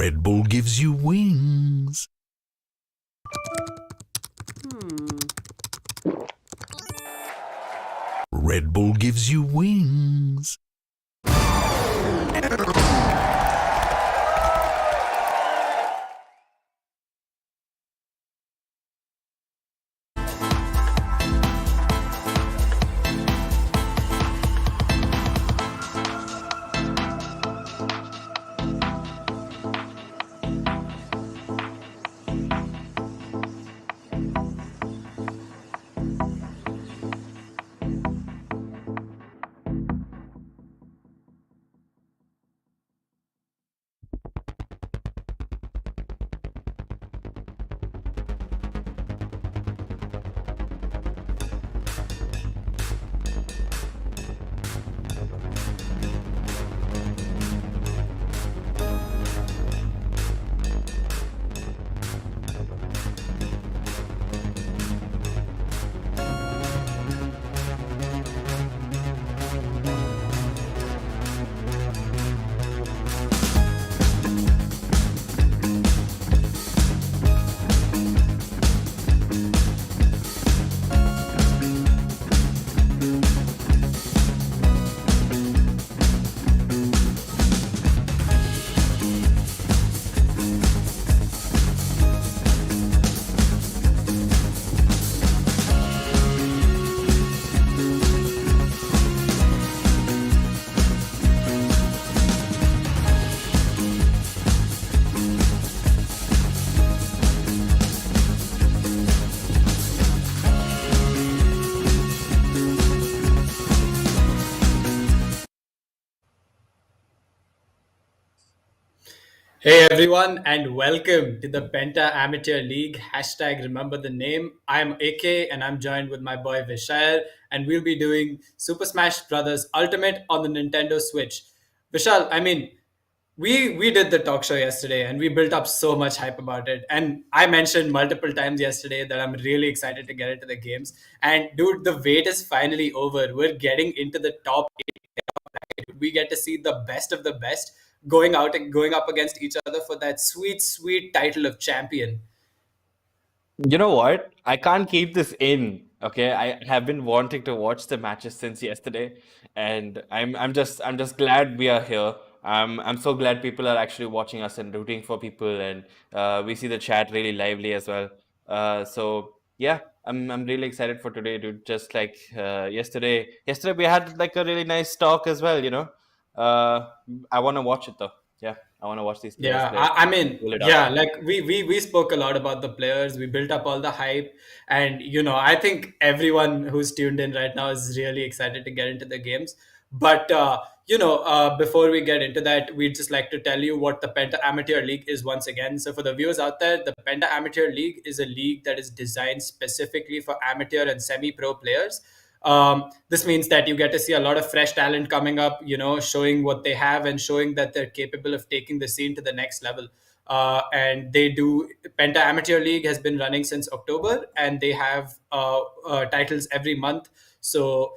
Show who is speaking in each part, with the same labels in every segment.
Speaker 1: Red Bull gives you wings. Red Bull gives you wings.
Speaker 2: Hey everyone, and welcome to the Penta Amateur League. Hashtag remember the name. I'm AK and I'm joined with my boy Vishal, and we'll be doing Super Smash Bros. Ultimate on the Nintendo Switch. Vishal, we did the talk show yesterday and we built up so much hype about it. And I mentioned multiple times yesterday that I'm really excited to get into the games. And dude, the wait is finally over. We're getting into the top eight. We get to see the best of the best going out and going up against each other for that sweet, sweet title of champion.
Speaker 3: You know what? I can't keep this in. Okay, I have been wanting to watch the matches since yesterday, and I'm just glad we are here. I'm so glad people are actually watching us and rooting for people, and we see the chat really lively as well. So yeah, I'm really excited for today, dude. Just like yesterday we had like a really nice talk as well. Uh, I want to watch it though. Yeah, I want to watch these players
Speaker 2: Yeah,
Speaker 3: play. Pull it out.
Speaker 2: yeah, like we spoke a lot about the players. We built up all the hype, and I think everyone who's tuned in right now is really excited to get into the games. But before we get into that, we'd just like to tell you what the Penta Amateur League is once again. So for the viewers out there, the Penta Amateur League is a league that is designed specifically for amateur and semi-pro players. This means that you get to see a lot of fresh talent coming up, showing what they have and showing that they're capable of taking the scene to the next level. And they do. Penta Amateur League has been running since October, and they have titles every month. So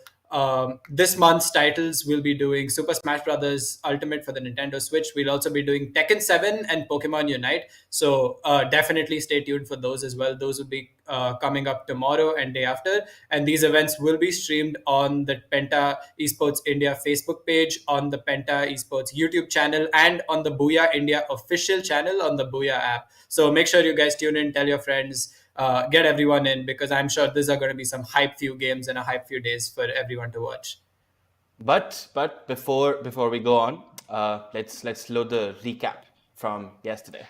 Speaker 2: this month's titles will be doing Super Smash Brothers Ultimate for the Nintendo Switch. We'll also be doing Tekken 7 and Pokemon Unite. So definitely stay tuned for those as well. Those will be coming up tomorrow and day after. And these events will be streamed on the Penta Esports India Facebook page, on the Penta Esports YouTube channel, and on the Booyah India official channel on the Booyah app. So make sure you guys tune in, tell your friends, get everyone in, because I'm sure these are going to be some hype few games and a hype few days for everyone to watch.
Speaker 3: But before we go on, let's load the recap from yesterday,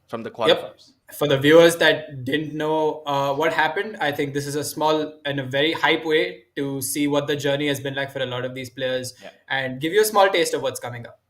Speaker 3: from the qualifiers.
Speaker 2: Yep. For the viewers that didn't know what happened, I think this is a small and a very hype way to see what the journey has been like for a lot of these players, and give you a small taste of what's coming up.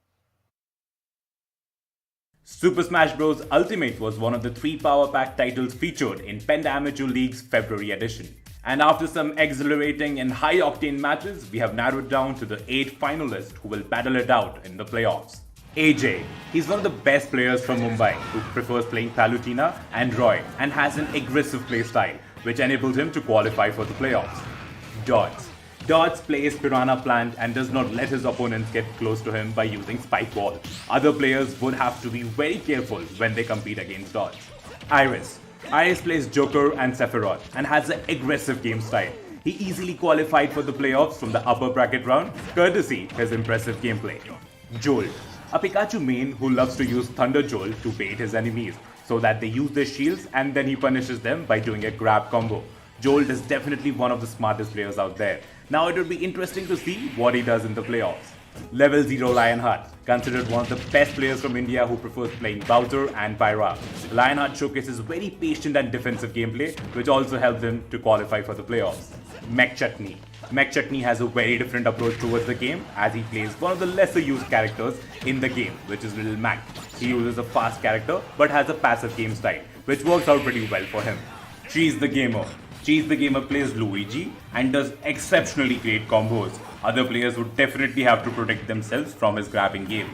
Speaker 4: Super Smash Bros. Ultimate was one of the 3 Power Pack titles featured in Penta Amateur League's February edition. And after some exhilarating and high-octane matches, we have narrowed down to the 8 finalists who will battle it out in the playoffs. AJ, he's one of the best players from Mumbai who prefers playing Palutena and Roy and has an aggressive playstyle which enabled him to qualify for the playoffs. Dods, Dods plays Piranha Plant and does not let his opponents get close to him by using Spike Wall. Other players would have to be very careful when they compete against Dods. Eyeris. Eyeris plays Joker and Sephiroth and has an aggressive game style. He easily qualified for the playoffs from the upper bracket round, courtesy his impressive gameplay. Jolt. A Pikachu main who loves to use Thunder Jolt to bait his enemies so that they use their shields and then he punishes them by doing a grab combo. Jolt is definitely one of the smartest players out there. Now it would be interesting to see what he does in the playoffs. Level 0 Lionheart, considered one of the best players from India who prefers playing Bowser and Pyra. Lionheart showcases very patient and defensive gameplay, which also helps him to qualify for the playoffs. McChutney. McChutney has a very different approach towards the game as he plays one of the lesser used characters in the game, which is Little Mac. He uses a fast character but has a passive game style, which works out pretty well for him. Cheese the Gamer. Cheese the Gamer plays Luigi and does exceptionally great combos. Other players would definitely have to protect themselves from his grabbing game.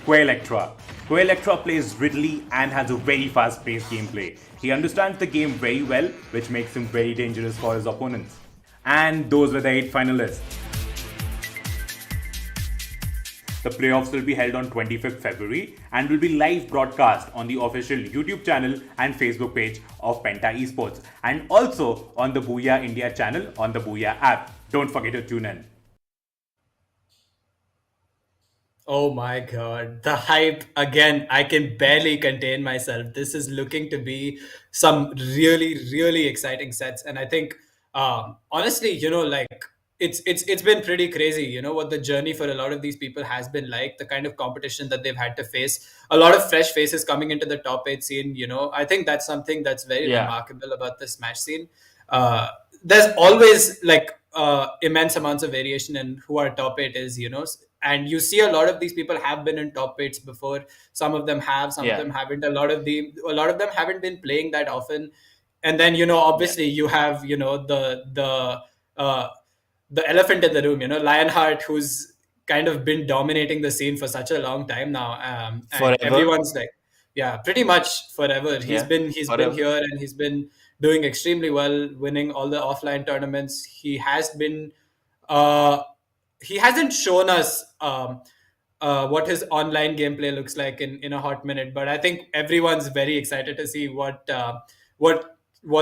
Speaker 4: Quaylectra. Quaylectra plays Ridley and has a very fast-paced gameplay. He understands the game very well, which makes him very dangerous for his opponents. And those were the 8 finalists. The playoffs will be held on 25th February and will be live broadcast on the official YouTube channel and Facebook page of Penta Esports and also on the Booyah India channel on the Booyah app. Don't forget to tune in.
Speaker 2: Oh my god, the hype again. I can barely contain myself. This is looking to be some really, really exciting sets. And I think honestly, like it's been pretty crazy, what the journey for a lot of these people has been like, the kind of competition that they've had to face. A lot of fresh faces coming into the top 8 scene, I think that's something that's very
Speaker 3: Yeah.
Speaker 2: remarkable about the Smash scene. There's always like immense amounts of variation in who our top 8 is, and you see a lot of these people have been in top 8s before. Some of them have, some of
Speaker 3: Yeah.
Speaker 2: them haven't. A lot of them haven't been playing that often. And then obviously you have the elephant in the room, Lionheart, who's kind of been dominating the scene for such a long time now, and
Speaker 3: Forever.
Speaker 2: everyone's like, yeah, pretty much forever. He's
Speaker 3: Yeah,
Speaker 2: been
Speaker 3: forever.
Speaker 2: here, and he's been doing extremely well, winning all the offline tournaments. Uh, he hasn't shown us what his online gameplay looks like in a hot minute, but I think everyone's very excited to see what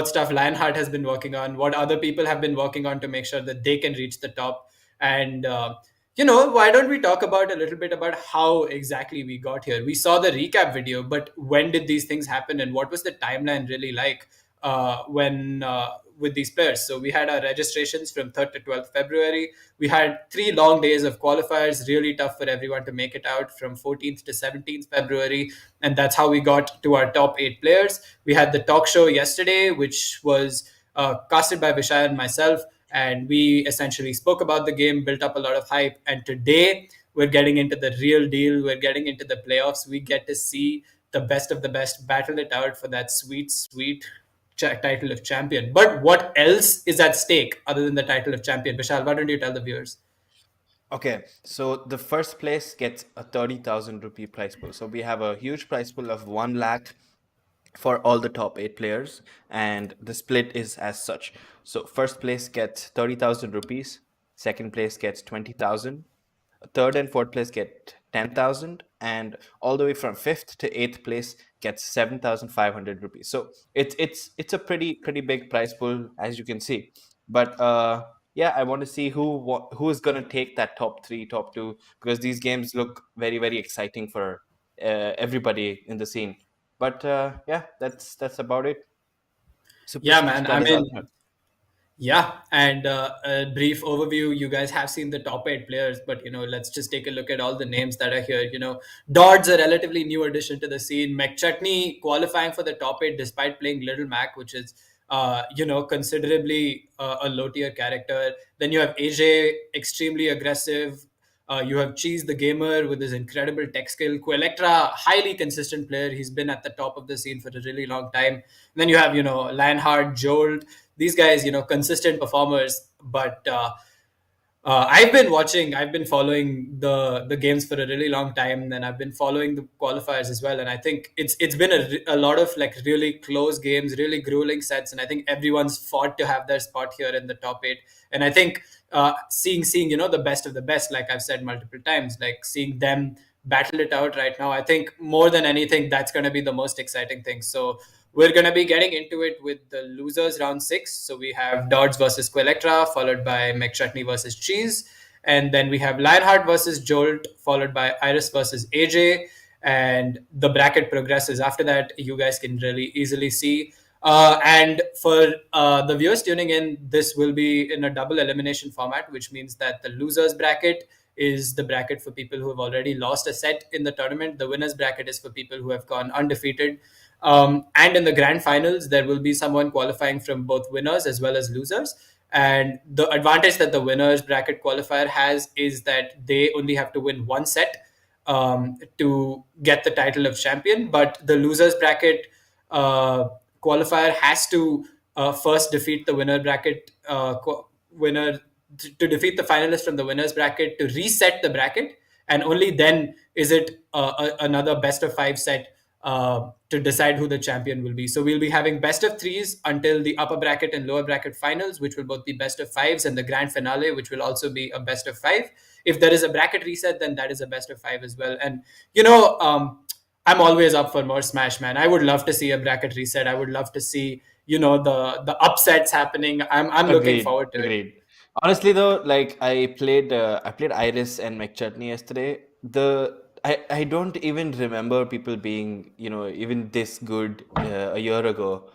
Speaker 2: stuff Lionheart has been working on, what other people have been working on to make sure that they can reach the top. And why don't we talk about a little bit about how exactly we got here? We saw the recap video, but when did these things happen, and what was the timeline really like when with these players? So we had our registrations from 3rd to 12th February. We had 3 long days of qualifiers, really tough for everyone to make it out, from 14th to 17th February. And that's how we got to our top 8 players. We had the talk show yesterday, which was casted by Vishal and myself. And we essentially spoke about the game, built up a lot of hype. And today we're getting into the real deal. We're getting into the playoffs. We get to see the best of the best battle it out for that sweet, sweet title of champion. But what else is at stake other than the title of champion? Vishal, why don't you tell the viewers?
Speaker 3: Okay, so the first place gets a 30,000 rupee prize pool. So we have a huge prize pool of 1 lakh for all the top 8 players, and the split is as such. So first place gets 30,000 rupees, second place gets 20,000, third and fourth place get 10,000, and all the way from 5th to 8th place gets 7,500 rupees. So it's a pretty big prize pool, as you can see. But yeah, I want to see who is going to take that top 3, top 2, because these games look very exciting for everybody in the scene. But yeah, that's about it. Super
Speaker 2: Yeah,
Speaker 3: Smash
Speaker 2: man. I
Speaker 3: Brothers
Speaker 2: mean,
Speaker 3: Ultimate.
Speaker 2: yeah, and a brief overview. You guys have seen the top 8 players, but let's just take a look at all the names that are here. Dods, a relatively new addition to the scene. McChutney qualifying for the top 8 despite playing Little Mac, which is considerably a low tier character. Then you have AJ, extremely aggressive. You have Cheese the Gamer with his incredible tech skill. Quaylectra, highly consistent player. He's been at the top of the scene for a really long time. And then you have, Lionheart, Jolt. These guys, consistent performers. But I've been following the games for a really long time, and I've been following the qualifiers as well. And I think it's been a lot of like really close games, really grueling sets, and I think everyone's fought to have their spot here in the top eight. And I think seeing the best of the best, like I've said multiple times, like seeing them battle it out right now, I think more than anything that's going to be the most exciting thing. So we're going to be getting into it with the losers round 6. So we have Dods versus Quaylectra, followed by McChutney versus Cheese. And then we have Lionheart versus Jolt, followed by Eyeris versus AJ. And the bracket progresses after that. You guys can really easily see. And for the viewers tuning in, this will be in a double elimination format, which means that the losers bracket is the bracket for people who have already lost a set in the tournament. The winners bracket is for people who have gone undefeated. And in the grand finals, there will be someone qualifying from both winners as well as losers. And the advantage that the winners bracket qualifier has is that they only have to win one set to get the title of champion. But the losers bracket qualifier has to first defeat the winner bracket winner to defeat the finalist from the winners bracket to reset the bracket, and only then is it another best of 5 set to decide who the champion will be. So we'll be having best of 3s until the upper bracket and lower bracket finals, which will both be best of 5s, and the grand finale, which will also be a best of 5. If there is a bracket reset, then that is a best of 5 as well. And I'm always up for more Smash, man. I would love to see a bracket reset. I would love to see the upsets happening. I'm looking forward to it.
Speaker 3: Agreed. Honestly, though, like I played Iris and McChutney yesterday. I don't even remember people being even this good a year ago.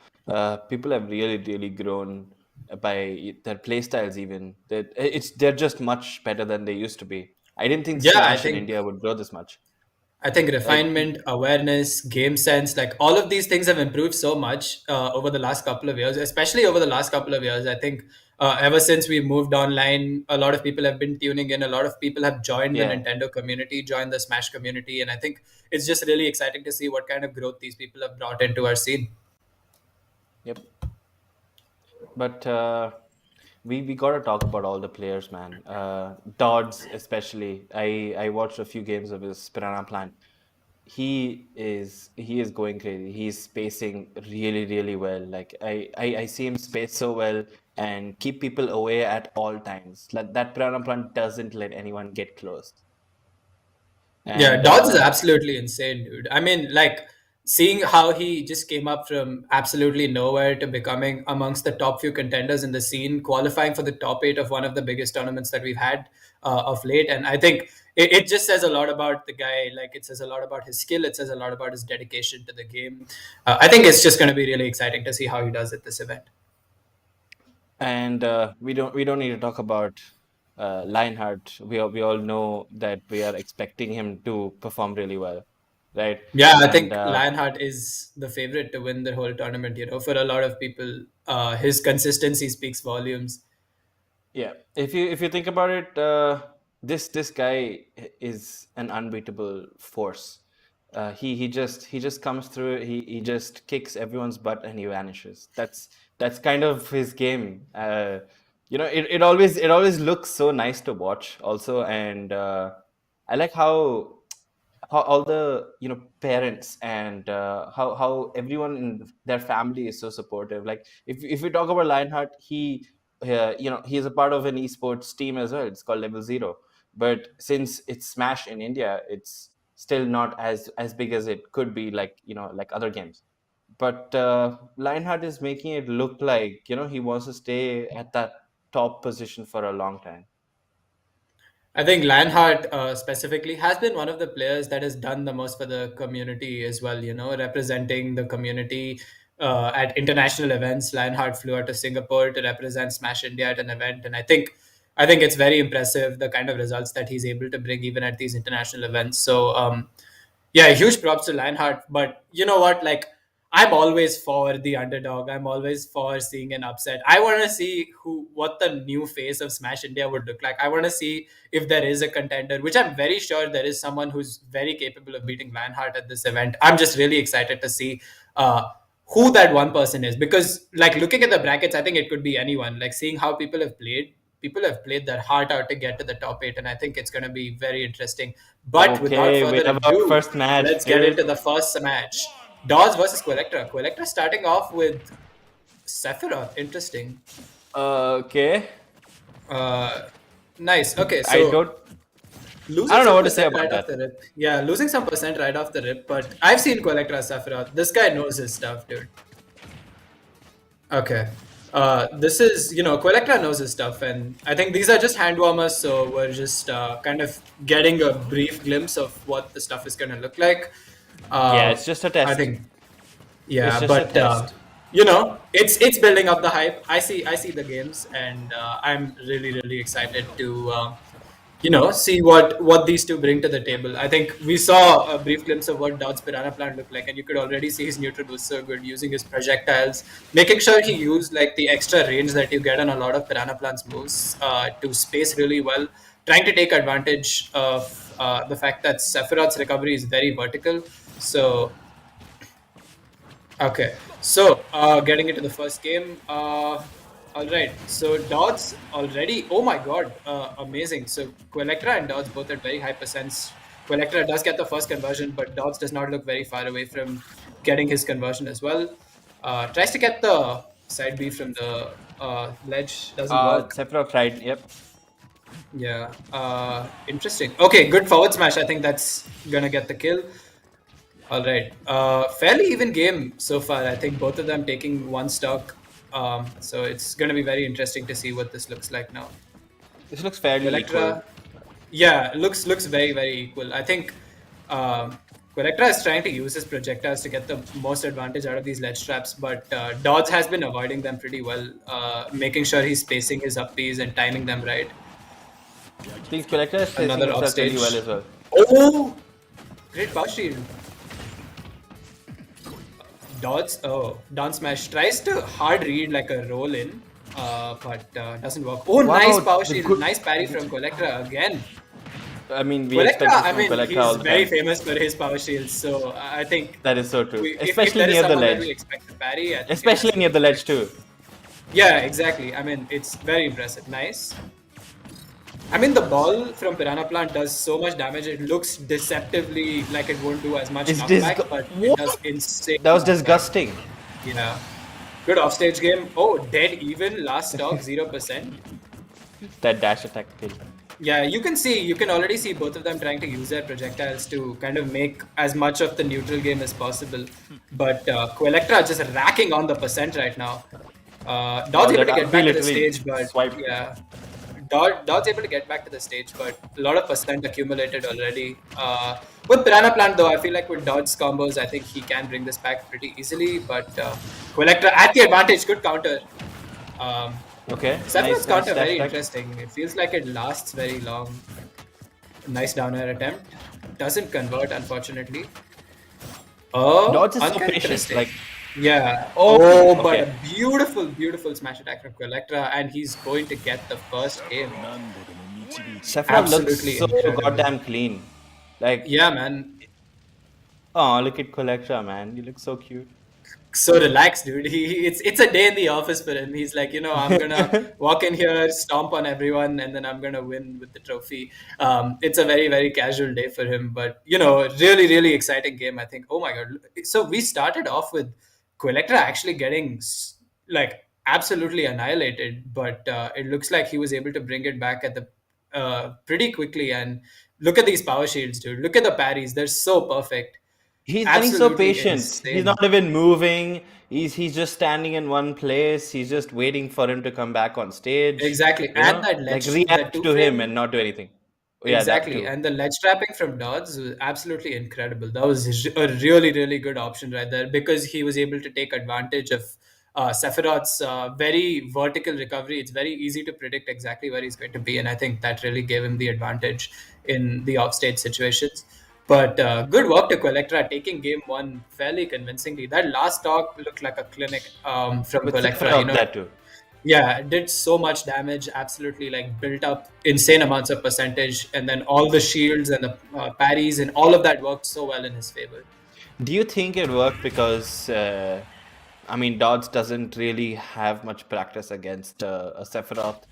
Speaker 3: People have really grown by their playstyles. Even they're just much better than they used to be. I didn't think
Speaker 2: Yeah,
Speaker 3: Smash in India would grow this much.
Speaker 2: I think
Speaker 3: Like,
Speaker 2: refinement, awareness, game sense, like all of these things have improved so much over the last couple of years, especially over the last couple of years. I think ever since we moved online, a lot of people have been tuning in. A lot of people have joined the
Speaker 3: yeah,
Speaker 2: Nintendo community, joined the Smash community. And I think it's just really exciting to see what kind of growth these people have brought into our scene.
Speaker 3: yep. But we gotta talk about all the players, man. Dods especially. I watched a few games of his Piranha Plant. He is going crazy. He's spacing really well. Like I see him space so well and keep people away at all times. Like that Piranha Plant doesn't let anyone get close.
Speaker 2: Yeah,
Speaker 3: And
Speaker 2: Dods is absolutely insane, dude. I mean, like seeing how he just came up from absolutely nowhere to becoming amongst the top few contenders in the scene, qualifying for the top 8 of one of the biggest tournaments that we've had of late. And I think it just says a lot about the guy. Like it says a lot about his skill. It says a lot about his dedication to the game. I think it's just going to be really exciting to see how he does at this event.
Speaker 3: And we don't need to talk about Lionheart. We all know that we are expecting him to perform really well, right?
Speaker 2: Yeah, I
Speaker 3: And
Speaker 2: think Lionheart is the favorite to win the whole tournament. For a lot of people, his consistency speaks volumes.
Speaker 3: yeah, if you think about it, this guy is an unbeatable force. He just comes through. He just kicks everyone's butt and he vanishes. That's kind of his game. It always looks so nice to watch also, and I like how all the parents and how everyone in their family is so supportive. Like if we talk about Lionheart, he's a part of an esports team as well. It's called Level Zero, but since it's Smash in India, it's still not as big as it could be, like other games. But Lionheart is making it look like he wants to stay at that top position for a long time.
Speaker 2: I think Lionheart specifically has been one of the players that has done the most for the community as well, representing the community at international events. Lionheart flew out to Singapore to represent Smash India at an event. And I think it's very impressive the kind of results that he's able to bring even at these international events. So yeah, huge props to Lionheart. But you know what? Like, I'm always for the underdog. I'm always for seeing an upset. I want to see what the new face of Smash India would look like. I want to see if there is a contender, which I'm very sure there is someone who's very capable of beating Lionheart at this event. I'm just really excited to see who that one person is, because like looking at the brackets, I think it could be anyone. Like seeing how people have played, people have played their heart out to get to the top 8, and I think it's going to be very interesting. But without
Speaker 3: Okay, we
Speaker 2: further
Speaker 3: have our
Speaker 2: ado,
Speaker 3: first match,
Speaker 2: let's get
Speaker 3: dude.
Speaker 2: into the first match. Dods versus Quaylectra. Quaylectra starting off with Sephiroth. Interesting.
Speaker 3: Okay.
Speaker 2: Nice. Okay, so
Speaker 3: I don't
Speaker 2: losing
Speaker 3: know
Speaker 2: some
Speaker 3: what to say
Speaker 2: percent
Speaker 3: about
Speaker 2: right off
Speaker 3: that.
Speaker 2: the rip. Yeah, losing some percent right off the rip. But I've seen Quaylectra Sephiroth. This guy knows his stuff, dude. Okay. This is, Quaylectra knows his stuff, and I think these are just hand warmers, so we're just kind of getting a brief glimpse of what the stuff is going to look like.
Speaker 3: Yeah, it's just a test.
Speaker 2: I think,
Speaker 3: It's
Speaker 2: yeah,
Speaker 3: just a
Speaker 2: but
Speaker 3: test.
Speaker 2: it's building up the hype. I see the games, and I'm really excited to see what these two bring to the table. I think we saw a brief glimpse of what Dods Piranha Plant looked like, and you could already see his neutral was so good, using his projectiles, making sure he used like the extra range that you get on a lot of Piranha Plant's moves to space really well, trying to take advantage of the fact that Sephiroth's recovery is very vertical. So okay, so getting into the first game. All right, so Dods already. Oh my god, amazing! So Quaylectra and Dods both at very high percents. Quaylectra does get the first conversion, but Dods does not look very far away from getting his conversion as well. Tries to get the side B from the ledge, doesn't work.
Speaker 3: Sephiroth tried. Yep.
Speaker 2: Yeah, interesting. Okay, good forward smash. I think that's gonna get the kill. All right. Fairly even game so far. I think both of them taking one stock. So it's going to be very interesting to see what this looks like now.
Speaker 3: This looks fairly
Speaker 2: Electra,
Speaker 3: equal.
Speaker 2: yeah, looks very equal. I think Quaylectra is trying to use his projectiles to get the most advantage out of these ledge traps, but Dods has been avoiding them pretty well, making sure he's spacing his up Ps and timing them right.
Speaker 3: I think Quaylectra is facing
Speaker 2: Another
Speaker 3: himself really
Speaker 2: offstage.
Speaker 3: well as well.
Speaker 2: Oh, great power shield. Dods, down smash tries to hard read like a roll in, but doesn't work. Oh,
Speaker 3: Wow,
Speaker 2: nice power
Speaker 3: the
Speaker 2: shield,
Speaker 3: good-
Speaker 2: nice parry from Quaylectra again.
Speaker 3: I mean, we
Speaker 2: Quaylectra,
Speaker 3: expect this
Speaker 2: I
Speaker 3: from
Speaker 2: mean,
Speaker 3: Quaylectra all
Speaker 2: he's
Speaker 3: the
Speaker 2: very
Speaker 3: time.
Speaker 2: famous for his power shields, so I think
Speaker 3: That is so true.
Speaker 2: if
Speaker 3: Especially
Speaker 2: there is
Speaker 3: near the
Speaker 2: someone that we
Speaker 3: ledge.
Speaker 2: expect to parry, I think it
Speaker 3: Especially
Speaker 2: has-
Speaker 3: near the ledge too.
Speaker 2: Yeah, exactly. I mean, it's very impressive. Nice. I mean, the ball from Piranha Plant does so much damage. It looks deceptively like it won't do as much
Speaker 3: It's
Speaker 2: knockback, but it
Speaker 3: What?
Speaker 2: does insane.
Speaker 3: That was
Speaker 2: knockback.
Speaker 3: disgusting.
Speaker 2: Yeah. Good offstage game. Oh, dead even. Last stock, 0%.
Speaker 3: That dash attack kill.
Speaker 2: Yeah, you can already see both of them trying to use their projectiles to kind of make as much of the neutral game as possible. But Quaylectra just racking on the percent right now. Dod's able to get back to the stage, but
Speaker 3: swipe.
Speaker 2: yeah. Dod's able to get back to the stage, but a lot of percent accumulated already. With Piranha Plant, though, I feel like with Dod's combos, I think he can bring this back pretty easily. But Quaylectra at the advantage, good counter.
Speaker 3: Okay.
Speaker 2: Sephiroth's counter
Speaker 3: dash
Speaker 2: very
Speaker 3: attack.
Speaker 2: interesting. It feels like it lasts very long. Nice down air attempt. Doesn't convert, unfortunately. Oh,
Speaker 3: Dodge is so
Speaker 2: uncharacteristic.
Speaker 3: patient. Like,
Speaker 2: Yeah.
Speaker 3: Oh,
Speaker 2: Oh, but
Speaker 3: okay.
Speaker 2: a beautiful smash attack from Quaylectra, and he's going to get the first game.
Speaker 3: Sephiroth looks
Speaker 2: Absolutely
Speaker 3: so
Speaker 2: incredible.
Speaker 3: goddamn clean. Like,
Speaker 2: Yeah, man.
Speaker 3: oh, look at Quaylectra, man. You look so cute.
Speaker 2: So relaxed, dude. It's a day in the office for him. He's like, I'm gonna walk in here, stomp on everyone, and then I'm gonna win with the trophy. It's a very casual day for him, but really exciting game. I think. Oh my god! So we started off with Quaylectra actually getting like absolutely annihilated, but it looks like he was able to bring it back at the pretty quickly. And look at these power shields, dude. Look at the parries; they're so perfect.
Speaker 3: He's so
Speaker 2: Absolutely
Speaker 3: patient.
Speaker 2: insane.
Speaker 3: He's not even moving. He's just standing in one place. He's just waiting for him to come back on stage.
Speaker 2: Exactly.
Speaker 3: You
Speaker 2: And
Speaker 3: know?
Speaker 2: that ledge,
Speaker 3: like react
Speaker 2: that
Speaker 3: to him
Speaker 2: two-frame-
Speaker 3: and not do anything. Oh, yeah, that
Speaker 2: Exactly.
Speaker 3: too.
Speaker 2: And the ledge trapping from Dods was absolutely incredible. That was a really good option right there, because he was able to take advantage of Sephiroth's very vertical recovery. It's very easy to predict exactly where he's going to be. And I think that really gave him the advantage in the offstage situations. But good work to Quaylectra taking game one fairly convincingly. That last stock looked like a clinic from
Speaker 3: With
Speaker 2: Quaylectra.
Speaker 3: Sephiroth, that too.
Speaker 2: Yeah, it did so much damage, absolutely like built up insane amounts of percentage, and then all the shields and the parries and all of that worked so well in his favor.
Speaker 3: Do you think it worked because I mean, Dods doesn't really have much practice against a Sephiroth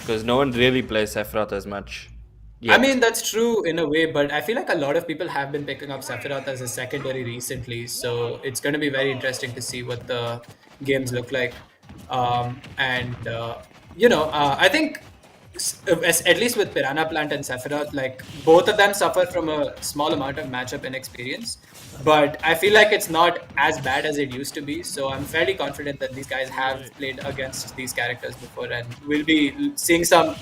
Speaker 3: because no one really plays Sephiroth as much
Speaker 2: I
Speaker 3: yet.
Speaker 2: mean, that's true in a way, but I feel like a lot of people have been picking up Sephiroth as a secondary recently. So it's going to be very interesting to see what the games look like. I think at least with Piranha Plant and Sephiroth, like both of them suffer from a small amount of matchup inexperience. But I feel like it's not as bad as it used to be. So I'm fairly confident that these guys have played against these characters before, and we'll be seeing some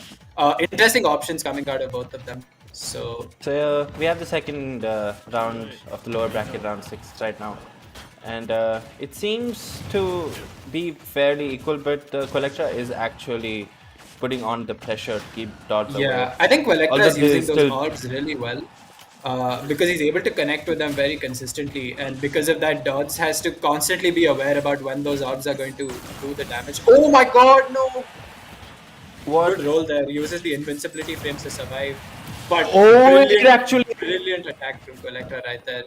Speaker 2: interesting options coming out of both of them. So
Speaker 3: So we have the second round of the lower bracket, round 6 right now. And it seems to be fairly equal, but Quaylectra is actually putting on the pressure to keep Dots away.
Speaker 2: yeah, I think Quaylectra
Speaker 3: Although
Speaker 2: is using
Speaker 3: they
Speaker 2: those
Speaker 3: still-
Speaker 2: orbs really well. Because he's able to connect with them very consistently, and because of that, Dods has to constantly be aware about when those orbs are going to do the damage. Oh my god, no!
Speaker 3: What?
Speaker 2: Good roll there. Uses the invincibility frames to survive. But
Speaker 3: Oh, it actually-
Speaker 2: brilliant attack from Quaylectra right there.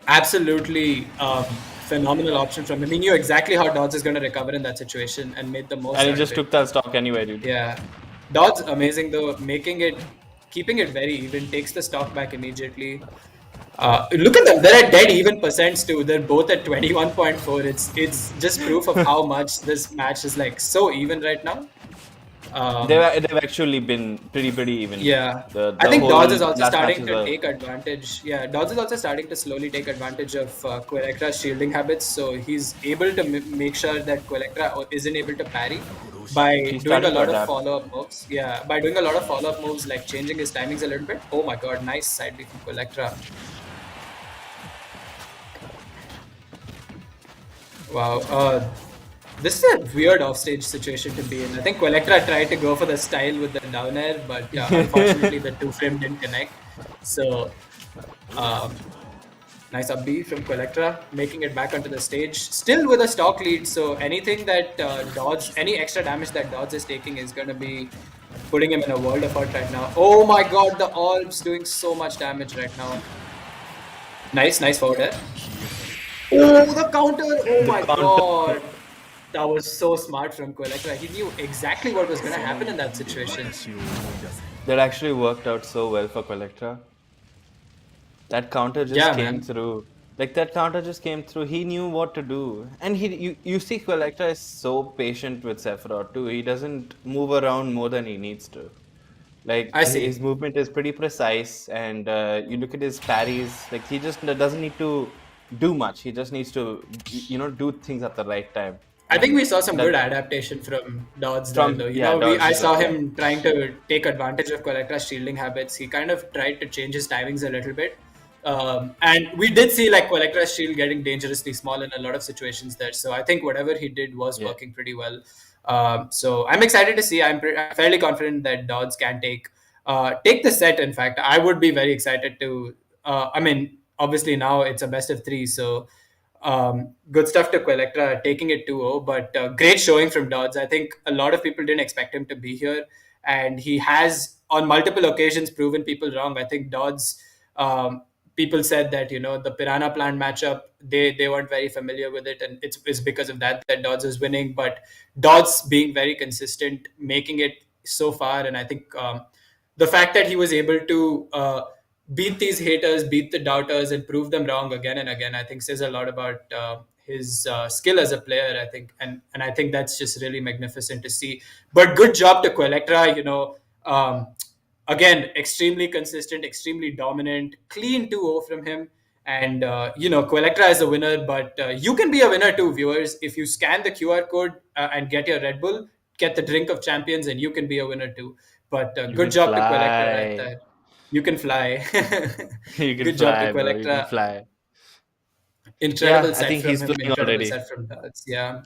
Speaker 2: Absolutely phenomenal option from him. He knew exactly how Dods is going to recover in that situation and made the most
Speaker 3: And he
Speaker 2: out
Speaker 3: just
Speaker 2: of it.
Speaker 3: took that stock anyway, dude.
Speaker 2: Yeah. Dods amazing though, keeping it very even, takes the stock back immediately. Look at them, they're at dead even percents too. They're both at 21.4. It's just proof of how much this match is like so even right now.
Speaker 3: They've actually been pretty even.
Speaker 2: Yeah,
Speaker 3: The
Speaker 2: I think
Speaker 3: whole
Speaker 2: Dods is also
Speaker 3: last
Speaker 2: starting
Speaker 3: matches
Speaker 2: to
Speaker 3: were-
Speaker 2: take advantage. Yeah, Dods is also starting to slowly take advantage of Quaylectra's shielding habits. So he's able to make sure that Quaylectra isn't able to parry by
Speaker 3: He's
Speaker 2: doing a
Speaker 3: starting to
Speaker 2: lot of
Speaker 3: adapt.
Speaker 2: follow-up moves. Yeah, by doing a lot of follow-up moves, like changing his timings a little bit. Oh my god, nice side B from Quaylectra. Wow. This is a weird offstage situation to be in. I think Quaylectra tried to go for the style with the down air, but unfortunately the two frame didn't connect. So, nice up B from Quaylectra, making it back onto the stage, still with a stock lead. So anything that any extra damage that Dods is taking is going to be putting him in a world of hurt right now. Oh my god, the Orbs doing so much damage right now. Nice forward air. Oh, the counter! Oh my god. That was so smart from Quaylectra. He knew exactly what was going to happen in that situation.
Speaker 3: That actually worked out so well for Quaylectra. That counter just came through. Like that counter just came through. He knew what to do, and you see Quaylectra is so patient with Sephiroth too. He doesn't move around more than he needs to. Like
Speaker 2: I see.
Speaker 3: his movement is pretty precise, and you look at his parries. Like he just doesn't need to do much. He just needs to do things at the right time.
Speaker 2: I think
Speaker 3: And
Speaker 2: we saw some
Speaker 3: that-
Speaker 2: good adaptation from Dods
Speaker 3: From-
Speaker 2: there, though.
Speaker 3: Dods
Speaker 2: I
Speaker 3: is
Speaker 2: saw
Speaker 3: okay.
Speaker 2: him trying to take advantage of Quaylectra's shielding habits. He kind of tried to change his timings a little bit. And we did see like Quaylectra's shield getting dangerously small in a lot of situations there. So I think whatever he did was working pretty well. So I'm excited to see. I'm fairly confident that Dods can take the set. In fact, I would be very excited to. Obviously now it's a best of 3, so good stuff to Quaylectra taking it 2-0, but great showing from Dods. I think a lot of people didn't expect him to be here, and he has on multiple occasions proven people wrong. I think Dods. People said that the Piranha Plant matchup, they weren't very familiar with it, and it's because of that Dods is winning. But Dods being very consistent, making it so far, and I think the fact that he was able to beat these haters, beat the doubters, and prove them wrong again and again, I think says a lot about his skill as a player. I think, and I think that's just really magnificent to see. But good job to Quaylectra. Again, extremely consistent, extremely dominant, clean 2-0 from him. And, Quaylectra is a winner, but you can be a winner too, viewers. If you scan the QR code and get your Red Bull, get the drink of champions, and you can be a winner too. But good job to Quaylectra right there. You can fly.
Speaker 3: You can
Speaker 2: Good
Speaker 3: fly,
Speaker 2: job to
Speaker 3: bro. You can
Speaker 2: Quaylectra.
Speaker 3: fly.
Speaker 2: Incredible
Speaker 3: Yeah, I
Speaker 2: set
Speaker 3: think
Speaker 2: from
Speaker 3: he's
Speaker 2: him.
Speaker 3: flying
Speaker 2: Incredible
Speaker 3: already.
Speaker 2: set from Dods. Yeah,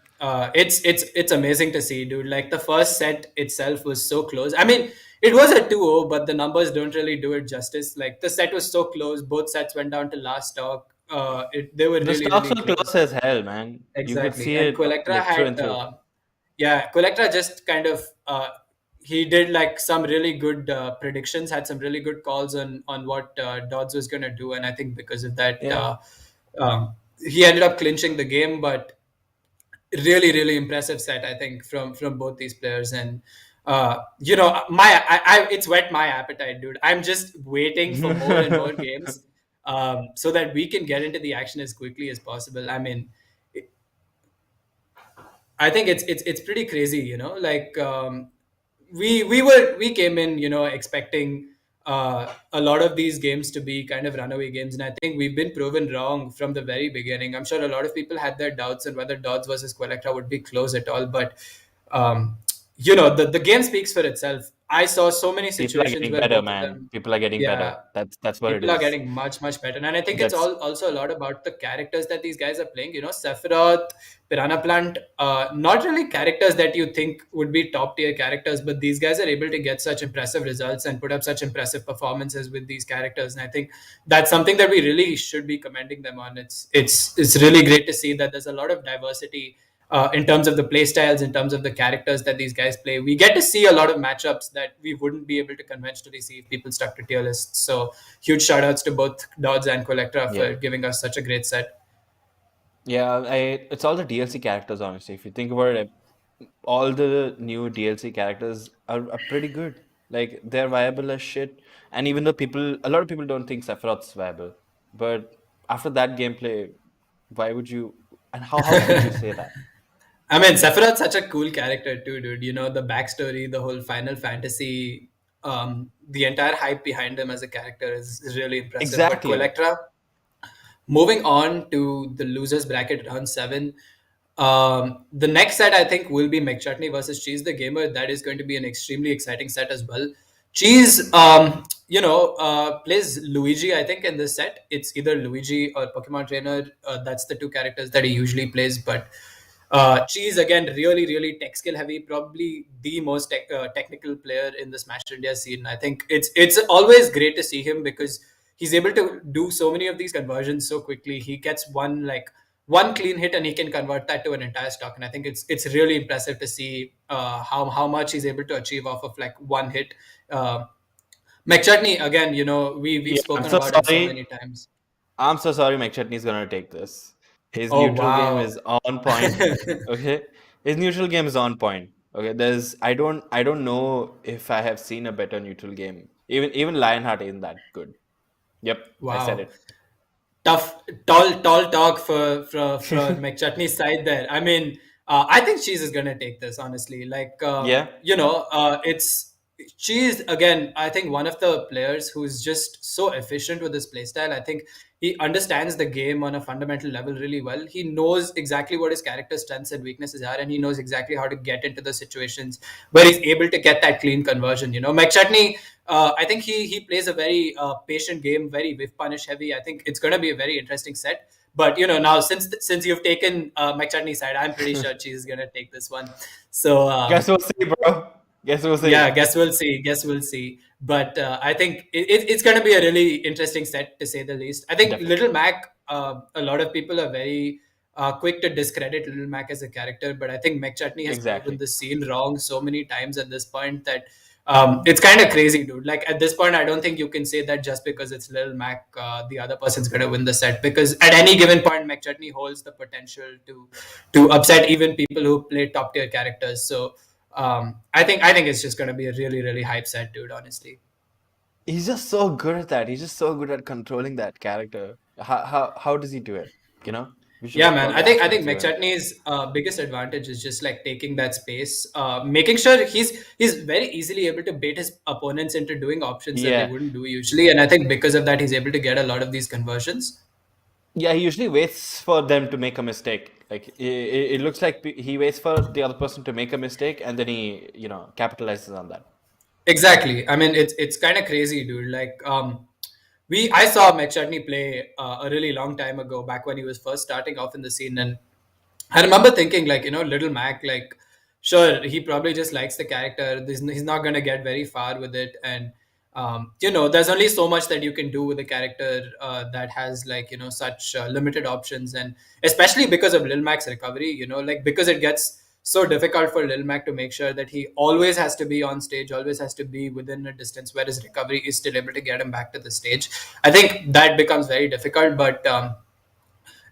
Speaker 2: it's amazing to see, dude. Like the first set itself was so close. I mean, it was a 2-0, but the numbers don't really do it justice. Like the set was so close. Both sets went down to last stock. They were
Speaker 3: The
Speaker 2: really,
Speaker 3: stocks
Speaker 2: really
Speaker 3: were close as hell, man. You could
Speaker 2: Exactly.
Speaker 3: see
Speaker 2: And
Speaker 3: it
Speaker 2: Quaylectra
Speaker 3: like through and
Speaker 2: had,
Speaker 3: through.
Speaker 2: Quaylectra just kind of, he did like some really good predictions, had some really good calls on what Dods was going to do. And I think because of that,
Speaker 3: Yeah.
Speaker 2: he ended up clinching the game. But really impressive set, I think, from both these players. And it's whet my appetite, dude. I'm just waiting for more and more games, so that we can get into the action as quickly as possible. I mean, I think it's pretty crazy, like, we came in, expecting a lot of these games to be kind of runaway games, and I think we've been proven wrong from the very beginning. I'm sure a lot of people had their doubts on whether Dods versus Quaylectra would be close at all, but the game speaks for itself. I saw so many
Speaker 3: People are
Speaker 2: situations
Speaker 3: getting
Speaker 2: where
Speaker 3: better,
Speaker 2: both of
Speaker 3: man.
Speaker 2: them,
Speaker 3: People are getting better.
Speaker 2: yeah,
Speaker 3: That's what it
Speaker 2: people are
Speaker 3: is.
Speaker 2: getting much better, and I think it's
Speaker 3: That's
Speaker 2: also a lot about the characters that these guys are playing. Sephiroth, Piranha Plant, not really characters that you think would be top tier characters, but these guys are able to get such impressive results and put up such impressive performances with these characters, and I think that's something that we really should be commending them on. It's really great to see that there's a lot of diversity, in terms of the play styles, in terms of the characters that these guys play. We get to see a lot of matchups that we wouldn't be able to conventionally see if people stuck to tier lists. So huge shout outs to both Dods and Quaylectra
Speaker 3: yeah.
Speaker 2: for giving us such a great set.
Speaker 3: Yeah, it's all the DLC characters, honestly. If you think about it, all the new DLC characters are pretty good. Like, they're viable as shit. And even though a lot of people don't think Sephiroth's viable, but after that gameplay, why would you, and how could you say that?
Speaker 2: I mean, Sephiroth's such a cool character too, dude. The backstory, the whole Final Fantasy, the entire hype behind him as a character is really impressive. But
Speaker 3: Exactly.
Speaker 2: Quaylectra, moving on to the losers bracket round 7. The next set I think will be McChutney versus Cheese the Gamer. That is going to be an extremely exciting set as well. Cheese, plays Luigi, I think, in this set. It's either Luigi or Pokemon Trainer. That's the two characters that he usually plays. But Cheese, again, really tech skill heavy. Probably the most technical player in the Smash India scene. I think it's always great to see him because he's able to do so many of these conversions so quickly. He gets one clean hit and he can convert that to an entire stock, and I think it's really impressive to see how much he's able to achieve off of like one hit. McChutney, again, we've
Speaker 3: Yeah, I'm
Speaker 2: spoken
Speaker 3: so
Speaker 2: about him so
Speaker 3: sorry.
Speaker 2: many times.
Speaker 3: I'm so sorry, McChutney's gonna take this. His
Speaker 2: Oh
Speaker 3: neutral game
Speaker 2: wow.
Speaker 3: is on point. Okay, his neutral game is on point. Okay, I don't know if I have seen a better neutral game. Even Lionheart isn't that good. Yep, I said
Speaker 2: Wow.
Speaker 3: it.
Speaker 2: Tough, tall talk for McChutney's side there. I mean, I think Cheese is gonna take this, honestly. Like,
Speaker 3: Yeah,
Speaker 2: it's Cheese again. I think one of the players who's just so efficient with his playstyle. I think he understands the game on a fundamental level really well. He knows exactly what his character's strengths and weaknesses are, and he knows exactly how to get into the situations where he's able to get that clean conversion. McChutney, I think he plays a very patient game, very whiff punish heavy. I think it's going to be a very interesting set. But now since you've taken McChutney's side, I'm pretty sure Cheese is going to take this one. So
Speaker 3: guess we'll see, bro. Guess we'll see.
Speaker 2: yeah, guess we'll see. But I think it's going to be a really interesting set, to say the least. I think
Speaker 3: Definitely.
Speaker 2: Little Mac, a lot of people are very quick to discredit Little Mac as a character, but I think McChutney has
Speaker 3: Exactly.
Speaker 2: proven the scene wrong so many times at this point that it's kind of crazy, dude. Like, at this point, I don't think you can say that just because it's Little Mac, the other person's going to win the set, because at any given point, McChutney holds the potential to upset even people who play top tier characters. So I think it's just going to be a really hype set, dude. Honestly,
Speaker 3: He's just so good at that. He's just so good at controlling that character. How does he do it? We should
Speaker 2: yeah, man.
Speaker 3: probably
Speaker 2: I
Speaker 3: ask him
Speaker 2: think
Speaker 3: to him.
Speaker 2: McChutney's biggest advantage is just like taking that space, making sure he's very easily able to bait his opponents into doing options that they
Speaker 3: Yeah.
Speaker 2: wouldn't do usually, and I think because of that, he's able to get a lot of these conversions.
Speaker 3: Yeah, he usually waits for them to make a mistake. Like, it looks like he waits for the other person to make a mistake, and then he, capitalizes on that.
Speaker 2: Exactly. I mean, it's kind of crazy, dude. Like, I saw McChutney play a really long time ago, back when he was first starting off in the scene, and I remember thinking, like, Little Mac, like, sure, he probably just likes the character. He's not going to get very far with it. And, there's only so much that you can do with a character that has, like, such limited options. And especially because of Lil Mac's recovery, like, because it gets so difficult for Lil Mac to make sure that he always has to be on stage, always has to be within a distance where his recovery is still able to get him back to the stage. I think that becomes very difficult. But,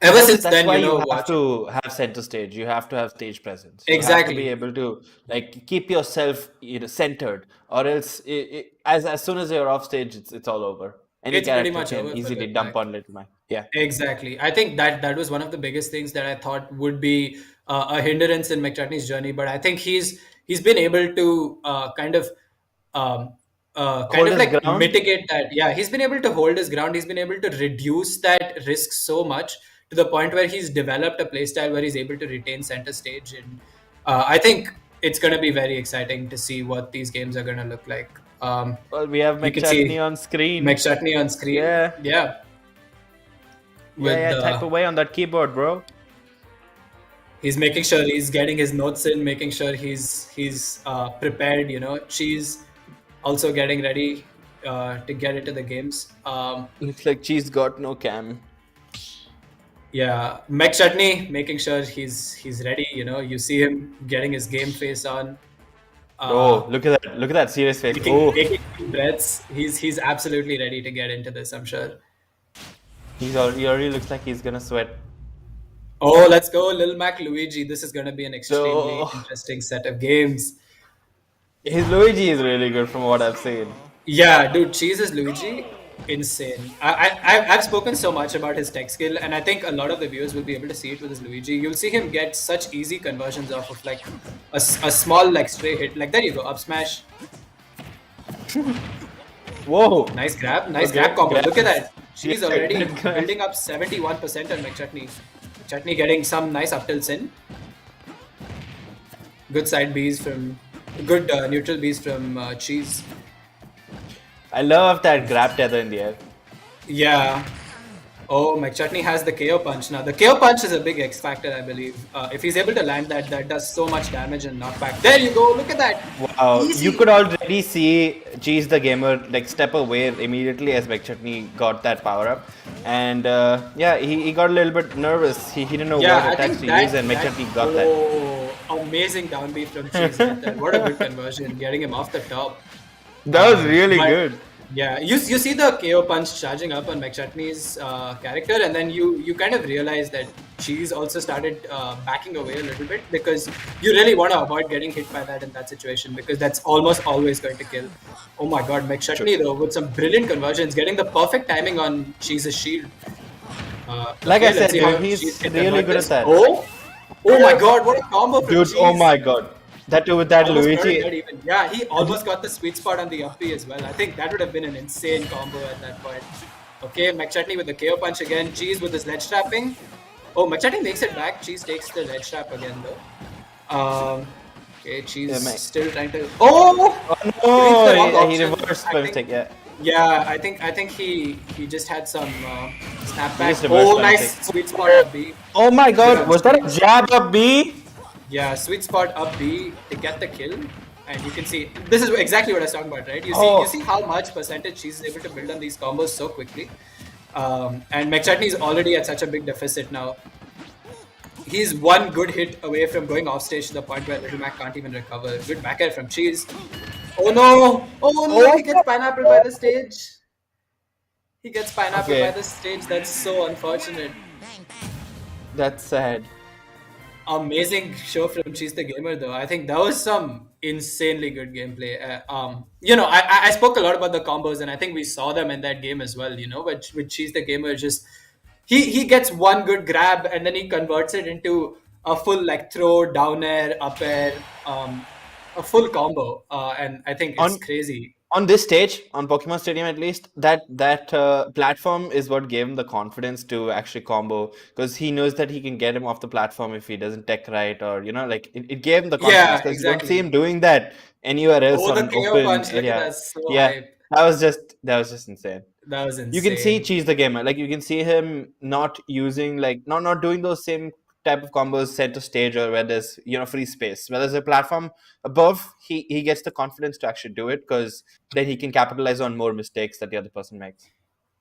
Speaker 2: Ever since
Speaker 3: That's
Speaker 2: then,
Speaker 3: why you have
Speaker 2: watching.
Speaker 3: to have center stage. You have to have stage presence. You have to be
Speaker 2: Exactly.
Speaker 3: able to like keep yourself centered, or else as soon as you're off stage, it's all over. Any
Speaker 2: It's pretty
Speaker 3: character
Speaker 2: much
Speaker 3: can
Speaker 2: over for
Speaker 3: easily
Speaker 2: Lil
Speaker 3: dump
Speaker 2: Mac.
Speaker 3: on Little Mac. Yeah.
Speaker 2: Exactly. I think that was one of the biggest things that I thought would be a hindrance in McChutney's journey. But I think he's been able to um, kind
Speaker 3: Hold
Speaker 2: of
Speaker 3: his
Speaker 2: like
Speaker 3: ground.
Speaker 2: mitigate that. Yeah, he's been able to hold his ground. He's been able to reduce that risk so much to the point where he's developed a playstyle where he's able to retain center stage. And I think it's going to be very exciting to see what these games are going to look like.
Speaker 3: Well, we have
Speaker 2: You can
Speaker 3: McChutney
Speaker 2: see
Speaker 3: on screen.
Speaker 2: McChutney on screen.
Speaker 3: Yeah.
Speaker 2: Yeah.
Speaker 3: Yeah,
Speaker 2: With
Speaker 3: yeah. Type away on that keyboard, bro.
Speaker 2: he's making sure he's getting his notes in, making sure he's prepared. She's also getting ready to get into the games.
Speaker 3: Looks like she's got no cam.
Speaker 2: Yeah, McChutney making sure he's ready. You see him getting his game face on.
Speaker 3: Oh, look at that! Look at that serious face. Oh,
Speaker 2: Taking deep breaths. He's absolutely ready to get into this, I'm sure.
Speaker 3: he already looks like he's gonna sweat.
Speaker 2: Oh, let's go, Lil Mac Luigi. This is going to be an extremely
Speaker 3: So
Speaker 2: interesting set of games.
Speaker 3: his Luigi is really good from what I've seen.
Speaker 2: Yeah, dude, Cheese is Luigi, insane. I've spoken so much about his tech skill, and I think a lot of the viewers will be able to see it with his Luigi. You'll see him get such easy conversions off of like a small like stray hit. Like there you go, up smash,
Speaker 3: Whoa!
Speaker 2: nice grab, nice
Speaker 3: Okay,
Speaker 2: grab combo.
Speaker 3: grab.
Speaker 2: Look at that. She's
Speaker 3: Yeah,
Speaker 2: already
Speaker 3: good grab.
Speaker 2: building up 71% on McChutney. Chutney getting some nice up tilts in. Good side Bs from, good neutral Bs from Cheese.
Speaker 3: I love that grab tether in the air.
Speaker 2: Yeah. Oh, McChutney has the KO punch now. The KO punch is a big X factor, I believe. If he's able to land that, that does so much damage and knockback. There you go. Look at that.
Speaker 3: Wow,
Speaker 2: Easy.
Speaker 3: you could already see Cheese the Gamer like step away immediately as McChutney got that power up, and yeah, he got a little bit nervous. He didn't know
Speaker 2: Yeah,
Speaker 3: what
Speaker 2: I
Speaker 3: attacks
Speaker 2: think
Speaker 3: to use, and McChutney got that.
Speaker 2: Oh, amazing downbeat from Cheese. Right there. What a good conversion, getting him off the top.
Speaker 3: That was really
Speaker 2: But-
Speaker 3: good.
Speaker 2: Yeah, you see the KO punch charging up on McChutney's character, and then you kind of realize that Cheese also started backing away a little bit because you really want to avoid getting hit by that in that situation because that's almost always going to kill. Oh my god, McChutney though with some brilliant conversions, getting the perfect timing on Cheese's shield.
Speaker 3: Like I
Speaker 2: let's
Speaker 3: said,
Speaker 2: see
Speaker 3: dude,
Speaker 2: how
Speaker 3: he's
Speaker 2: Cheese can
Speaker 3: really
Speaker 2: convert
Speaker 3: good
Speaker 2: this.
Speaker 3: at that.
Speaker 2: Oh my god, what a combo from
Speaker 3: Dude,
Speaker 2: Cheese.
Speaker 3: oh my god. That too with that
Speaker 2: Almost
Speaker 3: Luigi.
Speaker 2: buried that even. Yeah, he almost got the sweet spot on the up B as well. I think that would have been an insane combo at that point. Okay, McChutney with the KO punch again. Cheese with his ledge trapping. Oh, McChutney makes it back. Cheese takes the ledge trap again though. Okay, Cheese
Speaker 3: Yeah, Mech.
Speaker 2: still trying to. Oh!
Speaker 3: Oh,
Speaker 2: the wrong
Speaker 3: he
Speaker 2: option.
Speaker 3: reversed
Speaker 2: I
Speaker 3: the
Speaker 2: think-
Speaker 3: mistake, yeah.
Speaker 2: Yeah, I think he just had some snapback.
Speaker 3: just reversed
Speaker 2: Oh,
Speaker 3: the
Speaker 2: nice
Speaker 3: mistake.
Speaker 2: sweet spot up B.
Speaker 3: Oh my god, was that a jab up B?
Speaker 2: Yeah, sweet spot up B to get the kill. And you can see, this is exactly what I was talking about, right? You see how much percentage Cheese is able to build on these combos so quickly. And McChutney is already at such a big deficit now. He's one good hit away from going off stage to the point where Little Mac can't even recover. Good back air from Cheese. Oh no! Oh no! He gets pineapple by the stage. He gets pineapple
Speaker 3: Okay.
Speaker 2: by the stage. That's so unfortunate.
Speaker 3: That's sad.
Speaker 2: Amazing show from Cheese the Gamer though. I think that was some insanely good gameplay. I spoke a lot about the combos and I think we saw them in that game as well. But with Cheese the Gamer, just he gets one good grab and then he converts it into a full like throw, down air, up air, a full combo. And I think it's crazy.
Speaker 3: On this stage, on Pokemon Stadium at least, that platform is what gave him the confidence to actually combo, because he knows that he can get him off the platform if he doesn't tech right, or like it gave him the confidence,
Speaker 2: Yeah,
Speaker 3: because you don't
Speaker 2: exactly.
Speaker 3: see him doing that anywhere else
Speaker 2: Oh,
Speaker 3: on
Speaker 2: the KO
Speaker 3: open
Speaker 2: punch! Look
Speaker 3: area.
Speaker 2: at that, so
Speaker 3: Yeah,
Speaker 2: hype.
Speaker 3: that was just insane.
Speaker 2: That was insane.
Speaker 3: You can see Cheese the Gamer, like you can see him not using not doing those same type of combos center stage or where there's free space. Where there's a platform above, he gets the confidence to actually do it, because then he can capitalize on more mistakes that the other person makes.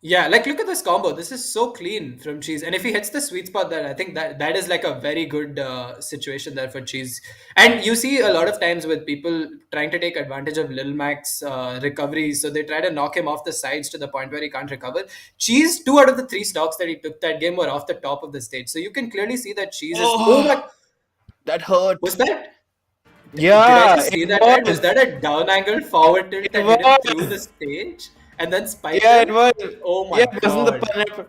Speaker 2: Yeah, like look at this combo. This is so clean from Cheese, and if he hits the sweet spot there, I think that is like a very good situation there for Cheese. And you see a lot of times with people trying to take advantage of Lil Mac's recoveries, so they try to knock him off the sides to the point where he can't recover. Cheese, 2 out of the 3 stocks that he took that game were off the top of the stage, so you can clearly see that Cheese is. Oh my!
Speaker 3: That hurt.
Speaker 2: Was that? Did I
Speaker 3: Yeah,
Speaker 2: just see
Speaker 3: it
Speaker 2: that right? Was
Speaker 3: was.
Speaker 2: that a down angle forward tilt
Speaker 3: It
Speaker 2: that hit him through the
Speaker 3: was.
Speaker 2: stage and then spiked
Speaker 3: Yeah, it
Speaker 2: him?
Speaker 3: was.
Speaker 2: Oh my
Speaker 3: Yeah, it wasn't the
Speaker 2: god.
Speaker 3: pineapple.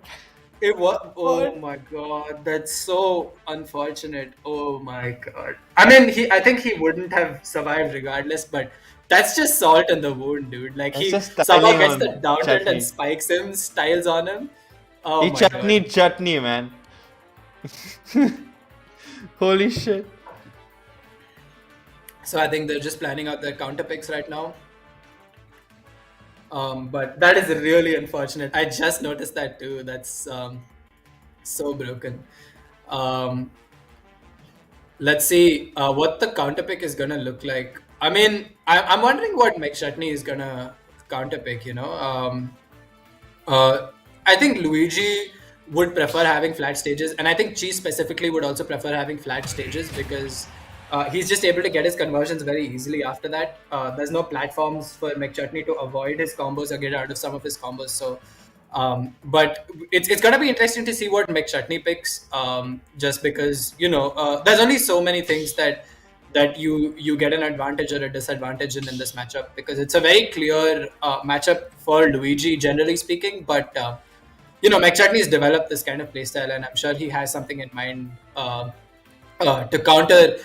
Speaker 2: It was. Oh
Speaker 3: What?
Speaker 2: my god. That's so unfortunate. Oh my god. I mean, I think he wouldn't have survived regardless, but that's just salt in the wound, dude. Like
Speaker 3: That's
Speaker 2: he
Speaker 3: just
Speaker 2: somehow
Speaker 3: styling
Speaker 2: gets the
Speaker 3: on
Speaker 2: down tilt and
Speaker 3: Chutney.
Speaker 2: spikes him, styles on him. Oh
Speaker 3: He
Speaker 2: my god.
Speaker 3: Chutney, man. Holy shit.
Speaker 2: So I think they're just planning out their counter picks right now. But that is really unfortunate. I just noticed that too. That's so broken. Um, let's see what the counter pick is gonna look like. I mean, I'm wondering what McChutney is gonna counter pick. Uh, I think Luigi would prefer having flat stages, and I think Cheese specifically would also prefer having flat stages because he's just able to get his conversions very easily after that. There's no platforms for McChutney to avoid his combos or get out of some of his combos. So, but it's gonna be interesting to see what McChutney picks, just because there's only so many things that you get an advantage or a disadvantage in this matchup because it's a very clear matchup for Luigi generally speaking, but McChutney has developed this kind of playstyle and I'm sure he has something in mind to counter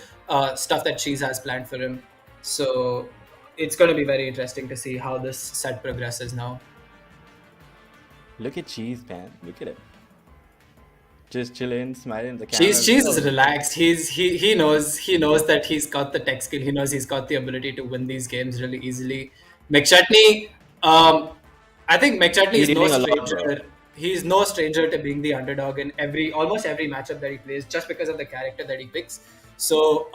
Speaker 2: stuff that Cheese has planned for him. So it's going to be very interesting to see how this set progresses now.
Speaker 3: Look at Cheese, man. Look at him. Just chilling, smiling at the camera.
Speaker 2: Cheese is relaxed. He knows that he's got the tech skill. He knows he's got the ability to win these games really easily. McChutney, I think McChutney is no stranger. He's no stranger to being the underdog in almost every matchup that he plays, just because of the character that he picks. So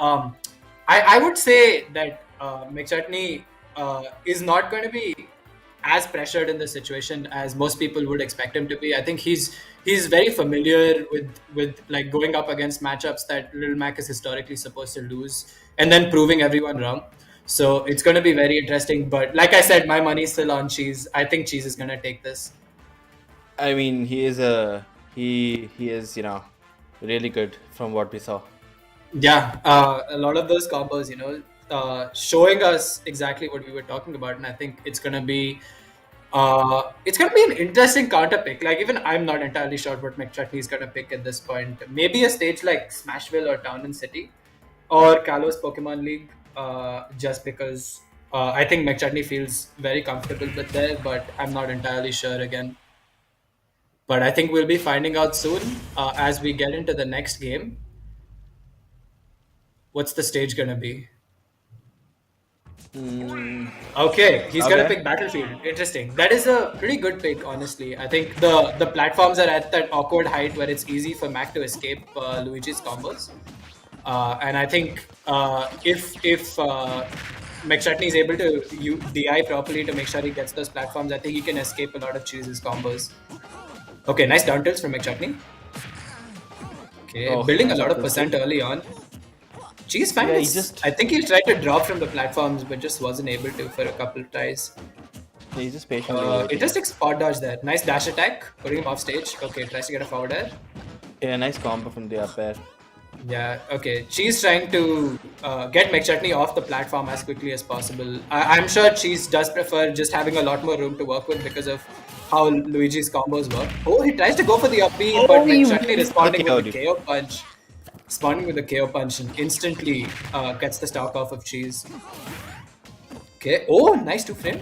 Speaker 2: I would say that McChutney is not going to be as pressured in the situation as most people would expect him to be. I think he's very familiar with like going up against matchups that Lil Mac is historically supposed to lose and then proving everyone wrong. So it's going to be very interesting. But like I said, my money's still on Cheese. I think Cheese is going to take this.
Speaker 3: I mean, he is really good from what we saw.
Speaker 2: Yeah, a lot of those combos, showing us exactly what we were talking about, and I think it's gonna be an interesting counter pick. Like even I'm not entirely sure what McChutney is gonna pick at this point. Maybe a stage like Smashville or Town and City, or Kalos Pokemon League, just because I think McChutney feels very comfortable with there, but I'm not entirely sure again. But I think we'll be finding out soon as we get into the next game. What's the stage gonna be? Okay, he's gonna pick Battlefield. Interesting. That is a pretty good pick, honestly. I think the platforms are at that awkward height where it's easy for Mac to escape Luigi's combos. And I think if McChutney is able to use DI properly to make sure he gets those platforms, I think he can escape a lot of Cheese's combos. Okay, nice down tilts from McChutney. Okay, building a lot of percent early on. Cheese finds. I think he tried to drop from the platforms, but just wasn't able to for a couple of tries.
Speaker 3: He's just patiently.
Speaker 2: Interesting spot dodge there. Nice dash attack, putting him off stage. Okay, tries to get a forward air.
Speaker 3: Yeah, nice combo from the up air.
Speaker 2: Yeah, okay. Cheese trying to get McChutney off the platform as quickly as possible. I'm sure Cheese does prefer just having a lot more room to work with because of how Luigi's combos work. Oh, he tries to go for the up B, but McChutney responding with the KO punch. Responding with the KO punch and instantly gets the stock off of Cheese. Okay. Oh, nice 2-frame.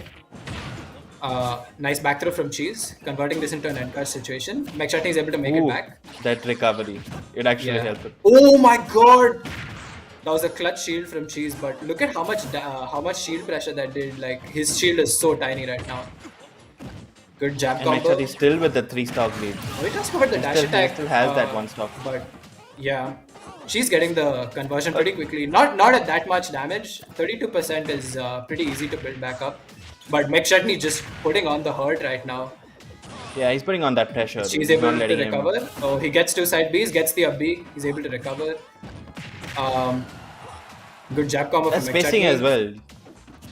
Speaker 2: Nice back throw from Cheese, converting this into an end card situation. McChutney is able to make it back.
Speaker 3: That recovery. It actually helped him.
Speaker 2: Oh my god! That was a clutch shield from Cheese, but look at how much shield pressure that did. Like, his shield is so tiny right now. Good jab combo.
Speaker 3: McChutney still with the 3-stock lead.
Speaker 2: Oh, he just covered the dash attack.
Speaker 3: He still has that 1-stock.
Speaker 2: But yeah, she's getting the conversion pretty quickly. Not at that much damage. 32% is pretty easy to build back up. But McChutney just putting on the hurt right now.
Speaker 3: Yeah, he's putting on that pressure.
Speaker 2: She's
Speaker 3: Dude. Not
Speaker 2: able to
Speaker 3: letting him.
Speaker 2: recover. Oh, he gets 2 side Bs, gets the up B. He's able to recover. Good jab combo
Speaker 3: That's
Speaker 2: from
Speaker 3: spacing as
Speaker 2: McChutney.
Speaker 3: well.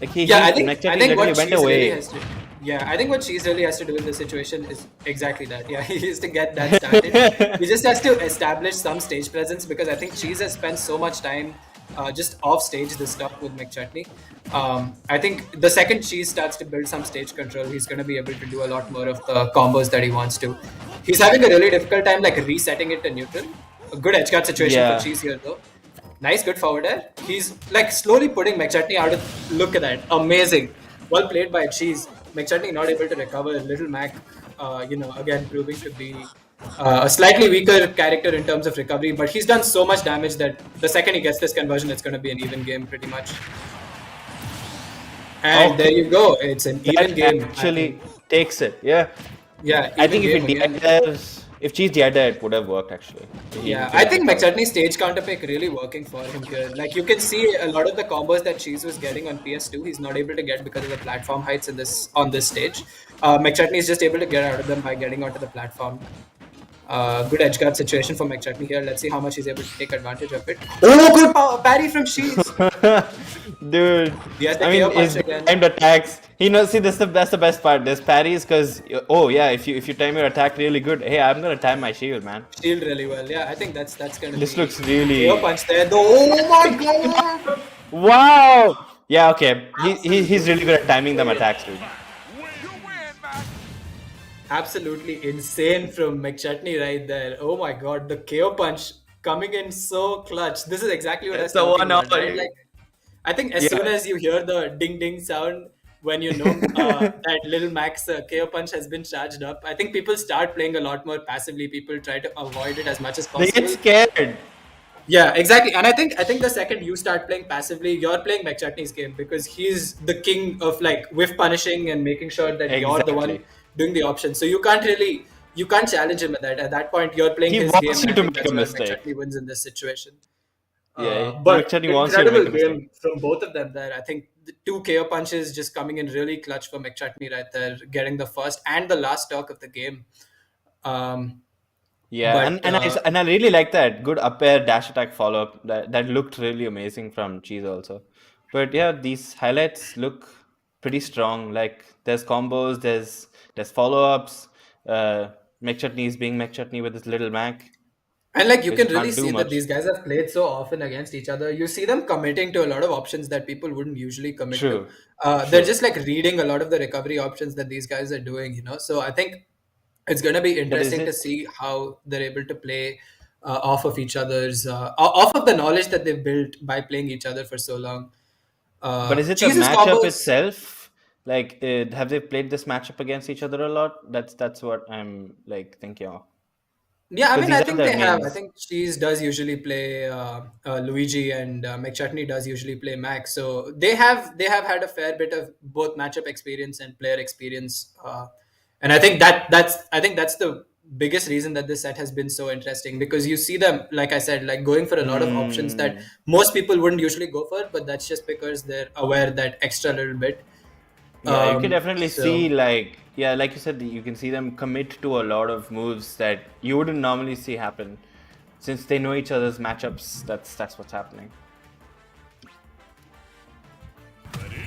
Speaker 3: Like
Speaker 2: I think
Speaker 3: literally
Speaker 2: what
Speaker 3: went
Speaker 2: Cheese really
Speaker 3: away.
Speaker 2: has to. Yeah, I think what Cheese really has to do in this situation is exactly that. Yeah, he has to get that started. He just has to establish some stage presence because I think Cheese has spent so much time just off stage this stuff with McChutney. I think the second Cheese starts to build some stage control, he's going to be able to do a lot more of the combos that he wants to. He's having a really difficult time like resetting it to neutral. A good edgeguard situation
Speaker 3: Yeah.
Speaker 2: for Cheese here though. Nice, good forward air. He's like slowly putting McChutney out of. Look at that, amazing. Well played by Cheese. McChutney not able to recover. Little Mac, again proving to be a slightly weaker character in terms of recovery, but he's done so much damage that the second he gets this conversion, it's going to be an even game pretty much. And there you go. It's an even game.
Speaker 3: Actually takes it. Yeah.
Speaker 2: Yeah.
Speaker 3: I think
Speaker 2: even game again.
Speaker 3: if Cheese DI there, it would have worked actually.
Speaker 2: Yeah, I think McChutney's stage counter pick really working for him here. Like you can see a lot of the combos that Cheese was getting on PS2, he's not able to get because of the platform heights on this stage. McChutney is just able to get out of them by getting onto the platform. Good edgeguard situation for McChutney here. Let's see how much he's able to take advantage of it. Oh, good parry from Cheese.
Speaker 3: Dude,
Speaker 2: Yes, the
Speaker 3: I mean,
Speaker 2: KO punch
Speaker 3: his
Speaker 2: again.
Speaker 3: timed attacks. He knows. See, that's the best part. There's parries because if you time your attack really good, hey, I'm gonna time my shield, man.
Speaker 2: Shield really well. Yeah, I think that's gonna.
Speaker 3: This
Speaker 2: be
Speaker 3: looks really.
Speaker 2: KO punch there. Oh my god!
Speaker 3: Wow. Yeah. Okay. He's really good at timing them attacks, dude.
Speaker 2: Absolutely insane from McChutney right there. Oh my god, the KO punch coming in so clutch. This is exactly what I was
Speaker 3: It's a
Speaker 2: talking
Speaker 3: 1
Speaker 2: about.
Speaker 3: hour.
Speaker 2: Right? Like, I think as soon as you hear the ding ding sound, when you know that little Max KO punch has been charged up, I think people start playing a lot more passively. People try to avoid it as much as
Speaker 3: They
Speaker 2: possible.
Speaker 3: get scared.
Speaker 2: Yeah, exactly. And I think the second you start playing passively, you're playing McChutney's game because he's the king of like whiff punishing and making sure that you're the one
Speaker 3: Exactly.
Speaker 2: doing the option. So you can't challenge him at that. At that point, you're playing
Speaker 3: He
Speaker 2: his
Speaker 3: wants
Speaker 2: game.
Speaker 3: you
Speaker 2: And I
Speaker 3: to
Speaker 2: think
Speaker 3: make
Speaker 2: that's
Speaker 3: a
Speaker 2: where
Speaker 3: mistake.
Speaker 2: McChutney wins in this situation.
Speaker 3: Yeah,
Speaker 2: But
Speaker 3: McChutney wants you to make
Speaker 2: incredible
Speaker 3: a mistake.
Speaker 2: game from both of them there. I think the 2 KO punches just coming in really clutch for McChutney right there, getting the first and the last stock of the game.
Speaker 3: Yeah,
Speaker 2: But,
Speaker 3: and I really like that good up air dash attack follow up. That looked really amazing from Cheese also. But yeah, these highlights look pretty strong. Like there's combos, there's follow ups. McChutney is being McChutney with his little Mac.
Speaker 2: And like you
Speaker 3: Which
Speaker 2: can
Speaker 3: can't
Speaker 2: really
Speaker 3: do
Speaker 2: see that
Speaker 3: much.
Speaker 2: these guys have played so often against each other. You see them committing to a lot of options that people wouldn't usually commit
Speaker 3: True.
Speaker 2: to. They're just like reading a lot of the recovery options that these guys are doing. So I think it's going to be interesting to
Speaker 3: it.
Speaker 2: see how they're able to play off of each other's, off of the knowledge that they've built by playing each other for so long.
Speaker 3: But is it the
Speaker 2: Jesus
Speaker 3: matchup
Speaker 2: combos.
Speaker 3: itself? Like, have they played this matchup against each other a lot? That's what I'm like thinking of.
Speaker 2: Yeah, I
Speaker 3: So
Speaker 2: mean,
Speaker 3: these
Speaker 2: I
Speaker 3: are
Speaker 2: think
Speaker 3: the
Speaker 2: they have. I
Speaker 3: mains.
Speaker 2: think Cheese does usually play Luigi, and McChutney does usually play Max. So they have had a fair bit of both matchup experience and player experience, and I think that's the biggest reason that this set has been so interesting because you see them, like I said, like going for a lot of options that most people wouldn't usually go for, but that's just because they're aware that extra little bit.
Speaker 3: Yeah, you can definitely
Speaker 2: So-
Speaker 3: see like you said, you can see them commit to a lot of moves that you wouldn't normally see happen. Since they know each other's matchups, that's what's happening.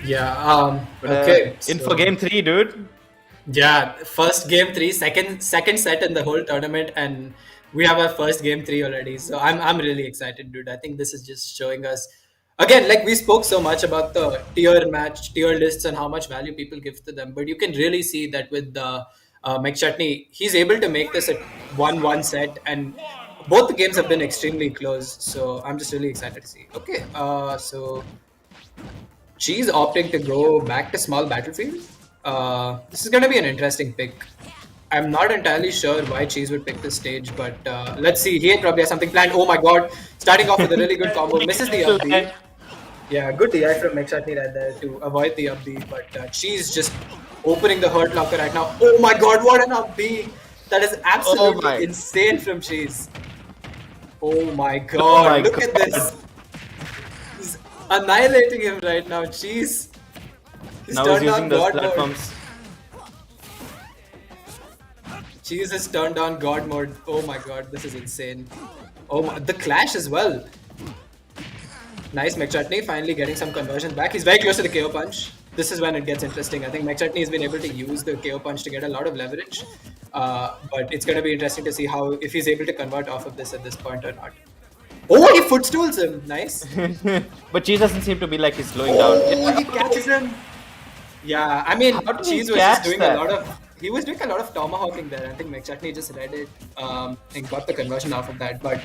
Speaker 2: Yeah.
Speaker 3: But,
Speaker 2: Okay.
Speaker 3: in
Speaker 2: so-
Speaker 3: for game 3, dude.
Speaker 2: Yeah, first game 3, second set in the whole tournament, and we have our first game 3 already. So I'm really excited, dude. I think this is just showing us again, like we spoke so much about the tier lists and how much value people give to them, but you can really see that with the McChutney, he's able to make this a 1-1 set, and both the games have been extremely close. So I'm just really excited to see. Okay, so Cheese opting to go back to small battlefield. This is going to be an interesting pick. I'm not entirely sure why Cheese would pick this stage, but let's see. He probably has something planned. Oh my god. Starting off with a really good combo. Misses the up B. Yeah, good DI from McChutney right there to avoid the up B, but Cheese just opening the hurt locker right now. Oh my god, what an up B. That is absolutely
Speaker 3: my.
Speaker 2: insane from Cheese. Oh my god,
Speaker 3: my
Speaker 2: look at
Speaker 3: God.
Speaker 2: this. He's annihilating him right now. Cheese. He's
Speaker 3: Now he's
Speaker 2: turned on
Speaker 3: using those
Speaker 2: God mode.
Speaker 3: platforms.
Speaker 2: Cheese has turned on God mode. Oh my god, this is insane. The clash as well. Nice, McChutney finally getting some conversions back. He's very close to the KO punch. This is when it gets interesting. I think McChutney has been able to use the KO punch to get a lot of leverage. But it's going to be interesting to see if he's able to convert off of this at this point or not. Oh, he footstools him. Nice.
Speaker 3: But Cheese doesn't seem to be like he's slowing down.
Speaker 2: Oh, he catches him. Yeah, I mean,
Speaker 3: How did he
Speaker 2: Cheese was
Speaker 3: catch
Speaker 2: just doing
Speaker 3: that?
Speaker 2: he was doing a lot of tomahawking there. I think McChutney just read it and got the conversion off of that. But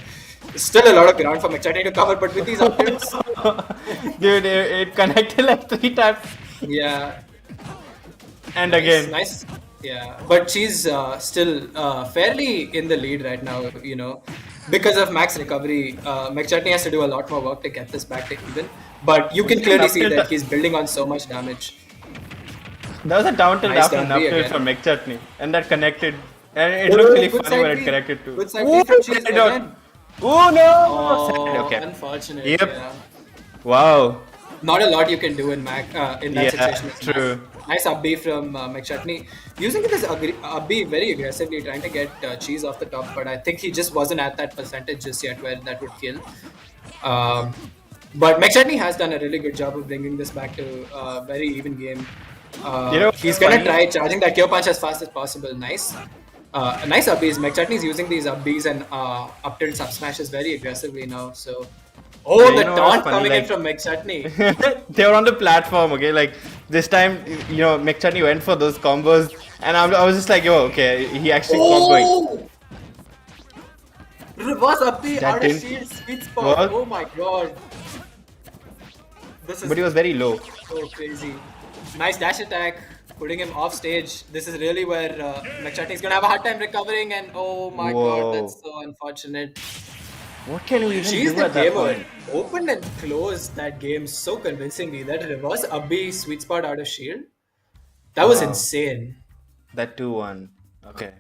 Speaker 2: still a lot of ground for McChutney to cover. But with these updates,
Speaker 3: Dude, it connected like 3 times.
Speaker 2: yeah,
Speaker 3: And again.
Speaker 2: nice. Yeah, but she's still fairly in the lead right now, because of Mac's recovery. McChutney has to do a lot more work to get this back to even. But you can clearly see that he's building on so much damage.
Speaker 3: That was a down tilt
Speaker 2: Nice
Speaker 3: after an
Speaker 2: down
Speaker 3: up
Speaker 2: B
Speaker 3: tilt
Speaker 2: again.
Speaker 3: from McChutney. And that connected. And it looked really
Speaker 2: Good
Speaker 3: funny
Speaker 2: side
Speaker 3: when
Speaker 2: B.
Speaker 3: it connected too.
Speaker 2: Good side B from Cheese
Speaker 3: I don't-
Speaker 2: again.
Speaker 3: Oh no!
Speaker 2: Oh,
Speaker 3: Okay.
Speaker 2: unfortunate.
Speaker 3: Yep.
Speaker 2: Yeah.
Speaker 3: Wow.
Speaker 2: Not a lot you can do in Mac in that
Speaker 3: Yeah,
Speaker 2: situation. with
Speaker 3: true.
Speaker 2: Mac. Nice up B from McChutney. Using this up B very aggressively, trying to get Cheese off the top, but I think he just wasn't at that percentage just yet where that would kill. But McChutney has done a really good job of bringing this back to a very even game. He's gonna try charging that KO punch as fast as possible. Nice. Nice up Bs. McChutney's using these up Bs and up tilt sub smashes very aggressively now. So,
Speaker 3: Yeah,
Speaker 2: the
Speaker 3: you know what's
Speaker 2: taunt
Speaker 3: funny,
Speaker 2: coming in
Speaker 3: like-
Speaker 2: from McChutney.
Speaker 3: They were on the platform, okay? Like, this time, McChutney went for those combos. And I was just like, yo, okay, he actually comboing.
Speaker 2: Oh! Reverse up B
Speaker 3: That
Speaker 2: out of
Speaker 3: didn't
Speaker 2: shield sweet spot.
Speaker 3: work.
Speaker 2: Oh my god. This is
Speaker 3: But he was very low.
Speaker 2: so crazy. Nice dash attack, putting him off stage. This is really where McChutney is gonna have a hard time recovering, and oh my
Speaker 3: Whoa.
Speaker 2: god, that's so unfortunate.
Speaker 3: What can we even
Speaker 2: She's
Speaker 3: do
Speaker 2: the
Speaker 3: at that
Speaker 2: gamer.
Speaker 3: point?
Speaker 2: Opened and closed that game so convincingly. That reverse up B sweet spot out of shield. That was
Speaker 3: Wow.
Speaker 2: insane.
Speaker 3: That 2-1. Okay.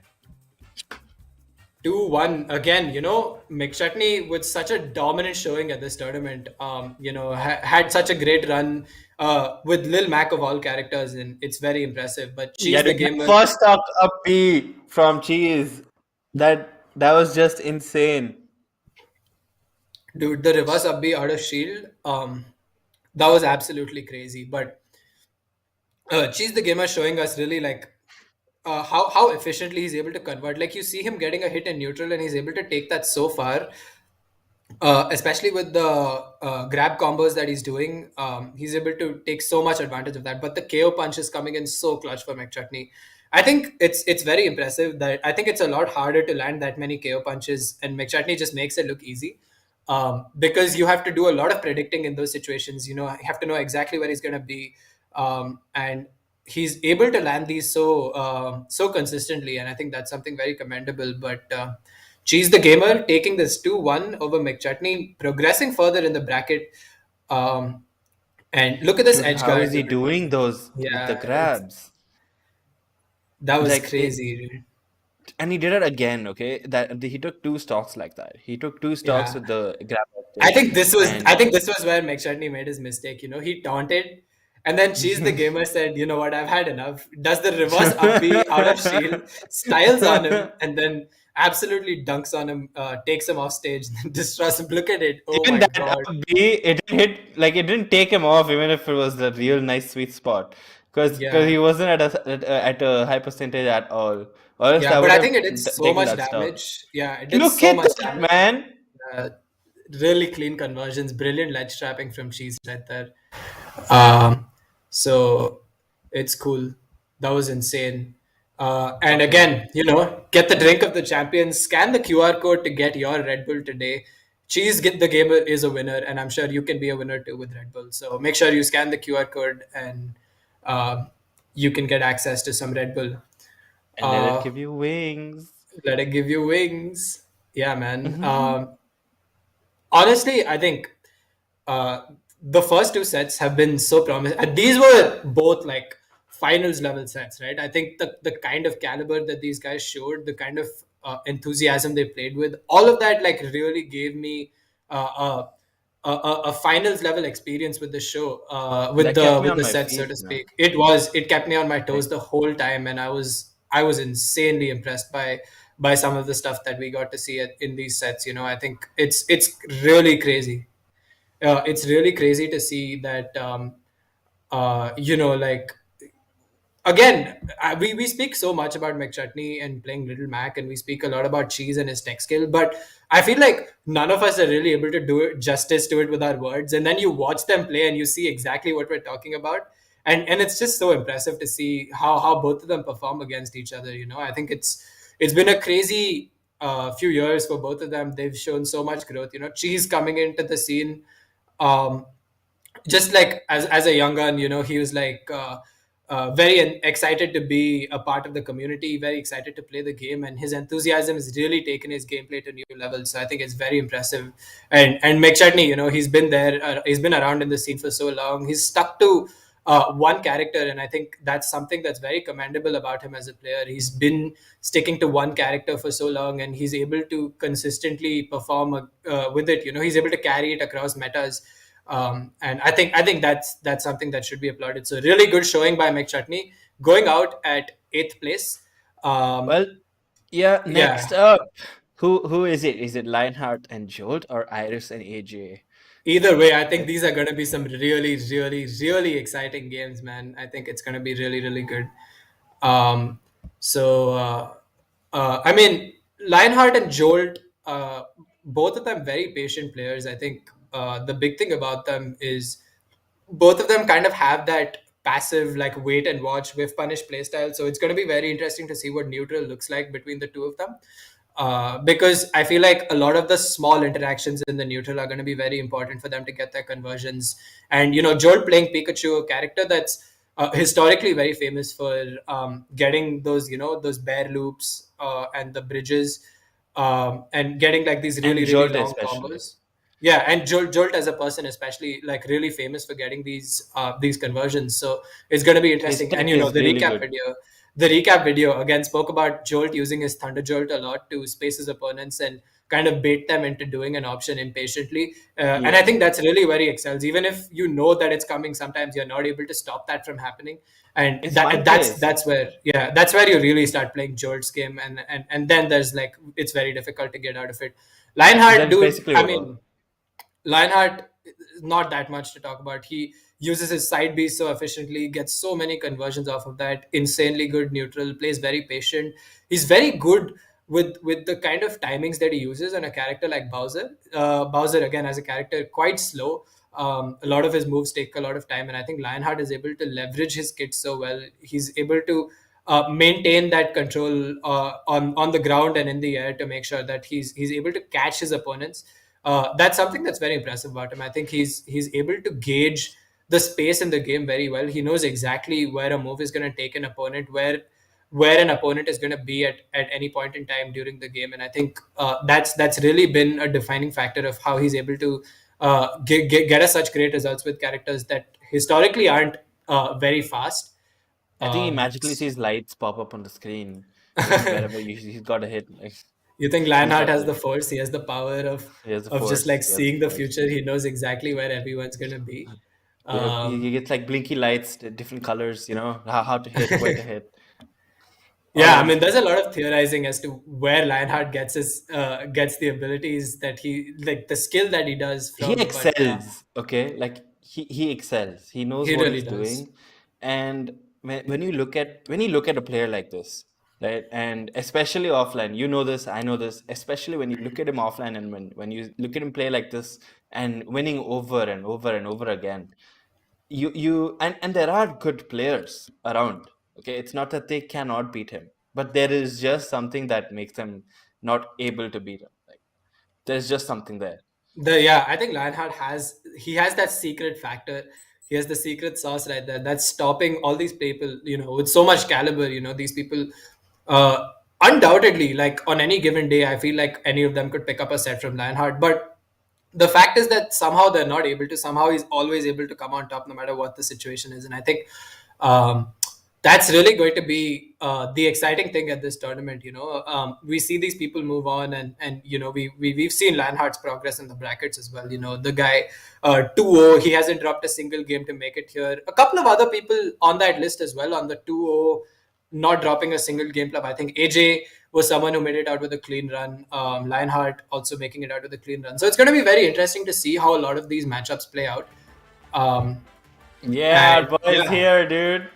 Speaker 2: 2-1 again. McChutney with such a dominant showing at this tournament. Had such a great run with Lil Mac of all characters, and it's very impressive. But she's
Speaker 3: Yeah,
Speaker 2: the
Speaker 3: the
Speaker 2: gamer.
Speaker 3: first stock up B from Cheese. That was just insane.
Speaker 2: Dude, the reverse up B out of shield, that was absolutely crazy. But she's the gamer showing us really like how efficiently he's able to convert. Like you see him getting a hit in neutral, and he's able to take that so far. Especially with the grab combos that he's doing, he's able to take so much advantage of that. But the KO punch is coming in so clutch for McChutney. I think it's very impressive. That I think it's a lot harder to land that many KO punches, and McChutney just makes it look easy. Because you have to do a lot of predicting in those situations. You have to know exactly where he's going to be, and he's able to land these so consistently, and I think that's something very commendable. But Cheese the gamer taking this 2-1 over McChutney, progressing further in the bracket. And look at this
Speaker 3: Dude,
Speaker 2: edge
Speaker 3: how
Speaker 2: guard.
Speaker 3: is he doing those
Speaker 2: Yeah,
Speaker 3: with the grabs?
Speaker 2: That was
Speaker 3: Like,
Speaker 2: crazy. Dude.
Speaker 3: And he did it again, okay? He took 2 stocks like that. He took 2 stocks
Speaker 2: Yeah.
Speaker 3: with the grab.
Speaker 2: I think this was
Speaker 3: And-
Speaker 2: where McChutney made his mistake. He taunted, and then Cheese the gamer said, "You know what? I've had enough." Does the reverse up B out of shield, styles on him, and then absolutely dunks on him, takes him off stage, and destroys him. Look at it! Oh
Speaker 3: Even
Speaker 2: my
Speaker 3: that
Speaker 2: god!
Speaker 3: up B, it didn't hit, like, it didn't take him off, even if it was the real nice sweet spot. Because
Speaker 2: Yeah.
Speaker 3: he wasn't at a high percentage at all. Or else
Speaker 2: Yeah,
Speaker 3: I
Speaker 2: but
Speaker 3: would
Speaker 2: I
Speaker 3: have
Speaker 2: think it did so
Speaker 3: taken
Speaker 2: much
Speaker 3: that stock.
Speaker 2: damage. Yeah, it did
Speaker 3: Look
Speaker 2: so
Speaker 3: at
Speaker 2: much
Speaker 3: that,
Speaker 2: damage.
Speaker 3: man!
Speaker 2: Really clean conversions, brilliant ledge trapping from Cheese right there. So it's cool. That was insane. And again, get the drink of the champions, scan the QR code to get your Red Bull today. Cheese Get the Gamer is a winner, and I'm sure you can be a winner too with Red Bull. So make sure you scan the QR code, and you can get access to some Red Bull.
Speaker 3: And let it give you wings.
Speaker 2: Let it give you wings. Yeah, man. Honestly, I think the first 2 sets have been so promising. These were both like finals level sets, right? I think the kind of caliber that these guys showed, the kind of enthusiasm they played with, all of that like really gave me a finals level experience with the show, with
Speaker 3: That kept me
Speaker 2: the
Speaker 3: on my
Speaker 2: set, so
Speaker 3: feet,
Speaker 2: to speak. It kept me on my toes the whole time, and I was I was insanely impressed by some of the stuff that we got to see in these sets. I think it's really crazy. It's really crazy to see that. Like again, we speak so much about McChutney and playing Little Mac, and we speak a lot about Cheese and his tech skill, but I feel like none of us are really able to do it justice to it with our words. And then you watch them play and you see exactly what we're talking about. And it's just so impressive to see how both of them perform against each other. I think it's been a crazy few years for both of them. They've shown so much growth. Cheese coming into the scene, um, just like as a young gun, he was like very excited to be a part of the community, very excited to play the game, and his enthusiasm has really taken his gameplay to new levels. So I think it's very impressive. And McChutney, he's been there, he's been around in the scene for so long. He's stuck to one character, and I think that's something that's very commendable about him as a player. He's been sticking to one character for so long, and he's able to consistently perform with it. He's able to carry it across metas. And I think that's something that should be applauded. So really good showing by McChutney, going out at 8th place.
Speaker 3: Well, yeah. Next
Speaker 2: Yeah.
Speaker 3: up, who is it? Is it Lionheart and Jolt or Eyeris and AJ?
Speaker 2: Either way, I think these are going to be some really, really, really exciting games, man. I think it's going to be really, really good. Um, I mean, Lionheart and Jolt, both of them very patient players. I think the big thing about them is both of them kind of have that passive, like wait and watch, whiff punish playstyle. So it's going to be very interesting to see what neutral looks like between the two of them. Because I feel like a lot of the small interactions in the neutral are going to be very important for them to get their conversions. And Jolt playing Pikachu, a character that's historically very famous for getting those bear loops and the bridges, and getting like these
Speaker 3: And
Speaker 2: really really
Speaker 3: Jolt
Speaker 2: long
Speaker 3: especially.
Speaker 2: combos. Yeah, and Jolt as a person, especially, like really famous for getting these conversions. So it's going to be
Speaker 3: His
Speaker 2: interesting. And
Speaker 3: tech is
Speaker 2: the
Speaker 3: really
Speaker 2: recap
Speaker 3: good.
Speaker 2: video, the recap video again spoke about Jolt using his Thunder Jolt a lot to space his opponents and kind of bait them into doing an option impatiently. And I
Speaker 3: Yeah.
Speaker 2: think that's really where he excels. Even if you know that it's coming, sometimes you're not able to stop that from happening. And
Speaker 3: It's
Speaker 2: that
Speaker 3: one
Speaker 2: that's
Speaker 3: place.
Speaker 2: that's where that's where you really start playing Jolt's game, and then there's like it's very difficult to get out of it.
Speaker 3: Then
Speaker 2: Lionheart,
Speaker 3: it's
Speaker 2: dude.
Speaker 3: basically
Speaker 2: I
Speaker 3: over.
Speaker 2: mean, Lionheart, not that much to talk about. He uses his side B so efficiently, gets so many conversions off of that. Insanely good neutral, plays very patient. He's very good with the kind of timings that he uses on a character like Bowser. Bowser again as a character quite slow. A lot of his moves take a lot of time, and I think Lionheart is able to leverage his kit so well. He's able to maintain that control on the ground and in the air to make sure that he's able to catch his opponents. That's something that's very impressive about him. I think he's able to gauge the space in the game very well. He knows exactly where a move is going to take an opponent, where an opponent is going to be at any point in time during the game. And I think that's really been a defining factor of how he's able to get us such great results with characters that historically aren't very fast.
Speaker 3: I think he
Speaker 2: Um,
Speaker 3: magically sees lights pop up on the screen wherever he's got a hit. Like
Speaker 2: You think
Speaker 3: he's
Speaker 2: Lionheart
Speaker 3: not
Speaker 2: has the
Speaker 3: playing.
Speaker 2: force? He has the power
Speaker 3: He has the
Speaker 2: of just like
Speaker 3: force. He has the
Speaker 2: seeing the
Speaker 3: force.
Speaker 2: future. He knows exactly where everyone's gonna be.
Speaker 3: Yeah, he
Speaker 2: Um,
Speaker 3: gets like blinky lights, different colors. You know how to hit, where to hit, all
Speaker 2: yeah, I
Speaker 3: around
Speaker 2: mean,
Speaker 3: the
Speaker 2: there's a
Speaker 3: map.
Speaker 2: lot of theorizing as to where Lionheart gets the abilities that he like the skill that he does
Speaker 3: He
Speaker 2: from, but
Speaker 3: excels. Okay, like he excels. He knows
Speaker 2: he
Speaker 3: what
Speaker 2: really
Speaker 3: he's
Speaker 2: does.
Speaker 3: doing, and when you look at a player like this, right, and especially offline, you know this, I know this. Especially when you look at him offline, and when you look at him play like this and winning over and over and over again, you and there are good players around. Okay, it's not that they cannot beat him, but there is just something that makes them not able to beat him. Like there's just something there.
Speaker 2: I think Lionheart has that secret factor. He has the secret sauce right there that's stopping all these people, with so much caliber. These people, uh, undoubtedly, like on any given day, I feel like any of them could pick up a set from Lionheart. But the fact is that somehow they're not able to. Somehow he's always able to come on top no matter what the situation is. And I think um, that's really going to be the exciting thing at this tournament. We see these people move on, and we've seen Lionheart's progress in the brackets as well. The guy 2-0, he hasn't dropped a single game to make it here. A couple of other people on that list as well on the 2-0 not dropping a single game club. I think AJ was someone who made it out with a clean run. Lionheart also making it out with a clean run. So it's going to be very interesting to see how a lot of these matchups play out.
Speaker 3: Yeah,
Speaker 2: And,
Speaker 3: boy's
Speaker 2: yeah.
Speaker 3: here, dude.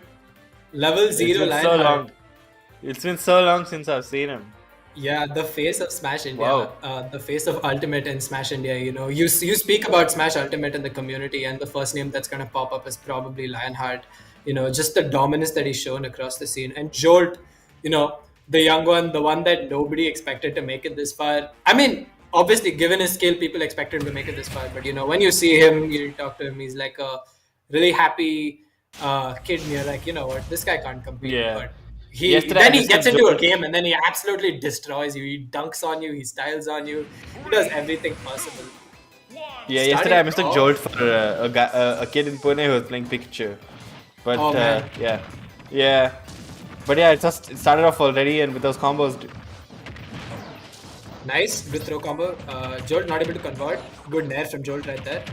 Speaker 2: Level
Speaker 3: It's
Speaker 2: 0
Speaker 3: been so
Speaker 2: Lionheart.
Speaker 3: long. It's been so long since I've seen him.
Speaker 2: Yeah, the face of Smash India,
Speaker 3: Wow.
Speaker 2: the face of Ultimate in Smash India. You speak about Smash Ultimate in the community, and the first name that's going to pop up is probably Lionheart. Just the dominance that he's shown across the scene. And Jolt, the young one, the one that nobody expected to make it this far. I mean, obviously, given his skill, people expected him to make it this far. But when you see him, you talk to him, he's like a really happy kid, and you're like, you know what, this guy can't compete.
Speaker 3: Yeah.
Speaker 2: But
Speaker 3: Yesterday I
Speaker 2: then he
Speaker 3: missed
Speaker 2: gets
Speaker 3: a
Speaker 2: into a
Speaker 3: Jolt.
Speaker 2: game and then he absolutely destroys you. He dunks on you, he styles on you, he does everything possible.
Speaker 3: Yeah, yesterday I
Speaker 2: Starting
Speaker 3: mistook
Speaker 2: off-
Speaker 3: Jolt for a kid in Pune who was playing Pikachu. But
Speaker 2: Oh, man.
Speaker 3: yeah. But yeah, it started off already, and with those combos.
Speaker 2: Nice, good throw combo. Jolt not able to convert. Good nair from Jolt right there.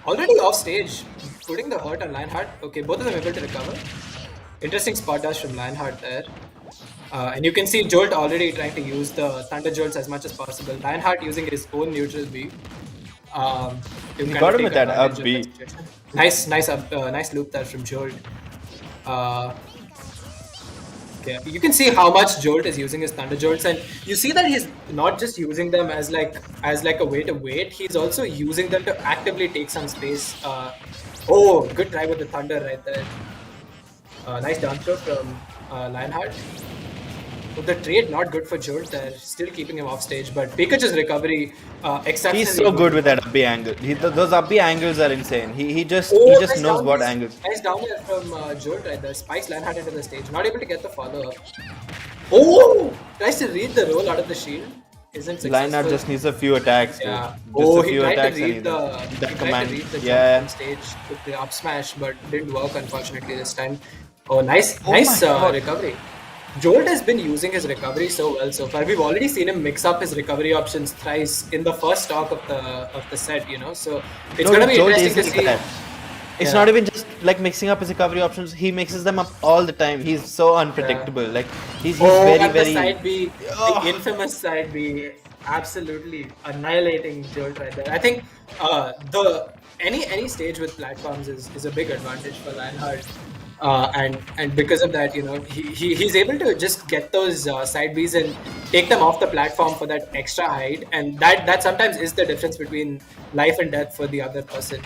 Speaker 2: Already off stage, putting the hurt on Lionheart. Okay, both of them able to recover. Interesting spot dash from Lionheart there. And you can see Jolt already trying to use the Thunder Jolts as much as possible. Lionheart using his own neutral B. To
Speaker 3: He
Speaker 2: kind
Speaker 3: got
Speaker 2: of
Speaker 3: him with
Speaker 2: take
Speaker 3: that
Speaker 2: advantage
Speaker 3: up
Speaker 2: of
Speaker 3: B.
Speaker 2: situation. Nice loop there from Jolt. Okay, you can see how much Jolt is using his Thunder Jolts, and you see that he's not just using them as like a way to wait. He's also using them to actively take some space. Oh, good try with the Thunder right there. Nice down throw from Lionheart. But the trade not good for Jolt there, still keeping him off stage. But Pikachu's recovery exceptionally
Speaker 3: He's so good with that up B angle. Those up B angles are insane. He just
Speaker 2: nice
Speaker 3: knows
Speaker 2: down
Speaker 3: what
Speaker 2: air-
Speaker 3: angles.
Speaker 2: Nice down air from Jolt right there. Spikes Lionheart into the stage. Not able to get the follow up. Oh! Tries to read the roll out of the shield. Isn't successful.
Speaker 3: Lionheart just needs a few attacks. Dude.
Speaker 2: Yeah.
Speaker 3: Just a
Speaker 2: He
Speaker 3: few
Speaker 2: tried
Speaker 3: attacks
Speaker 2: to
Speaker 3: and
Speaker 2: read
Speaker 3: he's
Speaker 2: the
Speaker 3: that
Speaker 2: he tried
Speaker 3: command.
Speaker 2: to read the jump
Speaker 3: Yeah.
Speaker 2: on stage with the up smash, but didn't work unfortunately this time. Oh, nice
Speaker 3: Oh my God.
Speaker 2: recovery. Jolt has been using his recovery so well so far. We've already seen him mix up his recovery options thrice in the first talk of the set. So it's gonna be
Speaker 3: Jolt
Speaker 2: interesting to
Speaker 3: is like
Speaker 2: see.
Speaker 3: that. It's
Speaker 2: Yeah.
Speaker 3: not even just like mixing up his recovery options. He mixes them up all the time. He's so unpredictable. Like he's very
Speaker 2: and the
Speaker 3: very.
Speaker 2: side B,
Speaker 3: Oh.
Speaker 2: the infamous side B, absolutely annihilating Jolt right there. I think the any stage with platforms is a big advantage for Lionheart. And because of that, he's able to just get those side Bs and take them off the platform for that extra height, and that sometimes is the difference between life and death for the other person.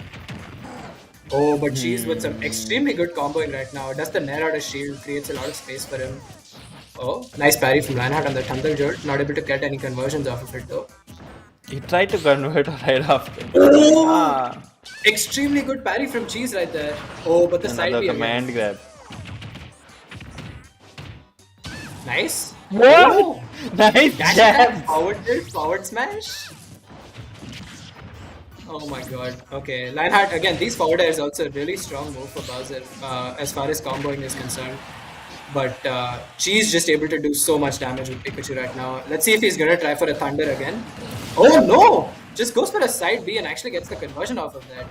Speaker 2: Oh, but she's with some extremely good comboing right now. Does the nair out of shield, creates a lot of space for him. Oh, nice parry from Lionheart on the Thunder Jolt. Not able to get any conversions off of it though.
Speaker 3: He tried to convert right after.
Speaker 2: Oh!
Speaker 3: Ah,
Speaker 2: Extremely good parry from Cheese right there. Oh, but the side
Speaker 3: another
Speaker 2: B again.
Speaker 3: command grab.
Speaker 2: Nice.
Speaker 3: What?
Speaker 2: Oh,
Speaker 3: Nice
Speaker 2: dash
Speaker 3: jab.
Speaker 2: attack, forward tilt, forward smash. Oh my god. Okay, Lionheart again. These forward air is also a really strong move for Bowser as far as comboing is concerned. But Cheese just able to do so much damage with Pikachu right now. Let's see if he's gonna try for a Thunder again. Oh no! Just goes for a side B and actually gets the conversion off of that.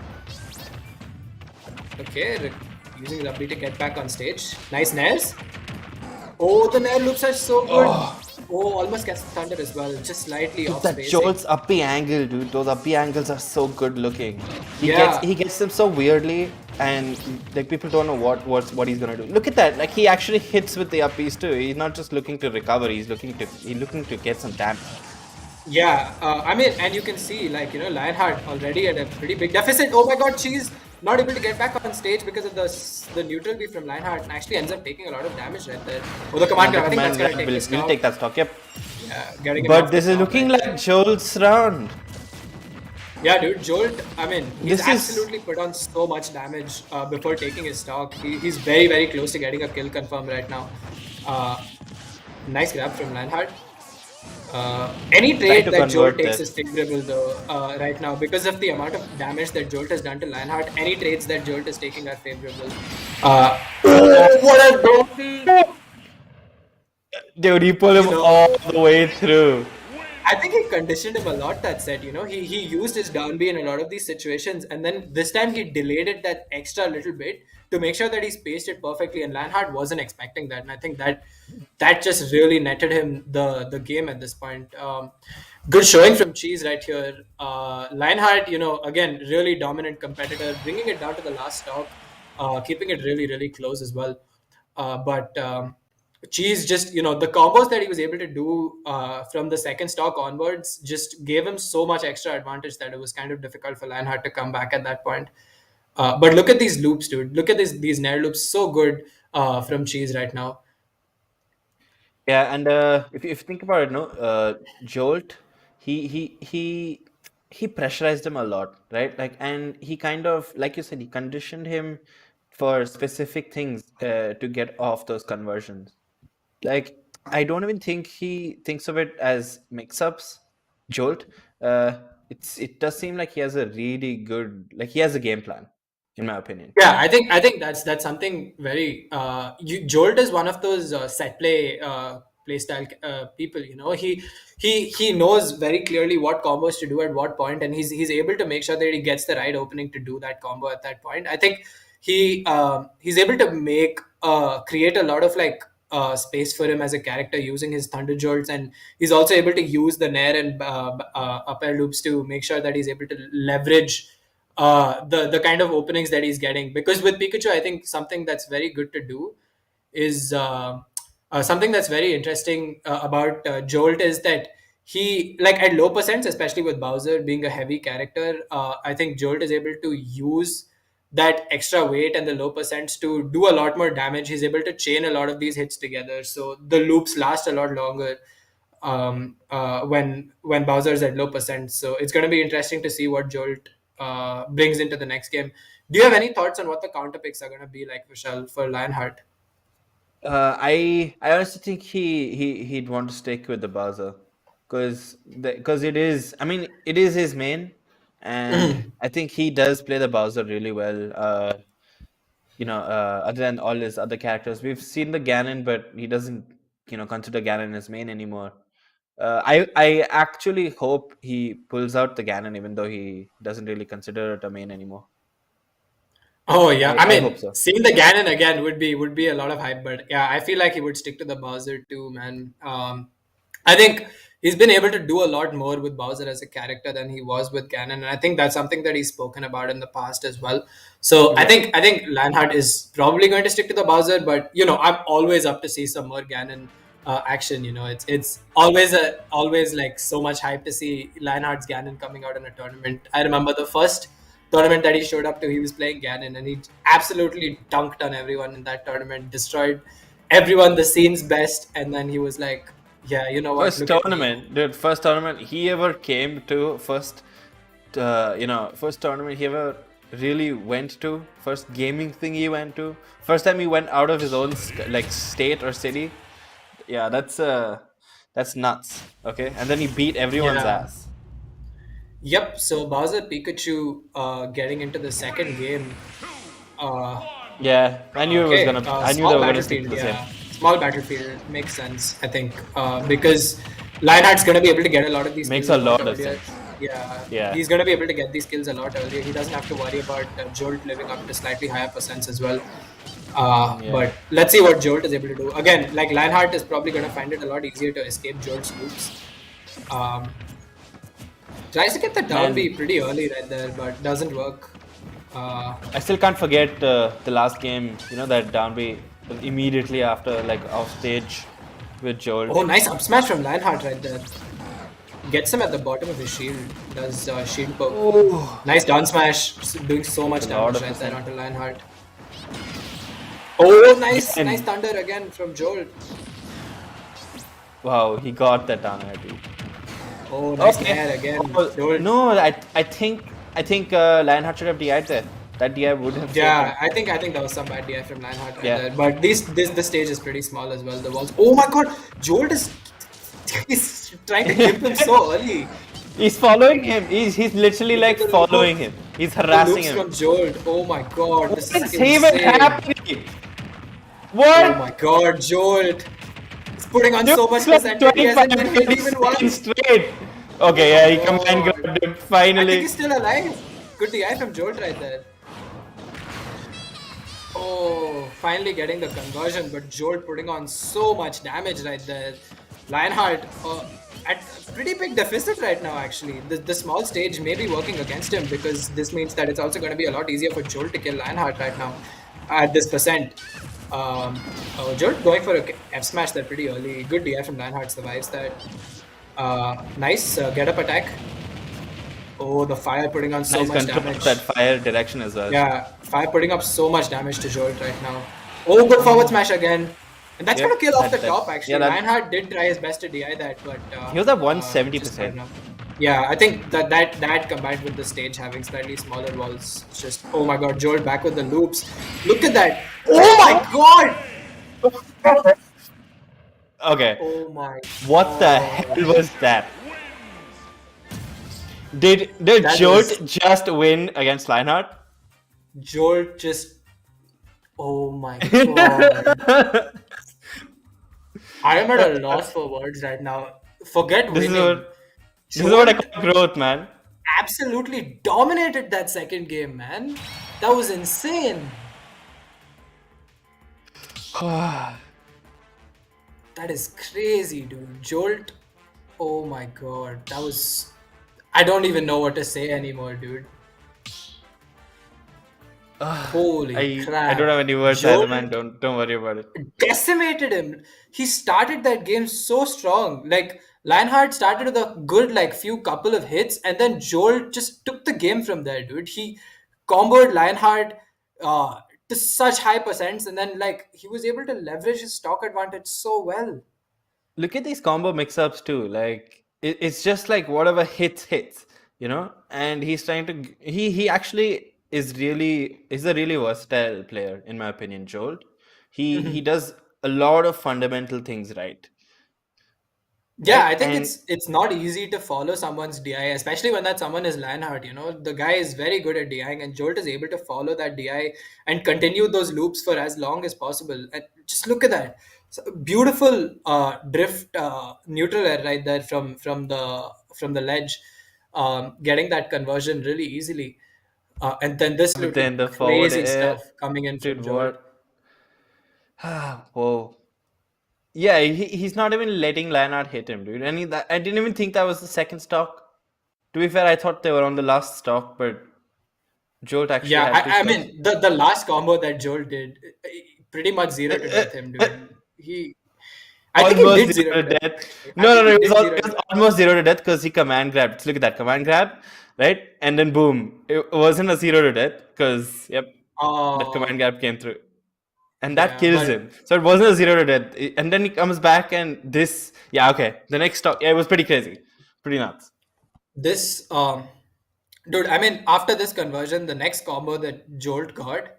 Speaker 2: Okay, using the B to get back on stage. Nice nairs. Oh, the nair loops are so good. Oh, almost gets the Thunder as well. Just slightly off
Speaker 3: That
Speaker 2: space.
Speaker 3: Jolt's uppy angle, dude. Those uppy angles are so good looking.
Speaker 2: Yeah.
Speaker 3: He gets them so weirdly, and like people don't know what he's gonna do. Look at that! Like he actually hits with the uppies too. He's not just looking to recover. He's looking to get some damage.
Speaker 2: Yeah, I mean, and you can see, like, Lionheart already at a pretty big deficit. Oh my god, Cheese not able to get back on stage because of the neutral B from Lionheart and actually ends up taking a lot of damage right there. Oh, the command grab, I think that's going to take the
Speaker 3: We'll
Speaker 2: stock.
Speaker 3: take that stock. Yep.
Speaker 2: Yeah, getting him
Speaker 3: But
Speaker 2: off
Speaker 3: this
Speaker 2: the
Speaker 3: is
Speaker 2: top
Speaker 3: looking
Speaker 2: right
Speaker 3: like
Speaker 2: there.
Speaker 3: Jolt's round.
Speaker 2: Yeah, dude, Jolt, I mean, he's
Speaker 3: This is-
Speaker 2: absolutely put on so much damage before taking his stock. He's very, very close to getting a kill confirmed right now. Nice grab from Lionheart. Any trade
Speaker 3: to
Speaker 2: that Jolt
Speaker 3: convert
Speaker 2: takes
Speaker 3: that.
Speaker 2: is favorable though right now because of the amount of damage that Jolt has done to Lionheart. Any trades that Jolt is taking are favorable. What a goal!
Speaker 3: Dude, he pulled him all the way through.
Speaker 2: I think he conditioned him a lot that set. He used his down B in a lot of these situations, and then this time he delayed it that extra little bit to make sure that he spaced it perfectly. And Lionheart wasn't expecting that, and I think that just really netted him the game at this point. Good showing from Cheese right here. Lionheart, again, really dominant competitor, bringing it down to the last stock, keeping it really, really close as well. But Cheese just, the combos that he was able to do from the second stock onwards just gave him so much extra advantage that it was kind of difficult for Lionheart to come back at that point. But look at these loops, dude. Look at these Nair loops. So good from Cheese right now.
Speaker 3: Yeah, and if you think about it, no, Jolt, he pressurized him a lot, right? Like, and he kind of, like you said, he conditioned him for specific things to get off those conversions. Like, I don't even think he thinks of it as mix-ups, Jolt. It does seem like he has a really good, like he has a game plan, in my opinion.
Speaker 2: Yeah, I think that's something very. Jolt is one of those set play style people. He knows very clearly what combos to do at what point, and he's able to make sure that he gets the right opening to do that combo at that point. I think he's able to create a lot of space for him as a character using his Thunder Jolts, and he's also able to use the Nair and up air loops to make sure that he's able to leverage the kind of openings that he's getting. Because with Pikachu, I think something that's very good to do is something that's very interesting about Jolt is that he, like at low percents, especially with Bowser being a heavy character, I think Jolt is able to use that extra weight and the low percents to do a lot more damage. He's able to chain a lot of these hits together, so the loops last a lot longer when Bowser's at low percent. So it's going to be interesting to see what Jolt brings into the next game. Do you have any thoughts on what the counter picks are going to be like, Vishal, for Lionheart?
Speaker 3: I honestly think he'd want to stick with the Bowser because it is, I mean, it is his main, and I think he does play the Bowser really well. Other than all his other characters, we've seen the Ganon, but he doesn't consider Ganon his main anymore. I actually hope he pulls out the Ganon, even though he doesn't really consider it a main anymore.
Speaker 2: Oh yeah, I mean,
Speaker 3: hope so.
Speaker 2: seeing the Ganon again would be a lot of hype, but yeah, I feel like he would stick to the Bowser too, man. I think he's been able to do a lot more with Bowser as a character than he was with Ganon, and I think that's something that he's spoken about in the past as well. So
Speaker 3: Yeah.
Speaker 2: I think Lionheart is probably going to stick to the Bowser, but I'm always up to see some more Ganon action. It's always like so much hype to see Lionheart's Ganon coming out in a tournament. I remember the first tournament that he showed up to, he was playing Ganon, and he absolutely dunked on everyone in that tournament, destroyed everyone, the scene's best, and then he was like, yeah, you know what?
Speaker 3: First tournament he ever came to, first tournament he ever really went to, first gaming thing he went to, first time he went out of his own state or city. Yeah, that's nuts. Okay, and then he beat everyone's
Speaker 2: Yeah.
Speaker 3: ass.
Speaker 2: Yep, so Bowser Pikachu getting into the second game.
Speaker 3: Yeah, I knew it was gonna. I knew they were gonna stick to the same.
Speaker 2: Small battlefield makes sense, I think, because Lionheart's going to be able to get a lot of these
Speaker 3: Makes
Speaker 2: kills
Speaker 3: a lot of
Speaker 2: earlier.
Speaker 3: sense.
Speaker 2: Yeah, he's going to be able to get these kills a lot earlier. He doesn't have to worry about Jolt living up to slightly higher percents as well. But let's see what Jolt is able to do. Again, like Lionheart is probably going to find it a lot easier to escape Jolt's loops. Tries to get the down B pretty early right there, but doesn't work.
Speaker 3: I still can't forget the last game. That down B immediately after, off stage with Jolt.
Speaker 2: Oh, nice up smash from Lionheart right there. Gets him at the bottom of his shield. Does shield poke.
Speaker 3: Oh.
Speaker 2: Nice down smash, doing so much
Speaker 3: A lot
Speaker 2: damage
Speaker 3: of
Speaker 2: right there
Speaker 3: percent.
Speaker 2: onto Lionheart. Oh, nice thunder again from Jolt.
Speaker 3: Wow, he got that down air too.
Speaker 2: Oh, nice air again. Jolt.
Speaker 3: No, I think Lionheart should have DI'd there. That DI would have.
Speaker 2: Yeah, I think that was some bad DI from Lionheart right
Speaker 3: Yeah.
Speaker 2: there. But the stage is pretty small as well. The walls. Oh my god, Jolt is he's trying to gimp him so early.
Speaker 3: He's following him. He's literally like following him. He's harassing
Speaker 2: Loops
Speaker 3: him.
Speaker 2: from Jolt. Oh my god, this is
Speaker 3: What's even
Speaker 2: insane.
Speaker 3: happening? What?
Speaker 2: Oh my god, Jolt. He's putting on
Speaker 3: Dude,
Speaker 2: so much
Speaker 3: it's like
Speaker 2: percentage. He
Speaker 3: 25
Speaker 2: hasn't been hit even
Speaker 3: seconds
Speaker 2: once.
Speaker 3: straight.
Speaker 2: Oh
Speaker 3: Okay,
Speaker 2: my
Speaker 3: yeah, he command
Speaker 2: god.
Speaker 3: grabbed him
Speaker 2: I think
Speaker 3: finally.
Speaker 2: he's still alive. Good DI from Jolt right there. Oh, finally getting the conversion, but Jolt putting on so much damage right there. Lionheart at a pretty big deficit right now, actually. The small stage may be working against him because this means that it's also going to be a lot easier for Jolt to kill Lionheart right now at this percent. Jolt going for a F smash there pretty early. Good DI from Lionheart survives that. Nice get up attack. Oh, the fire putting on so
Speaker 3: Nice
Speaker 2: much
Speaker 3: control
Speaker 2: damage.
Speaker 3: of that fire direction as well.
Speaker 2: Yeah, fire putting up so much damage to Jolt right now. Oh, good forward smash again. And that's
Speaker 3: Yep,
Speaker 2: going to kill off the
Speaker 3: that-
Speaker 2: top, actually.
Speaker 3: yeah, that-
Speaker 2: Lionheart did try his best to DI that, but...
Speaker 3: He was at
Speaker 2: just
Speaker 3: 170%.
Speaker 2: not enough. Yeah, I think that combined with the stage having slightly smaller walls, it's just... Oh my god, Jolt back with the loops. Look at that. Oh my god!
Speaker 3: Okay.
Speaker 2: Oh my
Speaker 3: What the
Speaker 2: god.
Speaker 3: hell was that? Did
Speaker 2: That
Speaker 3: Jolt
Speaker 2: was-
Speaker 3: just win against Lionheart?
Speaker 2: Jolt just... Oh my god. I am at a loss for words right now. Forget
Speaker 3: This is
Speaker 2: winning.
Speaker 3: what I call growth, man.
Speaker 2: Absolutely dominated that second game, man. That was insane. That is crazy, dude. Jolt. Oh my god. That was... I don't even know what to say anymore, dude. Holy crap.
Speaker 3: I don't have any words
Speaker 2: Jolt
Speaker 3: either, man. Don't worry about it.
Speaker 2: decimated him. He started that game so strong. Like, Lionheart started with a good, like, few couple of hits, and then Jolt just took the game from there, dude. He comboed Lionheart to such high percents, and then, like, he was able to leverage his stock advantage so well.
Speaker 3: Look at these combo mix-ups too. Like it's just like whatever hits, you know. And he's trying to. He actually is a really versatile player in my opinion. Jolt. He does a lot of fundamental things right.
Speaker 2: Yeah,
Speaker 3: Right,
Speaker 2: I think
Speaker 3: and-
Speaker 2: it's not easy to follow someone's DI, especially when that someone is Lionheart. You know, the guy is very good at DIing, and Jolt is able to follow that DI and continue those loops for as long as possible. And just look at that, so beautiful drift neutral air right there from the ledge, getting that conversion really easily. And then this
Speaker 3: But
Speaker 2: little
Speaker 3: then the forward
Speaker 2: crazy
Speaker 3: air,
Speaker 2: stuff coming in from
Speaker 3: dude,
Speaker 2: Jolt.
Speaker 3: what? Whoa. Yeah, he's not even letting Lionheart hit him, dude. And I didn't even think that was the second stock. To be fair, I thought they were on the last stock, but Jolt actually
Speaker 2: Yeah,
Speaker 3: had two
Speaker 2: I
Speaker 3: stocks.
Speaker 2: mean the last combo that Jolt did, pretty much zero to death him, dude. I think he
Speaker 3: Almost
Speaker 2: did
Speaker 3: zero to
Speaker 2: death.
Speaker 3: death.
Speaker 2: I
Speaker 3: No,
Speaker 2: think he
Speaker 3: it
Speaker 2: did
Speaker 3: was,
Speaker 2: zero
Speaker 3: it
Speaker 2: to
Speaker 3: was
Speaker 2: death.
Speaker 3: almost zero to death because he command grabbed. Look at that command grab, right? And then boom, it wasn't a zero to death because yep, that command grab came through, and that
Speaker 2: Yeah,
Speaker 3: kills
Speaker 2: but-
Speaker 3: him. So it wasn't a zero to death. And then he comes back and this, yeah, okay, the next stock, yeah, it was pretty crazy, pretty nuts.
Speaker 2: This dude, I mean, after this conversion, the next combo that Jolt got,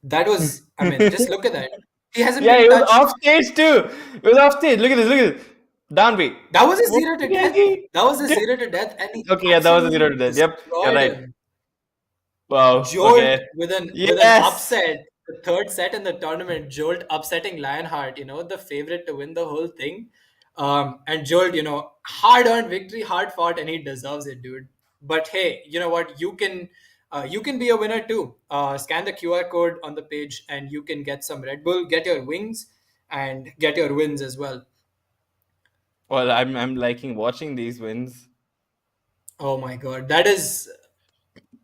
Speaker 2: that was, I mean, just look at that. He hasn't
Speaker 3: Yeah,
Speaker 2: been
Speaker 3: it was
Speaker 2: touched.
Speaker 3: off stage too. It was off stage. Look at this. Downbeat.
Speaker 2: That was a zero to death.
Speaker 3: Yeah.
Speaker 2: That was a zero to death, and he
Speaker 3: Okay, yeah, that was a zero to
Speaker 2: absolutely
Speaker 3: death. Yep, you're
Speaker 2: destroyed
Speaker 3: right.
Speaker 2: him.
Speaker 3: Wow.
Speaker 2: Jolt
Speaker 3: Okay.
Speaker 2: with an
Speaker 3: Yes.
Speaker 2: upset, the third set in the tournament. Jolt upsetting Lionheart, the favorite to win the whole thing. And Jolt, hard-earned victory, hard fought, and he deserves it, dude. But hey, you know what? You can be a winner too. Scan the QR code on the page, and you can get some Red Bull, get your wings, and get your wins as well.
Speaker 3: Well, I'm liking watching these wins.
Speaker 2: Oh my god, that is,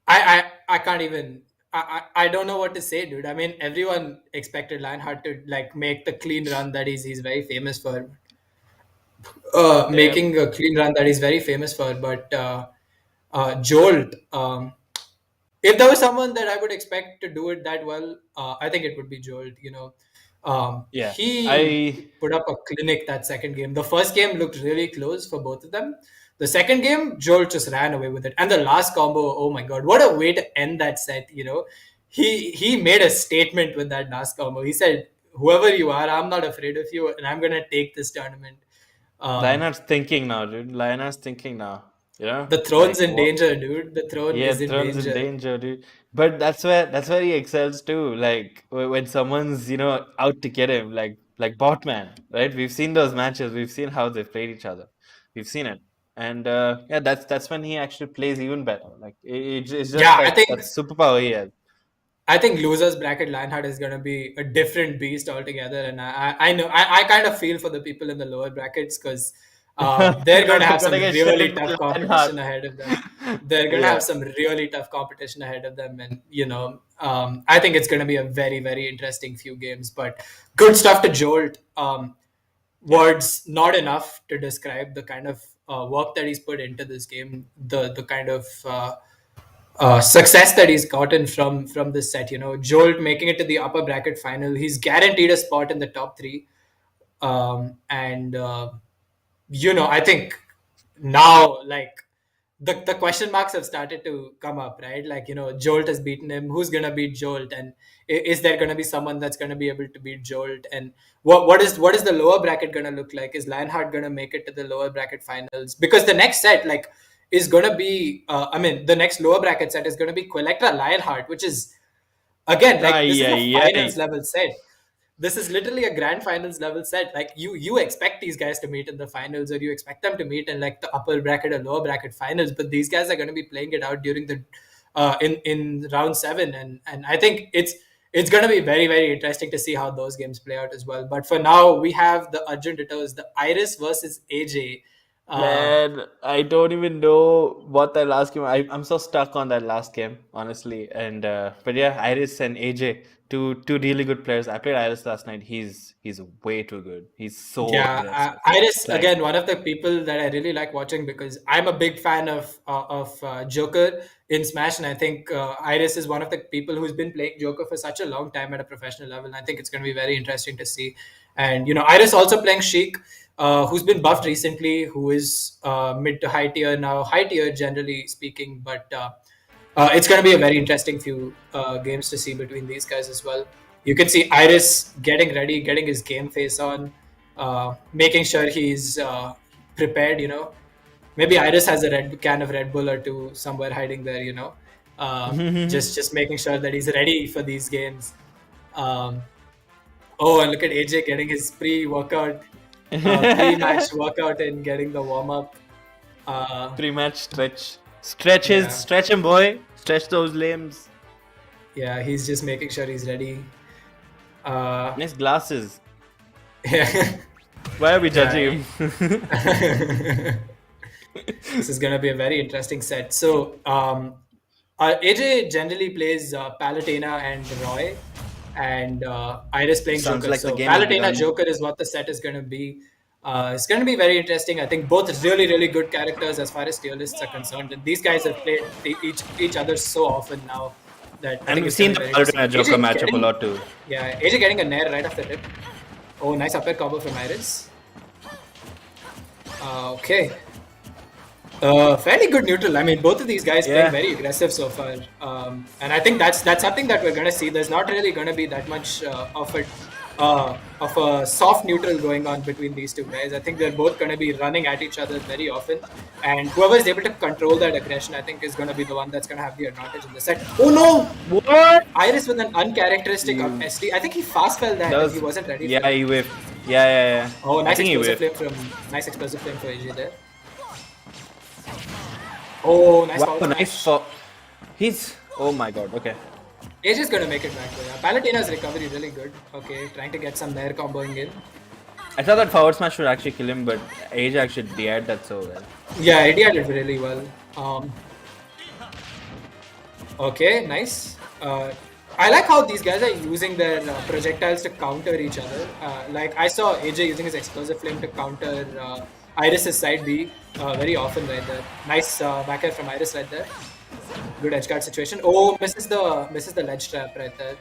Speaker 2: I can't even. I don't know what to say, dude. I mean, everyone expected Lionheart to like make the clean run that he's very famous for. Making a clean run that he's very famous for, but Jolt. If there was someone that I would expect to do it that well, I think it would be Jolt.
Speaker 3: Yeah,
Speaker 2: He put up a clinic that second game. The first game looked really close for both of them. The second game, Jolt just ran away with it. And the last combo, oh my god, what a way to end that set, He made a statement with that last combo. He said, whoever you are, I'm not afraid of you, and I'm going to take this tournament.
Speaker 3: Lionheart's thinking now, dude. Lionheart's thinking now.
Speaker 2: The throne's
Speaker 3: Like,
Speaker 2: in
Speaker 3: what-
Speaker 2: danger, dude. The throne
Speaker 3: Yeah,
Speaker 2: is in
Speaker 3: Throne's
Speaker 2: danger.
Speaker 3: in danger, dude. But that's where he excels too. Like when someone's out to get him, like like Botman, right? We've seen those matches. We've seen how they've played each other. We've seen it, and yeah, that's when he actually plays even better. Like it's just
Speaker 2: Yeah, I
Speaker 3: that
Speaker 2: think
Speaker 3: superpower he has.
Speaker 2: I think losers bracket Lionheart is going to be a different beast altogether, and I know I kind of feel for the people in the lower brackets because they're going to have some
Speaker 3: Gonna get shut
Speaker 2: really
Speaker 3: into
Speaker 2: tough
Speaker 3: Lionheart.
Speaker 2: competition ahead of them. They're going to
Speaker 3: Yeah.
Speaker 2: have some really tough competition ahead of them, and I think it's going to be a very very interesting few games. But good stuff to Jolt. Words not enough to describe the kind of work that he's put into this game, the kind of success that he's gotten from this set. Jolt making it to the upper bracket final. He's guaranteed a spot in the top three, and I think now like the question marks have started to come up, right? Like Jolt has beaten him. Who's gonna beat Jolt? And is there gonna be someone that's gonna be able to beat Jolt? And what is the lower bracket gonna look like? Is Lionheart gonna make it to the lower bracket finals? Because the next set is gonna be the next lower bracket set is gonna be Quaylectra Lionheart, which is again like this is a
Speaker 3: Ay, ay,
Speaker 2: finals
Speaker 3: ay.
Speaker 2: level set. This is literally a grand finals level set. Like you expect these guys to meet in the finals, or you expect them to meet in like the upper bracket or lower bracket finals, but these guys are going to be playing it out during the in round 7, and I think it's going to be very very interesting to see how those games play out as well. But for now we have the urgent hitters, the Eyeris versus AJ.
Speaker 3: Man, I don't even know what that last game. I'm so stuck on that last game, honestly. And but yeah, Iris and AJ, two really good players. I played Iris last night. He's way too good. He's so
Speaker 2: Yeah,
Speaker 3: aggressive.
Speaker 2: Iris
Speaker 3: Like
Speaker 2: again, one of the people that I really like watching because I'm a big fan of Joker in Smash, and I think Iris is one of the people who's been playing Joker for such a long time at a professional level. And I think it's going to be very interesting to see. And Iris also playing Sheik, who's been buffed recently, who is mid to high tier now, high tier generally speaking, but. It's going to be a very interesting few games to see between these guys as well. You can see Iris getting ready, getting his game face on, making sure he's prepared. Maybe Iris has a red can of Red Bull or two somewhere hiding there. Just making sure that he's ready for these games. And look at AJ getting his pre-workout, pre-match workout and getting the warm up.
Speaker 3: pre-match stretch.
Speaker 2: Yeah.
Speaker 3: Stretch him, boy. Stretch those limbs.
Speaker 2: Yeah, he's just making sure he's ready.
Speaker 3: Nice glasses.
Speaker 2: Yeah.
Speaker 3: Why are we judging him?
Speaker 2: This is going to be a very interesting set. So, AJ generally plays Palutena and Roy, and Iris playing
Speaker 3: Sounds
Speaker 2: Joker.
Speaker 3: like the
Speaker 2: So,
Speaker 3: game has
Speaker 2: Palutena
Speaker 3: begun.
Speaker 2: Joker is what the set is going to be. It's going to be very interesting. I think both really, really good characters as far as tier lists are concerned. And these guys have played each other so often now that I
Speaker 3: And
Speaker 2: think
Speaker 3: we've
Speaker 2: it's gonna
Speaker 3: seen
Speaker 2: be
Speaker 3: the
Speaker 2: very
Speaker 3: Palutena
Speaker 2: interesting.
Speaker 3: Joker
Speaker 2: AJ
Speaker 3: matchup a
Speaker 2: getting-
Speaker 3: lot too.
Speaker 2: Yeah, AJ getting a nair right off the rip. Oh, nice upper combo from Iris. Okay. Fairly good neutral. I mean, both of these guys
Speaker 3: Yeah.
Speaker 2: playing very aggressive so far, and I think that's something that we're gonna see. There's not really gonna be that much of a soft neutral going on between these two guys. I think they're both gonna be running at each other very often, and whoever is able to control that aggression, I think, is gonna be the one that's gonna have the advantage in the set. Oh no!
Speaker 3: What?
Speaker 2: Iris with an uncharacteristic up SD. I think he fast fell that,
Speaker 3: That
Speaker 2: and he wasn't ready.
Speaker 3: Yeah,
Speaker 2: for it.
Speaker 3: he whiffed. Yeah.
Speaker 2: Oh,
Speaker 3: I
Speaker 2: nice
Speaker 3: think he
Speaker 2: explosive
Speaker 3: whiffed.
Speaker 2: flame nice explosive flame for AJ there. Oh, nice
Speaker 3: Wow,
Speaker 2: power
Speaker 3: nice
Speaker 2: smash.
Speaker 3: for. He's. Oh my god. Okay.
Speaker 2: AJ's gonna make it back though. Yeah. Palutena's recovery really good. Okay, trying to get some nair comboing in.
Speaker 3: I thought that forward smash would actually kill him, but AJ actually DI'd that so well.
Speaker 2: Yeah, Idia did really well. Okay, nice. I like how these guys are using their projectiles to counter each other. Like I saw AJ using his explosive flame to counter Iris's side B very often right there. Nice back air from Iris right there. Good edge guard situation. Oh, misses the ledge trap right there.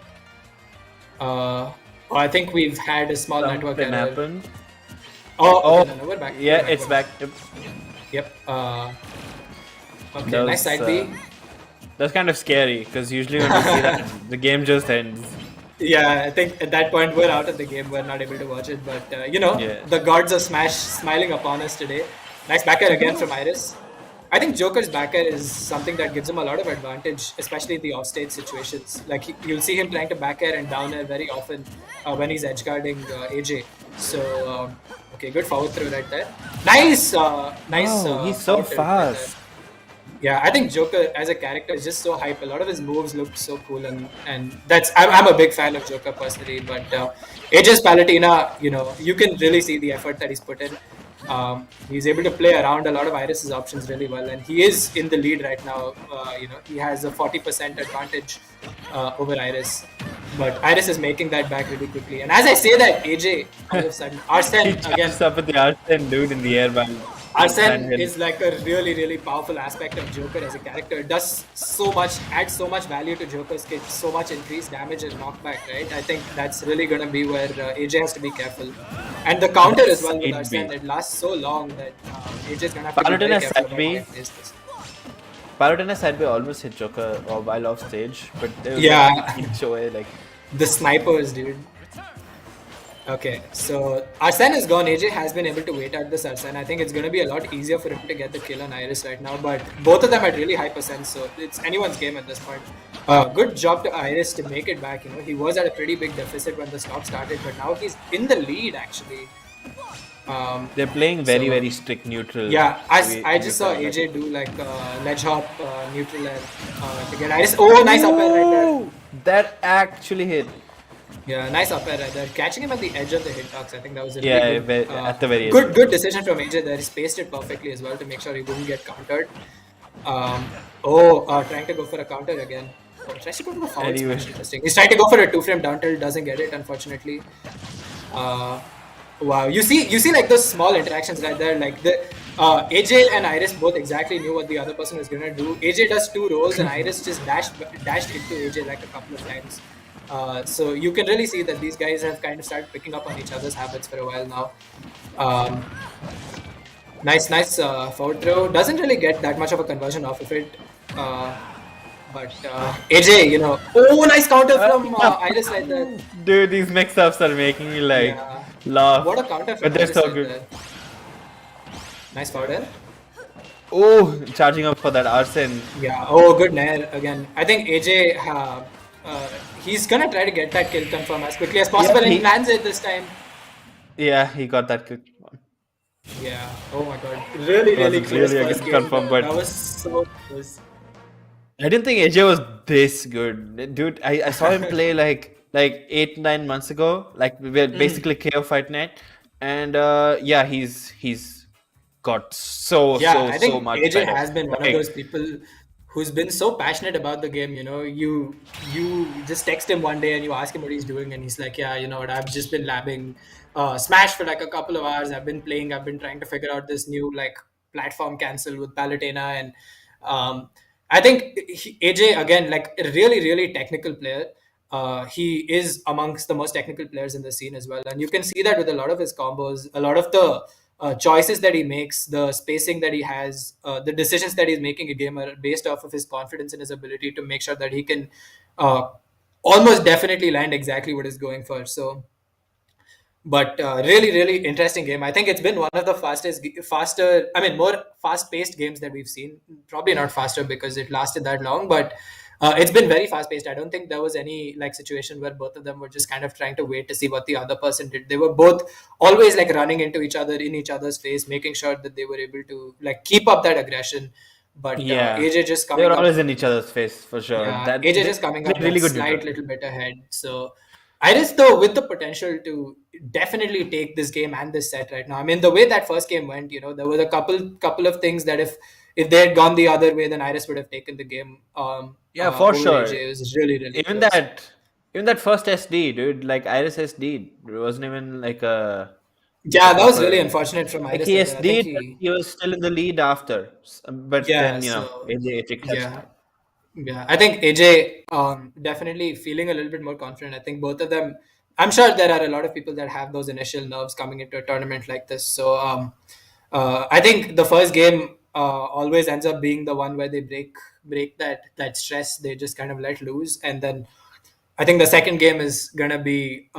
Speaker 2: I think we've had a small network
Speaker 3: Something
Speaker 2: error.
Speaker 3: happened.
Speaker 2: Oh, no, we're back.
Speaker 3: Yeah,
Speaker 2: We're
Speaker 3: it's
Speaker 2: we're
Speaker 3: back. Yep.
Speaker 2: Yep. Okay,
Speaker 3: That
Speaker 2: nice
Speaker 3: was,
Speaker 2: side B.
Speaker 3: That's kind of scary because usually when we see that, the game just ends.
Speaker 2: Yeah, I think at that point we're out of the game. We're not able to watch it, but
Speaker 3: Yeah.
Speaker 2: the gods of Smash smiling upon us today. Nice back air again from Iris. I think Joker's back air is something that gives him a lot of advantage, especially in the offstage situations. Like you'll see him trying to back air and down air very often when he's edge guarding AJ. So okay, good forward throw right there. Nice, nice.
Speaker 3: Oh, he's so
Speaker 2: forward tilt right there.
Speaker 3: fast.
Speaker 2: Yeah, I think Joker as a character is just so hype. A lot of his moves look so cool, and that's I'm a big fan of Joker personally. But AJ's Palutena, you can really see the effort that he's put in. He's able to play around a lot of Eyeris' options really well, and he is in the lead right now. He has a 40% advantage over Eyeris, but Eyeris is making that back really quickly. And as I say that, AJ all of a sudden Arsene
Speaker 3: He
Speaker 2: again.
Speaker 3: jumps up with the Arsene dude in the air while
Speaker 2: Arsene is like a really, really powerful aspect of Joker as a character. It does so much, adds so much value to Joker's kit, so much increased damage and knockback, right? I think that's really going to be where AJ has to be careful. And the counter as well with Arsene, it lasts so long that AJ is going to have to be very careful about how he plays this.
Speaker 3: Palutena side B almost hit Joker while off stage, but there was
Speaker 2: Yeah.
Speaker 3: each way like
Speaker 2: The snipers, dude. Okay, so Arsene is gone. AJ has been able to wait out this Arsene. I think it's going to be a lot easier for him to get the kill on Eyeris right now, but both of them had really high percent, so it's anyone's game at this point. Good job to Eyeris to make it back. He was at a pretty big deficit when the stock started, but now he's in the lead actually.
Speaker 3: they're playing very
Speaker 2: so-
Speaker 3: very strict neutral.
Speaker 2: Yeah, I just saw AJ do like ledge hop neutral air to get Eyeris. Oh, nice up air right there.
Speaker 3: Ooh, that actually hit.
Speaker 2: Yeah, nice up air right there. Catching him at the edge of the hitbox, I think that was a really
Speaker 3: Yeah,
Speaker 2: good,
Speaker 3: at the very end.
Speaker 2: good decision from AJ there. He spaced it perfectly as well to make sure he wouldn't get countered. Trying to go for a counter again. Oh, tries to go to the forward
Speaker 3: Anyway.
Speaker 2: smash. Interesting. He's trying to go for a 2-frame down tilt, doesn't get it unfortunately. Wow, you see like those small interactions right there. Like the AJ and Eyeris both exactly knew what the other person was gonna do. AJ does 2 rolls and Eyeris just dashed into AJ like a couple of times. So you can really see that these guys have kind of started picking up on each other's habits for a while now. Nice forward throw. Doesn't really get that much of a conversion off of it. But AJ, oh, nice counter from Eyeris right there.
Speaker 3: Dude, these mix-ups are making me like
Speaker 2: Yeah.
Speaker 3: laugh.
Speaker 2: What a counter from
Speaker 3: But they're
Speaker 2: Eyeris
Speaker 3: so
Speaker 2: right
Speaker 3: good.
Speaker 2: there. Nice forward.
Speaker 3: Oh, charging up for that Arsene.
Speaker 2: Yeah. Oh, good nair again. I think AJ, he's gonna try to get that kill confirm as quickly as possible, and he lands it this time.
Speaker 3: Yeah, he got that quick one.
Speaker 2: Yeah. Oh my god. Really, really
Speaker 3: Wasn't
Speaker 2: close
Speaker 3: really a
Speaker 2: first
Speaker 3: good
Speaker 2: game.
Speaker 3: confirm, but-
Speaker 2: that was so close.
Speaker 3: I didn't think AJ was this good, dude. I saw him play like 8-9 months ago. Like we were basically KO Fight Night, and yeah, he's got so
Speaker 2: I think
Speaker 3: so much
Speaker 2: AJ
Speaker 3: better.
Speaker 2: has been one of
Speaker 3: Like,
Speaker 2: those people who's been so passionate about the game. You just text him one day and you ask him what he's doing, and he's like, yeah, you know what, I've just been labbing Smash for like a couple of hours. I've been playing. I've been trying to figure out this new like platform cancel with Palutena, and I think AJ again, like a really really technical player. He is amongst the most technical players in the scene as well, and you can see that with a lot of his combos, a lot of the choices that he makes, the spacing that he has, the decisions that he's making a game are based off of his confidence in his ability to make sure that he can almost definitely land exactly what he's going for. So, but really, really interesting game. I think it's been one of the more fast-paced games that we've seen. Probably not faster because it lasted that long, but it's been very fast-paced. I don't think there was any like situation where both of them were just kind of trying to wait to see what the other person did. They were both always like running into each other, in each other's face, making sure that they were able to like keep up that aggression. But
Speaker 3: yeah,
Speaker 2: AJ just coming
Speaker 3: they're
Speaker 2: up.
Speaker 3: always in each other's face for sure.
Speaker 2: Yeah, AJ just coming up
Speaker 3: really
Speaker 2: a
Speaker 3: good.
Speaker 2: slight little bit ahead. So Eyeris though with the potential to definitely take this game and this set right now. I mean the way that first game went, there was a couple of things that if they had gone the other way, then Eyeris would have taken the game.
Speaker 3: Yeah, for
Speaker 2: over
Speaker 3: sure.
Speaker 2: AJ. It was really really
Speaker 3: Even
Speaker 2: close.
Speaker 3: that first SD, dude, like Iris SD, it wasn't even like a.
Speaker 2: Yeah, that was really unfortunate from
Speaker 3: Like
Speaker 2: Eyeris.
Speaker 3: he
Speaker 2: I think
Speaker 3: SD'd, he was still in the lead after, but
Speaker 2: Yeah,
Speaker 3: then
Speaker 2: so-
Speaker 3: AJ clutched.
Speaker 2: Yeah, I think AJ definitely feeling a little bit more confident. I think both of them. I'm sure there are a lot of people that have those initial nerves coming into a tournament like this. So I think the first game always ends up being the one where they break that stress. They just kind of let loose, and then I think the second game is gonna be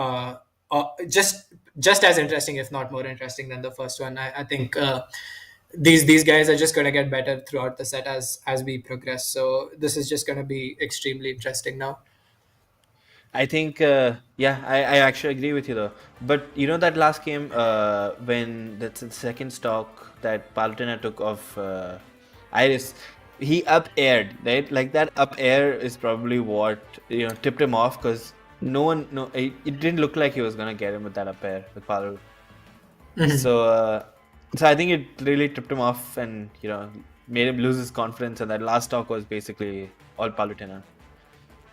Speaker 2: just as interesting, if not more interesting, than the first one. I think these guys are just going to get better throughout the set as we progress. So this is just going to be extremely interesting now.
Speaker 3: I think, yeah, I actually agree with you though. But you know that last game when that's the second stock that Palutena took of Eyeris, he up aired, right? Like that up air is probably what tipped him off because it didn't look like he was gonna get him with that up air with Palu. So I think it really tripped him off and made him lose his confidence. And that last stock was basically all Palutena.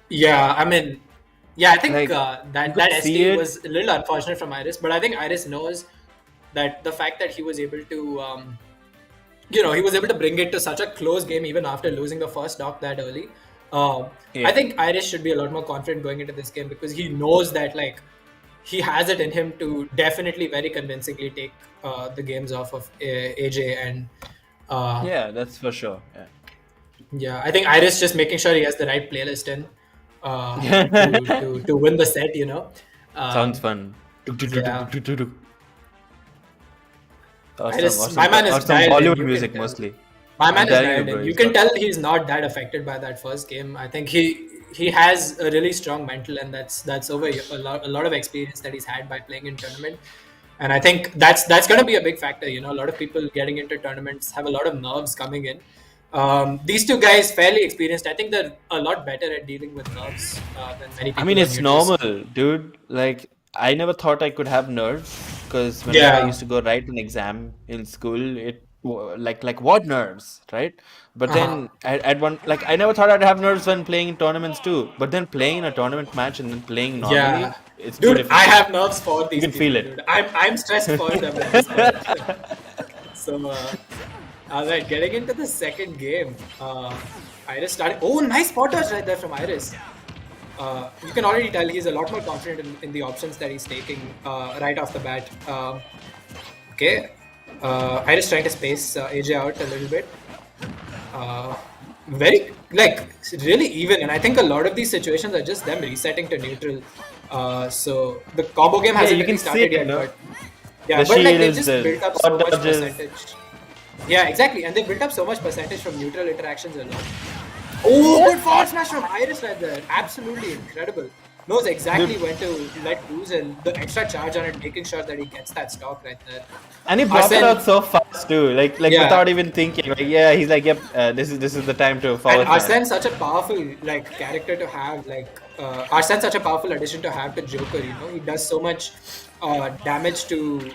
Speaker 2: Yeah, I mean, yeah, I think
Speaker 3: Like,
Speaker 2: that
Speaker 3: see
Speaker 2: ST
Speaker 3: it.
Speaker 2: was a little unfortunate from Eyeris, but I think Eyeris knows that the fact that he was able to, he was able to bring it to such a close game even after losing the first stock that early.
Speaker 3: Yeah.
Speaker 2: I think Eyeris should be a lot more confident going into this game because he knows that he has it in him to definitely very convincingly take the games off of AJ and
Speaker 3: Yeah, that's for sure.
Speaker 2: yeah, I think Eyeris just making sure he has the right playlist in to win the set.
Speaker 3: Sounds fun.
Speaker 2: Yeah.
Speaker 3: Awesome.
Speaker 2: My man is
Speaker 3: Awesome
Speaker 2: dialed in,
Speaker 3: Bollywood
Speaker 2: you can
Speaker 3: music
Speaker 2: tell.
Speaker 3: mostly.
Speaker 2: My man
Speaker 3: I'm
Speaker 2: is
Speaker 3: telling
Speaker 2: dialed
Speaker 3: you, bro,
Speaker 2: in. You
Speaker 3: he's
Speaker 2: can
Speaker 3: got-
Speaker 2: tell he's not that affected by that first game. I think he has a really strong mental, and that's over a lot of experience that he's had by playing in tournament. And I think that's going to be a big factor. A lot of people getting into tournaments have a lot of nerves coming in. These two guys, fairly experienced. I think they're a lot better at dealing with nerves than many people.
Speaker 3: I mean,
Speaker 2: on
Speaker 3: it's
Speaker 2: neutrals.
Speaker 3: normal, dude. Like, I never thought I could have nerves because whenever I
Speaker 2: Yeah.
Speaker 3: used to go write an exam in school, like what nerves, right? But then at one, like, I never thought I'd have nerves when playing in tournaments too. But then playing in a tournament match and then playing normally,
Speaker 2: Yeah,
Speaker 3: it's two
Speaker 2: dude,
Speaker 3: different
Speaker 2: I
Speaker 3: things.
Speaker 2: have nerves for these
Speaker 3: You can
Speaker 2: people,
Speaker 3: feel it.
Speaker 2: dude. I'm stressed for them. on this side. So, all right, getting into the second game, Eyeris started. Oh, nice spot dodge right there from Eyeris. You can already tell he's a lot more confident in the options that he's taking right off the bat. Okay, Eyeris trying to space AJ out a little bit. Very really even, and I think a lot of these situations are just them resetting to neutral. So the combo game hasn't
Speaker 3: you
Speaker 2: really
Speaker 3: can see
Speaker 2: started
Speaker 3: it,
Speaker 2: yet,
Speaker 3: no?
Speaker 2: but yeah,
Speaker 3: The
Speaker 2: but
Speaker 3: shield
Speaker 2: they
Speaker 3: is
Speaker 2: just
Speaker 3: the
Speaker 2: built up so
Speaker 3: spot
Speaker 2: much
Speaker 3: dodges.
Speaker 2: percentage. Yeah, exactly, and they built up so much percentage from neutral interactions alone. Oh, good forward smash from Eyeris right there. Absolutely incredible. Knows exactly when to let loose and the extra charge on it, making sure that he gets that stock right there.
Speaker 3: And he brought it
Speaker 2: Arsene-
Speaker 3: out so fast too, like
Speaker 2: Yeah.
Speaker 3: without even thinking. Like, yeah, he's like, yep, this is the time to forward
Speaker 2: And
Speaker 3: smash.
Speaker 2: Arsene's such a powerful character to have. Arsene's such a powerful addition to have to Joker. He does so much damage to.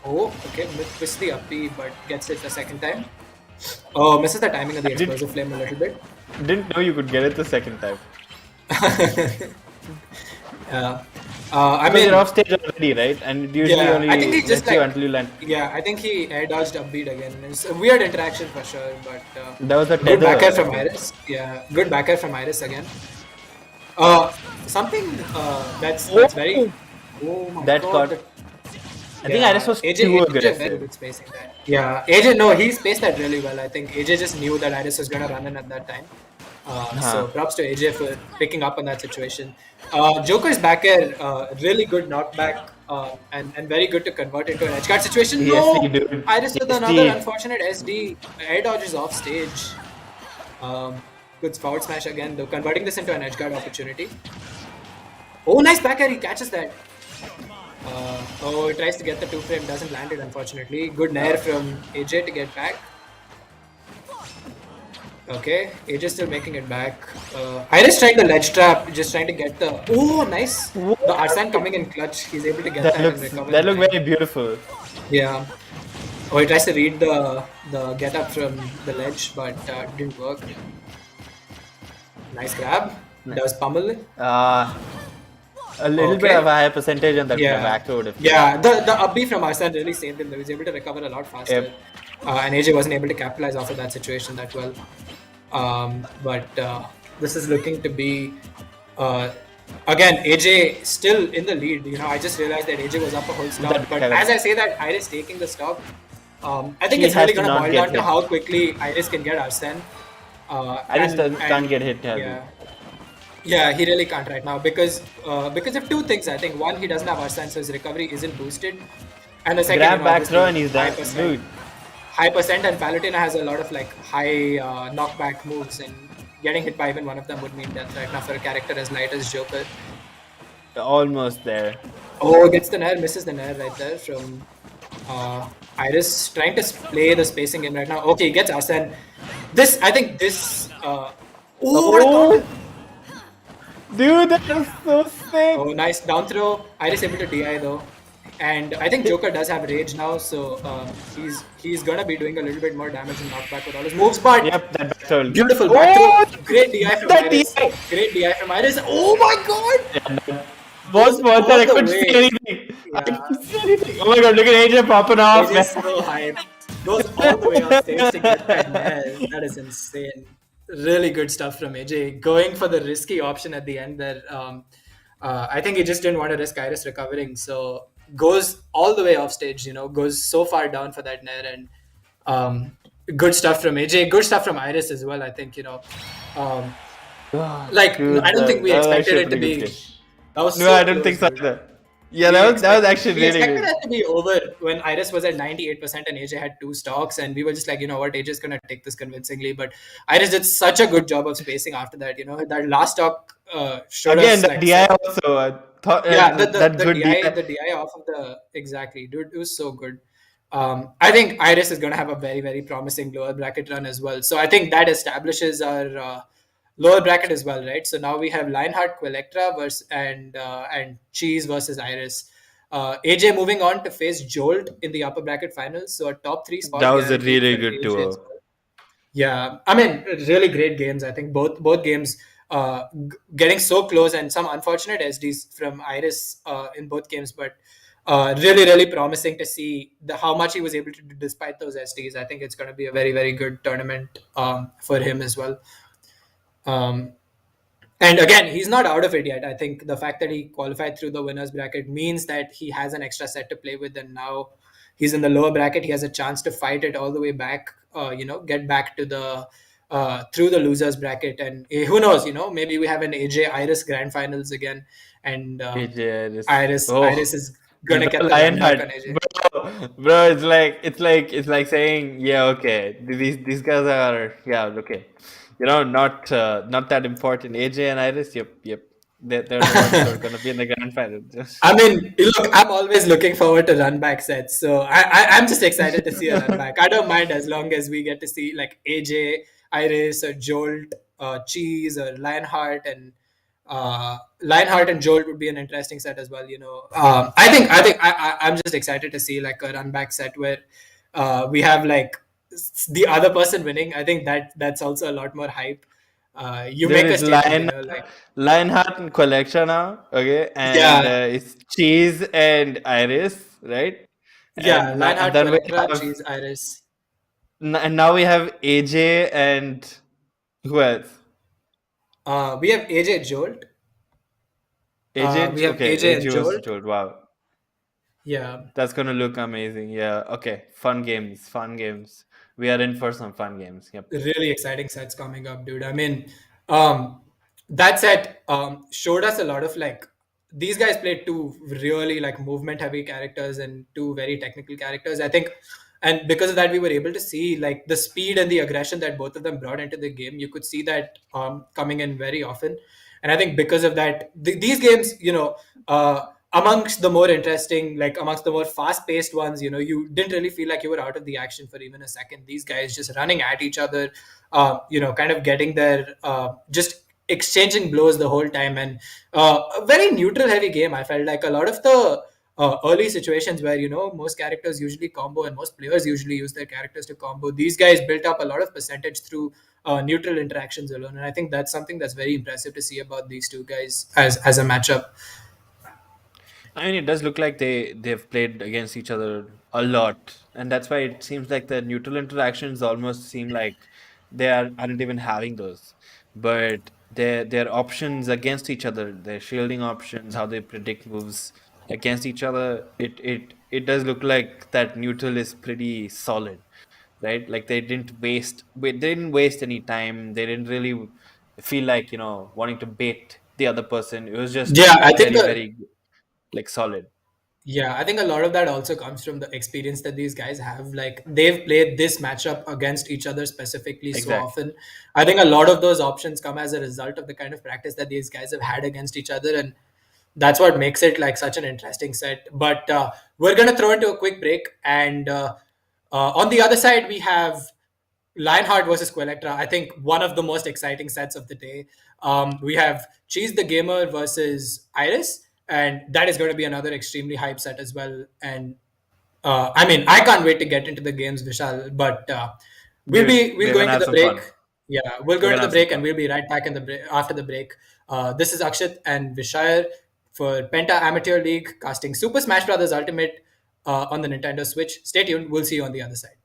Speaker 2: Oh, okay, missed the up B, but gets it the second time. Oh, misses the timing of the explosive flame a little bit.
Speaker 3: Didn't know you could get it the second time.
Speaker 2: I
Speaker 3: Because
Speaker 2: mean,
Speaker 3: you're off stage already, right? And it usually
Speaker 2: yeah,
Speaker 3: only
Speaker 2: I think he just
Speaker 3: lets you until you land.
Speaker 2: yeah, I think he air dodged upbeat again. It's a weird interaction for sure, but
Speaker 3: That was a
Speaker 2: good
Speaker 3: tether.
Speaker 2: backer from Eyeris. Yeah, good backer from Eyeris again. Something that's very. Oh my
Speaker 3: That
Speaker 2: god.
Speaker 3: caught. I think Eyeris was
Speaker 2: AJ,
Speaker 3: too
Speaker 2: AJ very
Speaker 3: aggressive.
Speaker 2: good spacing that. Yeah, AJ, no, he spaced that really well. I think AJ just knew that Eyeris was going to run in at that time. So props to AJ for picking up on that situation. Joker's backer, really good knockback and very good to convert into an edge guard situation.
Speaker 3: Yes,
Speaker 2: No!
Speaker 3: he did.
Speaker 2: Iris with
Speaker 3: Yes,
Speaker 2: another
Speaker 3: he-
Speaker 2: unfortunate SD. Air dodge is off stage. Good forward smash again, though, converting this into an edge guard opportunity. Oh, nice back air, he catches that. He tries to get the 2-frame, doesn't land it unfortunately. Good nair from AJ to get back. Okay, AJ still making it back. Iris trying the ledge trap, just trying to get the. Oh, nice! The Arsene coming in clutch. He's able to get that, and recover.
Speaker 3: That
Speaker 2: in
Speaker 3: looked
Speaker 2: time.
Speaker 3: very beautiful.
Speaker 2: Yeah. Oh, he tries to read the get up from the ledge, but didn't work. Nice grab. Does pummel it.
Speaker 3: A little bit
Speaker 2: Okay.
Speaker 3: of a higher percentage on that
Speaker 2: Yeah.
Speaker 3: back would have.
Speaker 2: Yeah, the up B from Arsene really saved him. He was able to recover a lot faster.
Speaker 3: Yep.
Speaker 2: And AJ wasn't able to capitalize off of that situation that well. But this is looking to be again AJ still in the lead. I just realized that AJ was up a whole stop.
Speaker 3: That-
Speaker 2: But as I say that, Iris taking the stock. I think
Speaker 3: She
Speaker 2: it's
Speaker 3: has
Speaker 2: really
Speaker 3: to
Speaker 2: going to
Speaker 3: not
Speaker 2: boil
Speaker 3: get
Speaker 2: down to
Speaker 3: hit.
Speaker 2: how quickly Iris can get Arsene.
Speaker 3: Iris can't get hit.
Speaker 2: Yeah, he really can't right now because of two things. I think one, he doesn't have Arsene, so his recovery isn't boosted, and the second,
Speaker 3: Grab back throw and
Speaker 2: obviously,
Speaker 3: he's done.
Speaker 2: 5%.
Speaker 3: Dude,
Speaker 2: high percent, and Palutena has a lot of like high knockback moves, and getting hit by even one of them would mean death right now for a character as light as Joker.
Speaker 3: Almost there.
Speaker 2: Oh, gets the nair, misses the nair right there from Eyeris, trying to play the spacing game right now. Okay, he gets Arsene. This, I think this. Oh, what a counter!
Speaker 3: Dude, that was so sick.
Speaker 2: Oh, nice down throw. Eyeris able to DI though. And I think Joker does have rage now, so he's gonna be doing a little bit more damage and knockback with all his moves. But
Speaker 3: Yep, that back throw.
Speaker 2: beautiful back
Speaker 3: Oh,
Speaker 2: throw, great DI from
Speaker 3: that
Speaker 2: Eyeris.
Speaker 3: DI.
Speaker 2: Great DI from Eyeris. Oh my god!
Speaker 3: Was worth it.
Speaker 2: all
Speaker 3: I
Speaker 2: the
Speaker 3: couldn't
Speaker 2: way.
Speaker 3: see anything. I
Speaker 2: Yeah.
Speaker 3: couldn't see anything. Oh my god, look at AJ popping off.
Speaker 2: It is so hype. Goes all the way off stage to get that nair. That is insane. Really good stuff from AJ. Going for the risky option at the end there. I think he just didn't want to risk Eyeris recovering. So goes all the way off stage, goes so far down for that nair. And good stuff from AJ. Good stuff from Eyeris as well, I think, Um, like,
Speaker 3: Dude,
Speaker 2: I don't think we
Speaker 3: that was
Speaker 2: expected
Speaker 3: actually
Speaker 2: it to
Speaker 3: a pretty
Speaker 2: be.
Speaker 3: good game.
Speaker 2: That was
Speaker 3: No,
Speaker 2: so
Speaker 3: I don't think so
Speaker 2: close, dude.
Speaker 3: either. Yeah, that was actually
Speaker 2: We
Speaker 3: really
Speaker 2: expected
Speaker 3: good.
Speaker 2: that to be over when Eyeris was at 98% and AJ had 2 stocks, and we were just like, you know what, AJ is gonna take this convincingly. But Eyeris did such a good job of spacing after that. That last stock showed
Speaker 3: Again,
Speaker 2: us
Speaker 3: the
Speaker 2: like,
Speaker 3: DI also. Thought,
Speaker 2: yeah,
Speaker 3: that
Speaker 2: the
Speaker 3: good
Speaker 2: DI,
Speaker 3: DI.
Speaker 2: the DI off of the exactly, dude, it was so good. I think Eyeris is gonna have a very very promising lower bracket run as well. So I think that establishes our lower bracket as well, right? So now we have Lionheart, Quaylectra versus and Cheese versus Eyeris. AJ moving on to face Jolt in the upper bracket finals. So a top 3 spot.
Speaker 3: That was a
Speaker 2: guaranteed
Speaker 3: really
Speaker 2: for
Speaker 3: good
Speaker 2: AJ
Speaker 3: duo.
Speaker 2: as well. Yeah, I mean, really great games. I think both games getting so close, and some unfortunate SDs from Eyeris in both games, but really really promising to see how much he was able to do despite those SDs. I think it's going to be a very very good tournament for him as well. And again, he's not out of it yet. I think the fact that he qualified through the winners bracket means that he has an extra set to play with, and now he's in the lower bracket. He has a chance to fight it all the way back. Get back to the through the losers bracket, and who knows? Maybe we have an AJ Eyeris grand finals again, and
Speaker 3: AJ Eyeris.
Speaker 2: Eyeris is gonna get the
Speaker 3: Lionheart.
Speaker 2: on AJ.
Speaker 3: Bro, it's like saying, yeah, okay, these guys are, yeah, okay, not that important. AJ and Eyeris, yep, they're the ones who are gonna be in the grand final.
Speaker 2: I mean, look, I'm always looking forward to run back sets. So I'm just excited to see a run back. I don't mind as long as we get to see like AJ, Eyeris, or Jolt, Cheese, or Lionheart, and Lionheart and Jolt would be an interesting set as well. I'm just excited to see like a run back set where we have like the other person winning. I think that's also a lot more hype. You
Speaker 3: There
Speaker 2: make a
Speaker 3: is
Speaker 2: statement,
Speaker 3: Lionheart and Quaylectra now, okay, and
Speaker 2: Yeah.
Speaker 3: it's Cheese and Eyeris, right?
Speaker 2: Yeah,
Speaker 3: And
Speaker 2: Lionheart,
Speaker 3: then we
Speaker 2: Electra,
Speaker 3: have,
Speaker 2: Cheese, Eyeris.
Speaker 3: and now we have AJ and who else?
Speaker 2: We have AJ Jolt.
Speaker 3: AJ,
Speaker 2: We have
Speaker 3: okay,
Speaker 2: AJ and
Speaker 3: AJ was
Speaker 2: Jolt.
Speaker 3: Jolt. Wow,
Speaker 2: Yeah.
Speaker 3: that's gonna look amazing. Yeah, okay, fun games. We are in for some fun games. Yep.
Speaker 2: Really exciting sets coming up, dude. I mean, that set showed us a lot of like these guys played 2 really like movement heavy characters and 2 very technical characters. I think, and because of that, we were able to see like the speed and the aggression that both of them brought into the game. You could see that coming in very often, and I think because of that, these games, amongst the more interesting, like amongst the more fast-paced ones, you didn't really feel like you were out of the action for even a second. These guys just running at each other, kind of getting their just exchanging blows the whole time, and a very neutral heavy game. I felt like a lot of the early situations where most characters usually combo and most players usually use their characters to combo, these guys built up a lot of percentage through neutral interactions alone, and I think that's something that's very impressive to see about these 2 guys as a matchup.
Speaker 3: I mean, it does look like they've played against each other a lot, and that's why it seems like the neutral interactions almost seem like aren't even having those, but their options against each other, their shielding options, how they predict moves against each other, it does look like that neutral is pretty solid, right? Like they didn't waste any time. They didn't really feel like wanting to bait the other person. It was just
Speaker 2: Yeah, I think
Speaker 3: very very like solid.
Speaker 2: Yeah, I think a lot of that also comes from the experience that these guys have. Like they've played this matchup against each other specifically so
Speaker 3: Exactly.
Speaker 2: often. I think a lot of those options come as a result of the kind of practice that these guys have had against each other, and that's what makes it like such an interesting set. But we're gonna throw into a quick break, and on the other side we have Lionheart versus Quaylectra. I think one of the most exciting sets of the day. We have Cheese the Gamer versus Eyeris, and that is going to be another extremely hype set as well. And I mean, I can't wait to get into the games, Vishal. But we'll
Speaker 3: We're
Speaker 2: go
Speaker 3: gonna
Speaker 2: into
Speaker 3: have
Speaker 2: the
Speaker 3: some
Speaker 2: break.
Speaker 3: fun.
Speaker 2: Yeah, we'll go
Speaker 3: We're
Speaker 2: into
Speaker 3: gonna
Speaker 2: the
Speaker 3: have some
Speaker 2: break, and
Speaker 3: fun.
Speaker 2: we'll be right back in the after the break. This is Akshit and Vishal for Penta Amateur League, casting Super Smash Bros. Ultimate on the Nintendo Switch. Stay tuned. We'll see you on the other side.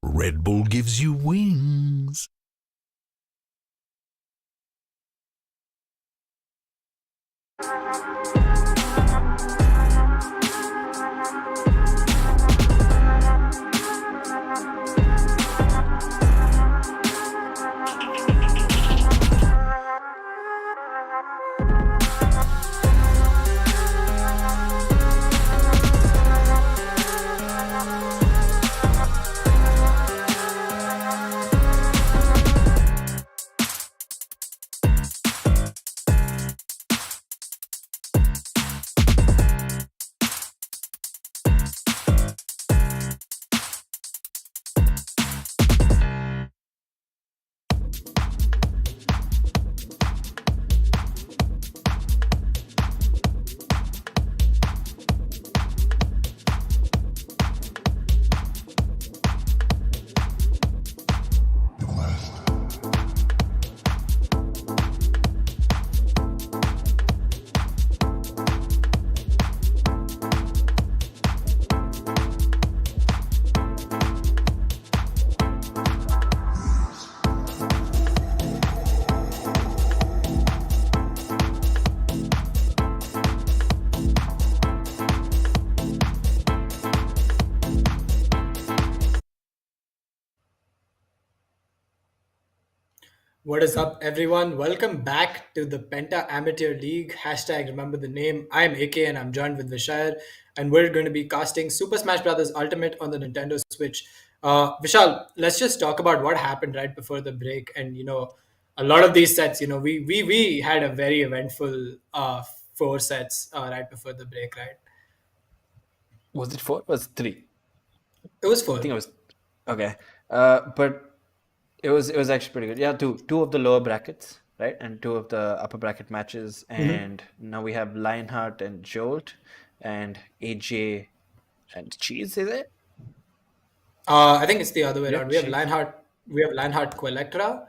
Speaker 1: Red Bull gives you wings.
Speaker 2: What is up, everyone? Welcome back to the Penta Amateur League. Hashtag remember the name. I'm AK and I'm joined with Vishal, and we're going to be casting Super Smash Bros. Ultimate on the Nintendo Switch. Vishal, let's just talk about what happened right before the break. And a lot of these sets, we had a very eventful four sets right before the break, right?
Speaker 3: Was it 4? Was it 3?
Speaker 2: It was
Speaker 3: I think
Speaker 2: four.
Speaker 3: it was okay. But it was actually pretty good. Yeah, two of the lower brackets, right, and two of the upper bracket matches, and now we have Lionheart and Jolt, and AJ and Cheese. Is it?
Speaker 2: I think it's the other way
Speaker 3: Yeah,
Speaker 2: around.
Speaker 3: Cheese.
Speaker 2: We have Lionheart Quaylectra,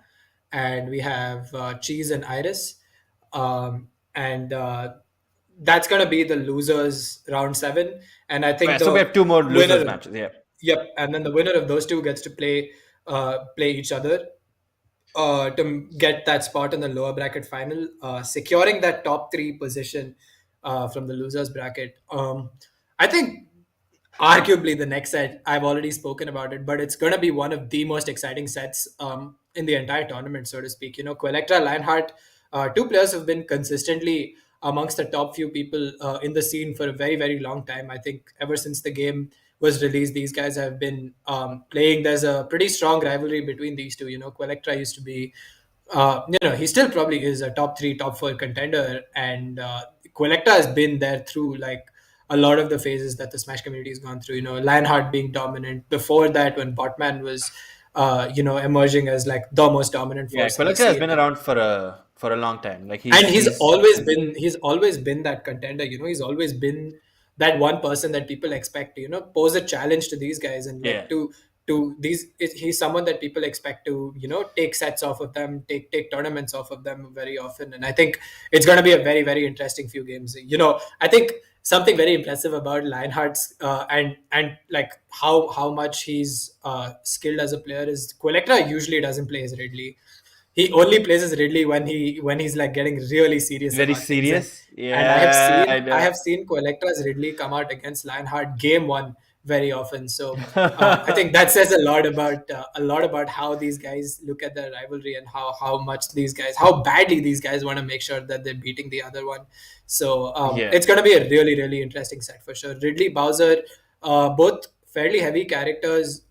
Speaker 2: and we have Cheese and Eyeris. And that's going to be the losers round 7. And I
Speaker 3: Oh, yeah,
Speaker 2: think
Speaker 3: so we
Speaker 2: the
Speaker 3: have two more losers
Speaker 2: winner,
Speaker 3: matches. Yeah.
Speaker 2: yep, and then the winner of those two gets to play each other to get that spot in the lower bracket final, securing that top 3 position from the losers bracket. I think arguably the next set, I've already spoken about it, but it's going to be one of the most exciting sets in the entire tournament, so to speak. Quaylectra, Lionheart, two players have been consistently amongst the top few people in the scene for a very, very long time. I think ever since the game was released, these guys have been playing. There's a pretty strong rivalry between these two. Quaylectra used to be, he still probably is a top 3, top 4 contender, and Quaylectra has been there through like a lot of the phases that the Smash community has gone through. Lionheart being dominant. Before that, when Botman was, emerging as like the most dominant
Speaker 3: Yeah,
Speaker 2: force in the
Speaker 3: Qualifier has
Speaker 2: scene.
Speaker 3: been around for a long time. Like
Speaker 2: And
Speaker 3: he's
Speaker 2: he's always been that contender. He's always been that one person that people expect to pose a challenge to these guys, and
Speaker 3: yeah.
Speaker 2: like to these he's someone that people expect to take sets off of them, take tournaments off of them very often. And I think it's going to be a very, very interesting few games. I think something very impressive about Lionheart's and like how much he's skilled as a player is Quaylectra usually doesn't play as Ridley. He only plays as Ridley when he's like getting really serious
Speaker 3: Very
Speaker 2: about things.
Speaker 3: serious.
Speaker 2: And
Speaker 3: Yeah, I
Speaker 2: I
Speaker 3: know.
Speaker 2: have seen Quaylectra's Ridley come out against Lionheart game 1 very often. So I think that says a lot about how these guys look at their rivalry, and how badly these guys want to make sure that they're beating the other one. So
Speaker 3: Yeah.
Speaker 2: it's going to be a really, really interesting set for sure. Ridley, Bowser, both fairly heavy characters.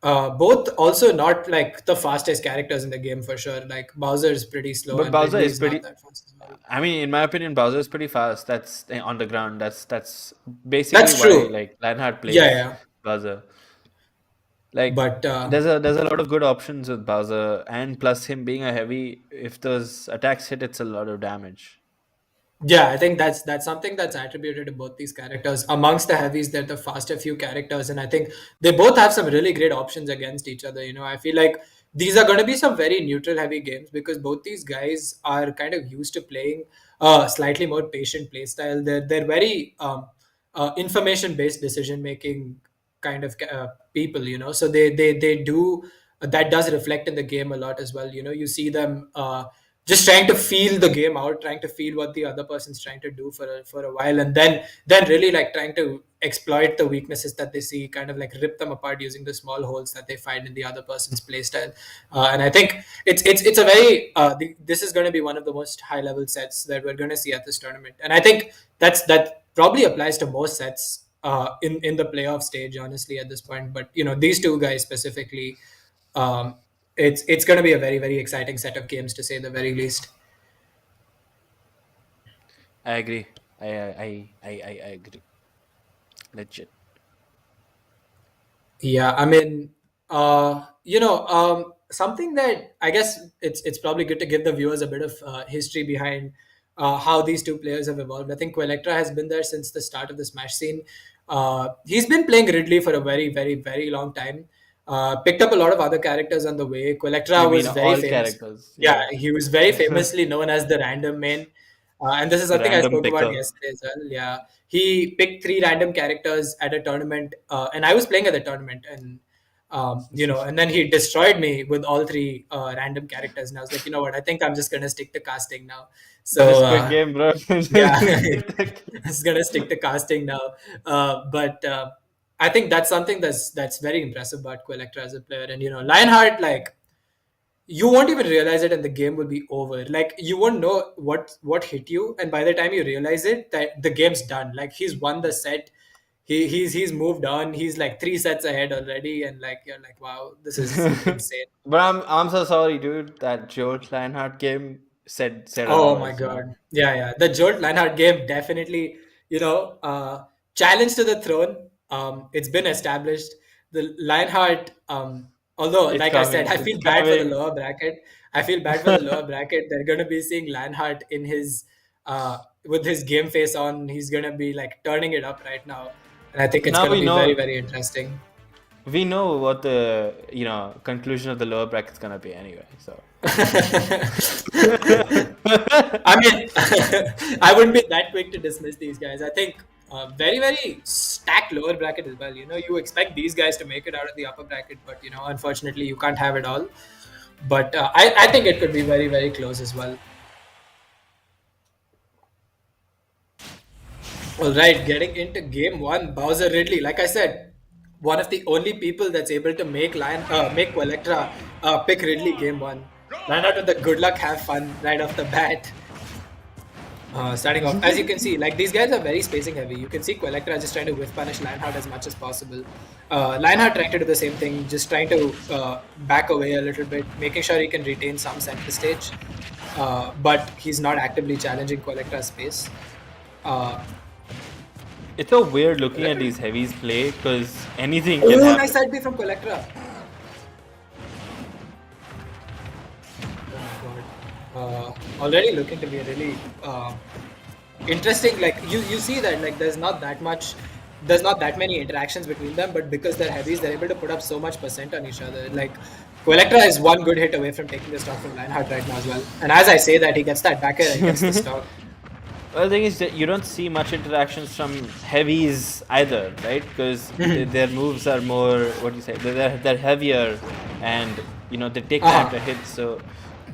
Speaker 2: Both also not like the fastest characters in the game for sure. Like Bowser is pretty slow,
Speaker 3: But
Speaker 2: and
Speaker 3: Bowser
Speaker 2: Ridley
Speaker 3: is
Speaker 2: is not
Speaker 3: pretty.
Speaker 2: that fast as well.
Speaker 3: I mean, in my opinion, Bowser is pretty fast. That's on the ground. That's basically
Speaker 2: That's
Speaker 3: why
Speaker 2: true.
Speaker 3: like Lionheart
Speaker 2: Yeah,
Speaker 3: plays
Speaker 2: yeah.
Speaker 3: Bowser. Like
Speaker 2: But
Speaker 3: there's a lot of good options with Bowser, and plus him being a heavy, if those attacks hit, it's a lot of damage.
Speaker 2: yeah, I think that's something that's attributed to both these characters. Amongst the heavies, they're the faster few characters, and I think they both have some really great options against each other. I feel like these are going to be some very neutral heavy games because both these guys are kind of used to playing slightly more patient play style. They're very information-based decision-making kind of people, so they do that does reflect in the game a lot as well. You see them just trying to feel the game out, trying to feel what the other person's trying to do for a while, and then really like trying to exploit the weaknesses that they see, kind of like rip them apart using the small holes that they find in the other person's playstyle. And I think it's a very this is going to be one of the most high level sets that we're going to see at this tournament, and I think that probably applies to most sets in the playoff stage, honestly, at this point. But these two guys specifically, um, it's going to be a very, very exciting set of games, to say the very least.
Speaker 3: I agree. I agree. Legit.
Speaker 2: Yeah, I mean, something that I guess it's probably good to give the viewers a bit of history behind how these two players have evolved. I think Quaylectra has been there since the start of the Smash scene. He's been playing Ridley for a very, very, very long time. Picked up a lot of other characters on the way. Quaylectra
Speaker 3: You
Speaker 2: was
Speaker 3: mean
Speaker 2: very
Speaker 3: all
Speaker 2: famous.
Speaker 3: characters?
Speaker 2: Yeah, he was very famously known as the random main. And this is something I
Speaker 3: Random
Speaker 2: spoke about
Speaker 3: picker.
Speaker 2: yesterday as well. Yeah, he picked 3 random characters at a tournament, and I was playing at the tournament, and and then he destroyed me with all 3 random characters, and I was like, you know what? I think I'm just gonna stick to casting now.
Speaker 3: That is
Speaker 2: So
Speaker 3: quick game, bro.
Speaker 2: yeah, I'm just gonna stick to casting now. But I think that's something that's very impressive about Quaylectra as a player, and Lionheart, like, you won't even realize it and the game will be over. Like, you won't know what hit you, and by the time you realize it, that the game's done. Like, he's won the set. He's moved on. He's like 3 sets ahead already, and like, you're like, wow, this is insane.
Speaker 3: But I'm so sorry, dude. That Jolt Lionheart game said it
Speaker 2: Oh
Speaker 3: all.
Speaker 2: my god. Yeah. The Jolt Lionheart game definitely, challenge to the throne. It's been established. The Lionheart, although,
Speaker 3: It's
Speaker 2: like I said,
Speaker 3: coming.
Speaker 2: I
Speaker 3: It's
Speaker 2: feel bad for the
Speaker 3: coming.
Speaker 2: lower bracket. I feel bad for the lower bracket. They're gonna be seeing Lionheart in his with his game face on. He's gonna be like turning it up right now. And I think it's
Speaker 3: Now
Speaker 2: gonna
Speaker 3: we
Speaker 2: be very,
Speaker 3: know.
Speaker 2: very interesting.
Speaker 3: We know what the conclusion of the lower bracket's gonna be anyway. So
Speaker 2: I mean, I wouldn't be that quick to dismiss these guys. I think very, very stacked lower bracket as well. You expect these guys to make it out of the upper bracket, but unfortunately, you can't have it all. But I think it could be very, very close as well. All right, getting into game one, Bowser Ridley. Like I said, one of the only people that's able to make Quaylectra pick Ridley game one. Ran out with the good luck, have fun right off the bat. Starting off, as you can see, like, these guys are very spacing heavy. You can see Quaylectra just trying to whiff punish Lionheart as much as possible. Lionheart trying to do the same thing, just trying to back away a little bit, making sure he can retain some center stage. But he's not actively challenging Quaylectra's space.
Speaker 3: it's so weird looking at these heavies play because anything can
Speaker 2: Oh,
Speaker 3: happen.
Speaker 2: nice side B from Quaylectra. Already looking to be a really interesting. Like, you see that, like, there's not that many interactions between them, but because they're heavies, they're able to put up so much percent on each other. Like, Quaylectra is one good hit away from taking the stock from Lionheart right now as well. And as I say that, he gets that back air and gets the stock.
Speaker 3: Well, the thing is that you don't see much interactions from heavies either, right? Because their moves are more, what do you say? They're heavier, and they take time to hit. So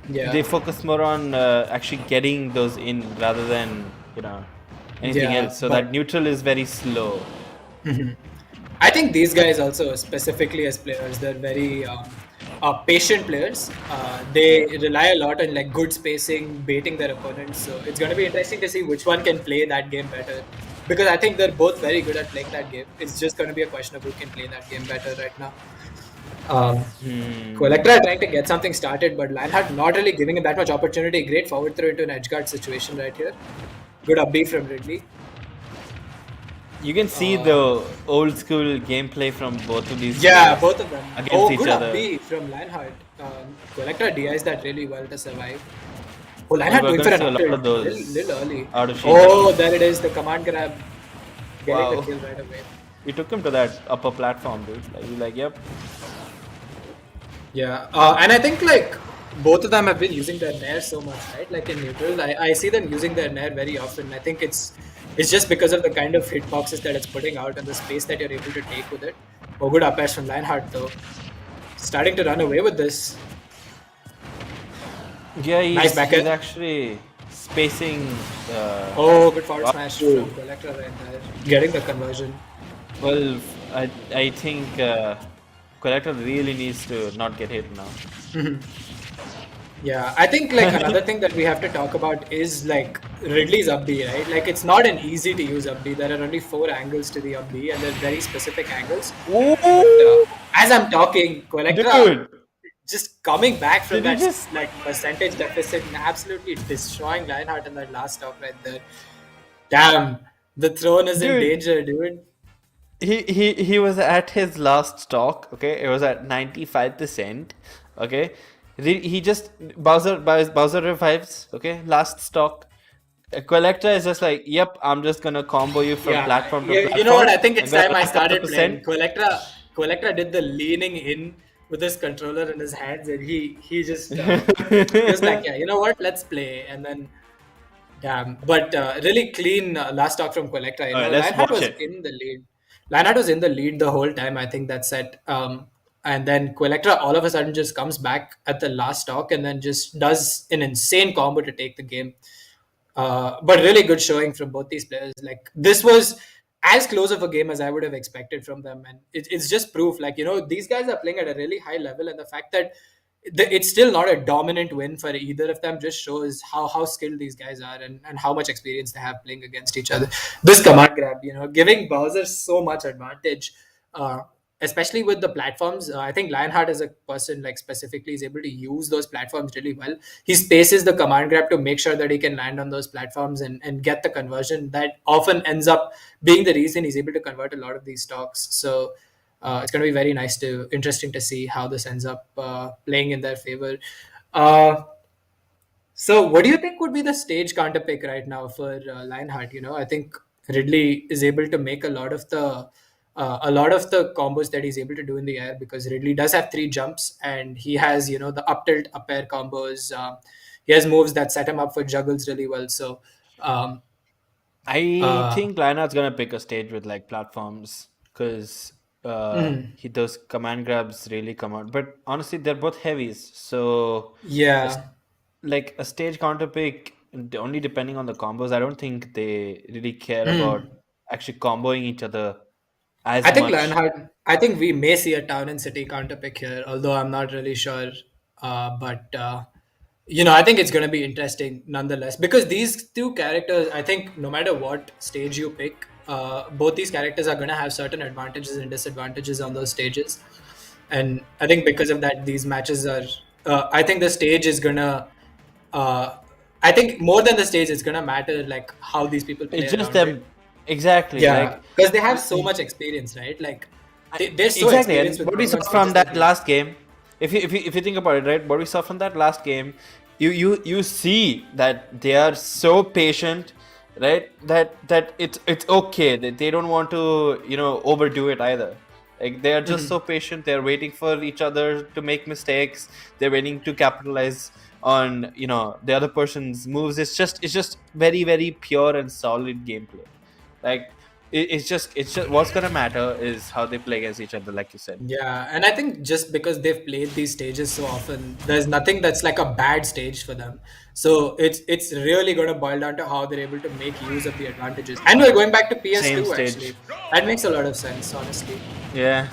Speaker 2: Yeah.
Speaker 3: they focus more on actually getting those in rather than anything
Speaker 2: Yeah,
Speaker 3: else. So
Speaker 2: but-
Speaker 3: that neutral is very slow.
Speaker 2: I think these guys also, specifically as players, they're very patient players. They rely a lot on like good spacing, baiting their opponents. So it's going to be interesting to see which one can play that game better. Because I think they're both very good at playing that game. It's just going to be a question of who can play that game better right now. Quaylectra trying to get something started, but Lionheart not really giving him that much opportunity. Great forward throw into an edge guard situation right here. Good up B from Ridley.
Speaker 3: You can see the old school gameplay from both of these.
Speaker 2: Yeah,
Speaker 3: players
Speaker 2: both of them.
Speaker 3: against each
Speaker 2: Good
Speaker 3: other.
Speaker 2: up B from Lionheart. Quaylectra DIs that really well to survive. Oh, Lionheart
Speaker 3: we're
Speaker 2: going for
Speaker 3: gonna
Speaker 2: an
Speaker 3: see a lot
Speaker 2: up
Speaker 3: of
Speaker 2: tilt.
Speaker 3: those
Speaker 2: Little early.
Speaker 3: out of shape.
Speaker 2: Oh, there it is. The command grab. Getting
Speaker 3: Wow.
Speaker 2: the kill right away.
Speaker 3: We took him to that upper platform, dude. Like, yep.
Speaker 2: Yeah, and I think like both of them have been using their nair so much, right? Like in neutral, I see them using their nair very often. I think it's It's just because of the kind of hitboxes that it's putting out and the space that you're able to take with it. Oh, good up airs from Lionheart though. Starting to run away with this.
Speaker 3: Yeah,
Speaker 2: Nice back end.
Speaker 3: he's actually spacing.
Speaker 2: Oh, good forward smash from Electra right there. Getting the conversion.
Speaker 3: Well, I think Quaylectra really needs to not get hit now.
Speaker 2: Yeah, I think like another thing that we have to talk about is like Ridley's up B, right? Like it's not an easy to use up B. There are only 4 angles to the up B and they're very specific angles. But, as I'm talking, Quaylectra
Speaker 3: Dude,
Speaker 2: just coming back from
Speaker 3: Did he
Speaker 2: that
Speaker 3: just-
Speaker 2: like percentage deficit and absolutely destroying Lionheart in that last stock right there. Damn, the throne is in
Speaker 3: Dude.
Speaker 2: danger, dude.
Speaker 3: he was at his last stock. Okay, it was at 95%. Okay, he just Bowser revives. Okay, last stock. Quaylectra is just like, yep, I'm just gonna combo you from platform to platform.
Speaker 2: You know what? I think it's
Speaker 3: and then
Speaker 2: time I
Speaker 3: last couple
Speaker 2: started playing.
Speaker 3: percent-
Speaker 2: Quaylectra did the leaning in with his controller in his hands, and he just he was like, yeah, you know what? Let's play. And then, damn, but really clean last stock from Quaylectra. You know,
Speaker 3: Alright, let's
Speaker 2: Lionheart
Speaker 3: watch
Speaker 2: was
Speaker 3: it.
Speaker 2: in the lead. Lionheart was in the lead the whole time. I think that set. And then Quaylectra all of a sudden just comes back at the last stock and then just does an insane combo to take the game. But really good showing from both these players. Like this was as close of a game as I would have expected from them, and it's just proof. Like these guys are playing at a really high level, and the fact that it's still not a dominant win for either of them just shows how skilled these guys are and how much experience they have playing against each other. This command grab, giving Bowser so much advantage. Especially with the platforms, I think Lionheart as a person, like specifically, is able to use those platforms really well. He spaces the command grab to make sure that he can land on those platforms and get the conversion that often ends up being the reason he's able to convert a lot of these stocks. So it's going to be very interesting to see how this ends up playing in their favor. So what do you think would be the stage counter pick right now for Lionheart? I think Ridley is able to make a lot of the combos that he's able to do in the air because Ridley does have 3 jumps and he has the up tilt up air combos. He has moves that set him up for juggles really well. So
Speaker 3: I think Lionheart's gonna pick a stage with like platforms because those command grabs really come out. But honestly, they're both heavies, so
Speaker 2: yeah.
Speaker 3: like a stage counter pick only depending on the combos. I don't think they really care about actually comboing each other as
Speaker 2: I think
Speaker 3: much.
Speaker 2: Lionheart. I think we may see a town and city counter pick here, although I'm not really sure. But I think it's going to be interesting nonetheless because these 2 characters. I think no matter what stage you pick, both these characters are going to have certain advantages and disadvantages on those stages, and I think because of that, these matches are. I think the stage is gonna. I think more than the stage, it's gonna matter like how these people play.
Speaker 3: It's just
Speaker 2: around
Speaker 3: them,
Speaker 2: it.
Speaker 3: exactly.
Speaker 2: Yeah,
Speaker 3: Like
Speaker 2: because they have so much experience, right? Like they're so
Speaker 3: exactly.
Speaker 2: experienced
Speaker 3: And
Speaker 2: with
Speaker 3: what we saw
Speaker 2: movement
Speaker 3: from
Speaker 2: stages
Speaker 3: that
Speaker 2: that they-
Speaker 3: last game, if you think about it, right? What we saw from that last game, you see that they are so patient, right? That it's okay. That they don't want to overdo it either. Like they are just so patient. They're waiting for each other to make mistakes. They're waiting to capitalize on the other person's moves. It's just very, very pure and solid gameplay. Like it's just what's gonna matter is how they play against each other, like you said.
Speaker 2: Yeah, and I think just because they've played these stages so often, there's nothing that's like a bad stage for them. So it's really going to boil down to how they're able to make use of the advantages. And we're going back to
Speaker 3: Same
Speaker 2: PS2
Speaker 3: stage.
Speaker 2: actually. That makes a lot of sense, honestly.
Speaker 3: Yeah.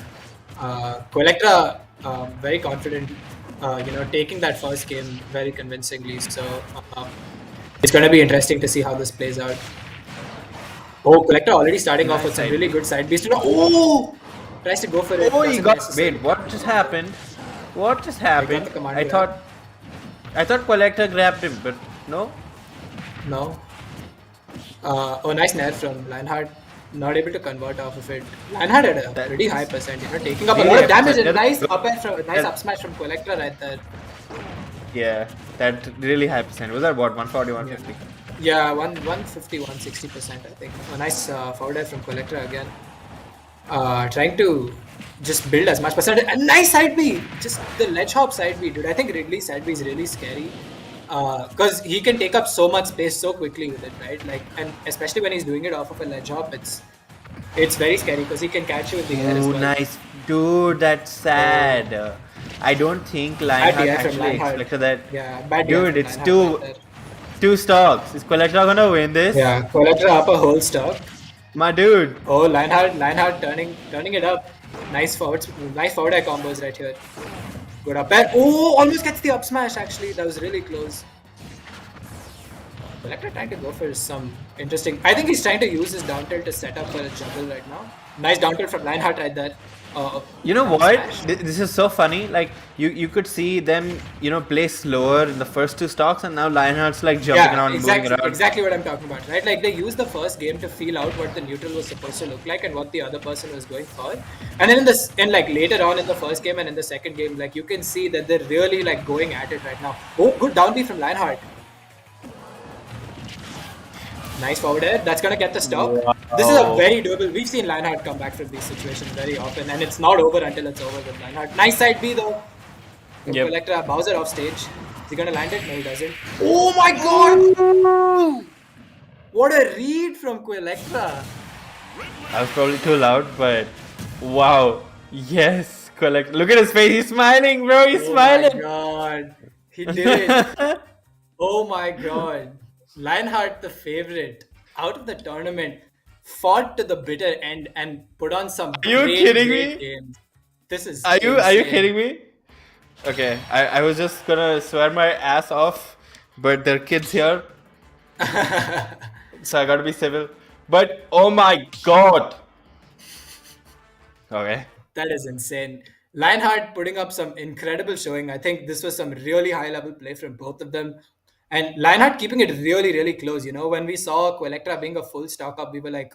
Speaker 2: Quaylectra, very confident, taking that first game very convincingly. So it's going to be interesting to see how this plays out. Oh, Quaylectra already starting off with some really good side beast. Oh! Tries to go for it.
Speaker 3: Oh, he
Speaker 2: doesn't
Speaker 3: got.
Speaker 2: necessarily-
Speaker 3: Wait, what just happened? What just happened?
Speaker 2: the command
Speaker 3: I
Speaker 2: grab.
Speaker 3: thought Quaylectra grabbed him, but no.
Speaker 2: No. Nice nair from Lionheart. Not able to convert off of it. Lionheart had a
Speaker 3: That
Speaker 2: pretty
Speaker 3: is-
Speaker 2: high percent, taking up a
Speaker 3: Really
Speaker 2: lot of
Speaker 3: high
Speaker 2: damage.
Speaker 3: percent.
Speaker 2: And nice
Speaker 3: That-
Speaker 2: up air from nice
Speaker 3: that-
Speaker 2: up smash from Quaylectra right there.
Speaker 3: Yeah, that really high percent. Was that what 140, 150?
Speaker 2: Yeah, 150, 160%, I think. A nice forward air from Quaylectra again. Trying to just build as much percent. A nice side B! Just the ledge hop side B, dude. I think Ridley's side B is really scary. because he can take up so much space so quickly with it, right? Like, and especially when he's doing it off of a ledge hop, it's very scary because he can catch you in the air as
Speaker 3: Oh,
Speaker 2: well.
Speaker 3: nice. Dude, that's sad. I don't think
Speaker 2: Bad
Speaker 3: Lionheart
Speaker 2: DI from
Speaker 3: actually
Speaker 2: Lionheart.
Speaker 3: expected that.
Speaker 2: Yeah, bad DI
Speaker 3: Dude,
Speaker 2: from
Speaker 3: it's
Speaker 2: Lionheart right there.
Speaker 3: two stocks. Is Quaylectra gonna win this?
Speaker 2: Yeah, Quaylectra up a whole stock.
Speaker 3: My dude.
Speaker 2: Oh, Lionheart turning it up. Nice forward air combos right here. Good up air. Oh, almost gets the up smash actually. That was really close. Electra trying to go for some interesting. I think he's trying to use his down tilt to set up for a juggle right now. Nice down tilt from Lionheart right there.
Speaker 3: You know
Speaker 2: Up
Speaker 3: what?
Speaker 2: smash.
Speaker 3: This is so funny. Like you could see them, play slower in the first two stocks, and now Lionheart's like jumping around,
Speaker 2: exactly,
Speaker 3: moving around.
Speaker 2: exactly what I'm talking about, right? Like they used the first game to feel out what the neutral was supposed to look like and what the other person was going for, and then in like later on in the first game and in the second game, like you can see that they're really like going at it right now. Oh, good down B from Lionheart. Nice forward air. That's gonna get the stop.
Speaker 3: Wow.
Speaker 2: This is a very doable. We've seen Lionheart come back from these situations very often, and it's not over until it's over with Lionheart. Nice side B though.
Speaker 3: Yep.
Speaker 2: Electra, Bowser off stage. Is he gonna land it? No, he doesn't. Oh my god! What a read from Quaylectra.
Speaker 3: I was probably too loud, but wow. Yes, Quaylectra. Look at his face. He's smiling, bro. He's
Speaker 2: Oh my
Speaker 3: smiling.
Speaker 2: god. He did it. Oh my god. Lionheart, the favorite, out of the tournament, fought to the bitter end and put on some
Speaker 3: you
Speaker 2: great,
Speaker 3: kidding
Speaker 2: great
Speaker 3: me?
Speaker 2: games. This is
Speaker 3: Are you
Speaker 2: insane.
Speaker 3: kidding me? Okay, I was just gonna swear my ass off, but there are kids here, so I gotta be civil. But oh my god. Okay.
Speaker 2: That is insane. Lionheart putting up some incredible showing. I think this was some really high level play from both of them. And Lionheart keeping it really, really close. You know, when we saw Quaylectra being a full stock up, we were like,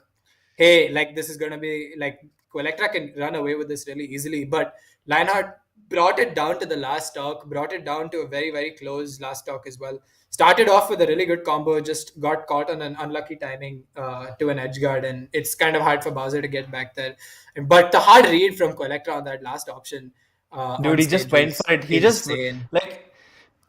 Speaker 2: hey, like this is going to be like Quaylectra can run away with this really easily. But Lionheart brought it down to the last stock, brought it down to a very, very close last stock as well. Started off with a really good combo, just got caught on an unlucky timing to an edge guard, and it's kind of hard for Bowser to get back there. But the hard read from Quaylectra on that last option,
Speaker 3: Dude, he just went for it. He just
Speaker 2: insane.
Speaker 3: like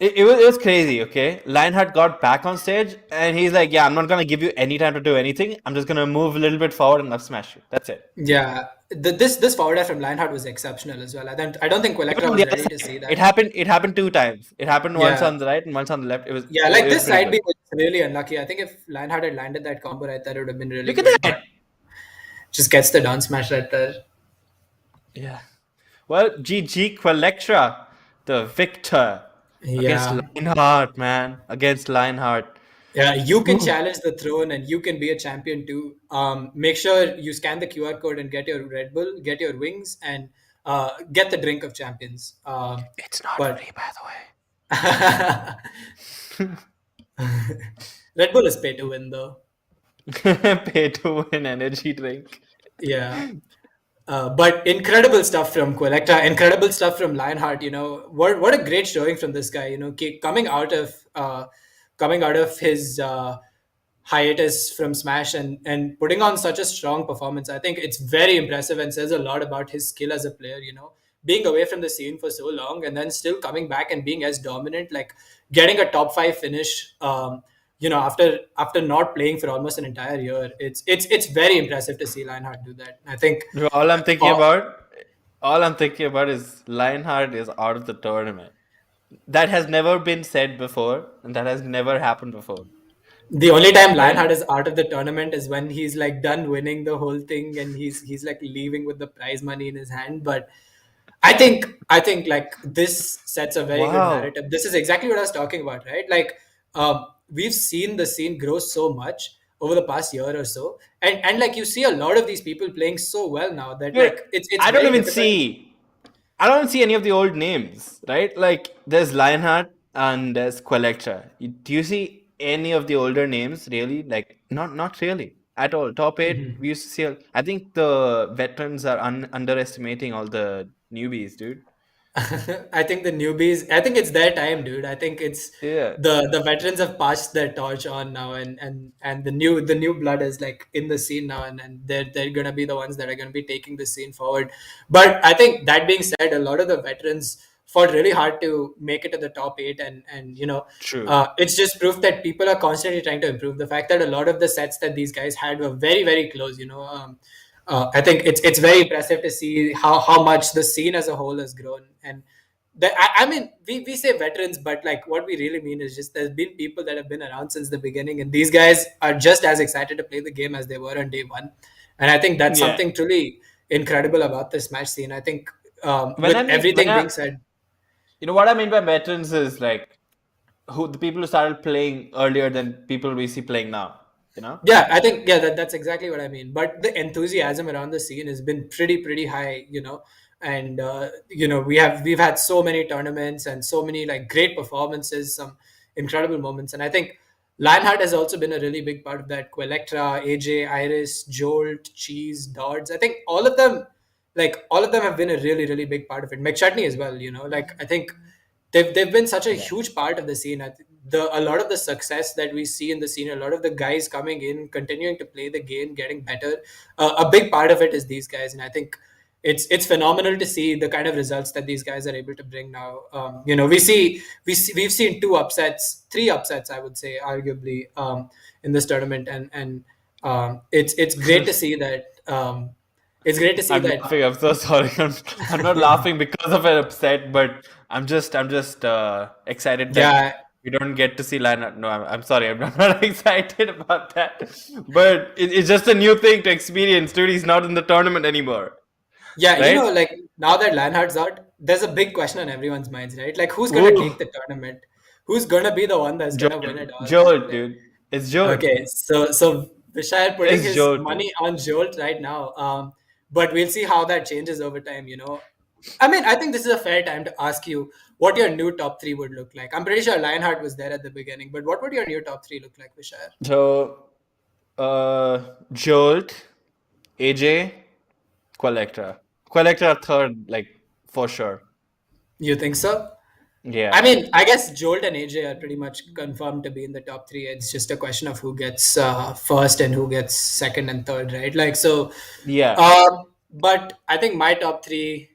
Speaker 3: it was crazy. Okay, Lionheart got back on stage and he's like, "Yeah, I'm not gonna give you any time to do anything. I'm just gonna move a little bit forward and up smash you. That's it."
Speaker 2: Yeah, this forward air from Lionheart was exceptional as well. I don't think Quaylectra
Speaker 3: Even on
Speaker 2: was
Speaker 3: the other
Speaker 2: ready to
Speaker 3: side,
Speaker 2: see that.
Speaker 3: It happened two times. It happened once
Speaker 2: Yeah.
Speaker 3: on the right and once on the left. It was
Speaker 2: Yeah, like
Speaker 3: it was
Speaker 2: this
Speaker 3: pretty
Speaker 2: side B
Speaker 3: good.
Speaker 2: was really unlucky. I think if Lionheart had landed that combo right there, it would have been really
Speaker 3: Look at
Speaker 2: good.
Speaker 3: that.
Speaker 2: But just gets the down smash right there.
Speaker 3: Yeah. Well, GG Quaylectra, the victor against
Speaker 2: Yeah.
Speaker 3: Lionheart, man. Against Lionheart.
Speaker 2: Yeah, you can challenge the throne and you can be a champion too. Make sure you scan the QR code and get your Red Bull, get your wings, and get the drink of champions.
Speaker 3: It's not
Speaker 2: but-
Speaker 3: free, by the way.
Speaker 2: Red Bull is pay to win though.
Speaker 3: Pay to win energy drink.
Speaker 2: Yeah. But incredible stuff from Quaylectra, incredible stuff from Lionheart. You know, what a great showing from this guy. You know, coming out of his hiatus from Smash and putting on such a strong performance. I think it's very impressive and says a lot about his skill as a player. You know, being away from the scene for so long and then still coming back and being as dominant, like getting a top 5 finish. You know, after not playing for almost an entire year, it's very impressive to see Lionheart do that. I think
Speaker 3: Bro, all I'm thinking about is Lionheart is out of the tournament. That has never been said before, and that has never happened before.
Speaker 2: the only time Lionheart is out of the tournament is when he's like done winning the whole thing and he's like leaving with the prize money in his hand. But I think like this sets a very good
Speaker 3: Wow.
Speaker 2: narrative. This is exactly what I was talking about, right? Like we've seen the scene grow so much over the past year or so, and like you see a lot of these people playing so well now that
Speaker 3: Dude,
Speaker 2: like it's
Speaker 3: I don't
Speaker 2: very
Speaker 3: even
Speaker 2: difficult.
Speaker 3: I don't see any of the old names, right? Like there's Lionheart and there's Quaylectra. Do you see any of the older names really? Like not really at all. Top 8 we used to see. I think the veterans are underestimating all the newbies, dude.
Speaker 2: I think the newbies. I think it's their time, dude. I think it's
Speaker 3: Yeah.
Speaker 2: the veterans have passed their torch on now, and the new blood is like in the scene now, and they're gonna be the ones that are gonna be taking the scene forward. But I think that being said, a lot of the veterans fought really hard to make it to the top 8, and
Speaker 3: True.
Speaker 2: it's just proof that people are constantly trying to improve. The fact that a lot of the sets that these guys had were very, very close. I think it's very impressive to see how much the scene as a whole has grown. And I mean, we say veterans, but like what we really mean is just there's been people that have been around since the beginning, and these guys are just as excited to play the game as they were on day one. And I think that's
Speaker 3: Yeah.
Speaker 2: something truly incredible about this match scene. I think
Speaker 3: When
Speaker 2: with
Speaker 3: I mean-
Speaker 2: everything
Speaker 3: when I-
Speaker 2: being said,
Speaker 3: what I mean by veterans is like the people who started playing earlier than people we see playing now.
Speaker 2: yeah, I think that's exactly what I mean. But the enthusiasm around the scene has been pretty high, and we've had so many tournaments and so many like great performances, some incredible moments, and I think Lionheart has also been a really big part of that. Quaylectra, AJ, Eyeris, Jolt, Cheese, Dods. I think all of them have been a really big part of it. McChutney as well. Like I think they've been such a huge part of the scene. A lot of the success that we see in the scene, a lot of the guys coming in, continuing to play the game, getting better. A big part of it is these guys, and I think it's phenomenal to see the kind of results that these guys are able to bring now. We've seen three upsets, I would say, arguably, in this tournament, and it's great to see that. It's great to see
Speaker 3: I'm
Speaker 2: that.
Speaker 3: laughing. I'm so sorry. I'm not laughing because of an upset, but I'm just excited that
Speaker 2: Yeah.
Speaker 3: we don't get to see Lionheart. No, I'm sorry. I'm not excited about that. But it's just a new thing to experience, dude. He's not in the tournament anymore.
Speaker 2: Yeah,
Speaker 3: Right?
Speaker 2: like now that Lionheart's out, there's a big question on everyone's minds, right? Like, who's gonna
Speaker 3: Ooh.
Speaker 2: take the tournament? Who's gonna be the one that's gonna
Speaker 3: Jolt,
Speaker 2: win it all?
Speaker 3: Jolt, dude. It's Jolt.
Speaker 2: Okay, so Vishal putting
Speaker 3: It's
Speaker 2: his
Speaker 3: Jolt,
Speaker 2: money on Jolt right now. But we'll see how that changes over time. I mean, I think this is a fair time to ask you what your new top three would look like. I'm pretty sure Lionheart was there at the beginning, but what would your new top three look like, Vishal?
Speaker 3: So, Jolt, AJ, Quaylectra. Quaylectra third, like for sure.
Speaker 2: You think so?
Speaker 3: Yeah.
Speaker 2: I mean, I guess Jolt and AJ are pretty much confirmed to be in the top three. It's just a question of who gets first and who gets second and third, right? Like, so,
Speaker 3: Yeah.
Speaker 2: but I think my top three,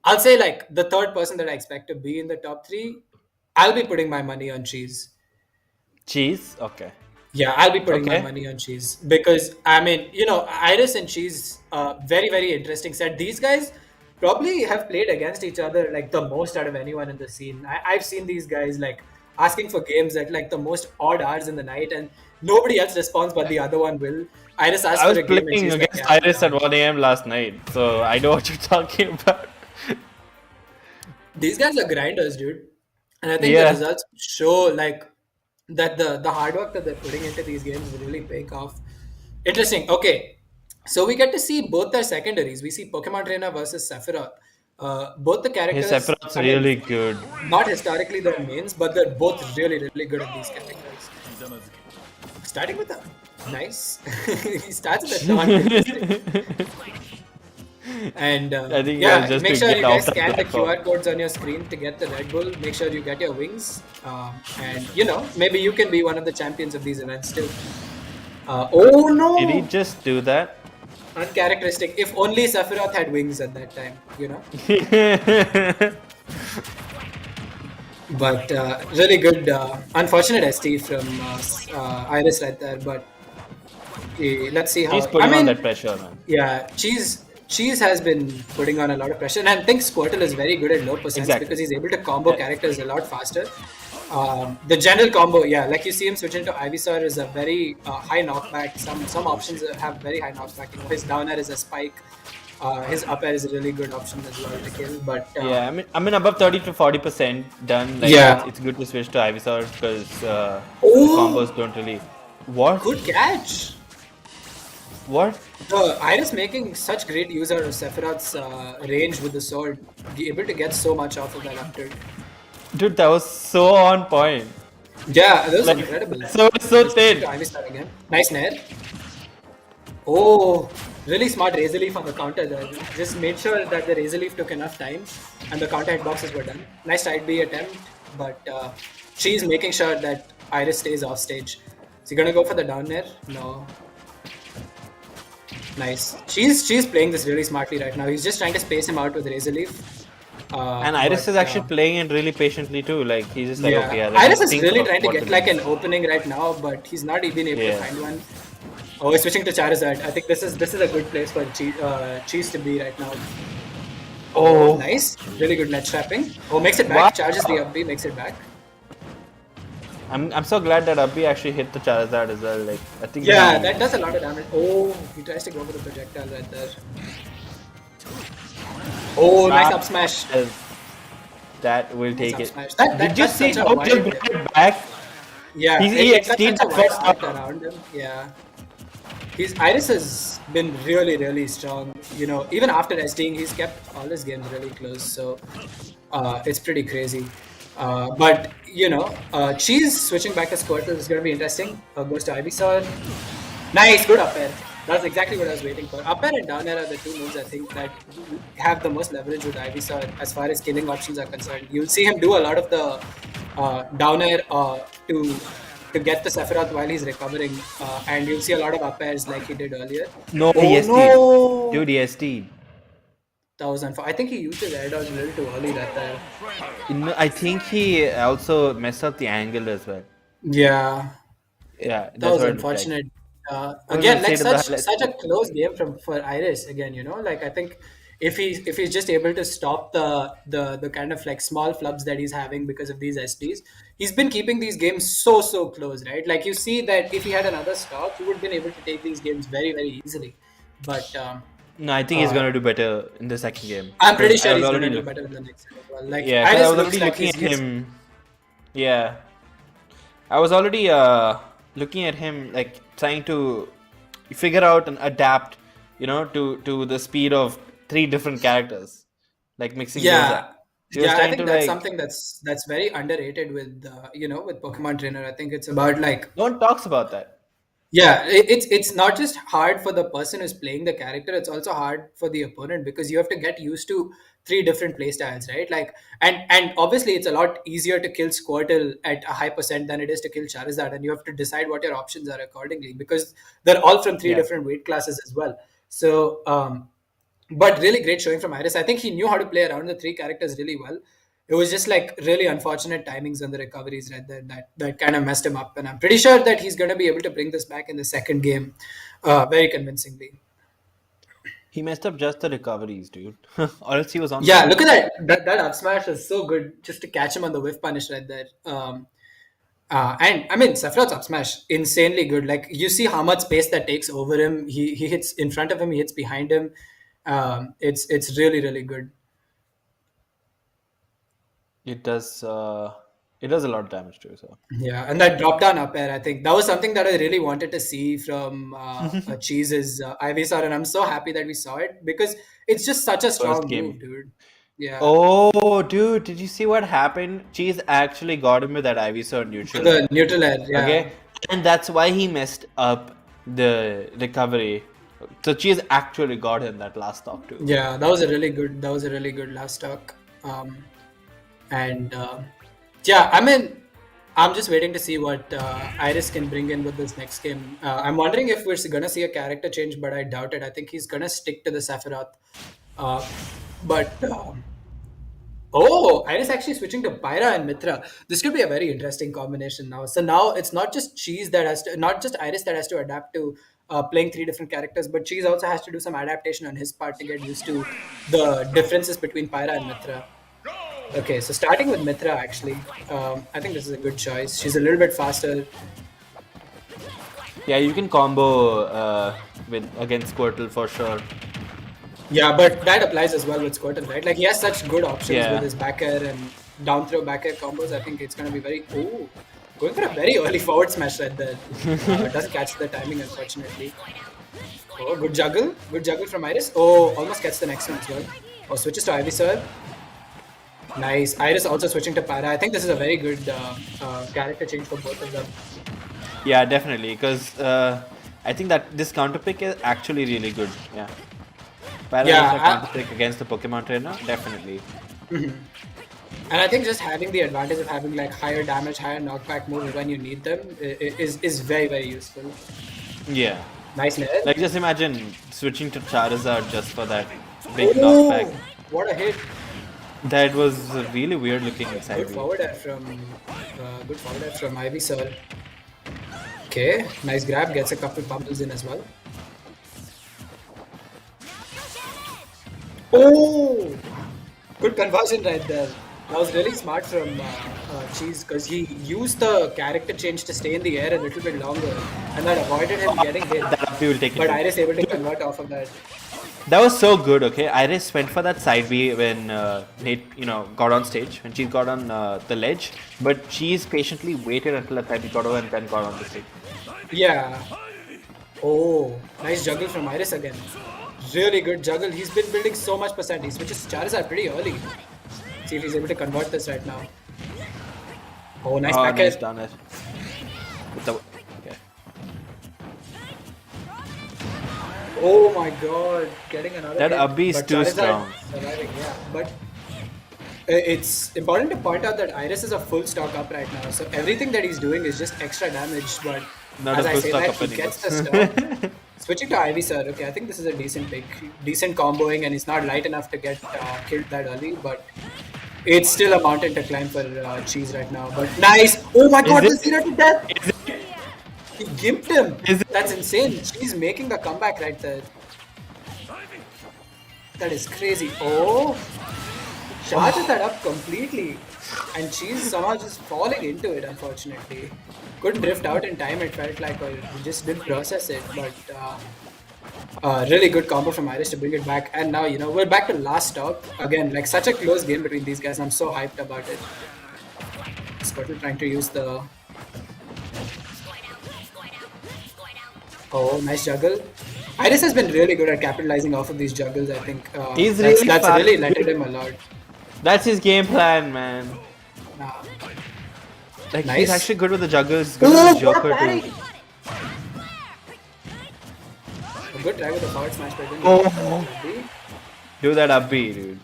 Speaker 2: I'll say like the third person that I expect to be in the top three, I'll be putting my money on Cheese.
Speaker 3: Cheese? Okay.
Speaker 2: Yeah, I'll be putting my
Speaker 3: Okay.
Speaker 2: money on Cheese because I mean, Eyeris and Cheese, very interesting set. These guys probably have played against each other like the most out of anyone in the scene. I've seen these guys like asking for games at like the most odd hours in the night, and nobody else responds, but the other one will. Eyeris asked
Speaker 3: I was
Speaker 2: for a game, and
Speaker 3: playing
Speaker 2: she's like,
Speaker 3: against
Speaker 2: "Yeah,
Speaker 3: Iris
Speaker 2: I'm
Speaker 3: at
Speaker 2: down."
Speaker 3: 1 a.m. last night, so I know what you're talking about.
Speaker 2: These guys are grinders, dude, and I think the
Speaker 3: Yeah.
Speaker 2: results show like that the hard work that they're putting into these games is really paying off. Interesting. Okay, so we get to see both their secondaries. We see Pokemon Trainer versus Sephiroth. Both the
Speaker 3: His
Speaker 2: characters,
Speaker 3: Sephiroth's
Speaker 2: I mean,
Speaker 3: really good.
Speaker 2: not historically their mains, but they're both really good at these characters. Starting with a nice, he starts with a taunt. And
Speaker 3: I think
Speaker 2: yeah,
Speaker 3: that's just
Speaker 2: make
Speaker 3: to
Speaker 2: sure
Speaker 3: get
Speaker 2: you guys
Speaker 3: out of
Speaker 2: scan the
Speaker 3: platform.
Speaker 2: QR codes on your screen to get the Red Bull. Make sure you get your wings, and maybe you can be one of the champions of these events too. Oh no!
Speaker 3: Did he just do that?
Speaker 2: Uncharacteristic. If only Sephiroth had wings at that time, But really good. Unfortunate ST from Eyeris right there. But let's see how.
Speaker 3: He's putting on that pressure, man.
Speaker 2: Yeah, Cheese has been putting on a lot of pressure, and I think Squirtle is very good at low percents
Speaker 3: Exactly.
Speaker 2: because he's able to combo characters a lot faster. The general combo, yeah, like you see him switch into Ivysaur is a very high knockback. Some options have very high knockback. His down air is a spike. His up air is a really good option as well to kill. But
Speaker 3: Yeah, I mean above 30 to 40% done. Like,
Speaker 2: Yeah.
Speaker 3: it's good to switch to Ivysaur because
Speaker 2: Oh!
Speaker 3: combos don't really. What?
Speaker 2: good catch.
Speaker 3: What?
Speaker 2: Iris making such great use out of Sephiroth's range with the sword, able to get so much off of that up tilt.
Speaker 3: Dude, that was so on point.
Speaker 2: Yeah, that was
Speaker 3: Like,
Speaker 2: incredible.
Speaker 3: so thin.
Speaker 2: To Ivysaur again. Nice nair. Oh, really smart Razor Leaf on the counter there. Just made sure that the Razor Leaf took enough time and the counter hitboxes were done. Nice side B attempt, but she's making sure that Iris stays off stage. Is he gonna go for the down air? No. Nice. She's playing this really smartly right now. He's just trying to space him out with Razor Leaf.
Speaker 3: And Iris is actually playing it really patiently too. Like he's just like, okay, let me
Speaker 2: Iris is
Speaker 3: think
Speaker 2: really
Speaker 3: of
Speaker 2: trying to
Speaker 3: what
Speaker 2: get like an opening right now, but he's not even able to find one. Oh, he's switching to Charizard. I think this is a good place for Cheese to be right now. Oh, nice. Really good net trapping. Oh, makes it back. Charges the up B, makes it back.
Speaker 3: I'm so glad that Abhi actually hit the Charizard as well. Like I think.
Speaker 2: Yeah, that does a lot of damage. Oh, he tries to go for the projectile right there. Oh, nice up smash.
Speaker 3: That will take it.
Speaker 2: Did
Speaker 3: you see how he brought it back?
Speaker 2: Yeah,
Speaker 3: he exceeded the first
Speaker 2: up around him. Yeah. His Iris has been really strong. You know, even after SDing, he's kept all his games really close. So it's pretty crazy. But you know, Cheese switching back to Squirtle is going to be interesting. Goes to Ivysaur. Nice, good up air. That's exactly what I was waiting for. Up air and down air are the two moves I think that have the most leverage with Ivysaur as far as killing options are concerned. You'll see him do a lot of the down air to get the Sephiroth while he's recovering, and you'll see a lot of up airs like he did earlier.
Speaker 3: No, no. Dude, he SD'd.
Speaker 2: I think he used his air dodge a little too early that time.
Speaker 3: I think he also messed up the angle as well.
Speaker 2: Yeah.
Speaker 3: Yeah,
Speaker 2: that was unfortunate. Again, like such a close game for Iris. Again, you know, like I think if he's just able to stop the kind of like small flubs that he's having because of these SDs, he's been keeping these games so close, right? Like you see that if he had another stock, he would have been able to take these games very easily. But
Speaker 3: no, I think he's gonna do better in the second game.
Speaker 2: I'm pretty sure he's gonna do better in the next game as well. Like
Speaker 3: yeah, I was already looking at him. Yeah, I was already looking at him, like trying to figure out and adapt, you know, to the speed of 3 different characters, like mixing those up.
Speaker 2: I think that's something that's very underrated with you know, with Pokemon Trainer. I think it's about like
Speaker 3: no one talks about that.
Speaker 2: Yeah, it's not just hard for the person who's playing the character, it's also hard for the opponent because you have to get used to 3 different playstyles, right? Like and obviously it's a lot easier to kill Squirtle at a high percent than it is to kill Charizard, and you have to decide what your options are accordingly because they're all from 3 different weight classes as well. So but really great showing from Iris. I think he knew how to play around the 3 characters really well. It was just like really unfortunate timings on the recoveries right there that kind of messed him up. And I'm pretty sure that he's going to be able to bring this back in the second game very convincingly.
Speaker 3: He messed up just the recoveries, dude. Or else he was on.
Speaker 2: Yeah, look at that. That up smash is so good just to catch him on the whiff punish right there. And I mean, Sephiroth's up smash, insanely good. Like you see how much space that takes over him. He hits in front of him, he hits behind him. It's really good.
Speaker 3: It does a lot of damage too. So
Speaker 2: yeah, and that drop down up air, I think that was something that I really wanted to see from Cheese's Ivysaur, and I'm so happy that we saw it because it's just such a strong move, dude. Yeah.
Speaker 3: Oh, dude, did you see what happened? Cheese actually got him with that Ivysaur neutral.
Speaker 2: The neutral air, yeah.
Speaker 3: Okay, and that's why he messed up the recovery. So Cheese actually got him that last stock too.
Speaker 2: Yeah, that was a really good last stock. Yeah, I mean, I'm just waiting to see what Iris can bring in with this next game. I'm wondering if we're going to see a character change, but I doubt it. I think he's going to stick to the Sephiroth. Iris actually switching to Pyra and Mithra. This could be a very interesting combination now. So now it's not just Cheese not just Iris that has to adapt to playing 3 different characters, but Cheese also has to do some adaptation on his part to get used to the differences between Pyra and Mithra. Okay, so starting with Mithra, actually, I think this is a good choice. She's a little bit faster.
Speaker 3: Yeah, you can combo against Squirtle for sure.
Speaker 2: Yeah, but that applies as well with Squirtle, right? Like he has such good options with his back air and down throw back air combos. I think it's going to be very... Oh, going for a very early forward smash right there. It doesn't catch the timing, unfortunately. Oh, good juggle. Good juggle from Iris. Oh, almost gets the next one as well. Oh, switches to Ivysaur. Nice. Iris also switching to Pyra. I think this is a very good character change for both of them.
Speaker 3: Yeah, definitely. Because I think that this counter pick is actually really good. Yeah. Pyra is a counter pick against the Pokemon Trainer. Definitely.
Speaker 2: Mm-hmm. And I think just having the advantage of having like higher damage, higher knockback moves when you need them is very useful.
Speaker 3: Yeah.
Speaker 2: Nice layer.
Speaker 3: Like just imagine switching to Charizard just for that big knockback.
Speaker 2: What a hit.
Speaker 3: That was a really weird looking
Speaker 2: Good
Speaker 3: side B.
Speaker 2: forward air from Ivy Sir. Okay, nice grab. Gets a couple pummels in as well. Oh, good conversion right there. That was really smart from Cheese because he used the character change to stay in the air a little bit longer, and that avoided him getting hit.
Speaker 3: That up B will take it.
Speaker 2: But
Speaker 3: Too.
Speaker 2: Iris able to convert off of that.
Speaker 3: That was so good. Okay, Iris went for that side B when Nate, got on stage when she got on the ledge, but she's patiently waited until the side B got over and then got on the stage.
Speaker 2: Yeah. Oh, nice juggle from Iris again. Really good juggle. He's been building so much percent. He switches Charizard pretty early. See if he's able to convert this right now. Oh, nice
Speaker 3: Nice
Speaker 2: packet.
Speaker 3: done it. Okay.
Speaker 2: Oh my god, getting another
Speaker 3: That
Speaker 2: hit,
Speaker 3: Abhi is
Speaker 2: but
Speaker 3: too
Speaker 2: Charizard
Speaker 3: strong.
Speaker 2: surviving, yeah. But it's important to point out that Iris is a full stock up right now, so everything that he's doing is just extra damage. But
Speaker 3: Not
Speaker 2: as
Speaker 3: a
Speaker 2: I
Speaker 3: full
Speaker 2: say
Speaker 3: stock
Speaker 2: that,
Speaker 3: up
Speaker 2: he
Speaker 3: anymore.
Speaker 2: gets the stock. Switching to Ivy Sir, okay, I think this is a decent pick, decent comboing, and he's not light enough to get killed that early, but it's still a mountain to climb for Cheese right now. But nice! Oh my god,
Speaker 3: it?
Speaker 2: the 0 to death! He gimped him.
Speaker 3: Is it?
Speaker 2: That's insane. She's making a comeback right there. That is crazy. Oh, charges that up completely, and she's somehow just falling into it. Unfortunately, couldn't drift out in time. It felt like, or he just didn't process it. But really good combo from Iris to bring it back. And now we're back to last stop again. Like such a close game between these guys. I'm so hyped about it. Squirtle trying to use the. Oh, nice juggle. Iris has been really good at capitalizing off of these juggles, I think.
Speaker 3: He's
Speaker 2: that's
Speaker 3: really
Speaker 2: that's
Speaker 3: fast.
Speaker 2: really landed him a lot.
Speaker 3: That's his game plan, man. Like
Speaker 2: Nice.
Speaker 3: he's actually good with the juggles, good with the Joker too.
Speaker 2: A good try with the forward smash, but
Speaker 3: Oh. Do that up B, dude.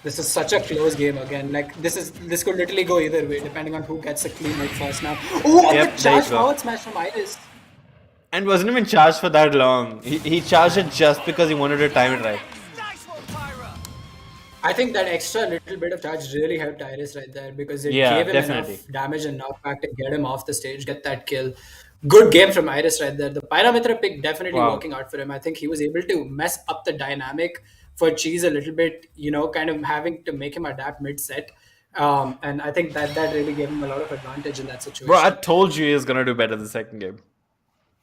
Speaker 2: this is such a close game again. Like this could literally go either way, depending on who gets a clean hit first now. Oh,
Speaker 3: Yep,
Speaker 2: the
Speaker 3: there you
Speaker 2: charge
Speaker 3: go.
Speaker 2: forward smash from Iris.
Speaker 3: And wasn't even charged for that long. He charged it just because he wanted to time it right.
Speaker 2: I think that extra little bit of charge really helped Iris right there because it
Speaker 3: Yeah,
Speaker 2: gave him
Speaker 3: definitely.
Speaker 2: enough damage and knockback to get him off the stage, get that kill. Good game from Iris right there. The Pyrameter pick definitely
Speaker 3: Wow.
Speaker 2: working out for him. I think he was able to mess up the dynamic for Cheese a little bit, kind of having to make him adapt mid-set. And I think that really gave him a lot of advantage in that situation.
Speaker 3: Bro, I told you he was gonna do better the second game.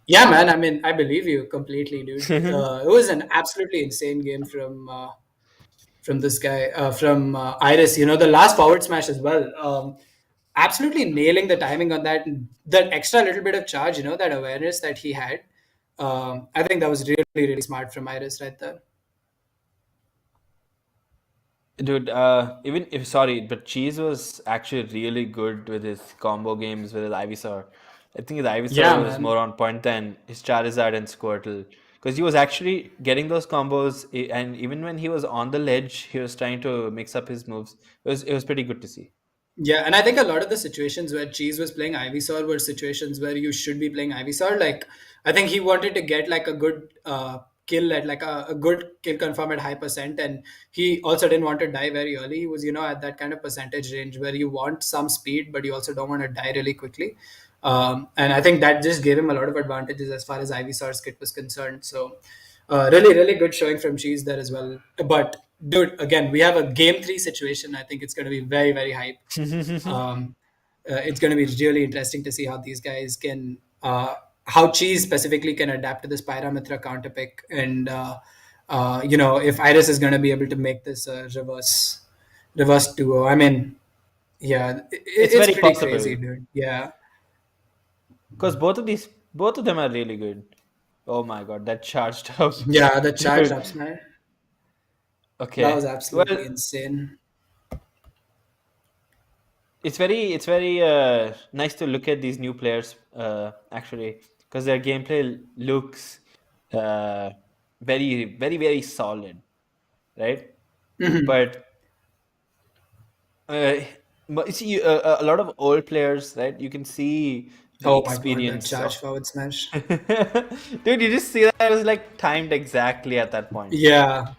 Speaker 2: Yeah, man. I mean, I believe you completely, dude. It was an absolutely insane game from this guy, from Iris. The last forward smash as well. Absolutely nailing the timing on that. That extra little bit of charge, that awareness that he had. I think that was really, really smart from Iris right there.
Speaker 3: Dude, even if sorry, but Cheese was actually really good with his combo games with his Ivysaur. I think his Ivysaur
Speaker 2: Yeah,
Speaker 3: was
Speaker 2: man.
Speaker 3: more on point than his Charizard and Squirtle. Because he was actually getting those combos, and even when he was on the ledge, he was trying to mix up his moves. It was pretty good to see.
Speaker 2: Yeah, and I think a lot of the situations where Cheese was playing Ivysaur were situations where you should be playing Ivysaur. Like, I think he wanted to get like a good kill at like a good kill confirm at high percent, and he also didn't want to die very early. He was, at that kind of percentage range where you want some speed, but you also don't want to die really quickly. And I think that just gave him a lot of advantages as far as Ivysaur's kit was concerned. So, really, really good showing from Cheese there as well. But dude, again, we have a game 3 situation. I think it's going to be very, very hype. It's going to be really interesting to see how these guys can, how Cheese specifically can adapt to this Pyramitra counter pick, and if Iris is going to be able to make this reverse duo. I mean, yeah, it's
Speaker 3: very
Speaker 2: pretty
Speaker 3: possible.
Speaker 2: crazy, dude. Yeah.
Speaker 3: Because both of them are really good. Oh my god, that charged up.
Speaker 2: Yeah, the charge
Speaker 3: Dude.
Speaker 2: up smash.
Speaker 3: Okay.
Speaker 2: That was absolutely
Speaker 3: Well,
Speaker 2: insane.
Speaker 3: it's very nice to look at these new players actually, because their gameplay looks very, very, very solid, right? But you see a lot of old players, right? You can see the
Speaker 2: Oh my god, that
Speaker 3: experience
Speaker 2: charge
Speaker 3: of
Speaker 2: forward smash.
Speaker 3: dude, you just see that it was like timed exactly at that point.
Speaker 2: Yeah.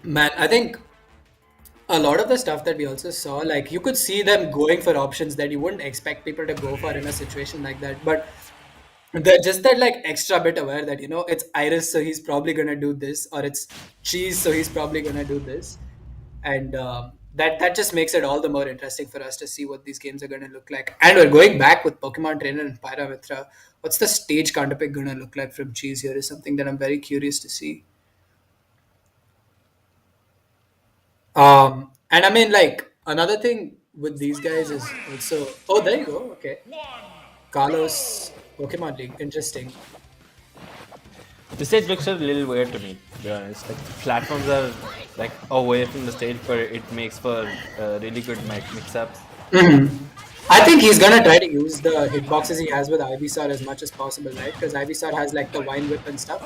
Speaker 2: Man, I think a lot of the stuff that we also saw, like you could see them going for options that you wouldn't expect people to go for in a situation like that. But they're just that like extra bit aware that it's Iris, so he's probably gonna do this, or it's Cheese, so he's probably gonna do this, and that just makes it all the more interesting for us to see what these games are gonna look like. And we're going back with Pokemon Trainer and Pyramithra. What's the stage counterpick gonna look like from Cheese here is something that I'm very curious to see. And I mean, like, another thing with these guys is also. Oh, there you go. Okay. Carlos, Pokemon League. Interesting.
Speaker 3: The stage looks a little weird to me, to be honest. Like the platforms are like away from the stage, but it makes for really good mix-ups.
Speaker 2: I think he's gonna try to use the hitboxes he has with Ivysaur as much as possible, right? Because Ivysaur has like the Vine Whip and stuff,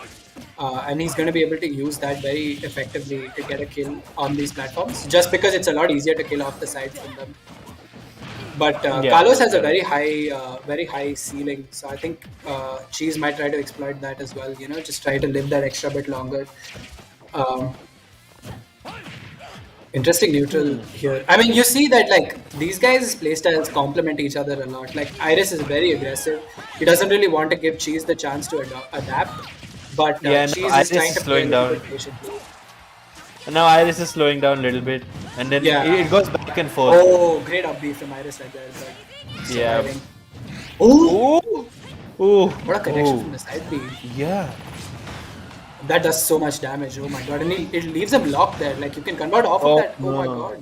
Speaker 2: and he's gonna be able to use that very effectively to get a kill on these platforms. Just because it's a lot easier to kill off the side from them. But
Speaker 3: Yeah,
Speaker 2: Carlos has a
Speaker 3: yeah.
Speaker 2: very high ceiling, so I think Cheese might try to exploit that as well. Just try to live that extra bit longer. Um, Interesting neutral here. I mean, you see that like these guys' playstyles complement each other a lot. Like Iris is very aggressive. He doesn't really want to give Cheese the chance to adapt, but
Speaker 3: Yeah, no,
Speaker 2: Cheese
Speaker 3: Iris
Speaker 2: is trying
Speaker 3: is
Speaker 2: to play a
Speaker 3: slowing
Speaker 2: little
Speaker 3: down.
Speaker 2: bit patiently.
Speaker 3: And now Iris is slowing down a little bit, and then
Speaker 2: Yeah.
Speaker 3: it goes back and forth.
Speaker 2: Oh, great up B from Iris right there. But
Speaker 3: Yeah.
Speaker 2: surviving. Oh,
Speaker 3: Ooh, ooh,
Speaker 2: what a connection
Speaker 3: ooh.
Speaker 2: from the side B.
Speaker 3: Yeah.
Speaker 2: That does so much damage. Oh my god. And it leaves him locked there. Like you can convert off
Speaker 3: Oh,
Speaker 2: of that. Oh my
Speaker 3: no.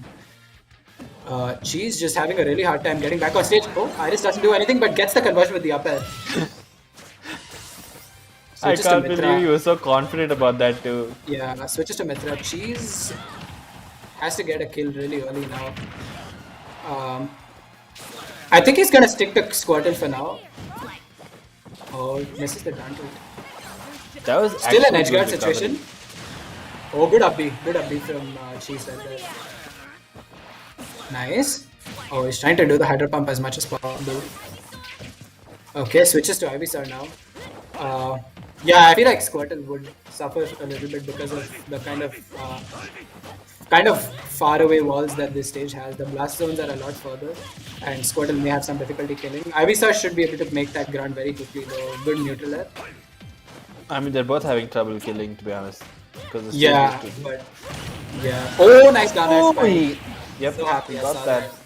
Speaker 2: god. Cheese just having a really hard time getting back on stage. Oh, Iris doesn't do anything but gets the conversion with the up air.
Speaker 3: I
Speaker 2: Switches to
Speaker 3: can't
Speaker 2: Mithra.
Speaker 3: believe you were so confident about that too.
Speaker 2: Yeah, switches to Mithra. Cheese has to get a kill really early now. I think he's gonna stick to Squirtle for now. Oh, misses the down tilt.
Speaker 3: That was
Speaker 2: Still an
Speaker 3: actually
Speaker 2: edge guard
Speaker 3: good recovery.
Speaker 2: situation. Oh, good up B from Cheese right there. Nice. Oh, he's trying to do the hydro pump as much as possible. Okay, switches to Ivysaur now. Yeah, I feel like Squirtle would suffer a little bit because of the kind of far away walls that this stage has. The blast zones are a lot further, and Squirtle may have some difficulty killing. Ivysaur should be able to make that ground very quickly though. Good neutral air.
Speaker 3: I mean, they're both having trouble killing, to be honest. Because the stage
Speaker 2: Yeah,
Speaker 3: is too-
Speaker 2: but yeah. Oh, nice down air
Speaker 3: Oh,
Speaker 2: spike.
Speaker 3: yep,
Speaker 2: So happy I
Speaker 3: got
Speaker 2: saw
Speaker 3: that.
Speaker 2: that.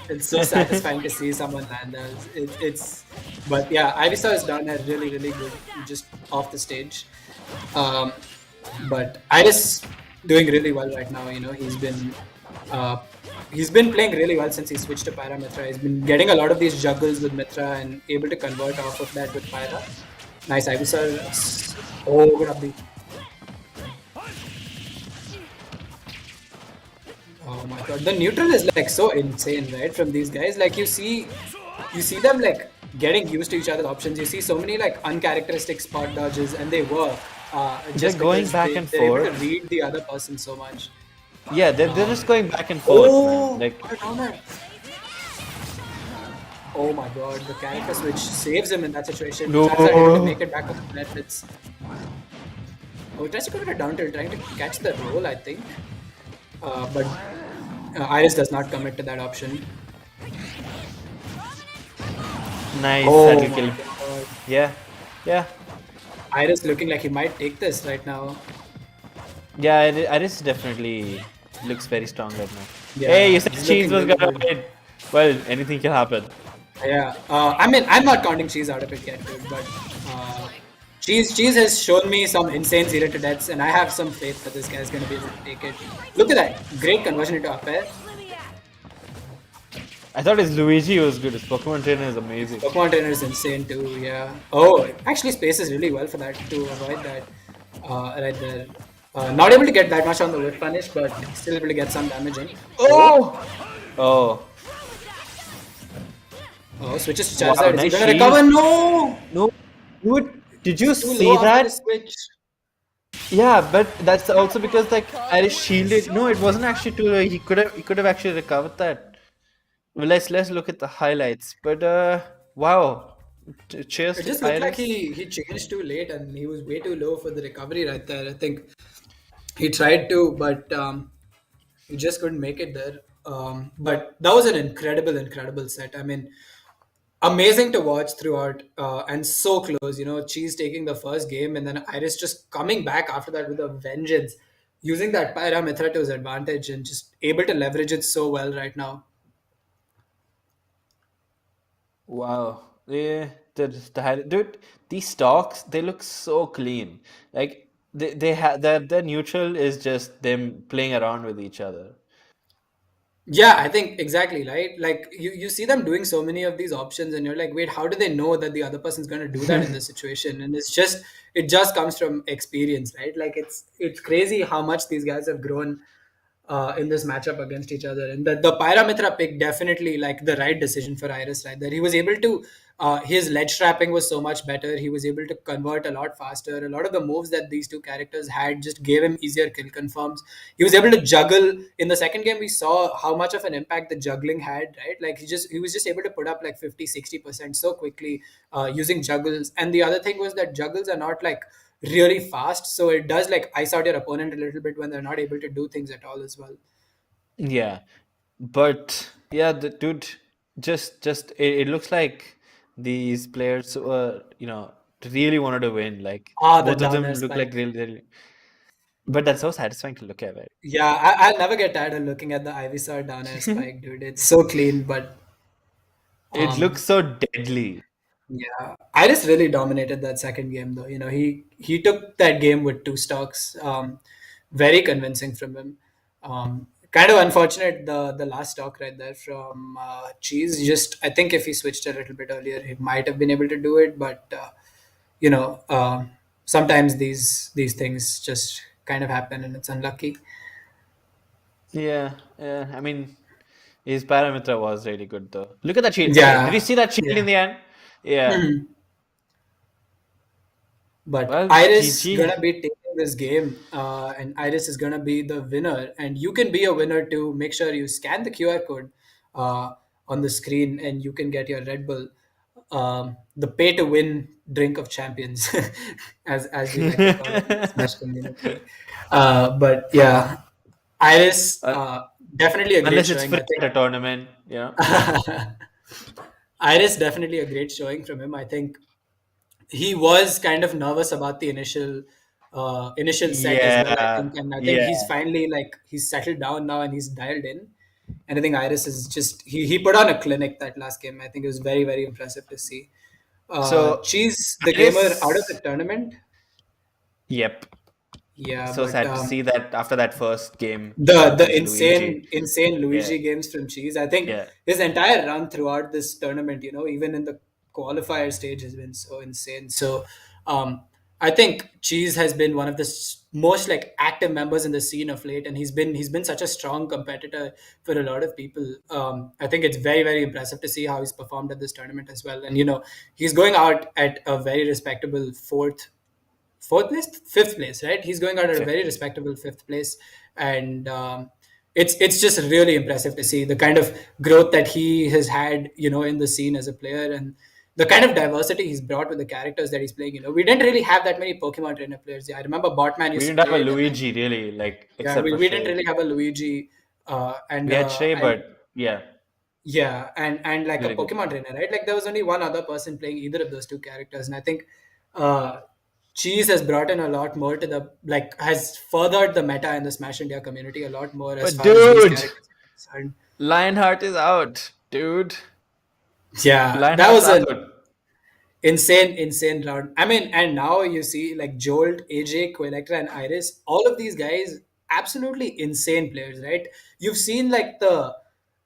Speaker 2: It's so satisfying to see someone land that. But yeah, Ivysaur is down here really good, just off the stage. But Iris doing really well right now. He's been playing really well since he switched to Pyramithra. He's been getting a lot of these juggles with Mithra and able to convert off of that with Pyra. Nice Ivysaur. Oh, good up B. Oh my god, the neutral is like so insane, right? From these guys, like you see them like getting used to each other's options. You see so many like uncharacteristic spot dodges, and they work. Just
Speaker 3: going
Speaker 2: because
Speaker 3: back and
Speaker 2: they're able
Speaker 3: forth.
Speaker 2: to read the other person so much.
Speaker 3: Yeah, they're just going back and forth, man. Like,
Speaker 2: what a down air. Oh my god, the character switch saves him in that situation.
Speaker 3: No.
Speaker 2: Charizard able to make it back up the net. Oh, he tries to go to the down tilt, trying to catch the roll, I think. But Iris does not commit to that option.
Speaker 3: nice,
Speaker 2: Oh
Speaker 3: that'll
Speaker 2: my
Speaker 3: kill.
Speaker 2: god.
Speaker 3: Yeah.
Speaker 2: Iris looking like he might take this right now.
Speaker 3: Yeah, Iris definitely looks very strong right now.
Speaker 2: Yeah,
Speaker 3: Hey, you said
Speaker 2: he's
Speaker 3: Cheese was
Speaker 2: looking
Speaker 3: gonna
Speaker 2: really
Speaker 3: win. Well, anything can happen.
Speaker 2: Yeah, I mean, I'm not counting Cheese out of it yet, dude, but Cheese has shown me some insane zero to deaths, and I have some faith that this guy's gonna be able to take it. Look at that, great conversion into up air.
Speaker 3: I thought his Luigi was good. His Pokemon trainer is amazing.
Speaker 2: Pokemon Trainer is insane too, yeah. Oh, actually spaces really well for that to avoid that right there. Not able to get that much on the whip punish, but still able to get some damage in.
Speaker 3: Oh.
Speaker 2: Oh, switches to
Speaker 3: Wow,
Speaker 2: Charizard. Is he
Speaker 3: nice
Speaker 2: gonna
Speaker 3: shield.
Speaker 2: recover? No!
Speaker 3: No. Dude, did you
Speaker 2: Too
Speaker 3: see
Speaker 2: low after
Speaker 3: that?
Speaker 2: the switch.
Speaker 3: Yeah, but that's also because like Iris shielded. No, it wasn't actually too low. He could have actually recovered that. Well, let's look at the highlights. But wow. Cheers
Speaker 2: It
Speaker 3: to
Speaker 2: just looked like
Speaker 3: Iris.
Speaker 2: he changed too late and he was way too low for the recovery right there. I think He tried to, but he just couldn't make it there. But that was an incredible set. I mean, amazing to watch throughout, and so close. Cheese taking the first game, and then Iris just coming back after that with a vengeance, using that Pyra Mithra to his advantage, and just able to leverage it so well right now.
Speaker 3: Wow. Yeah, dude, these stocks, they look so clean. Like they have their neutral is just them playing around with each other.
Speaker 2: Yeah, I think exactly right. Like you see them doing so many of these options, and you're like, wait, how do they know that the other person's going to do that in this situation? And it just comes from experience, right? Like it's crazy how much these guys have grown in this matchup against each other. And the Pyramitra pick definitely like the right decision for Iris, right? That he was able to, his ledge trapping was so much better. He was able to convert a lot faster. A lot of the moves that these two characters had just gave him easier kill confirms. He was able to juggle. In the second game, we saw how much of an impact the juggling had, right? Like he was just able to put up like 50-60% so quickly using juggles. And the other thing was that juggles are not like really fast, so it does like ice out your opponent a little bit when they're not able to do things at all as well.
Speaker 3: Yeah. But yeah, the dude, just it looks like these players really wanted to win. Like
Speaker 2: The
Speaker 3: both of
Speaker 2: down
Speaker 3: them
Speaker 2: air
Speaker 3: look like
Speaker 2: spike.
Speaker 3: really, but that's so satisfying to look at, right?
Speaker 2: Yeah, I'll never get tired of looking at the Ivysaur down air spike, dude. It's so clean, but
Speaker 3: It
Speaker 2: um
Speaker 3: looks so deadly.
Speaker 2: yeah, Iris really dominated that second game though. He took that game with two stocks. Very convincing from him. Kind of unfortunate the last stock right there from Cheese. Just I think if he switched a little bit earlier, he might have been able to do it. But you know, sometimes these things just kind of happen, and it's unlucky.
Speaker 3: Yeah, yeah. I mean, his parameter was really good though. Look at that shield. Okay, did you
Speaker 2: Yeah,
Speaker 3: see that shield in
Speaker 2: yeah.
Speaker 3: the end? Yeah.
Speaker 2: But
Speaker 3: Well,
Speaker 2: Iris
Speaker 3: GG.
Speaker 2: gonna be taking this game, and Iris is gonna be the winner. And you can be a winner too. Make sure you scan the QR code uh, on the screen, and you can get your Red Bull, the pay to win drink of champions, as we like to call it in the Smash community. But yeah, Iris,
Speaker 3: Uh,
Speaker 2: definitely a great
Speaker 3: unless it's
Speaker 2: showing.
Speaker 3: free
Speaker 2: I
Speaker 3: at a tournament,
Speaker 2: think Iris definitely a great showing from him. I think he was kind of nervous about the initial set as well, I
Speaker 3: Yeah,
Speaker 2: think. And I think
Speaker 3: yeah.
Speaker 2: he's finally like he's settled down now and he's dialed in. And I think Iris is just he put on a clinic that last game. I think it was very impressive to see.
Speaker 3: So
Speaker 2: Cheese, the gamer out of the
Speaker 3: Iris,
Speaker 2: tournament.
Speaker 3: yep.
Speaker 2: Yeah,
Speaker 3: So
Speaker 2: but
Speaker 3: sad to see that after that first game
Speaker 2: the
Speaker 3: against Luigi.
Speaker 2: insane
Speaker 3: Yeah,
Speaker 2: Luigi games from Cheese. I think
Speaker 3: yeah.
Speaker 2: his entire run throughout this tournament, even in the qualifier stage, has been so insane. So I think Cheese has been one of the most like active members in the scene of late, and he's been such a strong competitor for a lot of people. I think it's very impressive to see how he's performed at this tournament as well. And he's going out at a very respectable fourth place, fifth place, right? He's going out at a
Speaker 3: Fifth
Speaker 2: very
Speaker 3: place.
Speaker 2: respectable fifth place, and it's just really impressive to see the kind of growth that he has had, in the scene as a player, and the kind of diversity he's brought with the characters that he's playing. We didn't really have that many Pokemon trainer players. Yeah, I remember Botman
Speaker 3: We
Speaker 2: used to
Speaker 3: didn't have a
Speaker 2: play it, and then
Speaker 3: Luigi really, like
Speaker 2: yeah,
Speaker 3: except
Speaker 2: we,
Speaker 3: for
Speaker 2: we didn't
Speaker 3: Shay.
Speaker 2: really have a Luigi, and
Speaker 3: We had Shay,
Speaker 2: and
Speaker 3: but yeah,
Speaker 2: yeah, and like a
Speaker 3: really good.
Speaker 2: Pokemon trainer, right? Like there was only one other person playing either of those two characters, and I think uh, Cheese has brought in a lot more to the like has furthered the meta in the Smash India community a lot more as
Speaker 3: But
Speaker 2: far as these
Speaker 3: dude,
Speaker 2: characters are concerned.
Speaker 3: Lionheart is out, dude.
Speaker 2: Yeah, that
Speaker 3: Lionheart's
Speaker 2: was
Speaker 3: out.
Speaker 2: an insane round. I mean, and now you see like Jolt, AJ, Quaylectra, and Iris, all of these guys, absolutely insane players, right? You've seen like the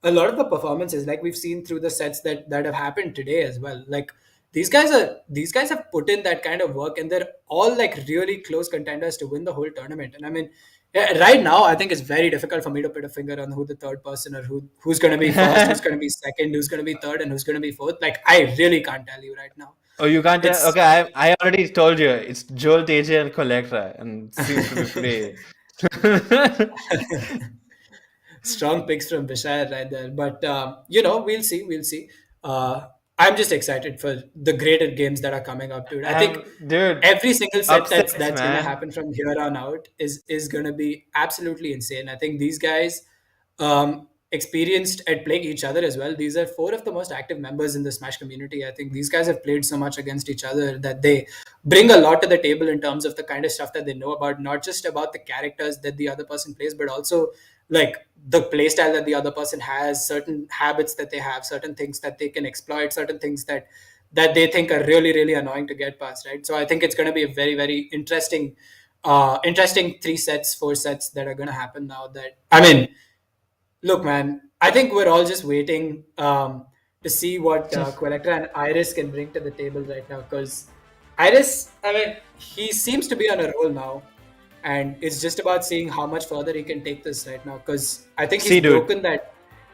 Speaker 2: a lot of the performances, like we've seen through the sets that have happened today as well. Like these guys have put in that kind of work, and they're all like really close contenders to win the whole tournament. And I mean, yeah, right now I think it's very difficult for me to put a finger on who the third person or who's going to be first, who's going to be second, who's going to be third, and who's going to be fourth. Like I really can't tell you right now.
Speaker 3: Oh, you can't tell?
Speaker 2: It's
Speaker 3: Okay, I already told you. It's Jolt, AJ, and Quaylectra, and seems to be pretty.
Speaker 2: strong picks from Bishar right there. But we'll see. Uh, I'm just excited for the greater games that are coming up, dude. I think
Speaker 3: Dude,
Speaker 2: every single set that's
Speaker 3: upsets,
Speaker 2: gonna
Speaker 3: man.
Speaker 2: happen from here on out is gonna be absolutely insane. I think these guys experienced at playing each other as well. These are four of the most active members in the Smash community. I think these guys have played so much against each other that they bring a lot to the table in terms of the kind of stuff that they know about, not just about the characters that the other person plays, but also like the playstyle that the other person has, certain habits that they have, certain things that they can exploit, certain things that they think are really really annoying to get past, right? So I think it's going to be a very very interesting 3 sets 4 sets that are going to happen now. That I mean, look, man, I think we're all just waiting to see what Quaylectra and Eyeris can bring to the table right now. Because Eyeris, I mean, he seems to be on a roll now, and it's just about seeing how much further he can take this right now. Because I think
Speaker 3: See, dude.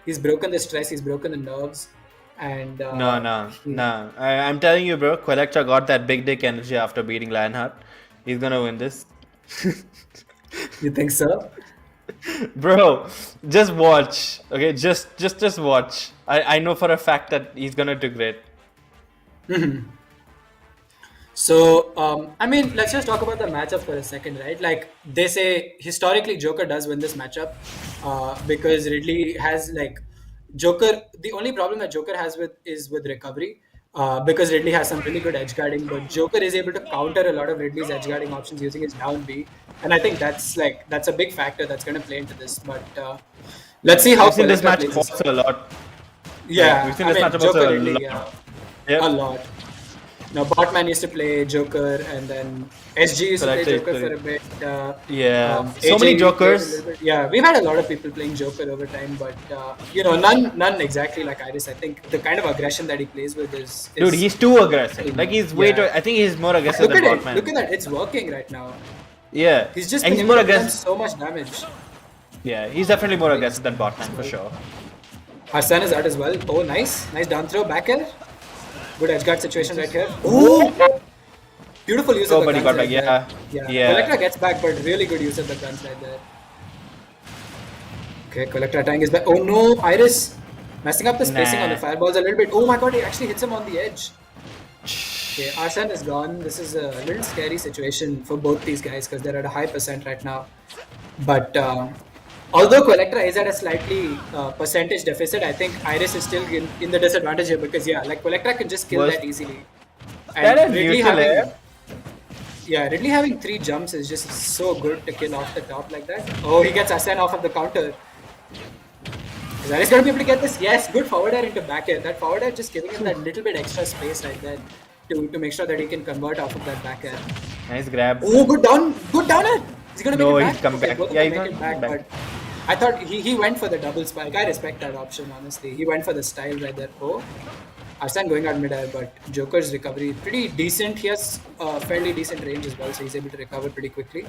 Speaker 2: he's broken the stress, he's broken the nerves, and
Speaker 3: No. I'm telling you, bro. Quaylectra got that big dick energy after beating Lionheart. He's gonna win this.
Speaker 2: You think so?
Speaker 3: Bro, just watch. Okay, just watch. I know for a fact that he's gonna do great.
Speaker 2: So, I mean, let's just talk about the matchup for a second, right? Like, they say historically Joker does win this matchup because Ridley has, like, Joker, the only problem that Joker has is with recovery because Ridley has some really good edge guarding, but Joker is able to counter a lot of Ridley's edge guarding options using his down B. And I think that's a big factor that's going to play into this. But let's see how
Speaker 3: We've seen this
Speaker 2: Quaylectra
Speaker 3: match
Speaker 2: plays
Speaker 3: also a lot.
Speaker 2: Yeah,
Speaker 3: We've seen
Speaker 2: I
Speaker 3: this
Speaker 2: mean,
Speaker 3: matchup
Speaker 2: Joker
Speaker 3: also a
Speaker 2: Ridley,
Speaker 3: lot.
Speaker 2: a lot. Now, Botman used to play Joker, and then SG used to play Joker for a bit.
Speaker 3: So many
Speaker 2: AJ
Speaker 3: Jokers.
Speaker 2: Yeah, we've had a lot of people playing Joker over time, but none exactly like Eyeris. I think the kind of aggression that he plays with is
Speaker 3: Dude, he's too aggressive. Like he's way too. I think he's more aggressive
Speaker 2: look
Speaker 3: than
Speaker 2: at it.
Speaker 3: Botman.
Speaker 2: Look at that. It's working right now.
Speaker 3: Yeah,
Speaker 2: He's just
Speaker 3: and
Speaker 2: been
Speaker 3: he's more
Speaker 2: able to done
Speaker 3: aggressive.
Speaker 2: so much damage.
Speaker 3: Yeah, he's definitely more aggressive than Botman for sure.
Speaker 2: Arsene is out as well. Oh, nice down throw back air. Good edge guard situation right here. Oh, beautiful use of the
Speaker 3: But he
Speaker 2: guns
Speaker 3: got back.
Speaker 2: right
Speaker 3: Yeah.
Speaker 2: there. Quaylectra gets back, but really good use of the guns right there. Okay, Quaylectra tying his back. Oh no, Eyeris messing up the spacing on the fireballs a little bit. Oh my god, he actually hits him on the edge. Okay, Arsene is gone. This is a little scary situation for both these guys because they're at a high percent right now. But although Quaylectra is at a slightly percentage deficit, I think Eyeris is still in the disadvantage here because like Quaylectra can just kill that easily. And Ridley having 3 jumps is just so good to kill off the top like that. Oh, he gets Arsene off of the counter. Is Eyeris going to be able to get this? Yes, good forward air into back air. That forward air just giving him that little bit extra space right there to make sure that he can convert off of that back air.
Speaker 3: Nice grab.
Speaker 2: Oh, good down air. Is he going to make it back?
Speaker 3: He's come back.
Speaker 2: Yeah, he's going to make it back. But I thought he went for the double spike. I respect that option, honestly. He went for the style right there. Oh, Arsene going out mid-air, but Joker's recovery pretty decent. He has fairly decent range as well, so he's able to recover pretty quickly.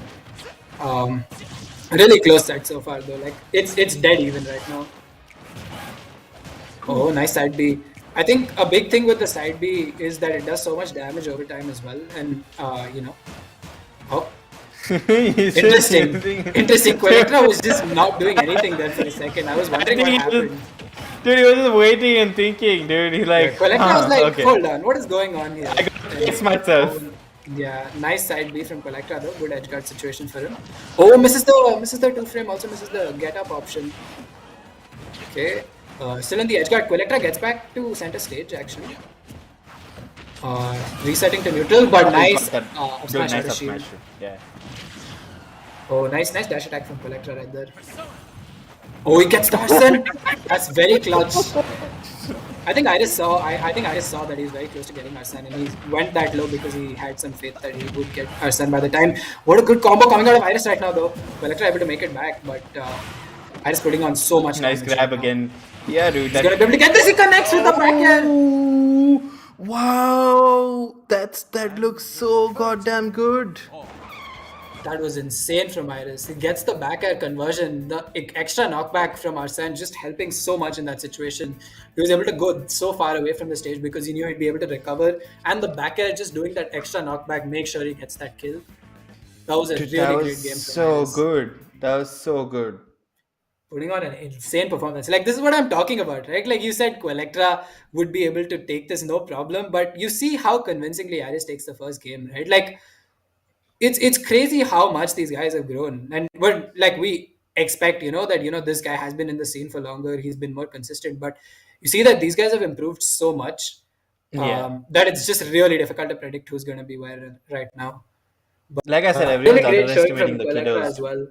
Speaker 2: Really close set so far though. Like it's dead even right now. Oh, nice side B. I think a big thing with the side B is that it does so much damage over time as well, and oh. Interesting. Quaylectra was just not doing anything there for a second. I was wondering what happened.
Speaker 3: Dude, he was just waiting and thinking, dude. He like.
Speaker 2: Quaylectra was like, hold on, what is going on here?
Speaker 3: I gotta fix myself.
Speaker 2: Yeah, nice side B from Quaylectra though. Good edge guard situation for him. Oh, misses the 2 frame. Also misses the get up option. Okay, still in the edge guard. Quaylectra gets back to center stage actually. Resetting to neutral, but nice. Smash out of shield.
Speaker 3: Yeah.
Speaker 2: Oh, nice dash attack from Quaylectra right there. Oh, he gets the Arsene. That's very clutch. I think Eyeris saw that he's very close to getting Arsene, and he went that low because he had some faith that he would get Arsene by the time. What a good combo coming out of Eyeris right now, though. Quaylectra able to make it back, but Eyeris putting on so much.
Speaker 3: Nice grab again. Yeah, dude.
Speaker 2: He's gonna be able to get this. He connects with the backhand.
Speaker 3: Wow, that looks so goddamn good.
Speaker 2: That was insane from Eyeris. He gets the back air conversion, the extra knockback from Arsene, just helping so much in that situation. He was able to go so far away from the stage because he knew he'd be able to recover, and the back air just doing that extra knockback, make sure he gets that kill. That was a really great game.
Speaker 3: So good. That was so good.
Speaker 2: putting on an insane performance. Like, this is what I'm talking about, right? Like you said, Quaylectra would be able to take this no problem, but you see how convincingly Eyeris takes the first game, right? Like, it's crazy how much these guys have grown, and what like we expect, that this guy has been in the scene for longer, he's been more consistent, but you see that these guys have improved so much
Speaker 3: Yeah.
Speaker 2: that it's just really difficult to predict who's going to be where right now.
Speaker 3: Like I said,
Speaker 2: Really
Speaker 3: everyone's
Speaker 2: great showing
Speaker 3: underestimating
Speaker 2: from
Speaker 3: the
Speaker 2: Quaylectra
Speaker 3: kiddos.
Speaker 2: as well.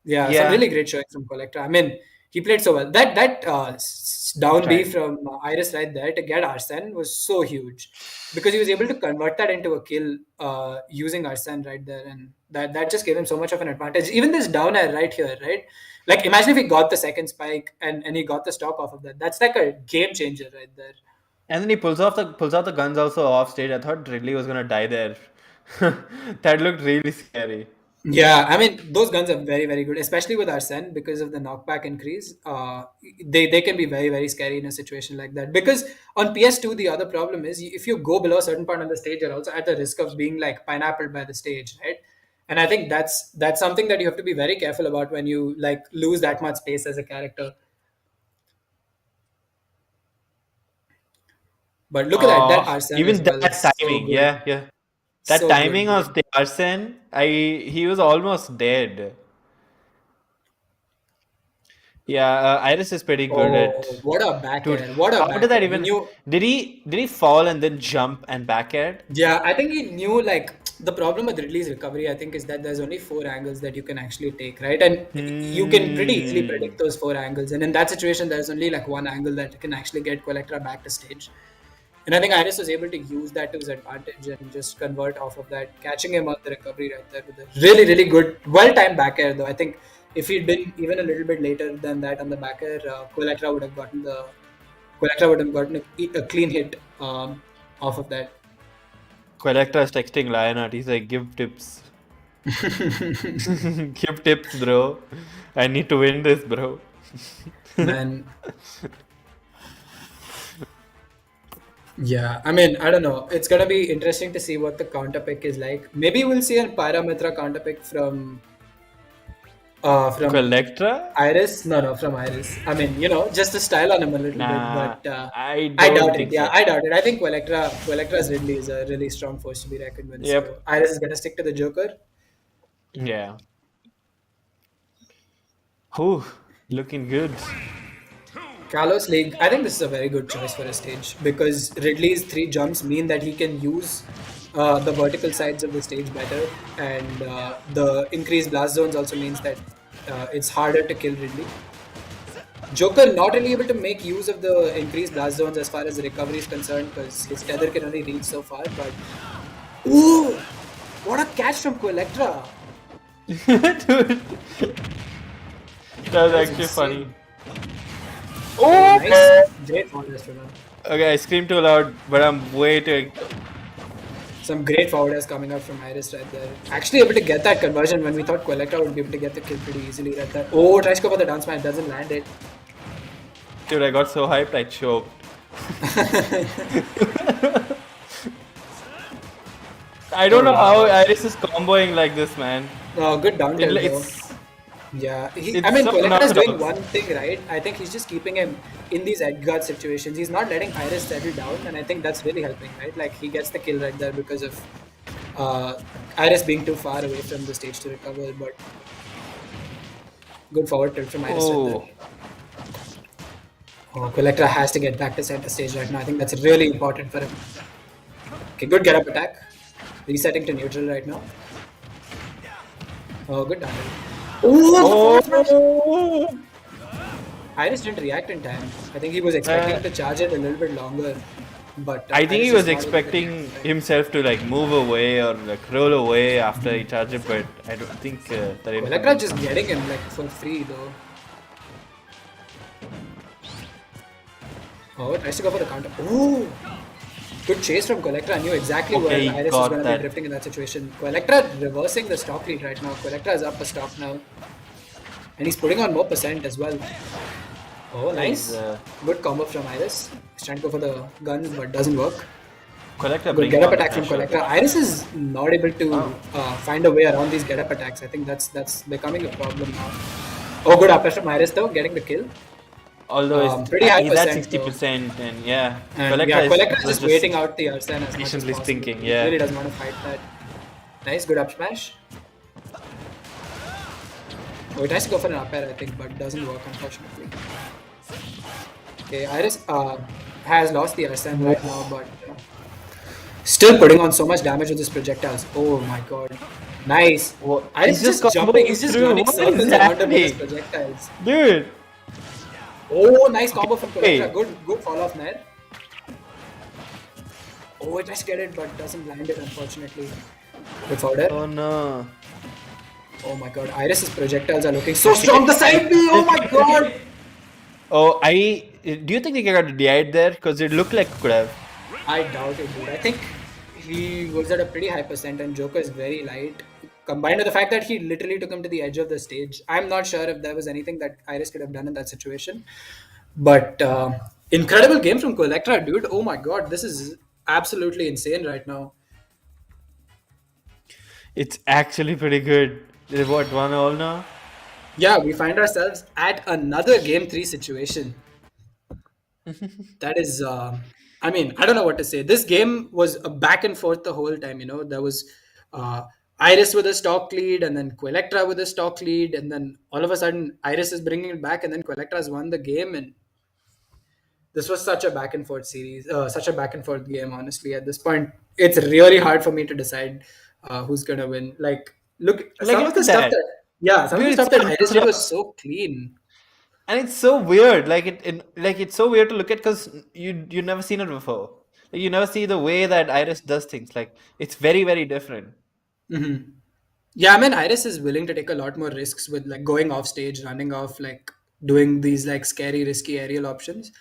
Speaker 2: Yeah, some
Speaker 3: Yeah.
Speaker 2: really great showing from Quaylectra. I mean, he played so well. That down B
Speaker 3: Right.
Speaker 2: from Eyeris right there to get Arsene was so huge, because he was able to convert that into a kill using Arsene right there, and that just gave him so much of an advantage. Even this down air right here, right? Like, imagine if he got the second spike and he got the stock off of that. That's like a game changer right there.
Speaker 3: And then he pulls out the guns also off stage. I thought Ridley was gonna die there. That looked really scary.
Speaker 2: Yeah, I mean, those guns are very, very good, especially with Arsene because of the knockback increase. They can be very, very scary in a situation like that. Because on PS2, the other problem is if you go below a certain point on the stage, you're also at the risk of being like pineappled by the stage, right? And I think that's something that you have to be very careful about when you like lose that much space as a character. But look at that
Speaker 3: Oh,
Speaker 2: Arsene as
Speaker 3: even
Speaker 2: well.
Speaker 3: that
Speaker 2: So
Speaker 3: timing,
Speaker 2: good.
Speaker 3: yeah, yeah. That
Speaker 2: So
Speaker 3: timing
Speaker 2: good.
Speaker 3: of the Arsene, he was almost dead. Yeah, Iris is pretty good at.
Speaker 2: Oh, what a back
Speaker 3: Dude,
Speaker 2: air. What a
Speaker 3: how
Speaker 2: back
Speaker 3: did that
Speaker 2: air. He
Speaker 3: even?
Speaker 2: knew.
Speaker 3: Did he fall and then jump and back air?
Speaker 2: Yeah, I think he knew, like, the problem with Ridley's recovery, I think, is that there's only 4 angles that you can actually take, right? And you can pretty easily
Speaker 3: Hmm.
Speaker 2: predict those 4 angles. And in that situation, there's only like one angle that can actually get Quaylectra back to stage. And I think Eyeris was able to use that to his advantage and just convert off of that, catching him on the recovery right there with a really, really good, well-timed back air, though. I think if he'd been even a little bit later than that on the back air, Quaylectra would have gotten a clean hit off of that.
Speaker 3: Quaylectra is texting Lionheart. He's like, give tips. Give tips, bro. I need to win this, bro.
Speaker 2: Man. Yeah, I mean, I don't know. It's gonna be interesting to see what the counter pick is like. Maybe we'll see a Pyramitra counter pick from
Speaker 3: Quaylectra?
Speaker 2: Eyeris. No, from Eyeris. I mean, just to style on him a little
Speaker 3: Nah,
Speaker 2: bit, but
Speaker 3: I
Speaker 2: I
Speaker 3: don't
Speaker 2: doubt it.
Speaker 3: think
Speaker 2: Yeah,
Speaker 3: so.
Speaker 2: I doubt it. I think Quaylectra's Ridley is a really strong force to be reckoned with.
Speaker 3: Yep.
Speaker 2: So Eyeris is gonna stick to the Joker.
Speaker 3: Yeah. Whew, looking good.
Speaker 2: Kalos League, I think this is a very good choice for a stage because Ridley's 3 jumps mean that he can use the vertical sides of the stage better, and the increased blast zones also means that it's harder to kill Ridley. Joker not really able to make use of the increased blast zones as far as the recovery is concerned because his tether can only reach so far, but... Ooh! What a catch from Quaylectra!
Speaker 3: Dude, that was actually
Speaker 2: insane.
Speaker 3: funny.
Speaker 2: Oh, nice. Great forward dash from him.
Speaker 3: Okay, I screamed too loud, but I'm way too.
Speaker 2: Some great forward dash coming out from Eyeris right there. Actually able to get that conversion when we thought Quaylectra would be able to get the kill pretty easily right there. Oh, tries to go for the down smash, doesn't land it.
Speaker 3: Dude, I got so hyped, I choked. I don't know how Iris is comboing like this, man.
Speaker 2: Oh, good down tilt though.
Speaker 3: It's
Speaker 2: Yeah,
Speaker 3: it's
Speaker 2: I mean,
Speaker 3: so
Speaker 2: Quaylectra is doing
Speaker 3: unorthodox.
Speaker 2: one thing right. I think he's just keeping him in these edgeguard situations. He's not letting Eyeris settle down, and I think that's really helping, right? Like, he gets the kill right there because of Eyeris being too far away from the stage to recover, but good forward tilt from Eyeris right there. Oh, Quaylectra has to get back to center stage right now. I think that's really important for him. Okay, good get up attack. Resetting to neutral right now. Oh, good down. Oh, Eyeris didn't react in time. I think he was expecting to charge it a little bit longer. But
Speaker 3: I think
Speaker 2: Eyeris
Speaker 3: he
Speaker 2: is
Speaker 3: was
Speaker 2: not able to
Speaker 3: expecting
Speaker 2: react in time.
Speaker 3: himself to like move away or like roll away after he charged it, but I don't think that didn't
Speaker 2: Electra
Speaker 3: happen.
Speaker 2: just getting him like for free though. Oh, tries to go for the counter. Ooh! Good chase from Quaylectra. I knew exactly
Speaker 3: Okay,
Speaker 2: where
Speaker 3: he
Speaker 2: Eyeris was
Speaker 3: got
Speaker 2: going to be
Speaker 3: that.
Speaker 2: drifting in that situation. Quaylectra reversing the stock lead right now. Quaylectra is up a stock now. And he's putting on more percent as well. Oh, nice.
Speaker 3: He's,
Speaker 2: Good combo from Eyeris. He's trying to go for the guns but doesn't work.
Speaker 3: Quaylectra
Speaker 2: Good
Speaker 3: brings
Speaker 2: get up
Speaker 3: on the
Speaker 2: attack from
Speaker 3: pressure.
Speaker 2: Quaylectra. Eyeris is not able to find a way around these get up attacks. I think that's becoming a problem now. Oh, good upper from Eyeris though, getting the kill.
Speaker 3: Although
Speaker 2: Pretty high
Speaker 3: he's at
Speaker 2: percent though.
Speaker 3: 60%, and yeah,
Speaker 2: And yeah, Quaylectra is
Speaker 3: was
Speaker 2: just waiting out the Arsene as much as
Speaker 3: patiently
Speaker 2: possible.
Speaker 3: thinking,
Speaker 2: He
Speaker 3: yeah.
Speaker 2: really doesn't want to fight that. Nice, good up smash. Oh, he tries to go for an up air, I think, but doesn't work, unfortunately. Okay, Eyeris has lost the Arsene right now, but still putting on so much damage with his projectiles. Oh my god. Nice.
Speaker 3: What?
Speaker 2: Eyeris
Speaker 3: He's
Speaker 2: is
Speaker 3: just
Speaker 2: just jumping,
Speaker 3: comboing
Speaker 2: he's just
Speaker 3: through.
Speaker 2: running
Speaker 3: What
Speaker 2: circles
Speaker 3: is
Speaker 2: around him with his
Speaker 3: happening?
Speaker 2: projectiles.
Speaker 3: Dude!
Speaker 2: Oh, nice combo from Quaylectra.
Speaker 3: Okay.
Speaker 2: Good fall off there. Oh, it tries to get it, but doesn't land it, unfortunately. Good forward.
Speaker 3: Oh no.
Speaker 2: Oh my god, Eyeris' projectiles are looking so strong. The side B, oh my god!
Speaker 3: Oh, do you think they got DI'd there? Because it looked like it could have.
Speaker 2: I doubt it, dude. I think he was at a pretty high percent and Joker is very light. Combined with the fact that he literally took him to the edge of the stage. I'm not sure if there was anything that Eyeris could have done in that situation. But incredible game from Quaylectra, dude. Oh my god, this is absolutely insane right now.
Speaker 3: It's actually pretty good. What, 1-1 now?
Speaker 2: Yeah, we find ourselves at another game 3 situation. That is, I mean, I don't know what to say. This game was a back and forth the whole time. There was Eyeris with a stock lead, and then Quaylectra with a stock lead, and then all of a sudden Eyeris is bringing it back, and then Quaylectra has won the game. And this was such a back and forth series, such a back and forth game. Honestly, at this point, it's really hard for me to decide who's gonna win. Like, look, some of the
Speaker 3: at
Speaker 2: stuff
Speaker 3: that.
Speaker 2: that, yeah, some of the
Speaker 3: Dude,
Speaker 2: stuff
Speaker 3: it's
Speaker 2: that
Speaker 3: so
Speaker 2: Eyeris did was
Speaker 3: tough.
Speaker 2: so clean.
Speaker 3: And it's so weird. Like it's so weird to look at because you've never seen it before. Like, you never see the way that Iris does things. Like, it's very, very different.
Speaker 2: Yeah, I mean, Eyeris is willing to take a lot more risks with like going off stage, running off, like doing these like scary, risky aerial options.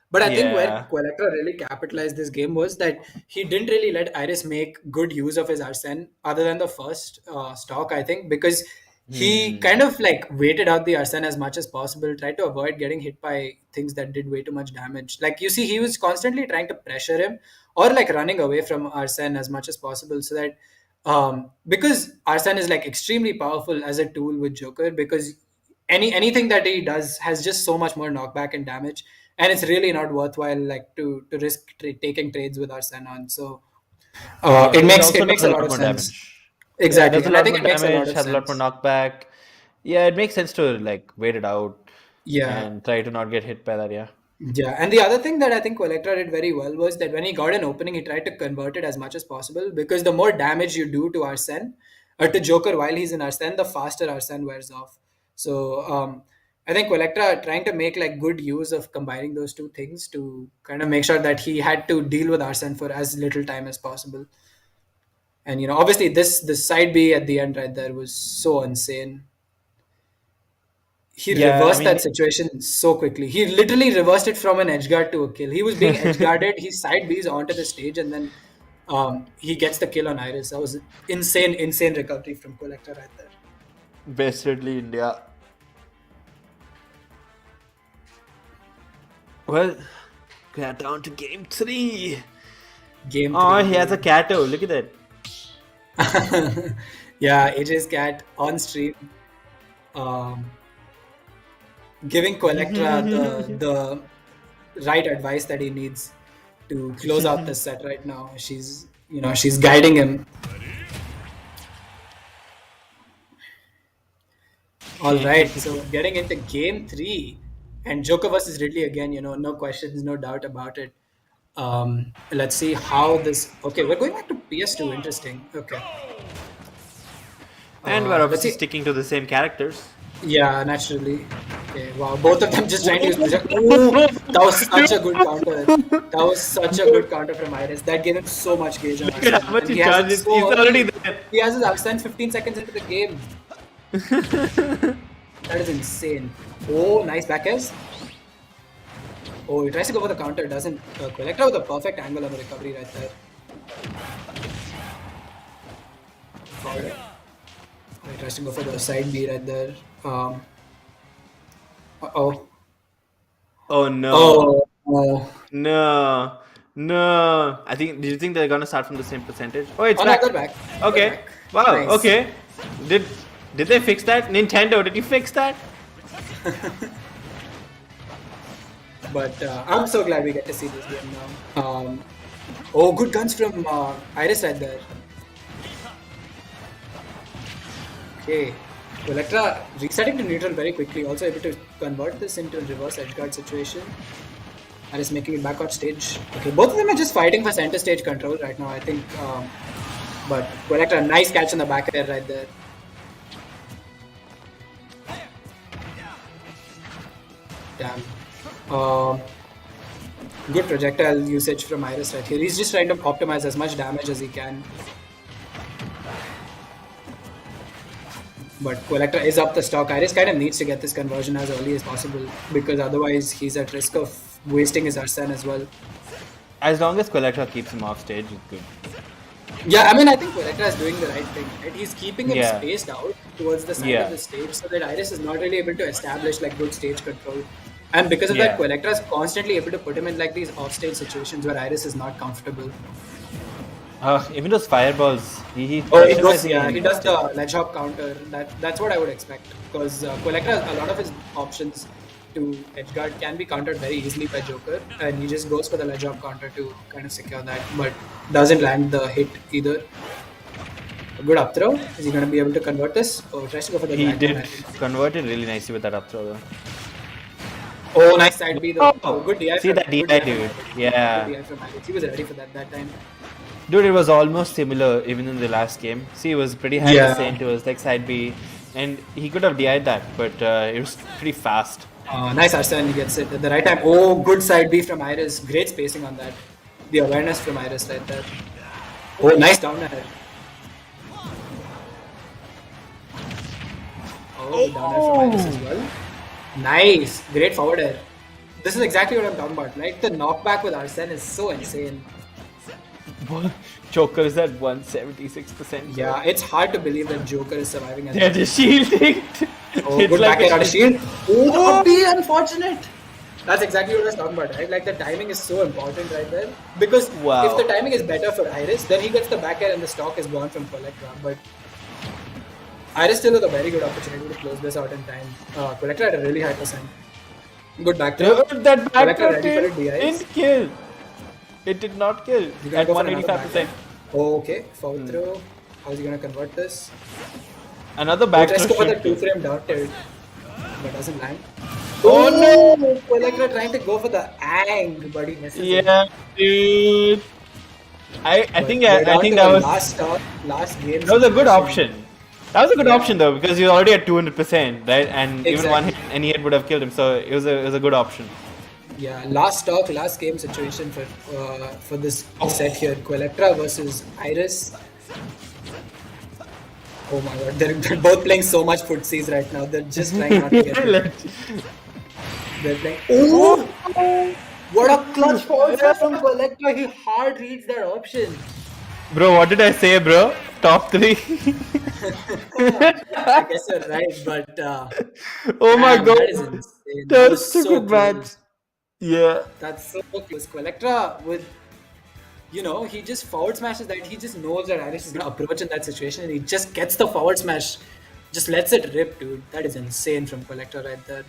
Speaker 2: But I think where
Speaker 3: Yeah.
Speaker 2: Quaylectra really capitalized this game was that he didn't really let Eyeris make good use of his Arsene other than the first stock, I think, because he kind of like waited out the Arsene as much as possible, tried to avoid getting hit by things that did way too much damage. Like you see, he was constantly trying to pressure him or like running away from Arsene as much as possible so that because Arsene is like extremely powerful as a tool with Joker because anything that he does has just so much more knockback and damage, and it's really not worthwhile like to risk taking trades with Arsene on. So it makes
Speaker 3: also
Speaker 2: it makes
Speaker 3: does
Speaker 2: a lot of
Speaker 3: more
Speaker 2: sense.
Speaker 3: damage.
Speaker 2: Exactly,
Speaker 3: Does a
Speaker 2: and I
Speaker 3: lot
Speaker 2: think
Speaker 3: more
Speaker 2: it makes a lot
Speaker 3: damage,
Speaker 2: of
Speaker 3: has a lot more
Speaker 2: sense.
Speaker 3: knockback. Yeah, it makes sense to like wait it out
Speaker 2: Yeah.
Speaker 3: and try to not get hit by that. Yeah.
Speaker 2: Yeah, and the other thing that I think Quaylectra did very well was that when he got an opening, he tried to convert it as much as possible because the more damage you do to Arsene or to Joker while he's in Arsene, the faster Arsene wears off. So I think Quaylectra trying to make like good use of combining those two things to kind of make sure that he had to deal with Arsene for as little time as possible. And obviously this side B at the end right there was so insane. He
Speaker 3: Yeah, I
Speaker 2: reversed
Speaker 3: mean,
Speaker 2: that situation so quickly. He literally reversed it from an edge guard to a kill. He was being edge guarded. He side Bs onto the stage, and then he gets the kill on Eyeris. That was insane recovery from Quaylectra right there.
Speaker 3: bestedly India. Well, we are down to game 3.
Speaker 2: Game
Speaker 3: Oh,
Speaker 2: three.
Speaker 3: he has a Kato. Look at that.
Speaker 2: Yeah, AJ's cat on stream, giving Quaylectra the right advice that he needs to close out the set right now. She's guiding him. All right, so getting into game 3 and Joker versus Ridley again, no questions, no doubt about it. Let's see how this. Okay, we're going back to PS2. Interesting. Okay.
Speaker 3: And we're
Speaker 2: Let's
Speaker 3: obviously
Speaker 2: see.
Speaker 3: sticking to the same characters.
Speaker 2: Yeah, naturally. Okay, wow. Both of them just trying to use project. Ooh, that was such a good counter. That was such a good counter from Eyeris. That gave him so much gauge on
Speaker 3: Look at how much
Speaker 2: And
Speaker 3: he
Speaker 2: has it
Speaker 3: charges.
Speaker 2: so
Speaker 3: He's
Speaker 2: early.
Speaker 3: already there.
Speaker 2: He has his Arsene 15 seconds into the game. That is insane. Oh, nice back airs. Oh, he tries to go for the counter, doesn't. Electra with a perfect angle on the recovery right there. Forward. Oh, he tries to go for the side B right there. Uh-oh.
Speaker 3: Oh no.
Speaker 2: Oh.
Speaker 3: No. No. Do you think they're gonna start from the same percentage? Oh, it's
Speaker 2: Oh, no,
Speaker 3: back.
Speaker 2: they're back.
Speaker 3: Okay.
Speaker 2: They're back.
Speaker 3: Wow.
Speaker 2: Nice.
Speaker 3: Okay. Did they fix that? Nintendo, did you fix that?
Speaker 2: But I'm so glad we get to see this game now. Oh, good guns from Eyeris right there. Okay. Electra resetting to neutral very quickly, also able to convert this into a reverse edgeguard situation. And is making it back on stage. Okay, both of them are just fighting for center stage control right now, I think. But Electra, nice catch on the back air right there. Damn. Good projectile usage from Eyeris right here. He's just trying to optimize as much damage as he can. But Quaylectra is up the stock. Eyeris kind of needs to get this conversion as early as possible because otherwise he's at risk of wasting his Arsene as well.
Speaker 3: As long as Quaylectra keeps him off stage, it's good.
Speaker 2: Yeah, I mean, I think Quaylectra is doing the right thing. Right? He's keeping him
Speaker 3: Yeah.
Speaker 2: spaced out towards the side of the stage so that Eyeris is not really able to establish like good stage control. And because of that, Quaylectra is constantly able to put him in like these off-stage situations where Eyeris is not comfortable.
Speaker 3: Even those fireballs, he
Speaker 2: does the ledge hop counter. That's what I would expect because Quaylectra, a lot of his options to edgeguard can be countered very easily by Joker, and he just goes for the ledge hop counter to kind of secure that, but doesn't land the hit either. A good up throw. Is he going to be able to convert this? Oh, tries to go for the.
Speaker 3: He did convert it really nicely with that up throw though.
Speaker 2: Oh, nice side B though. Oh, good DI.
Speaker 3: See that DI, dude. Yeah.
Speaker 2: Good DI from Alex. He was ready for that time.
Speaker 3: Dude, it was almost similar even in the last game. See, it was pretty high percent. It was like side B, and he could have DI'd that, but it was pretty fast.
Speaker 2: Nice Arsene, he gets it at the right time. Oh, good side B from Eyeris. Great spacing on that. The awareness from Eyeris right there. Oh, nice down air. Oh, down air from Eyeris as well. Nice. Great forward air. This is exactly what I'm talking about. Like the knockback with Arsene is so insane.
Speaker 3: Joker is at 176%.
Speaker 2: Yeah, it's hard to believe that Joker is surviving.
Speaker 3: They're just shielding.
Speaker 2: Oh, good back air out of shield. Oh, be unfortunate. That's exactly what I was talking about, right? Like the timing is so important right there. Because if the timing is better for Eyeris, then he gets the back air and the stock is gone from Quaylectra. But Eyeris still has a very good opportunity to close this out in time. Quaylectra had a really high percent. Good back throw.
Speaker 3: That back throw didn't kill. It did not kill at 185%.
Speaker 2: Oh, okay. Forward throw. How's he going to convert this?
Speaker 3: Another back throw.
Speaker 2: Let's go for the 2-frame down tilt. But doesn't land.
Speaker 3: Oh no!
Speaker 2: Quaylectra trying to go for the ang, but he misses.
Speaker 3: Yeah, dude. I think that was
Speaker 2: last game.
Speaker 3: That was a good option. That was a good option though because he was already at 200%, right? And even one hit, any hit would have killed him. So it was a good option.
Speaker 2: Yeah, last game situation for this set here. Quaylectra versus Eyeris. Oh my god, they're both playing so much footsies right now. They're just trying not to get it. They're playing. Oh! What a clutch forward from Quaylectra. He hard reads that option.
Speaker 3: Bro, what did I say, bro? Top 3?
Speaker 2: I guess you're right, but
Speaker 3: oh my god,
Speaker 2: that is insane.
Speaker 3: That was so good match. Yeah,
Speaker 2: that's so close. Quaylectra with, he just forward smashes that. He just knows that Eyeris is gonna approach in that situation, and he just gets the forward smash, just lets it rip, dude. That is insane from Quaylectra right there.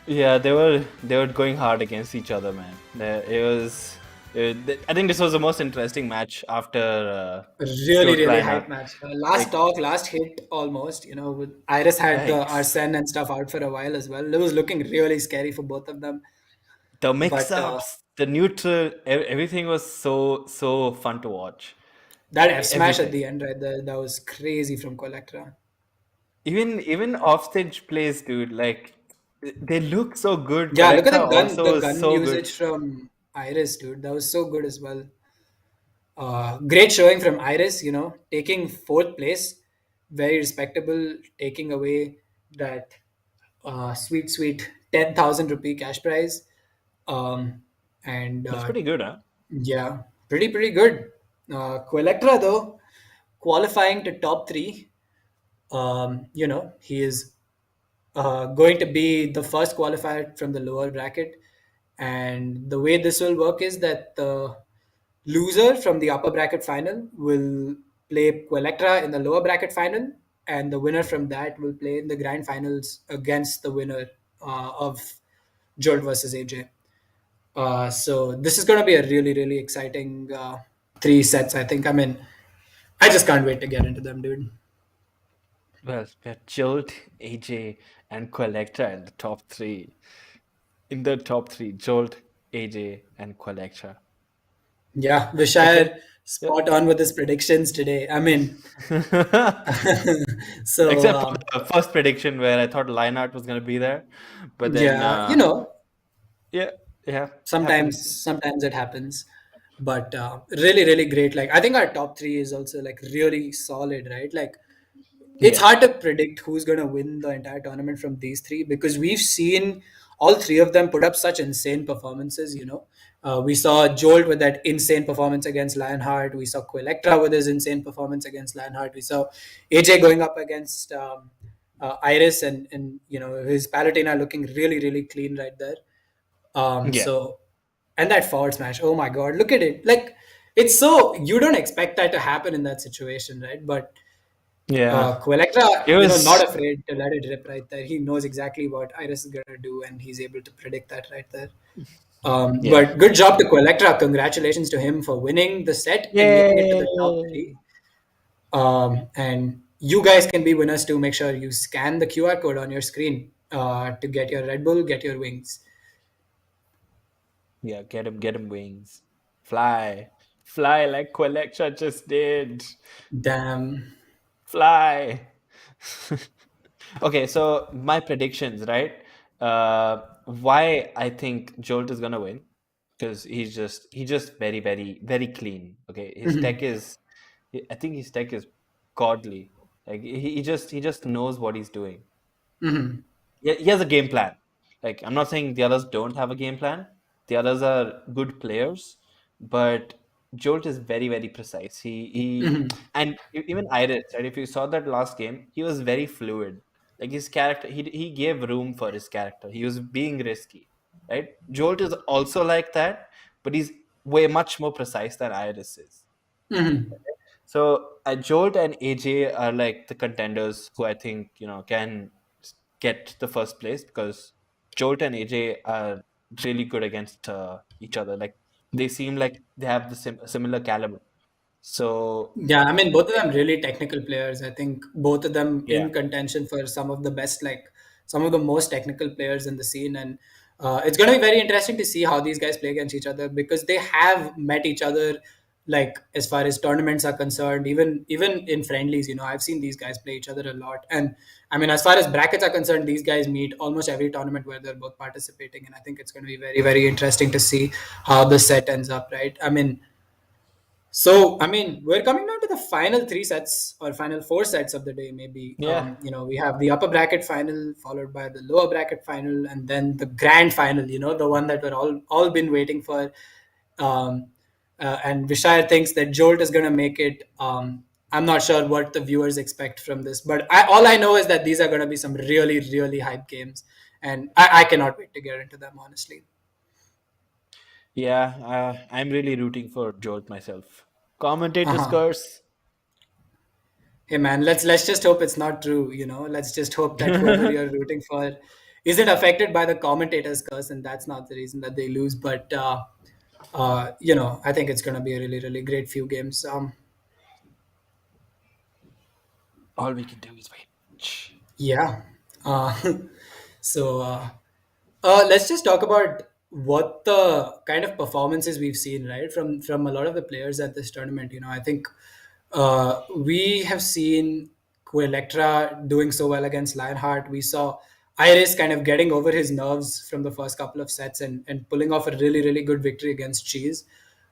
Speaker 3: Yeah, they were going hard against each other, man. I think this was the most interesting match after.
Speaker 2: Really hype match. Last hit almost. With Eyeris had the Arsene and stuff out for a while as well. It was looking really scary for both of them.
Speaker 3: The mix-ups, the neutral, everything was so fun to watch.
Speaker 2: That F smash at the end right there, that was crazy from Quaylectra.
Speaker 3: Even offstage plays, dude, like they look so good.
Speaker 2: Yeah, look at the gun usage from Eyeris, dude. That was so good as well. Great showing from Eyeris, taking 4th place. Very respectable, taking away that sweet 10,000 rupee cash prize.
Speaker 3: That's pretty good, huh?
Speaker 2: Yeah, pretty good. Quaylectra though, qualifying to top 3. He is going to be the first qualifier from the lower bracket, and the way this will work is that the loser from the upper bracket final will play Quaylectra in the lower bracket final, and the winner from that will play in the grand finals against the winner of Jolt versus AJ. So this is going to be a really, really exciting 3 sets, I think. I mean, I just can't wait to get into them, dude.
Speaker 3: Well, we have Jolt, AJ, and Quaylectra in the top three. In the top three, Jolt, AJ, and Quaylectra.
Speaker 2: Yeah,
Speaker 3: Except,
Speaker 2: Vishal
Speaker 3: yeah.
Speaker 2: spot on with his predictions today. I mean, so
Speaker 3: Except for the first prediction where I thought Lionheart was going to be there, but then
Speaker 2: yeah,
Speaker 3: yeah, yeah, happens.
Speaker 2: sometimes it happens, but really, really great. Like I think our top three is also like really solid, right? Like it's
Speaker 3: Yeah,
Speaker 2: hard to predict who's going to win the entire tournament from these three because we've seen all three of them put up such insane performances. We saw Jolt with that insane performance against Lionheart. We saw Quaylectra with his insane performance against Lionheart. We saw AJ going up against Eyeris, and his Palutena looking really, really clean right there.
Speaker 3: yeah,
Speaker 2: So and that forward smash, oh my god, look at it! Like it's so you don't expect that to happen in that situation, right? But
Speaker 3: yeah.
Speaker 2: Quaylectra,
Speaker 3: It
Speaker 2: not
Speaker 3: was,
Speaker 2: afraid to let it rip right there. He knows exactly what Iris is gonna do, and he's able to predict that right there.
Speaker 3: yeah.
Speaker 2: But good job to Quaylectra. Congratulations to him for winning the set and making it to the top
Speaker 3: Yay!
Speaker 2: three. And you guys can be winners too. Make sure you scan the QR code on your screen to get your Red Bull, get your wings.
Speaker 3: Yeah, get him wings. Fly. Fly like Quaylectra just did.
Speaker 2: Damn.
Speaker 3: Fly. Okay, so my predictions, right? Why I think Jolt is gonna win? Because he's just very, very, very clean. Okay, his tech is, I think his tech is godly. Like he just knows what he's doing. He has a game plan. Like I'm not saying the others don't have a game plan. The others are good players, but Jolt is very, very precise. He and even Iris, right? If you saw that last game, he was very fluid. Like his character, he gave room for his character. He was being risky, right? Jolt is also like that, but he's way much more precise than Iris is. So Jolt and AJ are like the contenders who I think can get the first place because Jolt and AJ are really good against each other. Like they seem like they have the similar caliber. So
Speaker 2: Yeah, I mean, both of them really technical players. I think both of them
Speaker 3: yeah,
Speaker 2: in contention for some of the best, like some of the most technical players in the scene. And it's going to be very interesting to see how these guys play against each other because they have met each other, like as far as tournaments are concerned, even in friendlies. I've seen these guys play each other a lot. And I mean, as far as brackets are concerned, these guys meet almost every tournament where they're both participating. And I think it's going to be very, very interesting to see how the set ends up, right? I mean, we're coming down to the final 3 sets or final 4 sets of the day, maybe.
Speaker 3: yeah,
Speaker 2: We have the upper bracket final, followed by the lower bracket final, and then the grand final, the one that we're all been waiting for. Um, and Vishaya thinks that Jolt is going to make it. I'm not sure what the viewers expect from this, but all I know is that these are going to be some really, really hype games. And I cannot wait to get into them, honestly.
Speaker 3: yeah. I'm really rooting for Jolt myself. Commentators
Speaker 2: Uh-huh.
Speaker 3: curse.
Speaker 2: Hey man, let's just hope it's not true. Let's just hope that whoever you're rooting for isn't affected by the commentators' curse, and that's not the reason that they lose. But I think it's going to be a really, really great few games.
Speaker 3: All we can do is wait.
Speaker 2: Yeah. Uh, let's just talk about what the kind of performances we've seen, right, from a lot of the players at this tournament. I think we have seen Quaylectra doing so well against Lionheart. We saw Iris kind of getting over his nerves from the first couple of sets and pulling off a really, really good victory against Cheese.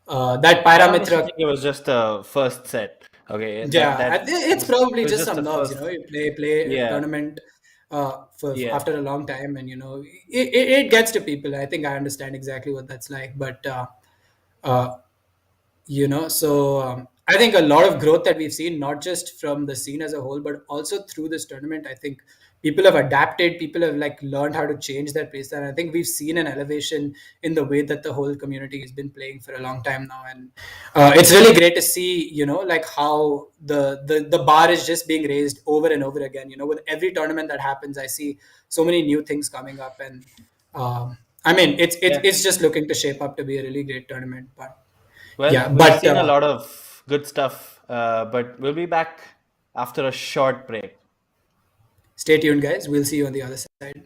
Speaker 2: That
Speaker 3: I honestly
Speaker 2: Pyramitra.
Speaker 3: think it was just the first set. Okay, that
Speaker 2: Yeah,
Speaker 3: that
Speaker 2: it's
Speaker 3: was
Speaker 2: probably
Speaker 3: it was
Speaker 2: just
Speaker 3: just
Speaker 2: some
Speaker 3: the
Speaker 2: nerves.
Speaker 3: first.
Speaker 2: You play a
Speaker 3: Yeah,
Speaker 2: tournament for
Speaker 3: yeah.
Speaker 2: after a long time, and it gets to people. I think I understand exactly what that's like, but uh, I think a lot of growth that we've seen, not just from the scene as a whole, but also through this tournament. I think people have adapted, people have like learned how to change their playstyle. And I think we've seen an elevation in the way that the whole community has been playing for a long time now, and it's really great to see, like how the bar is just being raised over and over again. With every tournament that happens, I see so many new things coming up, and I mean, it's just looking to shape up to be a really great tournament. But
Speaker 3: Well,
Speaker 2: yeah,
Speaker 3: we've
Speaker 2: but
Speaker 3: seen a lot of good stuff, but we'll be back after a short break.
Speaker 2: stay tuned, guys. We'll see you on the other side.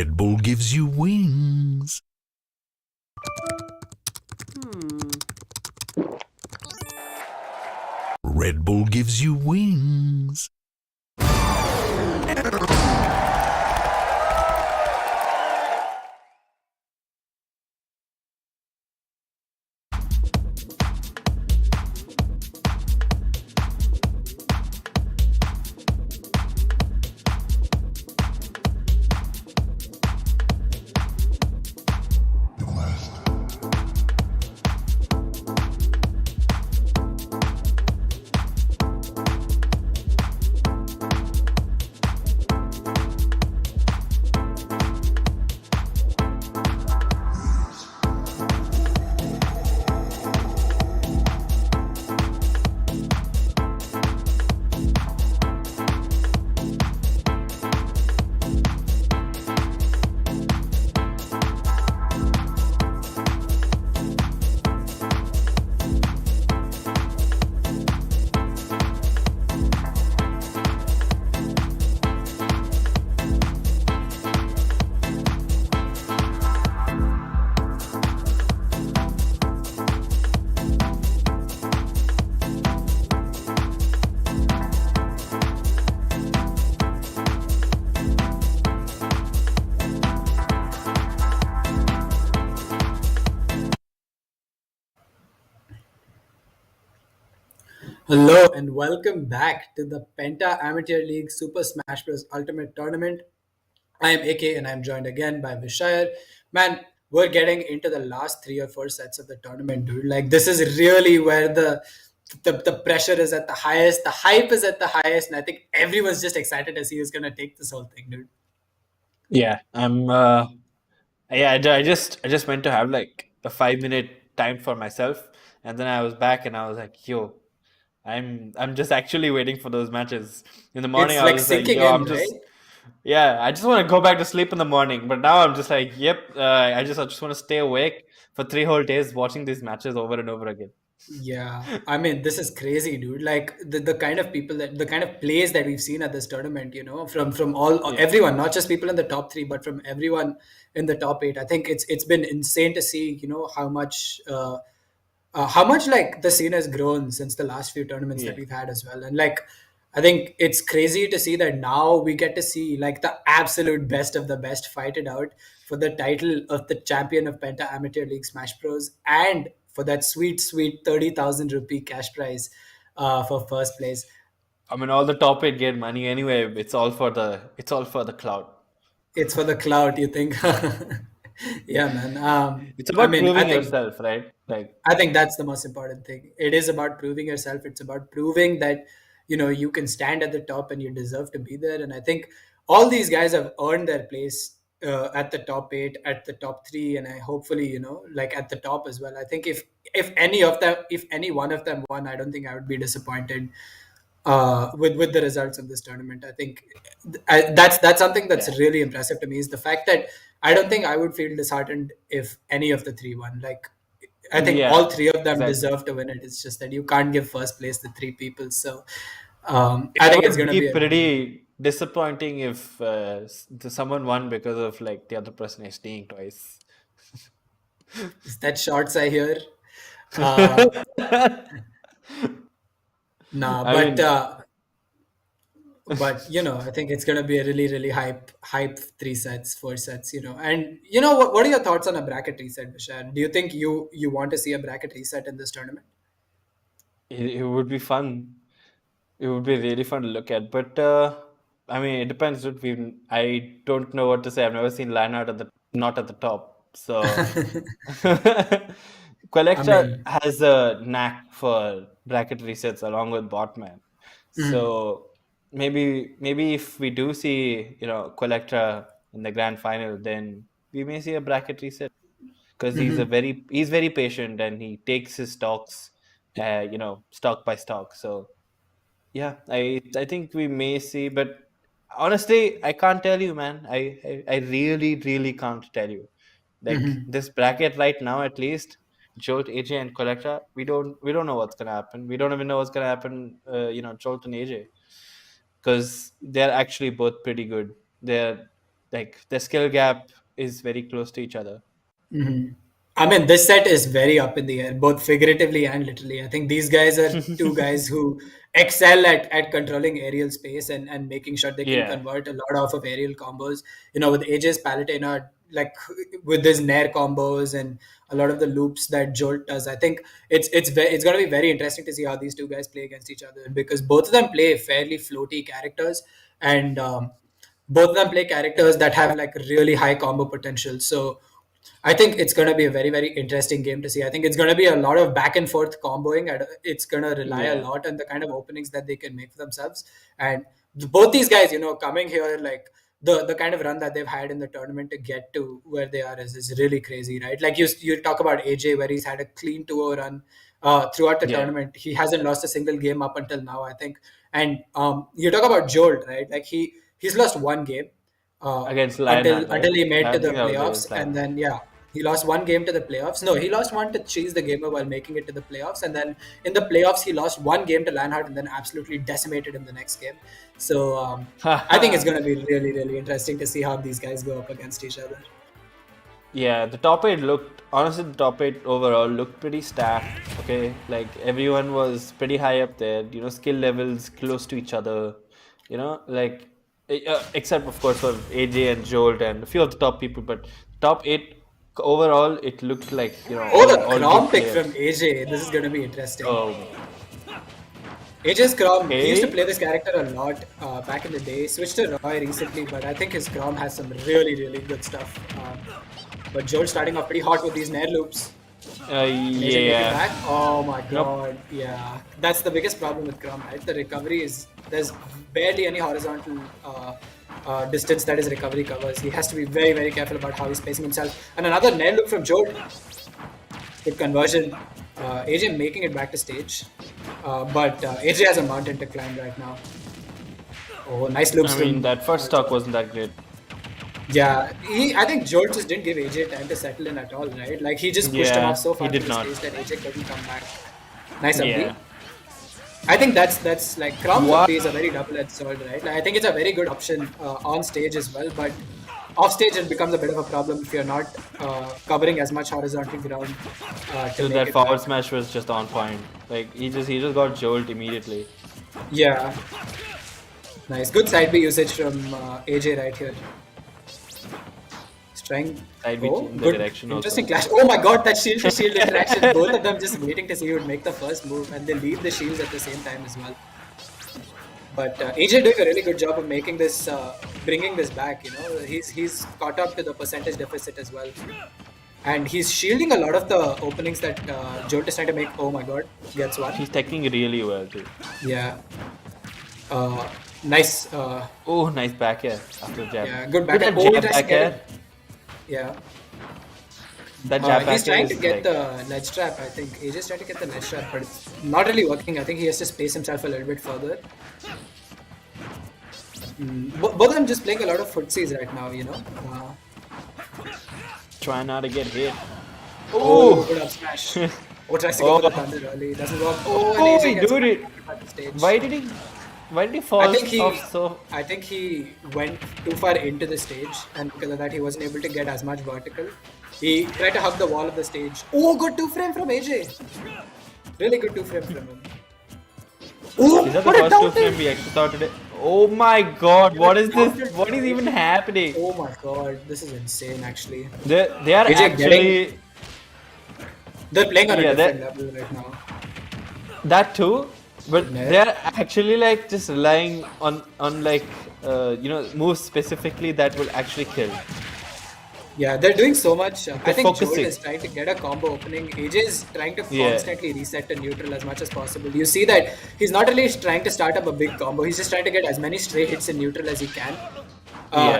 Speaker 1: Red Bull gives you wings. Red Bull gives you wings.
Speaker 2: Hello and welcome back to the Penta Amateur League Super Smash Bros. Ultimate Tournament. I am AK and I'm joined again by Vishayar. Man, we're getting into the last 3 or 4 sets of the tournament, dude. Like this is really where the pressure is at the highest, the hype is at the highest, and I think everyone's just excited to see who's gonna take this whole thing, dude.
Speaker 3: Yeah, I'm. Yeah, I just went to have like a 5 minute time for myself, and then I was back, and I was like, "Yo, I'm just actually waiting for those matches." In the morning,
Speaker 2: It's
Speaker 3: I
Speaker 2: like
Speaker 3: was like,
Speaker 2: sinking
Speaker 3: "Yo,
Speaker 2: in,
Speaker 3: I'm
Speaker 2: right?
Speaker 3: just yeah, I just want to go back to sleep in the morning." But now I'm just like, "Yep, I just want to stay awake for 3 whole days watching these matches over and over again."
Speaker 2: Yeah, I mean, this is crazy, dude. Like the kind of people that the kind of plays that we've seen at this tournament, from all
Speaker 3: Yeah,
Speaker 2: everyone, not just people in the top three, but from everyone in the top eight. I think it's been insane to see, how much like the scene has grown since the last few tournaments that
Speaker 3: yeah.
Speaker 2: we've had as well. And like, I think it's crazy to see that now we get to see like the absolute best of the best fight it out for the title of the champion of Penta Amateur League Smash Bros. And for that sweet 30,000 rupee cash prize for first place.
Speaker 3: I mean, all the top eight get money anyway. It's all for the cloud.
Speaker 2: It's for the clout, you think? Yeah, man.
Speaker 3: It's
Speaker 2: I
Speaker 3: about
Speaker 2: mean, I
Speaker 3: proving
Speaker 2: think
Speaker 3: yourself, right? Like,
Speaker 2: I think that's the most important thing. It is about proving yourself. It's about proving that you can stand at the top and you deserve to be there. And I think all these guys have earned their place at the top eight, at the top three, and I hopefully like at the top as well. I think if any of them, if any one of them won, I don't think I would be disappointed with the results of this tournament. I think that's something that's
Speaker 3: yeah,
Speaker 2: really impressive to me is the fact that I don't think I would feel disheartened if any of the three won. Like I think all
Speaker 3: yeah,
Speaker 2: three of them
Speaker 3: exactly.
Speaker 2: deserve to win it. It's just that you can't give first place to three people. So
Speaker 3: It
Speaker 2: I think it's
Speaker 3: would
Speaker 2: going to
Speaker 3: be
Speaker 2: be a really
Speaker 3: pretty disappointing if someone won because of like the other person is staying twice.
Speaker 2: is that shots I hear. Uh, nah,
Speaker 3: I mean,
Speaker 2: but I think it's going to be a really hype 3 sets, 4 sets. And what are your thoughts on a bracket reset, Vishal? Do you think you want to see a bracket reset in this tournament?
Speaker 3: it would be fun. It would be really fun to look at. But I mean, it depends. I don't know what to say. I've never seen Lionheart not at the top. So
Speaker 2: I
Speaker 3: Quaylectra
Speaker 2: mean,
Speaker 3: has a knack for bracket resets along with Botman.
Speaker 2: mhm,
Speaker 3: So maybe if we do see Quaylectra in the grand final, then we may see a bracket reset because
Speaker 2: mhm,
Speaker 3: he's very patient and he takes his stocks, stock by stock. So yeah, I think we may see, but honestly, I can't tell you, man. I really can't tell you. Like
Speaker 2: mhm,
Speaker 3: this bracket right now, at least Jolt, AJ, and Collector, we don't know what's gonna happen. We don't even know what's gonna happen. Jolt and AJ, because they're actually both pretty good. They're like the skill gap is very close to each other.
Speaker 2: I mean, this set is very up in the air, both figuratively and literally. I think these guys are two guys who excel at controlling aerial space and making sure they can
Speaker 3: Yeah.
Speaker 2: convert a lot off of aerial combos. With AJ's Palutena, like with his Nair combos and a lot of the loops that Jolt does, I think it's going to be very interesting to see how these two guys play against each other, because both of them play fairly floaty characters, and both of them play characters that have like really high combo potential. So I think it's going to be a very, very interesting game to see. I think it's going to be a lot of back and forth comboing, and it's going to rely a
Speaker 3: Yeah.
Speaker 2: lot on the kind of openings that they can make for themselves. And both these guys, coming here, like the kind of run that they've had in the tournament to get to where they are is really crazy, right? Like you talk about AJ, where he's had a clean 2-0 run throughout the
Speaker 3: Yeah.
Speaker 2: tournament. He hasn't lost a single game up until now, I think. And you talk about Jolt, right? Like he's lost one game
Speaker 3: Against
Speaker 2: until
Speaker 3: Lionheart, right?
Speaker 2: until he made
Speaker 3: I
Speaker 2: to the
Speaker 3: think that was
Speaker 2: playoffs,
Speaker 3: against
Speaker 2: and
Speaker 3: Lionheart.
Speaker 2: then he lost one game to the playoffs. No, he lost one to Cheese the Gamer while making it to the playoffs, and then in the playoffs he lost one game to Lionheart and then absolutely decimated in the next game. So I think it's going to be really, really interesting to see how these guys go up against each other.
Speaker 3: Yeah, the top 8 honestly, the top 8 overall looked pretty stacked. Okay, like everyone was pretty high up there, skill levels close to each other, like except of course for AJ and Jolt and a few of the top people, but top 8 overall, it looked like,
Speaker 2: Oh, the
Speaker 3: all
Speaker 2: Crom
Speaker 3: good
Speaker 2: pick
Speaker 3: players.
Speaker 2: from AJ. This is going to be interesting.
Speaker 3: Oh,
Speaker 2: AJ's Crom, he used to
Speaker 3: okay.
Speaker 2: play this character a lot back in the day. Switched to Roy recently, but I think his Crom has some really, really good stuff. But Jolt starting off pretty hot with these Nair loops. AJ making
Speaker 3: Yeah.
Speaker 2: back. Oh my
Speaker 3: Nope.
Speaker 2: god, yeah. That's the biggest problem with Crom, right? The recovery there's barely any horizontal distance that his recovery covers. He has to be very, very careful about how he's spacing himself. And another Nair loop from Jolt. Good conversion. AJ making it back to stage. But AJ has a mountain to climb right now. Oh, nice loops
Speaker 3: I mean,
Speaker 2: from
Speaker 3: that first stock wasn't that great.
Speaker 2: Yeah, I think Jolt just didn't give AJ time to settle in at all, right? Like he just pushed him
Speaker 3: Yeah,
Speaker 2: off so far
Speaker 3: he
Speaker 2: to
Speaker 3: did
Speaker 2: the
Speaker 3: not.
Speaker 2: stage that AJ couldn't come back. Nice up
Speaker 3: Yeah.
Speaker 2: B. I think that's like Crom's
Speaker 3: What?
Speaker 2: up B is a very double-edged sword, right? Like, I think it's a very good option on stage as well, but off stage it becomes a bit of a problem if you're not covering as much horizontal ground to
Speaker 3: So
Speaker 2: make
Speaker 3: that
Speaker 2: it
Speaker 3: forward
Speaker 2: back.
Speaker 3: smash was just on point. Like he just got Jolt immediately.
Speaker 2: Yeah. Nice. Good side B usage from AJ right here. He's trying.
Speaker 3: Side B
Speaker 2: Oh,
Speaker 3: in the
Speaker 2: good.
Speaker 3: direction
Speaker 2: Interesting
Speaker 3: also.
Speaker 2: clash. Oh my god, that shield to shield interaction. Both of them just waiting to see who would make the first move, and they leave the shields at the same time as well. But AJ doing a really good job of making this, bringing this back. He's caught up to the percentage deficit as well, and he's shielding a lot of the openings that Jolt is trying to make. Oh my god, gets one.
Speaker 3: He's teching really well too.
Speaker 2: Yeah. Nice.
Speaker 3: Oh, nice back air after the jab.
Speaker 2: Yeah, good
Speaker 3: Look
Speaker 2: back
Speaker 3: at
Speaker 2: air. Oh,
Speaker 3: jab
Speaker 2: tries to
Speaker 3: back
Speaker 2: get
Speaker 3: air.
Speaker 2: it. Yeah.
Speaker 3: That jab back
Speaker 2: He's
Speaker 3: air
Speaker 2: trying to
Speaker 3: is
Speaker 2: get
Speaker 3: like,
Speaker 2: the ledge trap, I think. AJ's trying to get the ledge trap, but it's not really working. I think he has to space himself a little bit further. Both of them just playing a lot of footsies right now.
Speaker 3: trying not to get hit.
Speaker 2: Oh, good up smash. Oh, tries to go for the thunder early. Doesn't work. Oh, and
Speaker 3: Oh,
Speaker 2: AJ
Speaker 3: he
Speaker 2: gets
Speaker 3: did it.
Speaker 2: back to stage.
Speaker 3: Why did he fall off
Speaker 2: I think he went too far into the stage, and because of that, he wasn't able to get as much vertical. He tried to hug the wall of the stage. Oh, good 2-frame from AJ. Really good 2-frame from him. Oh,
Speaker 3: Is that the
Speaker 2: what a
Speaker 3: first
Speaker 2: down
Speaker 3: 2-frame
Speaker 2: tilt.
Speaker 3: we actually thought today? Oh my god, what is this? What is even happening?
Speaker 2: Oh my god, this is insane actually.
Speaker 3: They are
Speaker 2: AJ
Speaker 3: actually
Speaker 2: They're playing on a
Speaker 3: Yeah,
Speaker 2: different level right now.
Speaker 3: that too, but
Speaker 2: Yeah.
Speaker 3: they are actually like just relying on like moves specifically that will actually kill.
Speaker 2: Yeah, they're doing so much. I think Jolt
Speaker 3: focusing.
Speaker 2: is trying to get a combo opening. AJ is trying to
Speaker 3: Yeah.
Speaker 2: constantly reset to neutral as much as possible. You see that he's not really trying to start up a big combo. He's just trying to get as many stray hits in neutral as he can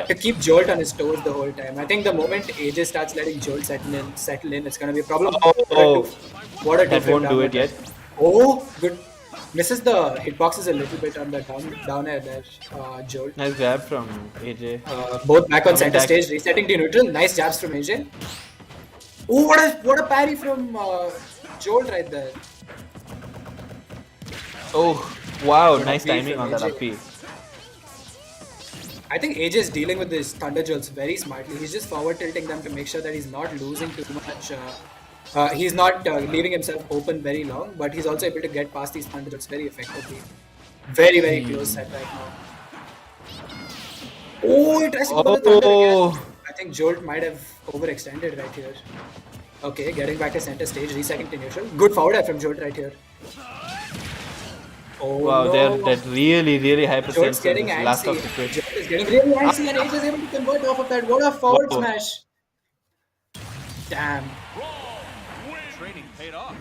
Speaker 2: to keep Jolt on his toes the whole time. I think the moment AJ starts letting Jolt settle in, it's going to be a problem.
Speaker 3: Oh,
Speaker 2: What a
Speaker 3: that
Speaker 2: different
Speaker 3: won't do
Speaker 2: down
Speaker 3: it yet.
Speaker 2: Oh, good. Misses the hitboxes a little bit on the down air there, Jolt.
Speaker 3: Nice grab from AJ.
Speaker 2: Both back on center
Speaker 3: back.
Speaker 2: stage, resetting to neutral. Nice jabs from AJ. Oh, what a parry from Jolt right there.
Speaker 3: Oh, wow,
Speaker 2: Good
Speaker 3: nice
Speaker 2: up B
Speaker 3: timing
Speaker 2: from
Speaker 3: on that
Speaker 2: AJ.
Speaker 3: up B.
Speaker 2: I think AJ is dealing with his Thunder Jolts very smartly. He's just forward tilting them to make sure that he's not losing too much. He's not leaving himself open very long, but he's also able to get past these Thunder Jolts very effectively. Very, very close set right now. Oh, he tries to go for the Thunder again. I think Jolt might have overextended right here. Okay, getting back to center stage, resetting to neutral. Good forward air from Jolt right here. Oh,
Speaker 3: Wow,
Speaker 2: no.
Speaker 3: they're that really high percent.
Speaker 2: Jolt's getting
Speaker 3: Last of the
Speaker 2: antsy.
Speaker 3: quick.
Speaker 2: Jolt is getting really antsy and AJ is able to convert off of that. What a forward
Speaker 3: Whoa.
Speaker 2: smash. Damn.
Speaker 5: Training paid off.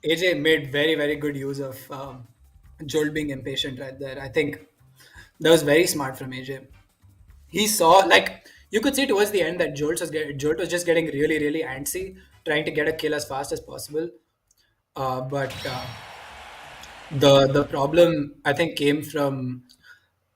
Speaker 2: AJ made very good use of Jolt being impatient right there. I think that was very smart from AJ. He saw, like, you could see towards the end that Jolt was just getting really antsy, trying to get a kill as fast as possible. But the problem I think came from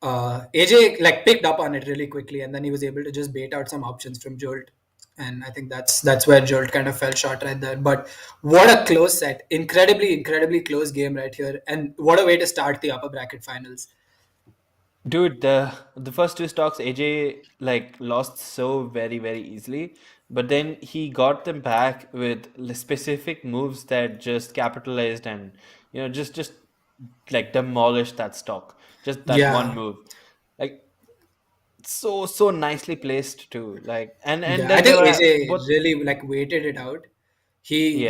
Speaker 2: AJ like picked up on it really quickly, and then he was able to just bait out some options from Jolt. And I think that's where Jolt kind of fell short right there. But what a close set. Incredibly close game right here. And what a way to start the upper bracket finals.
Speaker 3: Dude, the first two stocks AJ like lost so very easily, but then he got them back with specific moves that just capitalized and just like demolished that stock. Just that
Speaker 2: Yeah.
Speaker 3: one move, like so nicely placed too. Like and
Speaker 2: Yeah,
Speaker 3: then
Speaker 2: I think
Speaker 3: there were
Speaker 2: AJ
Speaker 3: both.
Speaker 2: really like waited it out. He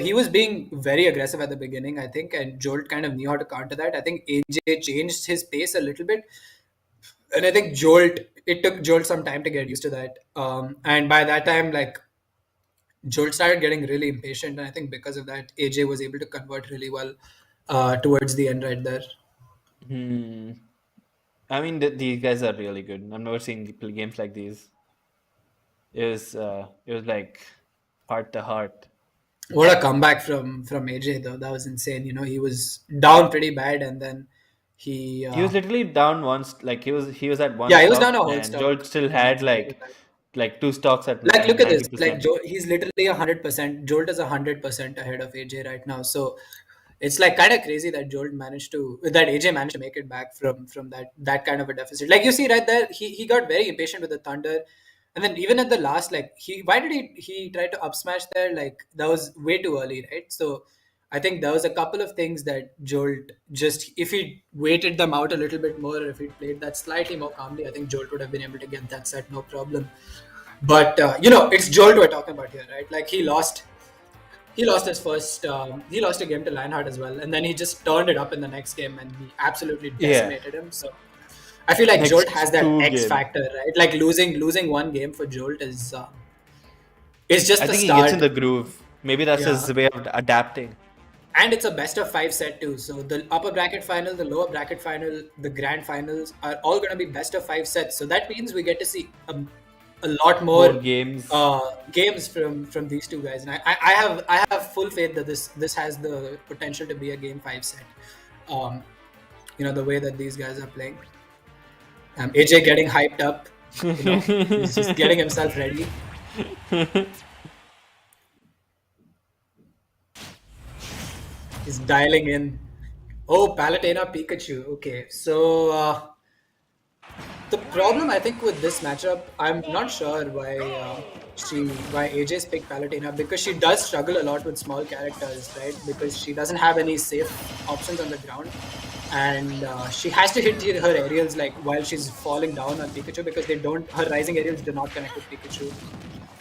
Speaker 2: he was being very aggressive at the beginning, I think, and Jolt kind of knew how to counter that. I think AJ changed his pace a little bit, and I think it took Jolt some time to get used to that. And by that time, like Jolt started getting really impatient, and I think because of that, AJ was able to convert really well towards the end right there.
Speaker 3: Hmm. I mean, these guys are really good. I've never seen games like these. It was like heart to heart.
Speaker 2: What a comeback from AJ though. That was insane. He was down pretty bad, and then he
Speaker 3: He was literally down once. Like he was at one
Speaker 2: yeah, he was
Speaker 3: stock,
Speaker 2: down a whole
Speaker 3: and
Speaker 2: stock.
Speaker 3: Jolt still
Speaker 2: Yeah,
Speaker 3: had
Speaker 2: exactly that.
Speaker 3: like two stocks at
Speaker 2: Like, look at this.
Speaker 3: 90%.
Speaker 2: Like, he's literally 100%. Jolt is 100% ahead of AJ right now. So it's like kind of crazy that AJ managed to make it back from that kind of a deficit. Like you see right there, he got very impatient with the Thunder, and then even at the last, like why did he try to up smash there? Like that was way too early, right? So I think there was a couple of things that Jolt just, if he waited them out a little bit more, or if he played that slightly more calmly, I think Jolt would have been able to get that set no problem. But it's Jolt we're talking about here, right? Like he lost his first. He lost a game to Lionheart as well, and then he just turned it up in the next game, and he absolutely decimated him. So I feel like
Speaker 3: Next
Speaker 2: Jolt has that
Speaker 3: two
Speaker 2: X
Speaker 3: game.
Speaker 2: factor, right? Like losing one game for Jolt is just
Speaker 3: I
Speaker 2: the
Speaker 3: think he
Speaker 2: start.
Speaker 3: gets in the groove. Maybe that's
Speaker 2: Yeah.
Speaker 3: his way of adapting.
Speaker 2: And it's a best of 5 set too. So the upper bracket final, the lower bracket final, the grand finals are all going to be best of 5 sets. So that means we get to see a lot more
Speaker 3: games.
Speaker 2: games from these two guys. And I have full faith that this has the potential to be a game 5 set. The way that these guys are playing. AJ getting hyped up. He's just getting himself ready. He's dialing in. Oh, Palutena Pikachu. Okay, so the problem I think with this matchup, I'm not sure why AJ's picked Palutena, because she does struggle a lot with small characters, right? Because she doesn't have any safe options on the ground, and she has to hit her aerials like while she's falling down on Pikachu, because her rising aerials do not connect with Pikachu.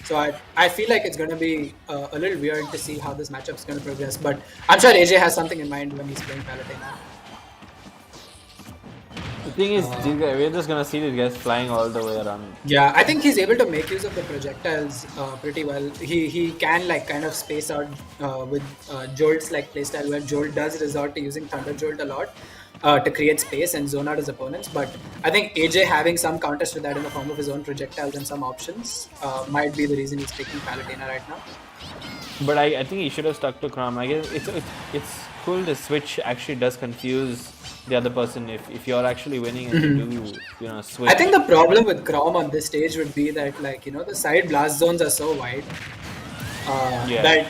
Speaker 2: So I feel like it's going to be a little weird to see how this matchup is going to progress. But I'm sure AJ has something in mind when he's playing Palutena.
Speaker 3: The thing is, we're just gonna see these guys flying all the way around.
Speaker 2: Yeah, I think he's able to make use of the projectiles pretty well. He can like kind of space out with Jolt's like playstyle, where Jolt does resort to using Thunder Jolt a lot to create space and zone out his opponents. But I think AJ having some counters to that in the form of his own projectiles and some options might be the reason he's picking Palutena right now.
Speaker 3: But I think he should have stuck to Crom. I guess it's cool. The switch actually does confuse the other person if you're actually winning and you do switch.
Speaker 2: I think the problem with Crom on this stage would be that the side blast zones are so wide that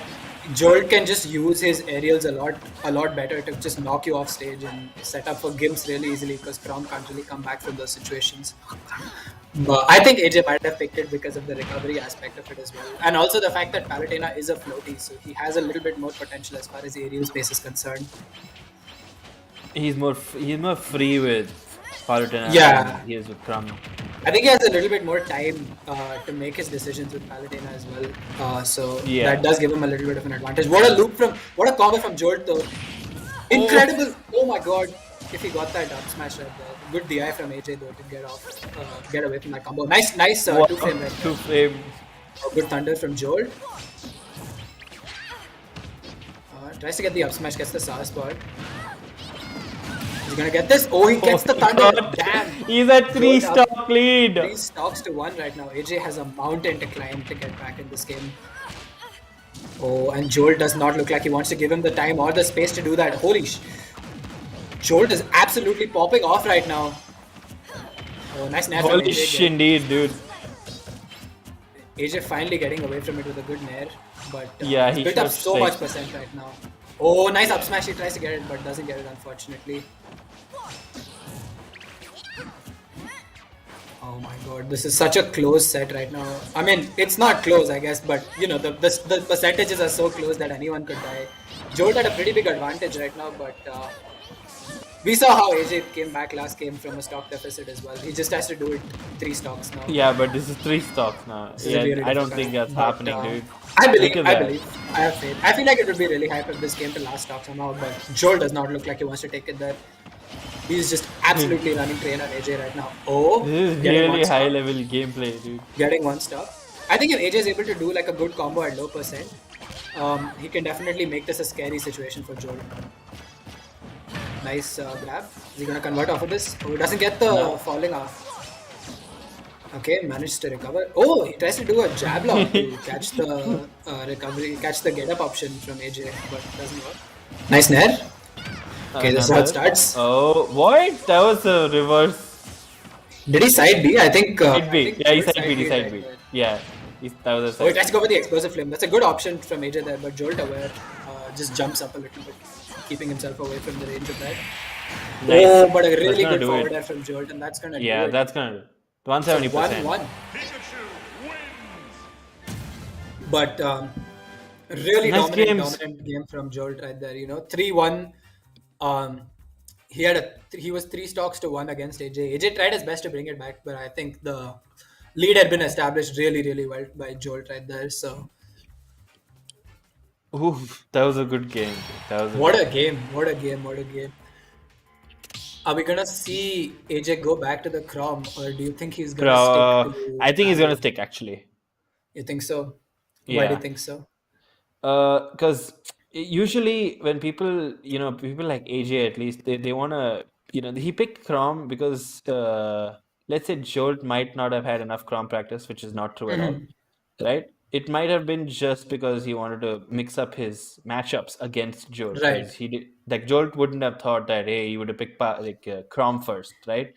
Speaker 2: Jolt can just use his aerials a lot better to just knock you off stage and set up for gimps really easily because Crom can't really come back from those situations. But I think AJ might have picked it because of the recovery aspect of it as well, and also the fact that Palutena is a floaty, so he has a little bit more potential as far as aerial space is concerned.
Speaker 3: He's more free with Palutena
Speaker 2: Yeah.
Speaker 3: than he is with Crumb.
Speaker 2: I think he has a little bit more time to make his decisions with Palutena as well. So
Speaker 3: Yeah.
Speaker 2: that does give him a little bit of an advantage. What a combo from Jolt though. Incredible. Oh my god. If he got that up smash right there. Good DI from AJ though to get away from that combo. Nice
Speaker 3: Wow,
Speaker 2: 2-frame right there.
Speaker 3: 2-frame.
Speaker 2: Good thunder from Jolt. Tries to get the up smash, gets the sour spot. He's gonna get this. Oh, he gets the thunder.
Speaker 3: God.
Speaker 2: Damn.
Speaker 3: He's at 3
Speaker 2: Jolt up.
Speaker 3: stock lead.
Speaker 2: 3 stocks to 1 right now. AJ has a mountain to climb to get back in this game. Oh, and Jolt does not look like he wants to give him the time or the space to do that. Holy sh! Jolt is absolutely popping off right now. Oh, nice nair from
Speaker 3: Holy
Speaker 2: AJ.
Speaker 3: shit, indeed, dude.
Speaker 2: AJ finally getting away from it with a good nair, but
Speaker 3: Yeah,
Speaker 2: he's
Speaker 3: he
Speaker 2: built up
Speaker 3: should
Speaker 2: so
Speaker 3: stay.
Speaker 2: much percent right now. Oh, nice up smash. He tries to get it, but doesn't get it, unfortunately. Oh my god, this is such a close set right now. I mean, it's not close, I guess, but you know, the percentages are so close that anyone could die. Jolt had a pretty big advantage right now, but we saw how AJ came back last game from a stock deficit as well. He just has to do it 3 stocks now.
Speaker 3: Yeah, but this is 3 stocks now.
Speaker 2: This is
Speaker 3: Yeah,
Speaker 2: really
Speaker 3: I don't
Speaker 2: difficult,
Speaker 3: think that's
Speaker 2: but,
Speaker 3: happening, dude.
Speaker 2: I
Speaker 3: Look
Speaker 2: believe.
Speaker 3: at
Speaker 2: I
Speaker 3: that.
Speaker 2: believe. I have faith. I feel like it would be really hype if this came to last stock somehow, but Joel does not look like he wants to take it there. He's just absolutely running train on AJ right now. Oh,
Speaker 3: This is
Speaker 2: getting
Speaker 3: really
Speaker 2: one stock.
Speaker 3: high level gameplay, dude.
Speaker 2: Getting 1 stop. I think if AJ is able to do like a good combo at low percent, he can definitely make this a scary situation for Joel. Nice grab. Is he gonna convert off of this? Oh, he doesn't get the falling off. Okay, managed to recover. Oh, he tries to do a jab lock to catch the recovery, catch the get up option from AJ, but it doesn't work. Nice nair. Okay, this is how it starts.
Speaker 3: Oh, what? That was a reverse.
Speaker 2: Did he side B? I think.
Speaker 3: Side B.
Speaker 2: I think
Speaker 3: Yeah, he
Speaker 2: Jolt
Speaker 3: side B. He side B.
Speaker 2: right there.
Speaker 3: Yeah, that was a
Speaker 2: Oh, he
Speaker 3: side.
Speaker 2: tries to go for the explosive flame. That's a good option from AJ there, but Jolt aware just jumps up a little bit, keeping himself away from the range of that.
Speaker 3: Nice.
Speaker 2: Oh, but a
Speaker 3: That's
Speaker 2: really
Speaker 3: gonna
Speaker 2: good
Speaker 3: do
Speaker 2: forward
Speaker 3: it.
Speaker 2: air from Jolt, and that's gonna
Speaker 3: Yeah,
Speaker 2: do it.
Speaker 3: that's gonna 170%.
Speaker 2: 1-1.
Speaker 5: Pikachu wins.
Speaker 2: But really
Speaker 3: Nice games.
Speaker 2: dominant game from Jolt right there. You know, 3-1. He was 3 stocks to 1 against AJ. AJ tried his best to bring it back, but I think the lead had been established really well by Jolt right there. So
Speaker 3: Oof, that was a good game. That was
Speaker 2: what a game! What a game! Are we gonna see AJ go back to the Crom, or do you think he's gonna stick to?
Speaker 3: I think he's gonna stick actually.
Speaker 2: You think so? Why do you
Speaker 3: Yeah.
Speaker 2: think so?
Speaker 3: Because usually when people like AJ at least they wanna he picked Crom because let's say Jolt might not have had enough Crom practice, which is not true at all, right? It might have been just because he wanted to mix up his matchups against Jolt.
Speaker 2: Right.
Speaker 3: 'Cause he did, like Jolt wouldn't have thought that hey he would have picked Crom first, right?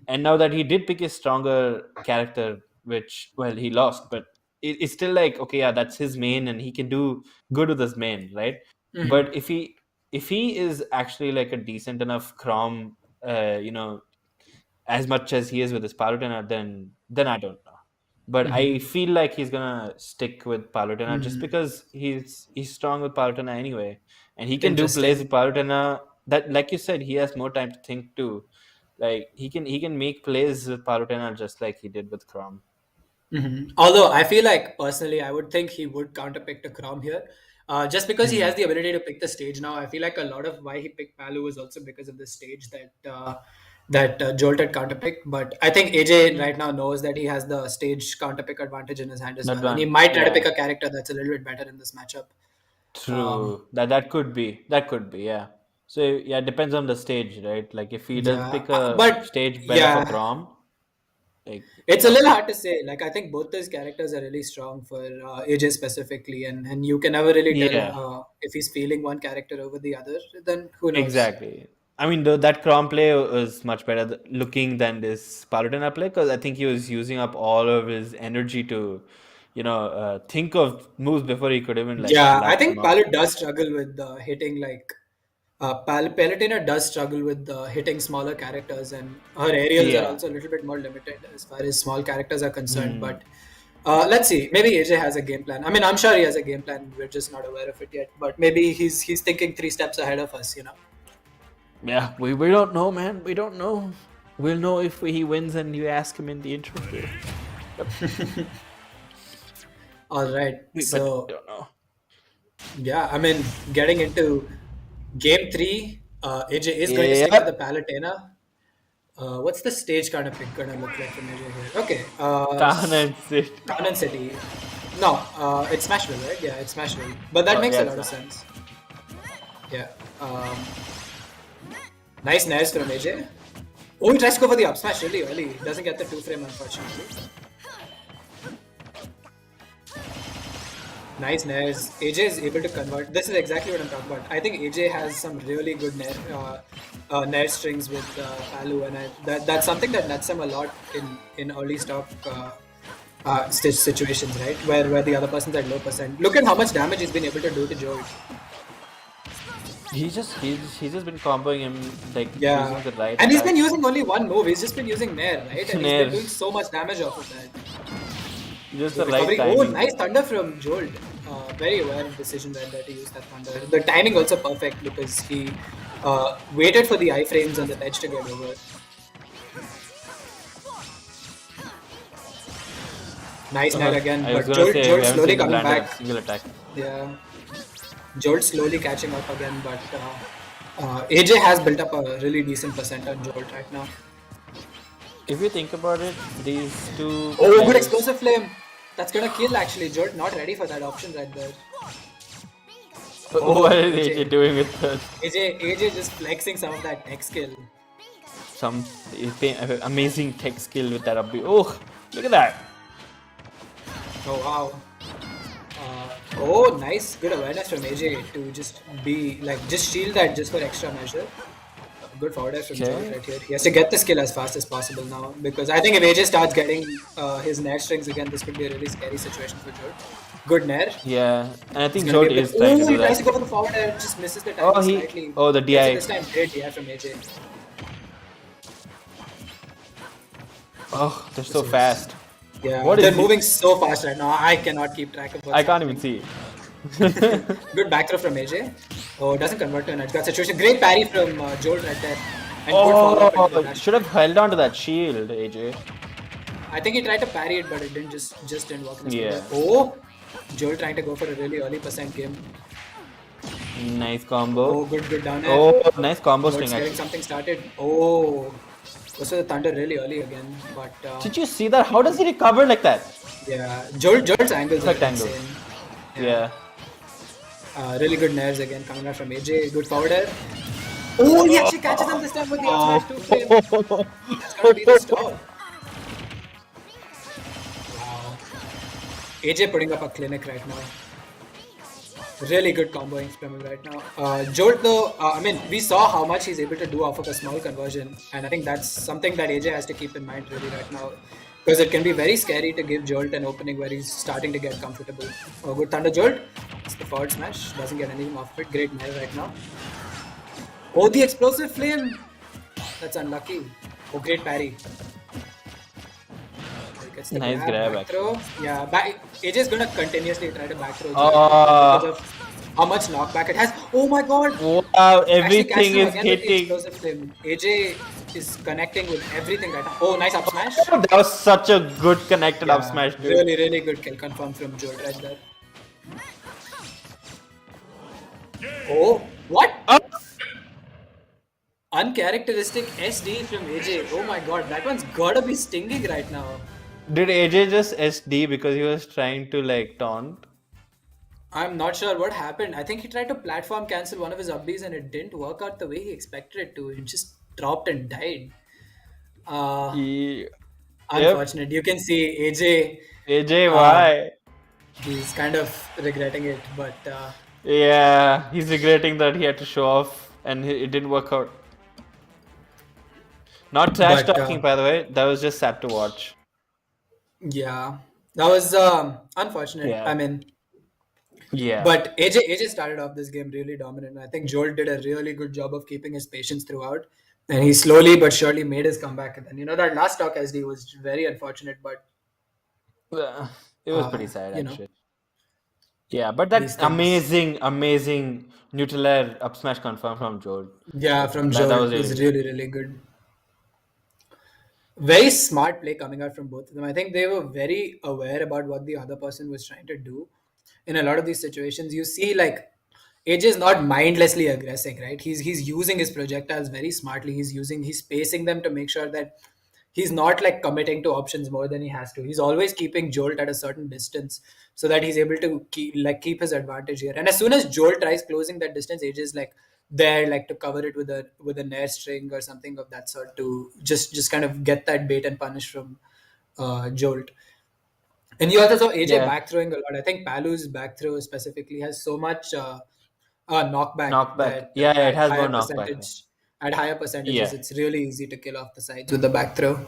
Speaker 3: And now that he did pick his stronger character, which well he lost, but it's still like okay, yeah, that's his main, and he can do good with his main, right? But if he is actually like a decent enough Crom, as much as he is with his Palutena, then I don't know. But I feel like he's gonna stick with Palutena just because he's strong with Palutena anyway, and he can do plays with Palutena. That, like you said, he has more time to think too. Like he can make plays with Palutena just like he did with Crom.
Speaker 2: Although I feel like personally, I would think he would counterpick to Crom here, just because he has the ability to pick the stage now. I feel like a lot of why he picked Palu is also because of the stage that Jolt had counterpicked. But I think AJ right now knows that he has the stage counterpick advantage in his hand as well, and he might try to pick a character that's a little bit better in this matchup.
Speaker 3: True. That could be. Yeah. So yeah, it depends on the stage, right? Like if he does pick a
Speaker 2: but
Speaker 3: stage better for Crom, like
Speaker 2: it's a little hard to say. Like I think both those characters are really strong for AJ specifically, and you can never really tell if he's feeling one character over the other. Then who knows?
Speaker 3: exactly. I mean, that Crom play was much better looking than this Palutena play because I think he was using up all of his energy to think of moves before he could even like
Speaker 2: Yeah, I
Speaker 3: launch them
Speaker 2: think
Speaker 3: out.
Speaker 2: Palut does struggle with hitting like Palutena does struggle with hitting smaller characters, and her aerials are
Speaker 3: Yeah.
Speaker 2: also a little bit more limited as far as small characters are concerned.
Speaker 3: Hmm.
Speaker 2: But let's see. Maybe AJ has a game plan. I mean, I'm sure he has a game plan. We're just not aware of it yet. But maybe he's thinking 3 steps ahead of us.
Speaker 3: Yeah, we don't know, man. We don't know. We'll know if he wins and you ask him in the interview.
Speaker 2: All right.
Speaker 3: But
Speaker 2: So
Speaker 3: don't know.
Speaker 2: yeah, I mean, getting into game 3, AJ is going to stick
Speaker 3: Yep.
Speaker 2: with the Palutena. What's the stage kind of pick gonna look like from AJ here? Okay.
Speaker 3: Khan and Sid.
Speaker 2: Kanan City. No, it's Smashville, right? Yeah, it's Smashville. But that makes
Speaker 3: yeah,
Speaker 2: a lot of sense. Yeah. Nice nairs from AJ. Oh, he tries to go for the up smash really early. Doesn't get the 2-frame, unfortunately. Nice nairs. AJ is able to convert. This is exactly what I'm talking about. I think AJ has some really good nair strings with Palu, and that's something that nets him a lot in early stock situations, right? Where the other person's at low percent. Look at how much damage he's been able to do to Jolt.
Speaker 3: He's just been comboing him like
Speaker 2: Yeah,
Speaker 3: using the right.
Speaker 2: and he's been
Speaker 3: attack.
Speaker 2: using only one move. He's just been using nair, right? And he's
Speaker 3: Nair.
Speaker 2: been doing so much damage off of that.
Speaker 3: Just the right
Speaker 2: Recovery.
Speaker 3: timing.
Speaker 2: Oh, nice thunder from Jolt. Very aware of decision that he used that thunder. The timing also perfect because he waited for the iframes on the edge to get over. Nice nair again,
Speaker 3: I was
Speaker 2: but
Speaker 3: gonna say, we
Speaker 2: Jolt
Speaker 3: haven't
Speaker 2: slowly
Speaker 3: seen him
Speaker 2: coming
Speaker 3: land a
Speaker 2: back.
Speaker 3: single attack.
Speaker 2: Yeah, Jolt slowly catching up again, but AJ has built up a really decent percent on Jolt right now.
Speaker 3: If you think about it, these two.
Speaker 2: Oh, good
Speaker 3: players-
Speaker 2: explosive flame. That's gonna kill actually. Jolt not ready for that option right there.
Speaker 3: What is
Speaker 2: AJ.
Speaker 3: AJ doing with that?
Speaker 2: AJ just flexing some of that tech skill.
Speaker 3: Some amazing tech skill with that up. Oh, look at that.
Speaker 2: Oh wow. Oh, nice. Good awareness from AJ to just be like, just shield that just for extra measure. Good forward air from
Speaker 3: Okay.
Speaker 2: Jolt right here. He has to get the skill as fast as possible now because I think if AJ starts getting his nair strings again, this could be a really scary situation for Jolt. Good nair.
Speaker 3: Yeah, and I think
Speaker 2: He's gonna
Speaker 3: Jolt
Speaker 2: be a
Speaker 3: is
Speaker 2: bit-
Speaker 3: trying to
Speaker 2: he
Speaker 3: do
Speaker 2: tries to
Speaker 3: that.
Speaker 2: go for the forward air, just misses the timing slightly.
Speaker 3: Oh, the
Speaker 2: Gets it
Speaker 3: DI.
Speaker 2: this time great DI from AJ.
Speaker 3: Oh, they're so fast.
Speaker 2: Yeah,
Speaker 3: What
Speaker 2: they're
Speaker 3: is
Speaker 2: moving so fast right now. I cannot keep track of what's
Speaker 3: I can't even see.
Speaker 2: Good back throw from AJ. Oh, doesn't convert to an edge guard situation. Great parry from Jolt right there. And good follow-up into the
Speaker 3: Oh,
Speaker 2: dash.
Speaker 3: should have held on to that shield, AJ.
Speaker 2: I think he tried to parry it, but it didn't just didn't work in his
Speaker 3: Yeah.
Speaker 2: favor. Oh, Jolt trying to go for a really early percent game.
Speaker 3: Nice combo.
Speaker 2: Oh, good down air.
Speaker 3: Oh, nice combo
Speaker 2: Jolt's
Speaker 3: string
Speaker 2: getting
Speaker 3: actually.
Speaker 2: something started. Oh, this was the thunder really early again, but
Speaker 3: Did you see that? How does he recover like that?
Speaker 2: yeah, Jolt's angles are
Speaker 3: Perfect angle.
Speaker 2: insane.
Speaker 3: Yeah.
Speaker 2: Really good nairs again coming out from AJ. Good forward air. Oh, he actually catches him this time with the up smash 2-frame. That's gonna be the stall. Wow. AJ putting up a clinic right now. Really good comboing from him right now. Jolt though, I mean, we saw how much he's able to do off of a small conversion, and I think that's something that AJ has to keep in mind really right now. Because it can be very scary to give Jolt an opening where he's starting to get comfortable. Oh, good thunder Jolt. It's the forward smash. Doesn't get anything off of it. Great nair right now. Oh, the explosive flame. That's unlucky. Oh, great parry. Gets the
Speaker 3: Nice grab,
Speaker 2: back throw. Yeah, AJ is gonna continuously try to back throw
Speaker 3: Ah.
Speaker 2: because of how much knockback it has. Oh my god!
Speaker 3: Wow,
Speaker 2: Actually
Speaker 3: everything
Speaker 2: catches him
Speaker 3: is
Speaker 2: again with the
Speaker 3: hitting.
Speaker 2: explosive flame. AJ is connecting with everything right now. Oh, nice up smash.
Speaker 3: That was such a good connected up
Speaker 2: Yeah,
Speaker 3: smash, dude.
Speaker 2: really good kill confirm from Jolt right there. Oh, what? Uncharacteristic SD from AJ. Oh my god, that one's gotta be stinging right now.
Speaker 3: Did AJ just SD because he was trying to like taunt?
Speaker 2: I'm not sure what happened. I think he tried to platform cancel one of his upbeats and it didn't work out the way he expected it to. It just dropped and died.
Speaker 3: He...
Speaker 2: Unfortunate. You can see AJ,
Speaker 3: AJ, why?
Speaker 2: he's kind of regretting it, but
Speaker 3: Yeah, he's regretting that he had to show off and it didn't work out. Not trash
Speaker 2: But,
Speaker 3: talking, by the way. That was just sad to watch.
Speaker 2: yeah. That was unfortunate.
Speaker 3: Yeah.
Speaker 2: I mean,
Speaker 3: Yeah.
Speaker 2: but AJ started off this game really dominant. I think Jolt did a really good job of keeping his patience throughout, and he slowly but surely made his comeback. And then that last stock SD was very unfortunate, but
Speaker 3: It was pretty
Speaker 2: uh,
Speaker 3: sad
Speaker 2: you know
Speaker 3: actually. Yeah, but
Speaker 2: these
Speaker 3: that
Speaker 2: things.
Speaker 3: amazing neutral air up smash confirm from Joel.
Speaker 2: Yeah, from
Speaker 3: That
Speaker 2: Jolt
Speaker 3: was really
Speaker 2: was
Speaker 3: good.
Speaker 2: really good. Very smart play coming out from both of them. I think they were very aware about what the other person was trying to do. In a lot of these situations, you see like AJ is not mindlessly aggressing, right? He's using his projectiles very smartly. He's spacing them to make sure that he's not like committing to options more than he has to. He's always keeping Jolt at a certain distance so that he's able to keep his advantage here. And as soon as Jolt tries closing that distance, AJ is like there like to cover it with a nair string or something of that sort to just kind of get that bait and punish from Jolt. And you also saw AJ
Speaker 3: Yeah,
Speaker 2: back throwing a lot. I think Palu's back throw specifically has so much knockback
Speaker 3: knockback.
Speaker 2: that
Speaker 3: Yeah, it has more knockback.
Speaker 2: at higher percentages,
Speaker 3: Yeah.
Speaker 2: it's really easy to kill off the sides with the back throw.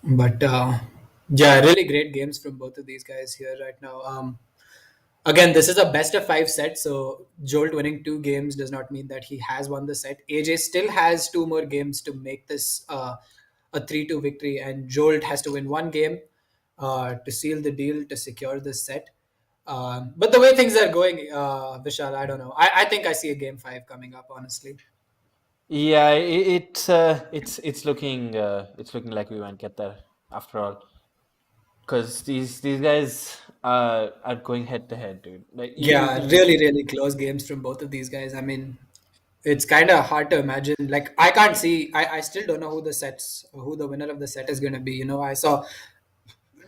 Speaker 2: But yeah, really great games from both of these guys here right now. Again, this is a best of 5 set, so Jolt winning 2 games does not mean that he has won the set. AJ still has 2 more games to make this a 3-2 victory, and Jolt has to win 1 game to seal the deal to secure this set. But the way things are going, Vishal, I don't know. I think I see a game 5 coming up, honestly.
Speaker 3: Yeah, it's looking like we might get there after all. Because these guys are going head to head, dude. Like
Speaker 2: Yeah, really close games from both of these guys. I mean, it's kind of hard to imagine. Like, I can't see. I still don't know who the winner of the set is going to be. I saw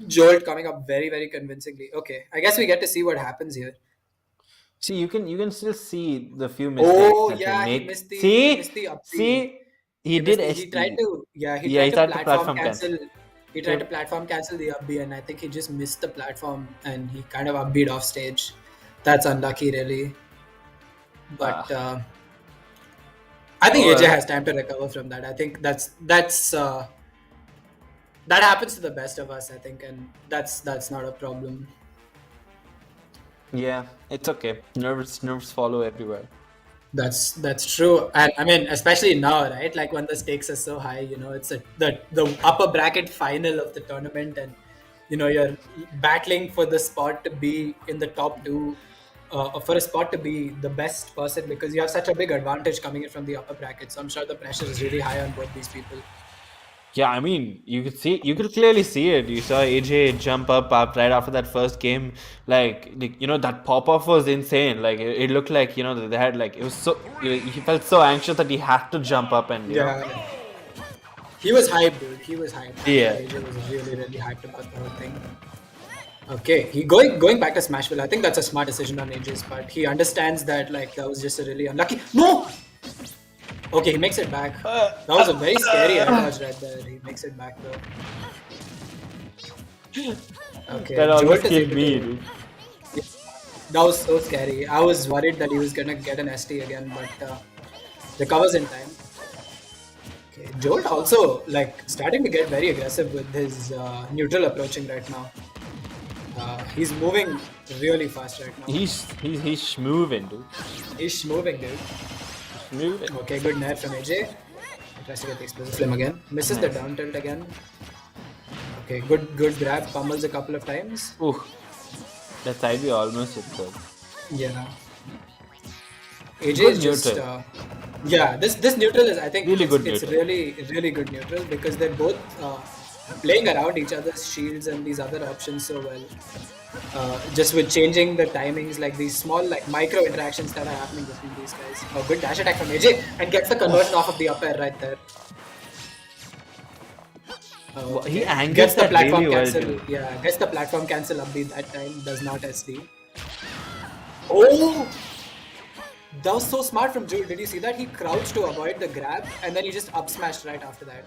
Speaker 2: Jolt coming up very convincingly. Okay, I guess we get to see what happens here.
Speaker 3: see you can still see the few mistakes
Speaker 2: Oh
Speaker 3: that they
Speaker 2: yeah,
Speaker 3: make.
Speaker 2: he missed the up B.
Speaker 3: See, he did
Speaker 2: He tried
Speaker 3: SD.
Speaker 2: to he
Speaker 3: Yeah,
Speaker 2: tried
Speaker 3: he
Speaker 2: to
Speaker 3: tried to
Speaker 2: platform
Speaker 3: platform cancel.
Speaker 2: cancel. He tried to platform cancel the up B, and I think he just missed the platform and he kind of upbeat off stage. That's unlucky, really. But
Speaker 3: Ah,
Speaker 2: I think
Speaker 3: oh
Speaker 2: AJ
Speaker 3: well.
Speaker 2: has time to recover from that. I think that happens to the best of us. I think, and that's not a problem.
Speaker 3: Yeah, it's okay. Nerves follow everywhere.
Speaker 2: That's true, and I mean, especially now, right? Like when the stakes are so high, it's the upper bracket final of the tournament, and you're battling for the spot to be in the top 2, or for a spot to be the best person because you have such a big advantage coming in from the upper bracket. So I'm sure the pressure is really high on both these people.
Speaker 3: Yeah, I mean, you could clearly see it. You saw AJ jump up right after that first game. That pop off was insane. Like, it looked like, they had, like, it was so, he felt so anxious that he had to jump up and,
Speaker 2: Yeah, he was hyped, dude. He was hyped.
Speaker 3: Yeah.
Speaker 2: AJ was really hyped about the whole thing. Okay, he going back to Smashville. I think that's a smart decision on AJ's part. He understands that like that was just a really unlucky. No. Okay, he makes it back. That was a very scary air dodge right there. He makes it back though. Okay,
Speaker 3: That almost
Speaker 2: Jolt is
Speaker 3: killed
Speaker 2: able
Speaker 3: me,
Speaker 2: to.
Speaker 3: dude.
Speaker 2: That was so scary. I was worried that he was gonna get an ST again, but recovers in time. Okay, Jolt also like starting to get very aggressive with his neutral approaching right now. He's moving really fast right now.
Speaker 3: He's moving, dude.
Speaker 2: He's moving, dude.
Speaker 3: Moving.
Speaker 2: Okay, good net from AJ. He tries to get the explosive flame again. Misses the
Speaker 3: Nice.
Speaker 2: down tilt again. Okay, good grab. Pummels a couple of times.
Speaker 3: Ooh, that side we almost hit though.
Speaker 2: Yeah. AJ
Speaker 3: Good
Speaker 2: is just
Speaker 3: neutral.
Speaker 2: this neutral is I think
Speaker 3: Really
Speaker 2: it's,
Speaker 3: good
Speaker 2: it's
Speaker 3: neutral.
Speaker 2: really good neutral because they're both playing around each other's shields and these other options so well. Just with changing the timings, like these small like micro interactions that are happening between these guys. Oh, good dash attack from AJ and gets the conversion off of the up air right there.
Speaker 3: He angled
Speaker 2: Gets the
Speaker 3: that
Speaker 2: platform
Speaker 3: really well,
Speaker 2: cancel.
Speaker 3: dude.
Speaker 2: Yeah, gets the platform cancel upbeat that time. Does not SD. Oh, that was so smart from Jolt. Did you see that? He crouched to avoid the grab and then he just up smashed right after that.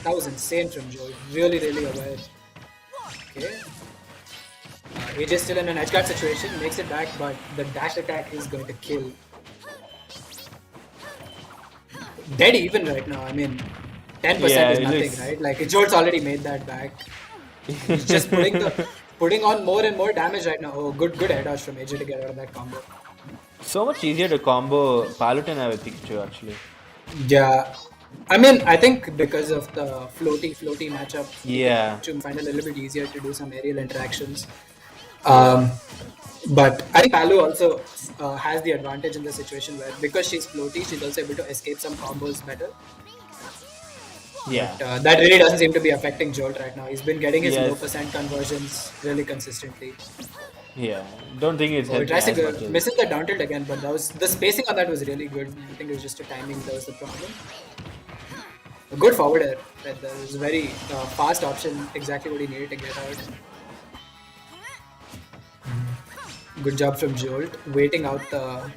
Speaker 2: That was insane from Jolt. Really aware. Okay. AJ still in an edge guard situation, makes it back, but the dash attack is going to kill. Dead even right now. I mean, 10%
Speaker 3: Yeah,
Speaker 2: is
Speaker 3: it
Speaker 2: nothing,
Speaker 3: looks-
Speaker 2: right? Like Jolt's already made that back. He's just putting on more and more damage right now. Oh, good air dodge from AJ to get out of that combo.
Speaker 3: So much easier to combo Palutena with Pikachu actually.
Speaker 2: Yeah, I mean, I think because of the floaty matchup,
Speaker 3: Yeah.
Speaker 2: to find it a little bit easier to do some aerial interactions. But I think Palu also has the advantage in the situation where because she's floaty, she's also able to escape some combos better.
Speaker 3: Yeah.
Speaker 2: That really doesn't seem to be affecting Jolt right now. He's been getting his
Speaker 3: Yes.
Speaker 2: low percent conversions really consistently.
Speaker 3: Yeah. Don't think it's
Speaker 2: Oh, he
Speaker 3: helping
Speaker 2: tries to
Speaker 3: as
Speaker 2: go,
Speaker 3: much as
Speaker 2: misses the down tilt again, but that was the spacing on that was really good. I think it was just a timing that was the problem. A good forward air. That was a very fast option, exactly what he needed to get out. Good job from Jolt, waiting out the.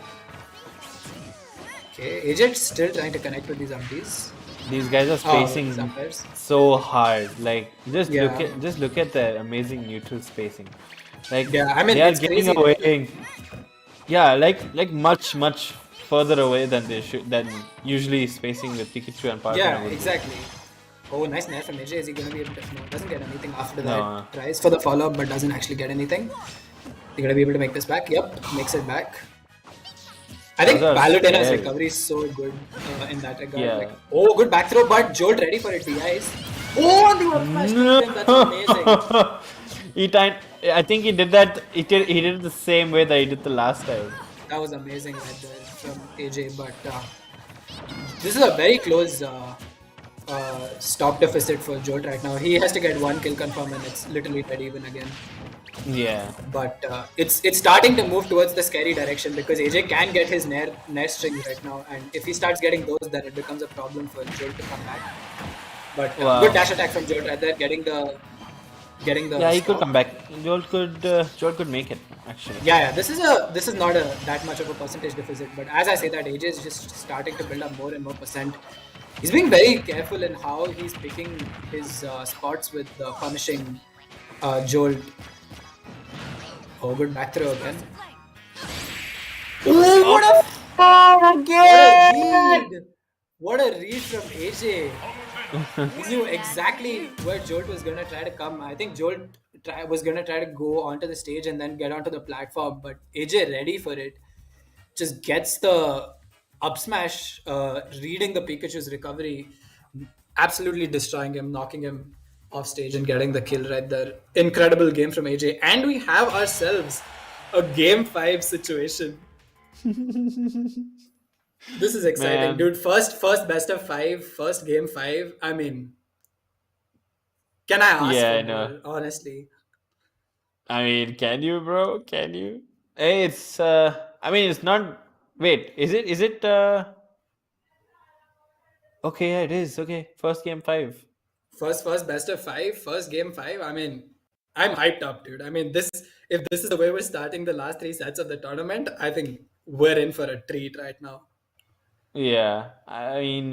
Speaker 2: Okay, Agent still trying to connect with these umpies.
Speaker 3: these guys are spacing
Speaker 2: umpires.
Speaker 3: so hard. Like
Speaker 2: Yeah.
Speaker 3: just look at their amazing neutral spacing. Like
Speaker 2: Yeah, I mean,
Speaker 3: they are
Speaker 2: it's
Speaker 3: getting
Speaker 2: crazy.
Speaker 3: away. Yeah, like much further away than they should than usually spacing with Pikachu and Palutena
Speaker 2: Yeah,
Speaker 3: would be.
Speaker 2: exactly. Oh, nice nair from AJ. Is he going to be able to? No, doesn't get anything after that.
Speaker 3: No.
Speaker 2: Tries for the follow up, but doesn't actually get anything. You're going to be able to make this back. Yep, makes it back. I think
Speaker 3: Those are
Speaker 2: Palutena's
Speaker 3: scary.
Speaker 2: recovery is so good in that regard.
Speaker 3: Yeah.
Speaker 2: Like, oh, good back throw, but Jolt ready for it. DIs. Oh, the up smash kicked in. That's amazing.
Speaker 3: He time. I think he did that. He did it the same way that he did the last time.
Speaker 2: That was amazing right there from AJ. But this is a very close stop deficit for Jolt right now. He has to get one kill confirm and it's literally dead even again.
Speaker 3: Yeah.
Speaker 2: But it's starting to move towards the scary direction because AJ can get his nair strings right now, and if he starts getting those, then it becomes a problem for Jolt to come back. But
Speaker 3: Wow.
Speaker 2: good dash attack from Jolt right there, getting the.
Speaker 3: Yeah, he could
Speaker 2: stop.
Speaker 3: come back. Jolt could make it actually.
Speaker 2: Yeah. This is not that much of a percentage deficit, but as I say that, AJ is just starting to build up more and more percent. He's being very careful in how he's picking his spots with punishing Jolt. Oh, good back throw again. Oh, what a read! What a read from AJ. He knew exactly where Jolt was going to try to come. I think Jolt was going to try to go onto the stage and then get onto the platform, but AJ ready for it. Just gets the up smash, reading the Pikachu's recovery, absolutely destroying him, knocking him off stage and getting the kill right there. Incredible game from AJ. And we have ourselves a game 5 situation. This is exciting,
Speaker 3: Man.
Speaker 2: dude. First best of 5, first game 5. I mean, can I ask
Speaker 3: Yeah,
Speaker 2: for
Speaker 3: I know.
Speaker 2: more, honestly?
Speaker 3: I mean, can you, bro? Can you? Hey, it's I mean, it's not. Wait, is it? Okay, yeah, it is. Okay, first game 5.
Speaker 2: First best of 5, first game 5. I mean, I'm hyped up, dude. I mean, if this is the way we're starting the last 3 sets of the tournament, I think we're in for a treat right now.
Speaker 3: Yeah, I mean,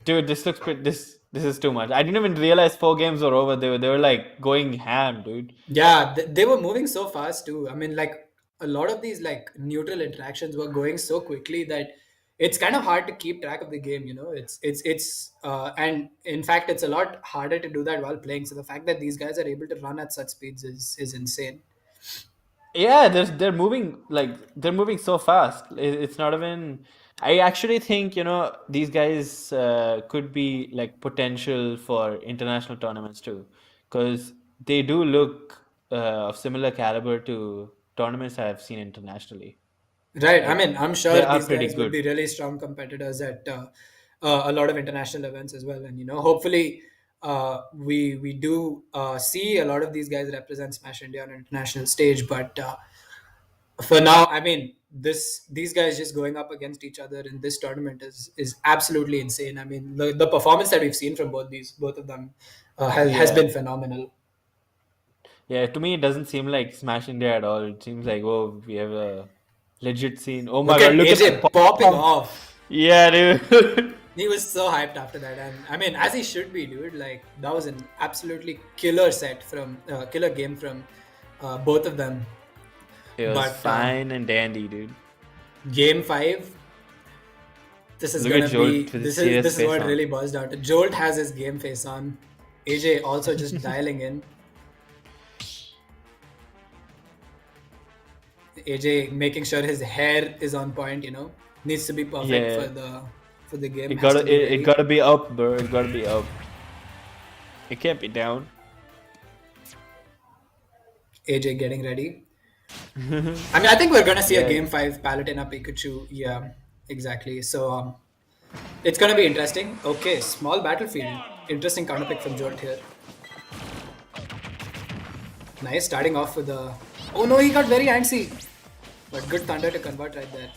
Speaker 3: dude, this looks pretty. This is too much. I didn't even realize 4 games were over. They were like going ham, dude.
Speaker 2: Yeah, they were moving so fast too. I mean, like a lot of these like neutral interactions were going so quickly that it's kind of hard to keep track of the game. You know, it's and in fact, it's a lot harder to do that while playing. So the fact that these guys are able to run at such speeds is insane.
Speaker 3: Yeah, they're moving so fast. It's not even. I actually think these guys could be like potential for international tournaments too, because they do look of similar caliber to tournaments I've seen internationally.
Speaker 2: Right. I mean, I'm sure
Speaker 3: They are
Speaker 2: these
Speaker 3: pretty
Speaker 2: guys would
Speaker 3: good.
Speaker 2: be really strong competitors at a lot of international events as well. And hopefully, we do see a lot of these guys represent Smash India on an international stage. But for now, I mean, these guys just going up against each other in this tournament is absolutely insane. I mean, the performance that we've seen from both of them has
Speaker 3: Yeah.
Speaker 2: been phenomenal.
Speaker 3: Yeah, to me it doesn't seem like Smash India at all. It seems like, oh, we have a legit scene. Oh my
Speaker 2: Look
Speaker 3: god,
Speaker 2: at
Speaker 3: look at
Speaker 2: AJ
Speaker 3: that
Speaker 2: popping
Speaker 3: pop.
Speaker 2: off.
Speaker 3: Yeah, dude.
Speaker 2: He was so hyped after that, and I mean, as he should be, dude. Like that was an absolutely killer killer game from both of them.
Speaker 3: It was
Speaker 2: But,
Speaker 3: fine and dandy, dude.
Speaker 2: Game 5, This is
Speaker 3: Look
Speaker 2: gonna
Speaker 3: at Jolt
Speaker 2: be
Speaker 3: with his
Speaker 2: this
Speaker 3: serious
Speaker 2: is
Speaker 3: face
Speaker 2: what
Speaker 3: on.
Speaker 2: really boils down to. Jolt has his game face on. AJ also just dialing in. AJ making sure his hair is on point. Needs to be perfect
Speaker 3: Yeah.
Speaker 2: for the game.
Speaker 3: It
Speaker 2: Has to
Speaker 3: gotta
Speaker 2: be
Speaker 3: it, it
Speaker 2: ready.
Speaker 3: gotta be up, bro. It gotta be up. It can't be down.
Speaker 2: AJ getting ready. I think we're gonna see a
Speaker 3: Yeah.
Speaker 2: game 5 Palutena Pikachu. Yeah, exactly. So it's gonna be interesting. Okay, small battlefield. Interesting counter pick from Jolt here. Nice, starting off with the. Oh no, he got very antsy. But good thunder to convert right there.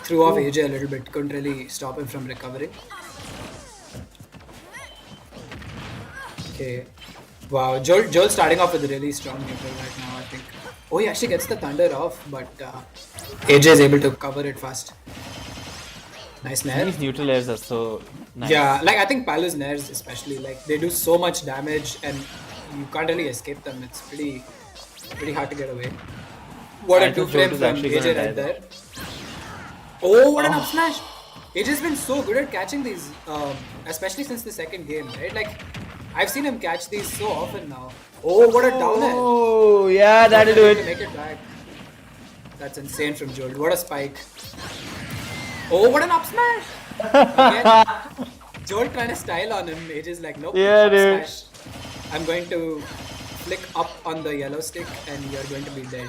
Speaker 2: Threw off AJ a little bit. Couldn't really stop him from recovering. Okay. Wow, Joel starting off with a really strong neutral right now, I think. Oh, he actually gets the thunder off, but AJ is able to cover it fast. Nice nair.
Speaker 3: These neutral airs are so nice.
Speaker 2: Yeah, like I think Palu's nairs especially, like they do so much damage and you can't really escape them. It's pretty hard to get away. What
Speaker 3: I
Speaker 2: a two
Speaker 3: thought Jolt
Speaker 2: frame
Speaker 3: was
Speaker 2: from
Speaker 3: actually gonna
Speaker 2: AJ
Speaker 3: die
Speaker 2: right
Speaker 3: there.
Speaker 2: there. Oh, what an up smash! AJ's been so good at catching these, especially since the second game, right? Like I've seen him catch these so often now. Oh, what a down air!
Speaker 3: Oh, yeah, that'll do
Speaker 2: To
Speaker 3: it.
Speaker 2: make it back. That's insane from Jolt. What a spike! Oh, what an up smash! Again, Jolt trying to style on him. AJ's like, nope.
Speaker 3: Yeah,
Speaker 2: up
Speaker 3: dude.
Speaker 2: smash. I'm going to flick up on the yellow stick, and you're going to be dead.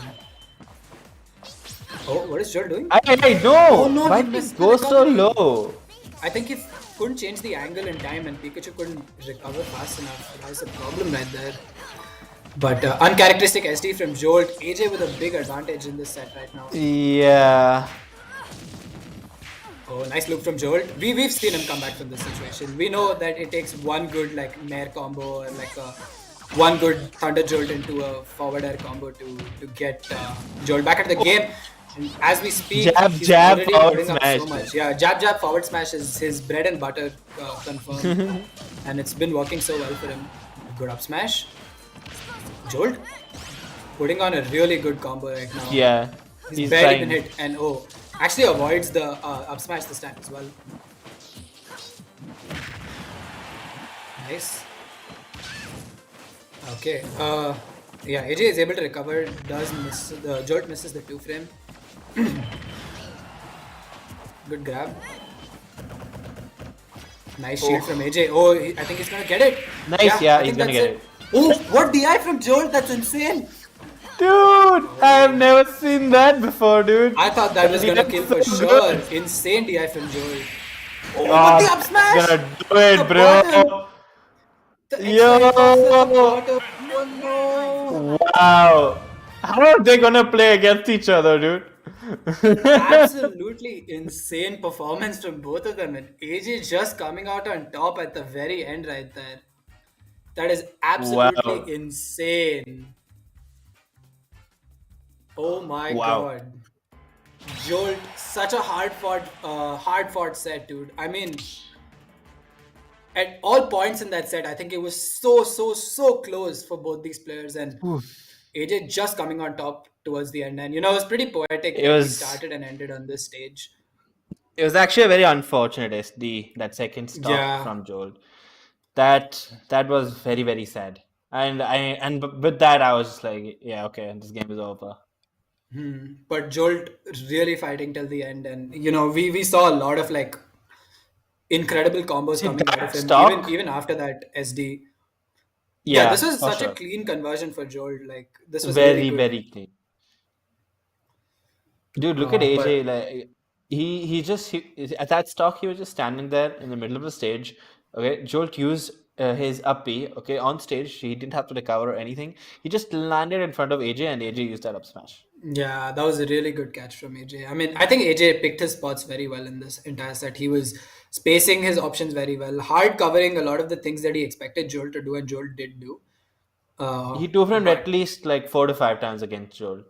Speaker 2: Oh, what is Jolt doing?
Speaker 3: No!
Speaker 2: Oh, no,
Speaker 3: Why
Speaker 2: he
Speaker 3: did
Speaker 2: missed
Speaker 3: it
Speaker 2: the
Speaker 3: go so
Speaker 2: recovery.
Speaker 3: low?
Speaker 2: I think he couldn't change the angle in time, and Pikachu couldn't recover fast enough. That was a problem right there. But uncharacteristic SD from Jolt. AJ with a big advantage in this set right now.
Speaker 3: Yeah.
Speaker 2: Oh, nice loop from Jolt. We've seen him come back from this situation. We know that it takes one good like Mare combo or like one good Thunder Jolt into a forward air combo to get Jolt back at the game. And as we speak,
Speaker 3: Jab,
Speaker 2: he's
Speaker 3: jab,
Speaker 2: already
Speaker 3: forward
Speaker 2: putting up
Speaker 3: smash.
Speaker 2: so much. Yeah, jab, forward smash is his bread and butter confirmed. And it's been working so well for him. Good up smash. Jolt putting on a really good combo right now.
Speaker 3: Yeah.
Speaker 2: He's barely been hit, and actually avoids the up smash this time as well. Nice. Okay. Yeah, AJ is able to recover. Does miss the Jolt misses the 2 frame. Good grab. Nice shield from AJ. Oh, I think he's gonna get it.
Speaker 3: Nice, yeah,
Speaker 2: I
Speaker 3: he's
Speaker 2: think
Speaker 3: gonna
Speaker 2: that's
Speaker 3: get it.
Speaker 2: Oh, what DI from Jolt? That's insane.
Speaker 3: Dude, I've never seen that before, dude.
Speaker 2: I thought that was gonna
Speaker 3: That's
Speaker 2: kill for
Speaker 3: so
Speaker 2: sure.
Speaker 3: good.
Speaker 2: Insane DI from Joel. Oh,
Speaker 3: Oh,
Speaker 2: with the up smash!
Speaker 3: gonna do it,
Speaker 2: The
Speaker 3: bro.
Speaker 2: bottom. The extra
Speaker 3: Yo.
Speaker 2: hit off the bottom. Oh
Speaker 3: Wow. How are they gonna play against each other, dude?
Speaker 2: no! Absolutely insane performance from both of them. And AJ just coming out on top at the very end right there. That is absolutely
Speaker 3: Wow.
Speaker 2: insane. Oh my
Speaker 3: Wow.
Speaker 2: god. Jolt, such a hard fought set, dude. I mean, at all points in that set, I think it was so close for both these players, and AJ just coming on top towards the end. And it was pretty poetic.
Speaker 3: It
Speaker 2: That he
Speaker 3: was-
Speaker 2: started and ended on this stage.
Speaker 3: It was actually a very unfortunate SD, that second stop
Speaker 2: Yeah.
Speaker 3: from Jolt. That was very, very sad. And with that I was just like, yeah, okay, this game is over.
Speaker 2: But Jolt really fighting till the end, and we saw a lot of like incredible combos
Speaker 3: See,
Speaker 2: coming out of
Speaker 3: that
Speaker 2: him,
Speaker 3: stock?
Speaker 2: even after that SD.
Speaker 3: Yeah,
Speaker 2: This was
Speaker 3: for
Speaker 2: such
Speaker 3: sure.
Speaker 2: a clean conversion for Jolt. Like this was
Speaker 3: Very,
Speaker 2: really good.
Speaker 3: very clean. Dude, look at
Speaker 2: but-
Speaker 3: AJ. Like he at that stock he was just standing there in the middle of the stage. Okay, Jolt used his up B. Okay, on stage he didn't have to recover or anything. He just landed in front of AJ and AJ used that up smash.
Speaker 2: Yeah, that was a really good catch from AJ. I mean, I think AJ picked his spots very well in this entire set. He was spacing his options very well, hard covering a lot of the things that he expected Jolt to do, and Jolt did do.
Speaker 3: He two-framed
Speaker 2: but-
Speaker 3: at least like 4 to 5 times against Jolt.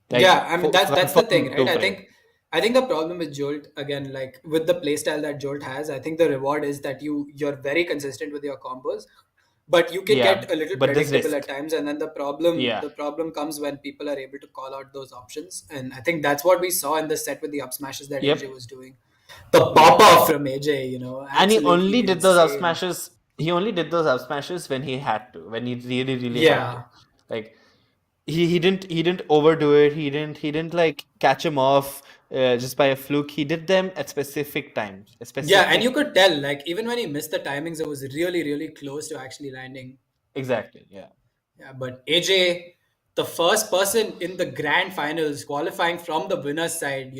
Speaker 3: Like,
Speaker 2: Yeah, I mean that's the thing, right?
Speaker 3: two-frame.
Speaker 2: I think the problem with Jolt, again, like with the playstyle that Jolt has, I think the reward is that you're very consistent with your combos, but you can
Speaker 3: Yeah,
Speaker 2: get a little
Speaker 3: but there's
Speaker 2: predictable
Speaker 3: risk.
Speaker 2: at times, and then the problem comes when people are able to call out those options, and I think that's what we saw in the set with the up smashes that
Speaker 3: Yep.
Speaker 2: AJ was doing. The pop off from AJ,
Speaker 3: And he
Speaker 2: absolutely
Speaker 3: only did those up
Speaker 2: insane.
Speaker 3: smashes. He only did those up smashes when he had to, when he really, really had to.
Speaker 2: Yeah.
Speaker 3: Like he didn't overdo it. He didn't like catch him off just by a fluke. He did them at specific times, a
Speaker 2: Yeah, and you
Speaker 3: specific.
Speaker 2: could tell, like, even when he missed the timings, it was really, really close to actually landing.
Speaker 3: Exactly. Yeah.
Speaker 2: Yeah, but AJ, the first person in the grand finals qualifying from the winner's side,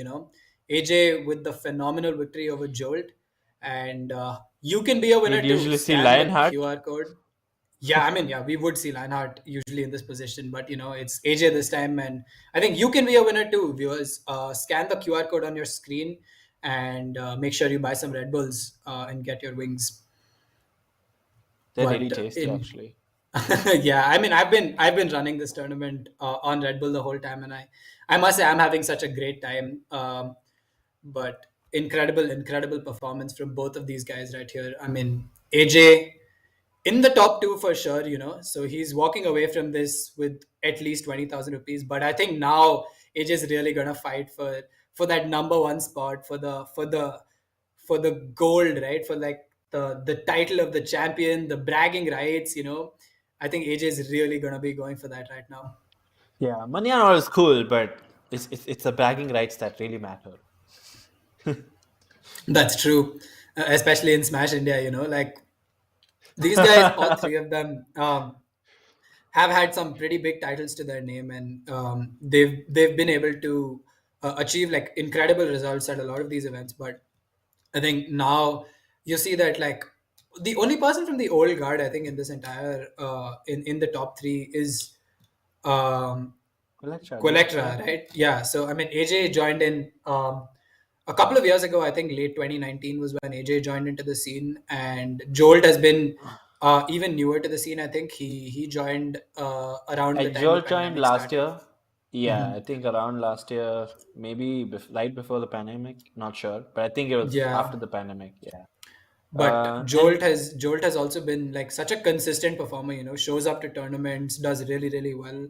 Speaker 2: AJ with the phenomenal victory over Jolt. And you can be a winner
Speaker 3: We'd
Speaker 2: too.
Speaker 3: usually see
Speaker 2: Scan the
Speaker 3: Lionheart.
Speaker 2: QR code. Yeah, I mean, yeah, we would see Lionheart usually in this position, but it's AJ this time, and I think you can be a winner too. Viewers, scan the QR code on your screen and make sure you buy some Red Bulls and get your wings.
Speaker 3: They're really
Speaker 2: But
Speaker 3: tasty,
Speaker 2: in
Speaker 3: actually.
Speaker 2: yeah, I mean, I've been running this tournament on Red Bull the whole time, and I must say I'm having such a great time. But incredible performance from both of these guys right here. I mean, AJ in the top two for sure, so he's walking away from this with at least 20,000 rupees. But I think now AJ is really gonna fight for that number one spot, for the gold, right? For like the title of the champion, the bragging rights. I think AJ is really gonna be going for that right now.
Speaker 3: Yeah, money and all is cool, but it's the bragging rights that really matter.
Speaker 2: That's true, especially in Smash India. Like these guys, all three of them. Have had some pretty big titles to their name, and they've been able to achieve like incredible results at a lot of these events. But I think now you see that like the only person from the old guard, I think, in this entire in the top three is um,
Speaker 3: Electra, no?
Speaker 2: Quaylectra,
Speaker 3: Electra?
Speaker 2: right? Yeah. So I mean, AJ joined in a couple of years ago. I think late 2019 was when AJ joined into the scene, and Jolt has been even newer to the scene. I think he joined around the time the
Speaker 3: Jolt joined
Speaker 2: pandemic
Speaker 3: last
Speaker 2: started.
Speaker 3: year. Yeah, I think around last year, maybe right before the pandemic. Not sure, but I think it was
Speaker 2: Yeah.
Speaker 3: after the pandemic. Yeah.
Speaker 2: But
Speaker 3: And
Speaker 2: Jolt has also been like such a consistent performer, shows up to tournaments, does really, really well.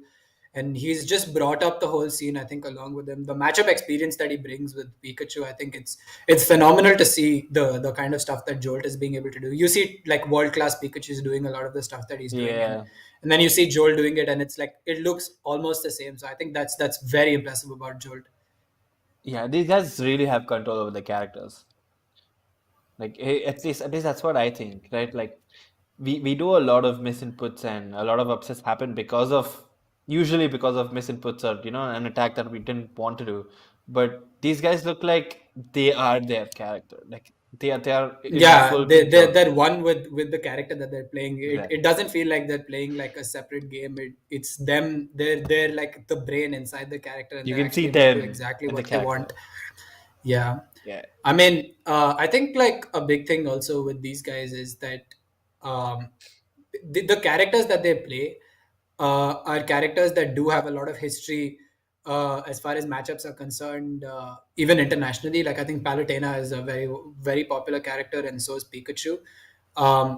Speaker 2: And he's just brought up the whole scene, I think, along with him. The matchup experience that he brings with Pikachu, I think it's phenomenal to see the kind of stuff that Jolt is being able to do. You see like world class Pikachu is doing a lot of the stuff that he's doing, and
Speaker 3: yeah,
Speaker 2: and then you see Jolt doing it, and it's like it looks almost the same. So I think that's very impressive about Jolt.
Speaker 3: yeah, these guys really have control over the characters. Like at least that's what I think, right? Like we do a lot of misinputs and a lot of upsets happen usually because of misinputs or an attack that we didn't want to do. But these guys look like they are their character. Like they are in
Speaker 2: Yeah,
Speaker 3: full
Speaker 2: they're,
Speaker 3: control.
Speaker 2: they're one with the character that they're playing. It
Speaker 3: Exactly.
Speaker 2: doesn't feel like they're playing like a separate game. It's them. They're like the brain inside the character, and
Speaker 3: You
Speaker 2: they're
Speaker 3: can see
Speaker 2: actually able to do
Speaker 3: them
Speaker 2: exactly
Speaker 3: in the
Speaker 2: what they
Speaker 3: character.
Speaker 2: want. Yeah.
Speaker 3: Yeah.
Speaker 2: I mean, I think like a big thing also with these guys is that um, the characters that they play are characters that do have a lot of history as far as matchups are concerned, even internationally. Like I think Palutena is a very very popular character, and so is Pikachu.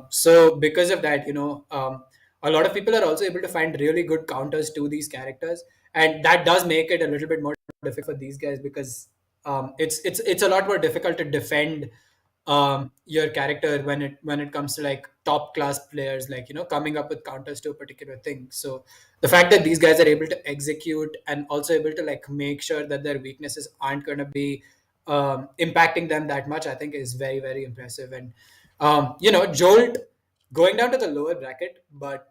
Speaker 2: So because of that, a lot of people are also able to find really good counters to these characters, and that does make it a little bit more difficult for these guys because it's a lot more difficult to defend your character when it comes to like top class players, like coming up with counters to a particular thing. So the fact that these guys are able to execute and also able to like make sure that their weaknesses aren't going to be impacting them that much, I think is very very impressive. And Jolt going down to the lower bracket, but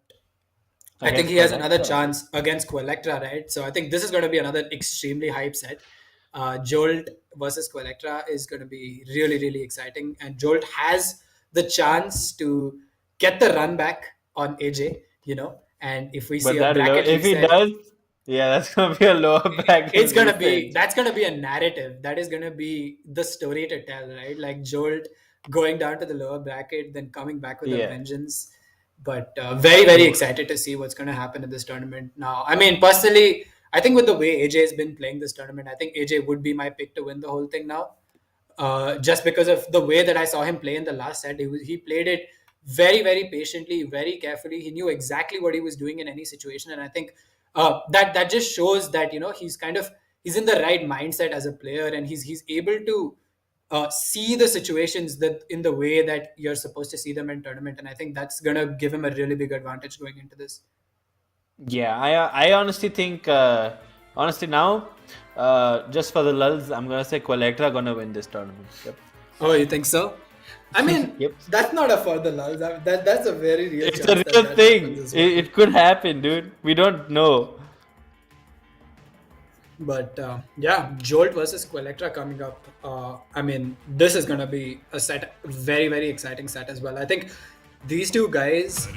Speaker 2: I think
Speaker 3: Against
Speaker 2: he has another
Speaker 3: Quaylectra, right?
Speaker 2: chance against Quaylectra, right? So I think this is going to be another extremely hype set. Jolt versus Quaylectra is going to be really, really exciting. And Jolt has the chance to get the run back on AJ, and if we see
Speaker 3: But
Speaker 2: a bracket
Speaker 3: if he
Speaker 2: reset,
Speaker 3: does, yeah, that's gonna be a lower bracket
Speaker 2: it's gonna be
Speaker 3: reset.
Speaker 2: that's gonna be a narrative that is gonna be the story to tell, right? Like Jolt going down to the lower bracket, then coming back with a
Speaker 3: Yeah.
Speaker 2: vengeance. But very very excited to see what's gonna happen in this tournament. Now, I mean, personally, I think with the way AJ has been playing this tournament, I think AJ would be my pick to win the whole thing now. Just because of the way that I saw him play in the last set. He played it very, very patiently, very carefully. He knew exactly what he was doing in any situation, and I think that just shows that he's in the right mindset as a player, and he's able to see the situations that in the way that you're supposed to see them in tournament, and I think that's gonna give him a really big advantage going into this.
Speaker 3: Yeah, I honestly think, honestly now, just for the lulz, I'm gonna say Quaylectra gonna win this tournament. Yep.
Speaker 2: Oh, you think so? I mean,
Speaker 3: Yep.
Speaker 2: that's not a further lull. That's a very real
Speaker 3: It's
Speaker 2: chance
Speaker 3: a
Speaker 2: that
Speaker 3: real
Speaker 2: that
Speaker 3: thing.
Speaker 2: happens as well.
Speaker 3: It could happen, dude. We don't know.
Speaker 2: But yeah, Jolt versus Quaylectra coming up. I mean, this is going to be a set, very, very exciting set as well. I think these two guys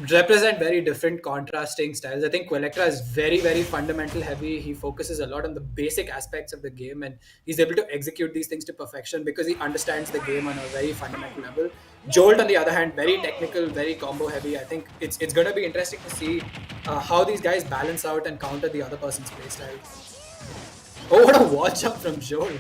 Speaker 2: represent very different contrasting styles. I think Quaylectra is very, very fundamental heavy. He focuses a lot on the basic aspects of the game, and he's able to execute these things to perfection because he understands the game on a very fundamental level. Jolt, on the other hand, very technical, very combo heavy. I think it's going to be interesting to see how these guys balance out and counter the other person's playstyle. Oh, what a watch up from Jolt!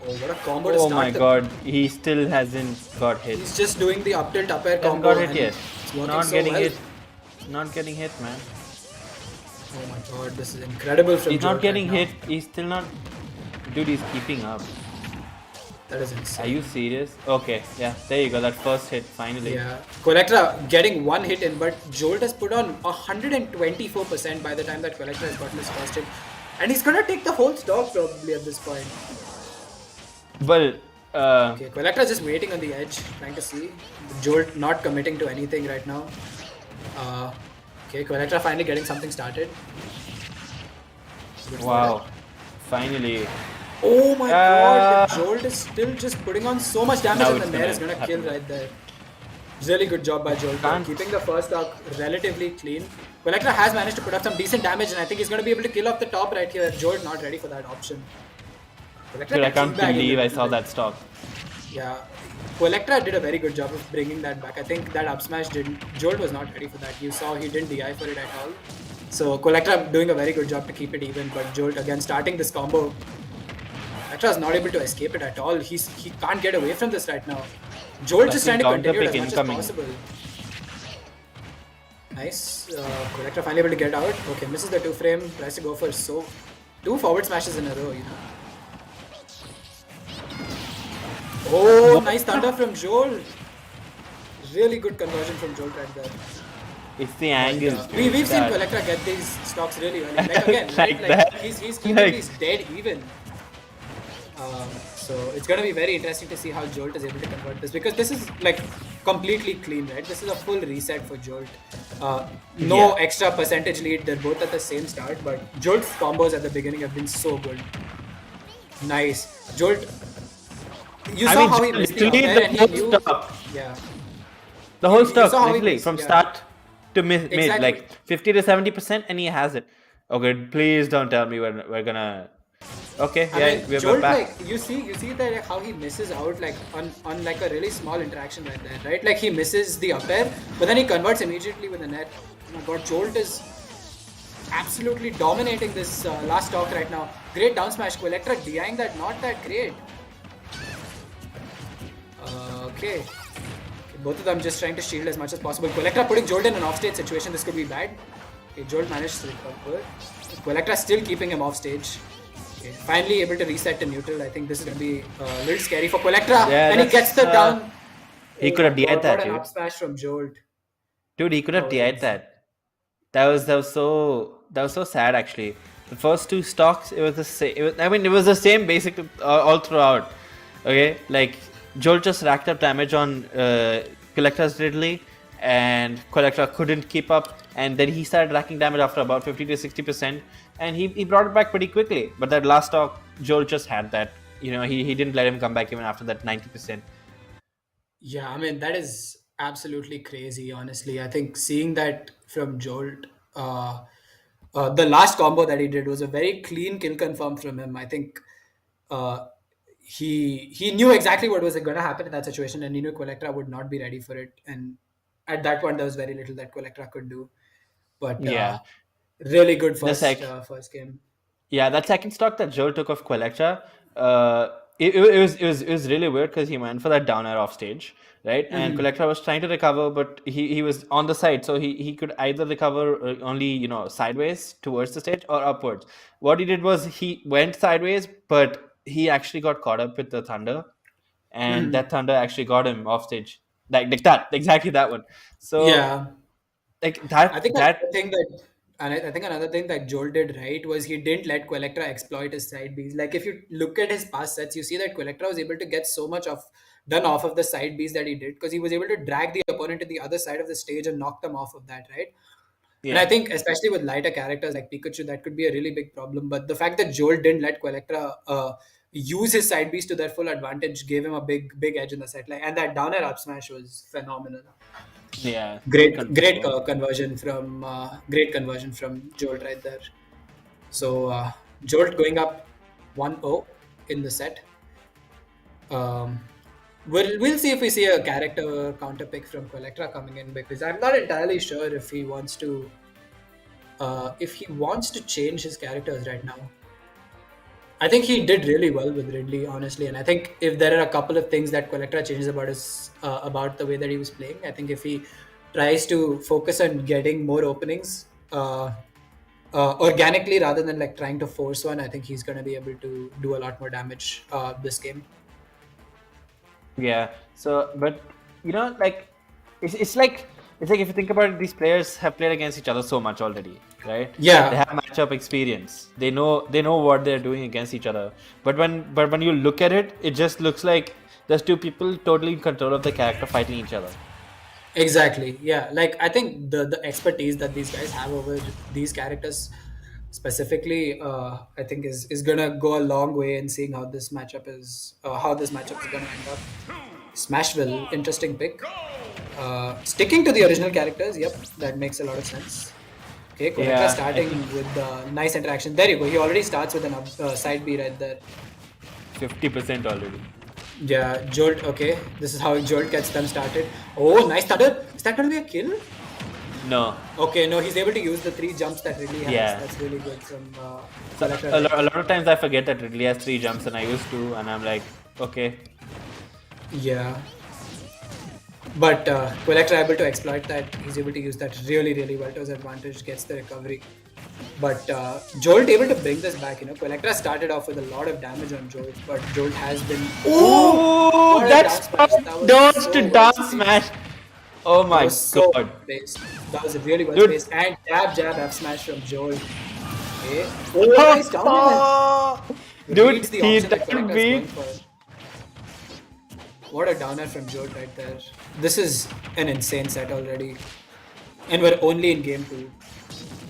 Speaker 2: Oh, what a combo to
Speaker 3: Oh
Speaker 2: start
Speaker 3: my
Speaker 2: the-
Speaker 3: god, he still hasn't got hit.
Speaker 2: He's just doing the up tilt up air
Speaker 3: Hasn't
Speaker 2: combo.
Speaker 3: got hit
Speaker 2: and
Speaker 3: yet.
Speaker 2: it's working
Speaker 3: Not
Speaker 2: so
Speaker 3: getting
Speaker 2: well.
Speaker 3: hit. Not getting hit, man.
Speaker 2: Oh my god, this is incredible from
Speaker 3: He's
Speaker 2: Jolt
Speaker 3: not getting
Speaker 2: right
Speaker 3: hit. He's still not. Dude, he's keeping up.
Speaker 2: now. That is
Speaker 3: Are
Speaker 2: insane.
Speaker 3: you serious? Okay, yeah, there you go. That first hit, finally.
Speaker 2: Yeah, Quaylectra getting one hit in, but Jolt has put on 124% by the time that Quaylectra has gotten his first hit. And he's gonna take the whole stock probably at this point.
Speaker 3: Well,
Speaker 2: Okay, Quaylectra just waiting on the edge, trying to see. Jolt not committing to anything right now. Okay, Quaylectra finally getting something started. Good for
Speaker 3: wow.
Speaker 2: it.
Speaker 3: Finally.
Speaker 2: Oh my god, Jolt is still just putting on so much damage
Speaker 3: Now
Speaker 2: and the
Speaker 3: it's
Speaker 2: Nair
Speaker 3: gonna
Speaker 2: is gonna
Speaker 3: happen.
Speaker 2: kill right there. Really good job by Jolt,
Speaker 3: Can't-
Speaker 2: keeping the first stock relatively clean. Quaylectra has managed to put up some decent damage, and I think he's going to be able to kill off the top right here. Jolt not ready for that option. Quaylectra
Speaker 3: Dude, I
Speaker 2: can
Speaker 3: can't
Speaker 2: teabag a
Speaker 3: believe I
Speaker 2: little
Speaker 3: saw
Speaker 2: bit.
Speaker 3: that stock.
Speaker 2: Yeah, Quaylectra did a very good job of bringing that back. I think that up smash didn't. Jolt was not ready for that. You saw he didn't DI for it at all. So Quaylectra doing a very good job to keep it even, but Jolt again starting this combo. Quaylectra is not able to escape it at all. He can't get away from this right now. Jolt just trying to
Speaker 3: Counter
Speaker 2: continue it as
Speaker 3: pick
Speaker 2: much
Speaker 3: incoming.
Speaker 2: as possible. Nice. Quaylectra finally able to get out. Okay, misses the 2-frame. Tries to go for two forward smashes in a row, you know. Oh, nice thunder from Jolt. Really good conversion from Jolt right there.
Speaker 3: It's the angles.
Speaker 2: Yeah.
Speaker 3: dude,
Speaker 2: We've seen
Speaker 3: that-
Speaker 2: Quaylectra get these stocks really early. Like again,
Speaker 3: Like
Speaker 2: right?
Speaker 3: that.
Speaker 2: He's keeping
Speaker 3: Like-
Speaker 2: these dead even. So it's gonna be very interesting to see how Jolt is able to convert this, because this is like completely clean, right? This is a full reset for Jolt. No
Speaker 3: Yeah.
Speaker 2: extra percentage lead. They're both at the same start, but Jolt's combos at the beginning have been so good. Nice, Jolt. You
Speaker 3: I
Speaker 2: saw
Speaker 3: mean,
Speaker 2: how he missed the up
Speaker 3: literally
Speaker 2: air
Speaker 3: the
Speaker 2: and he
Speaker 3: whole
Speaker 2: knew.
Speaker 3: stock.
Speaker 2: Yeah.
Speaker 3: The whole
Speaker 2: You
Speaker 3: stock,
Speaker 2: saw how he
Speaker 3: literally,
Speaker 2: missed,
Speaker 3: from
Speaker 2: yeah.
Speaker 3: start to mid,
Speaker 2: Exactly.
Speaker 3: like 50 to 70%, and he has it. Okay, please don't tell me we're gonna. Okay,
Speaker 2: I
Speaker 3: yeah,
Speaker 2: mean,
Speaker 3: we're
Speaker 2: Jolt,
Speaker 3: back.
Speaker 2: like you see that like, how he misses out like on like a really small interaction right there, right? Like he misses the up air, but then he converts immediately with the net. Oh my god, Jolt is absolutely dominating this last stock right now. Great down smash. Quaylectra DIing that, not that great. Okay. Both of them just trying to shield as much as possible. Quaylectra putting Jolt in an offstage situation. This could be bad. Okay, Jolt managed to recover. Quaylectra still keeping him offstage. Okay, finally able to reset to neutral. I think this is going to be a little scary for Quaylectra.
Speaker 3: Yeah,
Speaker 2: and he
Speaker 3: that's,
Speaker 2: gets the down.
Speaker 3: he
Speaker 2: Oh
Speaker 3: could have
Speaker 2: my
Speaker 3: DI'd
Speaker 2: God,
Speaker 3: that,
Speaker 2: what an
Speaker 3: dude.
Speaker 2: up smash from Jolt.
Speaker 3: Dude, he could have
Speaker 2: was
Speaker 3: DI'd
Speaker 2: insane.
Speaker 3: that. That was so sad actually. The first two stocks, it was the same. It was the same basic all throughout. Okay, like Jolt just racked up damage on Quaylectra's Ridley, and Quaylectra couldn't keep up. And then he started racking damage after about 50 to 60%, and he brought it back pretty quickly. But that last stock, Jolt just had that. You know, he didn't let him come back even after that 90%.
Speaker 2: Yeah, I mean, that is absolutely crazy, honestly. I think seeing that from Jolt, the last combo that he did was a very clean kill confirm from him. I think uh, he knew exactly what was going to happen in that situation, and he knew Quaylectra would not be ready for it. And at that point, there was very little that Quaylectra could do. But
Speaker 3: Yeah.
Speaker 2: really good
Speaker 3: The
Speaker 2: first
Speaker 3: sec-
Speaker 2: first game.
Speaker 3: Yeah, that second stock that Joel took off Quaylectra, it was really weird because he went for that down air off stage, right? And Quaylectra was trying to recover, but he was on the side, so he could either recover only sideways towards the stage or upwards. What he did was he went sideways, but he actually got caught up with the thunder, and that thunder actually got him off stage, like that, exactly that one. So
Speaker 2: Yeah.
Speaker 3: like
Speaker 2: I think
Speaker 3: that
Speaker 2: another thing that, and I think another thing that Jolt did right was he didn't let Quaylectra exploit his side Bs. Like if you look at his past sets, you see that Quaylectra was able to get so much of done off of the side Bs that he did because he was able to drag the opponent to the other side of the stage and knock them off of that, right? And I
Speaker 3: yeah.
Speaker 2: think especially with lighter characters like Pikachu, that could be a really big problem. But the fact that Jolt didn't let Quaylectra use his side Bs to their full advantage gave him a big edge in the set. Like, and that down air up smash was phenomenal.
Speaker 3: Yeah, good
Speaker 2: Great, great
Speaker 3: control.
Speaker 2: great conversion from Jolt right there. So Jolt going up 1-0 in the set. We'll see if we see a character counter pick from Quaylectra coming in because I'm not entirely sure if he wants to change his characters right now. I think he did really well with Ridley, honestly, and I think if there are a couple of things that Quaylectra changes about the way that he was playing, I think if he tries to focus on getting more openings organically rather than like trying to force one, I think he's going to be able to do a lot more damage this game.
Speaker 3: Yeah. So, but like it's like if you think about it, these players have played against each other so much already, right?
Speaker 2: Yeah.
Speaker 3: They have matchup experience. They know what they're doing against each other. But when you look at it, it just looks like there's two people totally in control of the character fighting each other.
Speaker 2: Exactly. Yeah. Like I think the expertise that these guys have over these characters specifically, I think is gonna go a long way in seeing how this matchup is gonna end up. Smashville, interesting pick. Sticking to the original characters, yep, that makes a lot of sense. Okay, Quaylectra
Speaker 3: Yeah, I
Speaker 2: starting
Speaker 3: think
Speaker 2: with nice interaction. There you go. He already starts with an side B right there.
Speaker 3: 50% already.
Speaker 2: Yeah, Jolt. Okay, this is how Jolt gets them started. Oh, nice thunder. Is that gonna be a kill?
Speaker 3: No.
Speaker 2: Okay, no, he's able to use the 3 jumps that Ridley has.
Speaker 3: Yeah.
Speaker 2: That's really good from
Speaker 3: So
Speaker 2: Quaylectra.
Speaker 3: a lot of times I forget that Ridley has 3 jumps and I used to, and I'm like, okay.
Speaker 2: Yeah. But Quaylectra able to exploit that. He's able to use that really well to his advantage, gets the recovery. But Jolt able to bring this back. Quaylectra started off with a lot of damage on Jolt, but Jolt has been...
Speaker 3: Oh,
Speaker 2: what a
Speaker 3: that's
Speaker 2: down smash. That was
Speaker 3: dodge
Speaker 2: so
Speaker 3: to
Speaker 2: well
Speaker 3: down
Speaker 2: spaced.
Speaker 3: smash. Oh
Speaker 2: That
Speaker 3: my
Speaker 2: was so
Speaker 3: god.
Speaker 2: spaced. That was really well
Speaker 3: Dude.
Speaker 2: spaced. And jab F smash from Jolt. Okay. Oh, nice down air.
Speaker 3: Dude,
Speaker 2: Reads the
Speaker 3: he
Speaker 2: option that
Speaker 3: that
Speaker 2: Quaylectra's
Speaker 3: beat.
Speaker 2: going for. What a downer from Jolt right there. This is an insane set already. And we're only in game 2.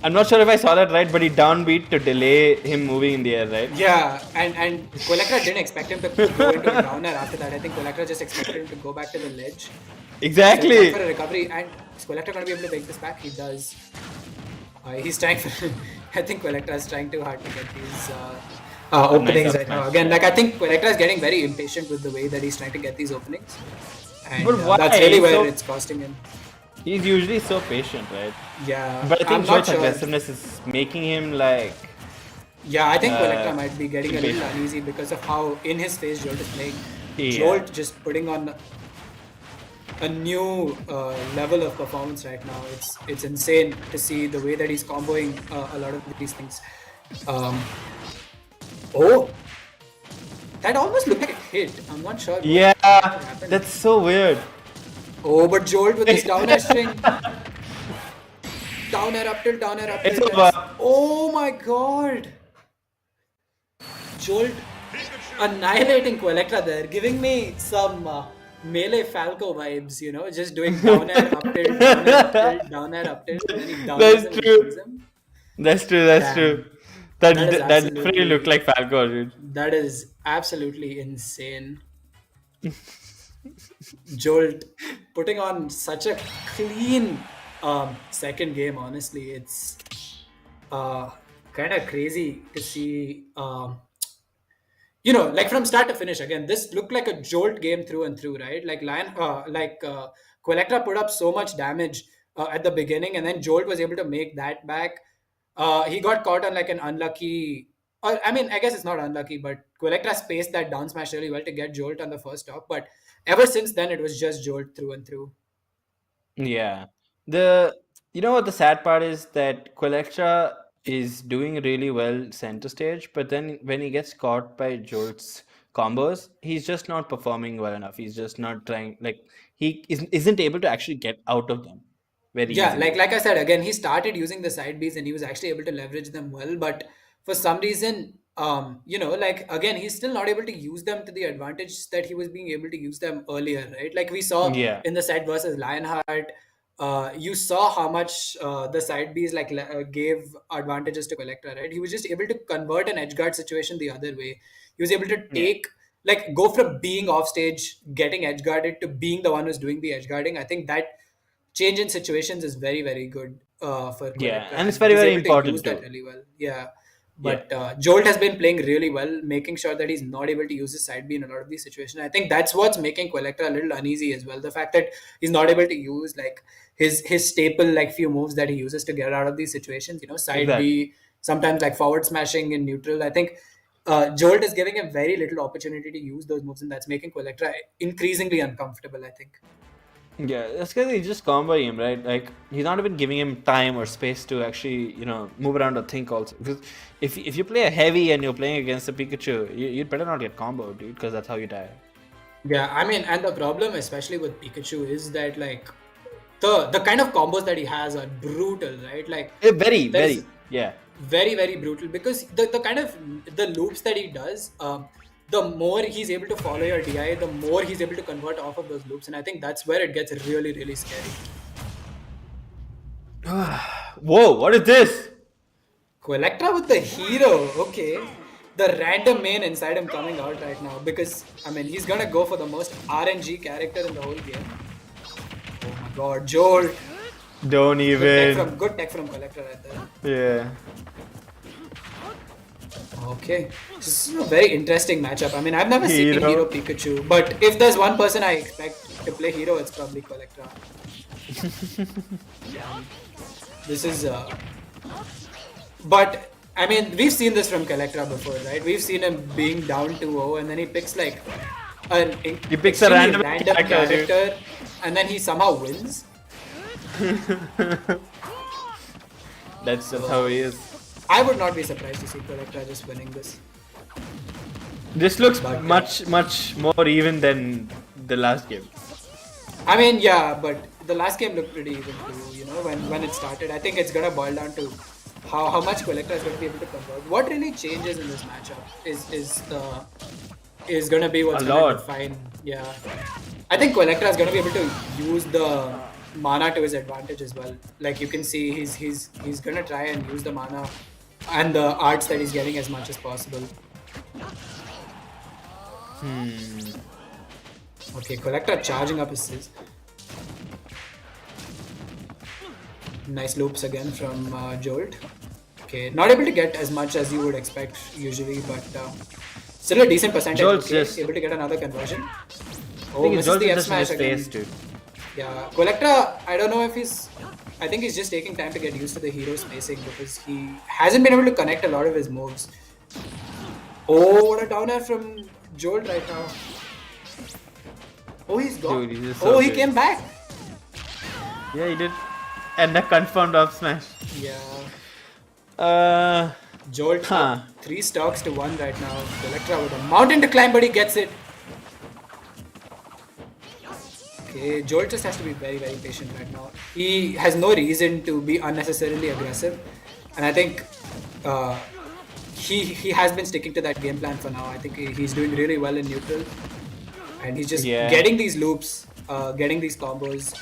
Speaker 3: I'm not sure if I saw that right, but he downbeat to delay him moving in the air, right?
Speaker 2: Yeah, and Quaylectra didn't expect him to go into a downer after that. I think Quaylectra just expected him to go back to the ledge. So he
Speaker 3: Exactly.
Speaker 2: went for a recovery, and is Quaylectra going to be able to make this back? He does. He's trying for... I think Quaylectra is trying too hard to get these openings right now.
Speaker 3: smash.
Speaker 2: Again, like I think Quaylectra is getting very impatient with the way that he's trying to get these openings. And
Speaker 3: But why?
Speaker 2: that's really where
Speaker 3: So-
Speaker 2: it's costing him.
Speaker 3: He's usually so patient, right?
Speaker 2: Yeah,
Speaker 3: But I
Speaker 2: I'm
Speaker 3: think
Speaker 2: not
Speaker 3: Jolt's
Speaker 2: sure.
Speaker 3: aggressiveness is making him like...
Speaker 2: Yeah, I think Quaylectra
Speaker 3: Uh,
Speaker 2: might be getting a little
Speaker 3: impatient.
Speaker 2: uneasy because of how in his face Jolt is playing.
Speaker 3: Yeah.
Speaker 2: Jolt just putting on a new level of performance right now. It's insane to see the way that he's comboing a lot of these things. Oh, that almost looked like a hit. I'm not sure. what
Speaker 3: Yeah,
Speaker 2: happened.
Speaker 3: that's so weird.
Speaker 2: Oh, but Jolt with his down air string. Down air up tilt, down air up
Speaker 3: It's
Speaker 2: tilt.
Speaker 3: over.
Speaker 2: Oh my god. Jolt annihilating Quaylectra there, giving me some melee Falco vibes, just doing down air up tilt, down air up tilt, down air up tilt, and then he down
Speaker 3: That's
Speaker 2: airs him and
Speaker 3: true.
Speaker 2: kills him.
Speaker 3: That's true, that's
Speaker 2: Damn.
Speaker 3: true.
Speaker 2: That is
Speaker 3: That definitely
Speaker 2: absolutely-
Speaker 3: looked like Falco, dude.
Speaker 2: That is absolutely insane. Jolt putting on such a clean second game, honestly. It's kind of crazy to see, like from start to finish. Again, this looked like a Jolt game through and through, right? Like Quaylectra put up so much damage at the beginning, and then Jolt was able to make that back. He got caught on like an unlucky Or I mean, I guess it's not unlucky, but Quaylectra spaced that down smash really well to get Jolt on the first stock. But ever since then, it was just Jolt through and through.
Speaker 3: Yeah. The you know what the sad part is that Quaylectra is doing really well center stage, but then when he gets caught by Jolt's combos, he's just not performing well enough. He's just not trying like isn't able to actually get out of them very
Speaker 2: Yeah,
Speaker 3: easily.
Speaker 2: like I said, again, he started using the side Bs and he was actually able to leverage them well. But for some reason, like again, he's still not able to use them to the advantage that he was being able to use them earlier, right? Like we saw
Speaker 3: Yeah.
Speaker 2: in the set versus Lionheart, you saw how much the side Bs gave advantages to Electra, right? He was just able to convert an edge guard situation the other way. He was able to
Speaker 3: Yeah.
Speaker 2: go from being off stage, getting edge guarded to being the one who's doing the edge guarding. I think that change in situations is very very good for
Speaker 3: Yeah.
Speaker 2: Quaylectra,
Speaker 3: And it's
Speaker 2: and
Speaker 3: very,
Speaker 2: he's
Speaker 3: very
Speaker 2: able to use
Speaker 3: important
Speaker 2: that
Speaker 3: too.
Speaker 2: really well. Yeah,
Speaker 3: Yeah.
Speaker 2: but Jolt has been playing really well, making sure that he's not able to use his side B in a lot of these situations. I think that's what's making Quaylectra a little uneasy as well. The fact that he's not able to use like his staple like few moves that he uses to get out of these situations. Side
Speaker 3: Exactly.
Speaker 2: B, sometimes like forward smashing in neutral. I think Jolt is giving him very little opportunity to use those moves, and that's making Quaylectra increasingly uncomfortable, I think.
Speaker 3: Yeah, that's because he's just comboing him, right? Like he's not even giving him time or space to actually, move around or think also. Because if you play a heavy and you're playing against a Pikachu, you'd better not get comboed, dude, because that's how you die.
Speaker 2: Yeah, I mean, and the problem, especially with Pikachu, is that like the kind of combos that he has are brutal, right? Like
Speaker 3: Very,
Speaker 2: there is
Speaker 3: very, yeah.
Speaker 2: very very brutal because the kind of the loops that he does, the more he's able to follow your DI, the more he's able to convert off of those loops, and I think that's where it gets really really scary.
Speaker 3: Whoa, what is this?
Speaker 2: Quaylectra with the hero, okay. The random main inside him coming out right now because I mean he's gonna go for the most RNG character in the whole game. Oh my god, Jolt.
Speaker 3: Don't even.
Speaker 2: Good tech from Collector right there.
Speaker 3: Yeah.
Speaker 2: Okay, this is a very interesting matchup. I mean, I've never seen
Speaker 3: Hero.
Speaker 2: Hero Pikachu, but if there's one person I expect to play Hero, it's probably Collector. This is, but I mean, we've seen this from Electra before, right? We've seen him being down 2-0 and then he picks like
Speaker 3: He picks a
Speaker 2: extremely
Speaker 3: random attacker, dude.
Speaker 2: character and then he somehow wins.
Speaker 3: That's how he is.
Speaker 2: I would not be surprised to see Electra just winning this.
Speaker 3: This looks
Speaker 2: But,
Speaker 3: much more even than the last game.
Speaker 2: I mean, yeah, but the last game looked pretty even too, when it started. I think it's gonna boil down to how much Quaylectra is going to be able to convert. What really changes in this matchup is gonna be what's
Speaker 3: A
Speaker 2: gonna
Speaker 3: lot.
Speaker 2: define. Yeah, I think Quaylectra is gonna be able to use the mana to his advantage as well. Like you can see, he's gonna try and use the mana and the arts that he's getting as much as possible. Okay, Quaylectra charging up his. Nice loops again from Jolt. Okay, not able to get as much as you would expect usually, but still a decent percentage.
Speaker 3: Jolt's
Speaker 2: Okay,
Speaker 3: just-
Speaker 2: able to get another conversion. Oh,
Speaker 3: I think
Speaker 2: misses
Speaker 3: Jolt
Speaker 2: the
Speaker 3: is
Speaker 2: F
Speaker 3: just in
Speaker 2: smash
Speaker 3: his
Speaker 2: again.
Speaker 3: face, dude.
Speaker 2: Yeah, Quaylectra, I don't know if I think he's just taking time to get used to the hero spacing because he hasn't been able to connect a lot of his moves. Oh, what a down air from Jolt right now. Oh, he's gone.
Speaker 3: Dude, he's just so
Speaker 2: Oh, he
Speaker 3: good.
Speaker 2: came back.
Speaker 3: Yeah, he did. And a confirmed up smash.
Speaker 2: Yeah. Jolt
Speaker 3: Huh.
Speaker 2: up 3 stocks to 1 right now. Electra with a mountain to climb, but he gets it. Okay, Jolt just has to be very, very patient right now. He has no reason to be unnecessarily aggressive. And I think he has been sticking to that game plan for now. I think he's doing really well in neutral. And he's just
Speaker 3: Yeah.
Speaker 2: getting these loops, getting these combos.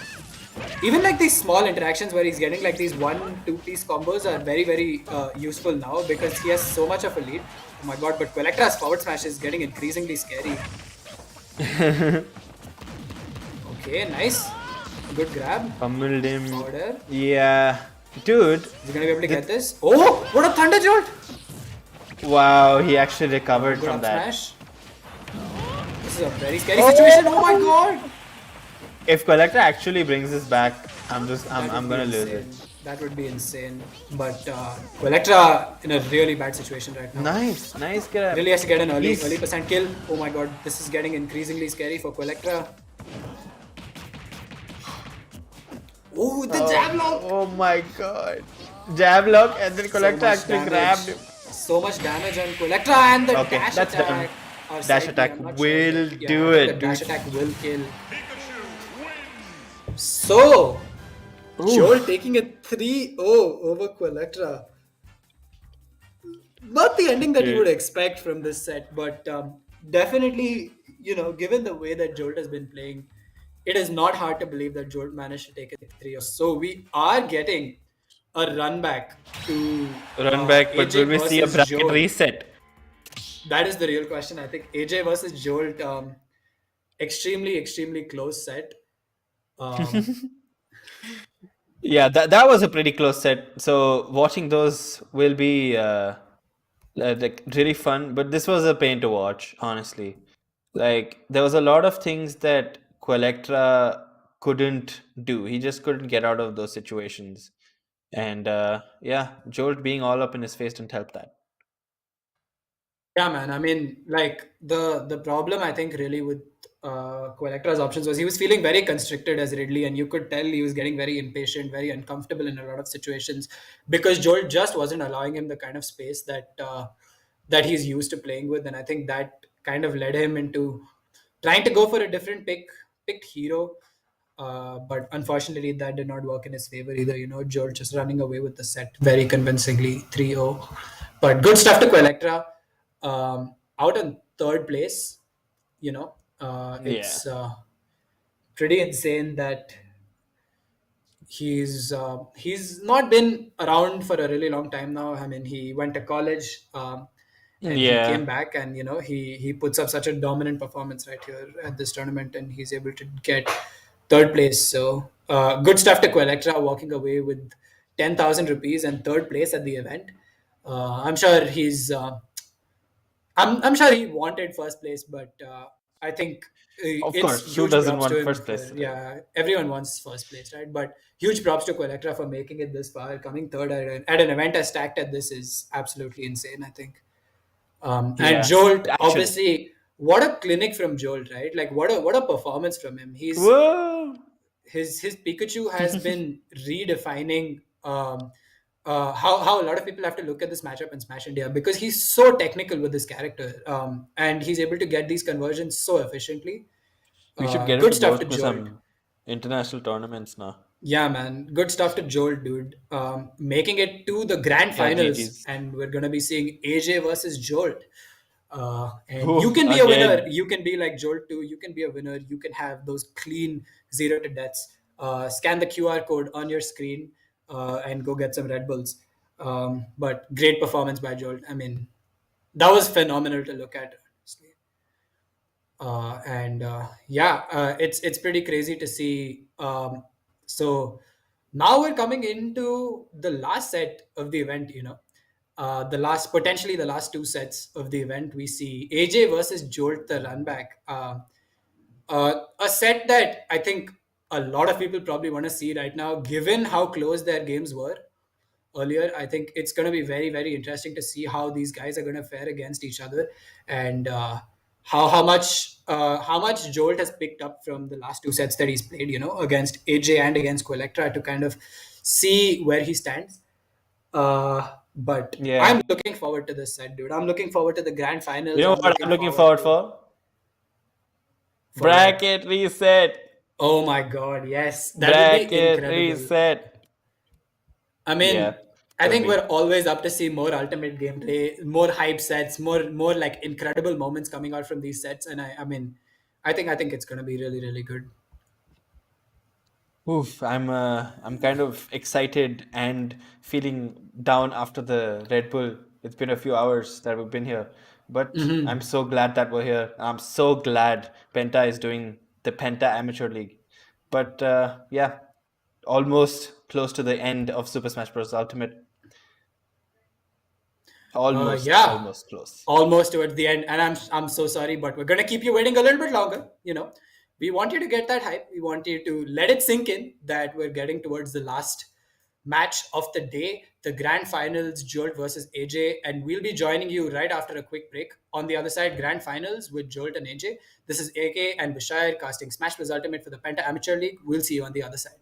Speaker 2: Even like these small interactions where he's getting like these 1-2 piece combos are very very useful now because he has so much of a lead. Oh my god, but Quaylectra's forward smash is getting increasingly scary. Okay, nice. Good grab.
Speaker 3: Pummeled him.
Speaker 2: Order.
Speaker 3: Yeah. Dude.
Speaker 2: Is he gonna be able to get this? Oh, what a thunder jolt!
Speaker 3: Wow, he actually recovered
Speaker 2: Good
Speaker 3: from
Speaker 2: up
Speaker 3: that.
Speaker 2: smash. This is a very scary situation. Oh my god!
Speaker 3: If Quaylectra actually brings this back, I'm
Speaker 2: That
Speaker 3: gonna
Speaker 2: would be
Speaker 3: lose it.
Speaker 2: insane. That would be insane. But Quaylectra in a really bad situation right now.
Speaker 3: Nice grab.
Speaker 2: Really has to get an early
Speaker 3: He's-
Speaker 2: percent kill. Oh my god, this is getting increasingly scary for Quaylectra. Oh, the jab lock!
Speaker 3: Oh my god. Jab lock and then Quaylectra
Speaker 2: much
Speaker 3: actually
Speaker 2: damage.
Speaker 3: grabbed him.
Speaker 2: So much damage on Quaylectra and the
Speaker 3: Okay,
Speaker 2: dash
Speaker 3: that's
Speaker 2: attack.
Speaker 3: done.
Speaker 2: Or
Speaker 3: Dash
Speaker 2: side B,
Speaker 3: attack
Speaker 2: I'm not
Speaker 3: will
Speaker 2: sure, but
Speaker 3: do
Speaker 2: I think
Speaker 3: it,
Speaker 2: The dash
Speaker 3: dude.
Speaker 2: attack will kill.
Speaker 5: Pikachu wins.
Speaker 2: So, Jolt taking a 3-0 over Quaylectra. Not the ending that you
Speaker 3: Yeah.
Speaker 2: would expect from this set, but definitely, given the way that Jolt has been playing, it is not hard to believe that Jolt managed to take a 3-0. So we are getting a run back to
Speaker 3: Run back, but
Speaker 2: AJ
Speaker 3: will we see a
Speaker 2: versus
Speaker 3: bracket
Speaker 2: Jolt.
Speaker 3: reset?
Speaker 2: That is the real question. I think AJ versus Jolt, extremely close set.
Speaker 3: Yeah, that was a pretty close set. So watching those will be like really fun. But this was a pain to watch, honestly. Like there was a lot of things that Quaylectra couldn't do. He just couldn't get out of those situations. And yeah, Jolt being all up in his face didn't help that.
Speaker 2: Yeah, man. I mean, like the problem I think really with Quaylectra's options was he was feeling very constricted as Ridley, and you could tell he was getting very impatient, very uncomfortable in a lot of situations because Jolt just wasn't allowing him the kind of space that he's used to playing with, and I think that kind of led him into trying to go for a different picked hero. But unfortunately, that did not work in his favor either. Jolt just running away with the set very convincingly, 3-0. But good stuff to Quaylectra. Out in third place, it's pretty insane that he's not been around for a really long time now. I mean, he went to college and he
Speaker 3: Yeah.
Speaker 2: came back, and he puts up such a dominant performance right here at this tournament, and he's able to get third place. So good stuff to Quaylectra, walking away with 10,000 rupees and third place at the event. I'm sure I'm sure he wanted first place, but I think
Speaker 3: Of
Speaker 2: it's
Speaker 3: course, who
Speaker 2: huge
Speaker 3: doesn't
Speaker 2: props
Speaker 3: want
Speaker 2: to him
Speaker 3: first place?
Speaker 2: yeah, everyone wants first place, right? But huge props to Quaylectra for making it this far. Coming third at an event as stacked as this is absolutely insane, I think. And
Speaker 3: Yeah,
Speaker 2: Jolt,
Speaker 3: actually.
Speaker 2: obviously, what a clinic from Jolt, right? Like what a performance from him.
Speaker 3: Whoa!
Speaker 2: His Pikachu has been redefining how a lot of people have to look at this matchup in Smash India, because he's so technical with this character, and he's able to get these conversions so efficiently.
Speaker 3: We should get him
Speaker 2: Good
Speaker 3: to
Speaker 2: stuff
Speaker 3: go
Speaker 2: to
Speaker 3: to
Speaker 2: Jolt.
Speaker 3: some international tournaments now.
Speaker 2: Yeah, man. Good stuff to Jolt, dude. Making it to the grand finals,
Speaker 3: GGs.
Speaker 2: and we're going to be seeing AJ versus Jolt. And
Speaker 3: Oof,
Speaker 2: you can be a winner.
Speaker 3: again.
Speaker 2: You can be like Jolt too. You can be a winner. You can have those clean 0 to deaths. Scan the QR code on your screen and go get some Red Bulls. But great performance by Jolt. I mean, that was phenomenal to look at, honestly. And yeah, it's pretty crazy to see. So now we're coming into the last set of the event. Potentially the last two sets of the event. We see AJ versus Jolt, the run back. A set that I think a lot of people probably want to see right now, given how close their games were earlier. I think it's going to be very interesting to see how these guys are going to fare against each other, and how much Jolt has picked up from the last two sets that he's played, against AJ and against Quaylectra, to kind of see where he stands. But
Speaker 3: Yeah.
Speaker 2: I'm looking forward to this set, dude. I'm looking forward to the grand finals.
Speaker 3: You know what I'm looking forward for? Bracket reset.
Speaker 2: Oh my god, yes. That would be
Speaker 3: Bracket
Speaker 2: incredible.
Speaker 3: reset.
Speaker 2: I mean,
Speaker 3: Yeah,
Speaker 2: I
Speaker 3: could
Speaker 2: think
Speaker 3: be.
Speaker 2: we're always up to see more ultimate gameplay, more hype sets, more like incredible moments coming out from these sets. And I mean, I think it's gonna be really good.
Speaker 3: Oof, I'm kind of excited and feeling down after the Red Bull. It's been a few hours that we've been here, but I'm so glad that we're here. I'm so glad Penta is doing the Penta Amateur League. But yeah, almost close to the end of Super Smash Bros. Ultimate. Almost close.
Speaker 2: Almost towards the end, and I'm so sorry, but we're gonna keep you waiting a little bit longer. We want you to get that hype. We want you to let it sink in that we're getting towards the last match of the day, the grand finals, Jolt versus AJ. And we'll be joining you right after a quick break. On the other side, grand finals with Jolt and AJ. This is AK and Bashir casting Smash Bros. Ultimate for the Penta Amateur League. We'll see you on the other side.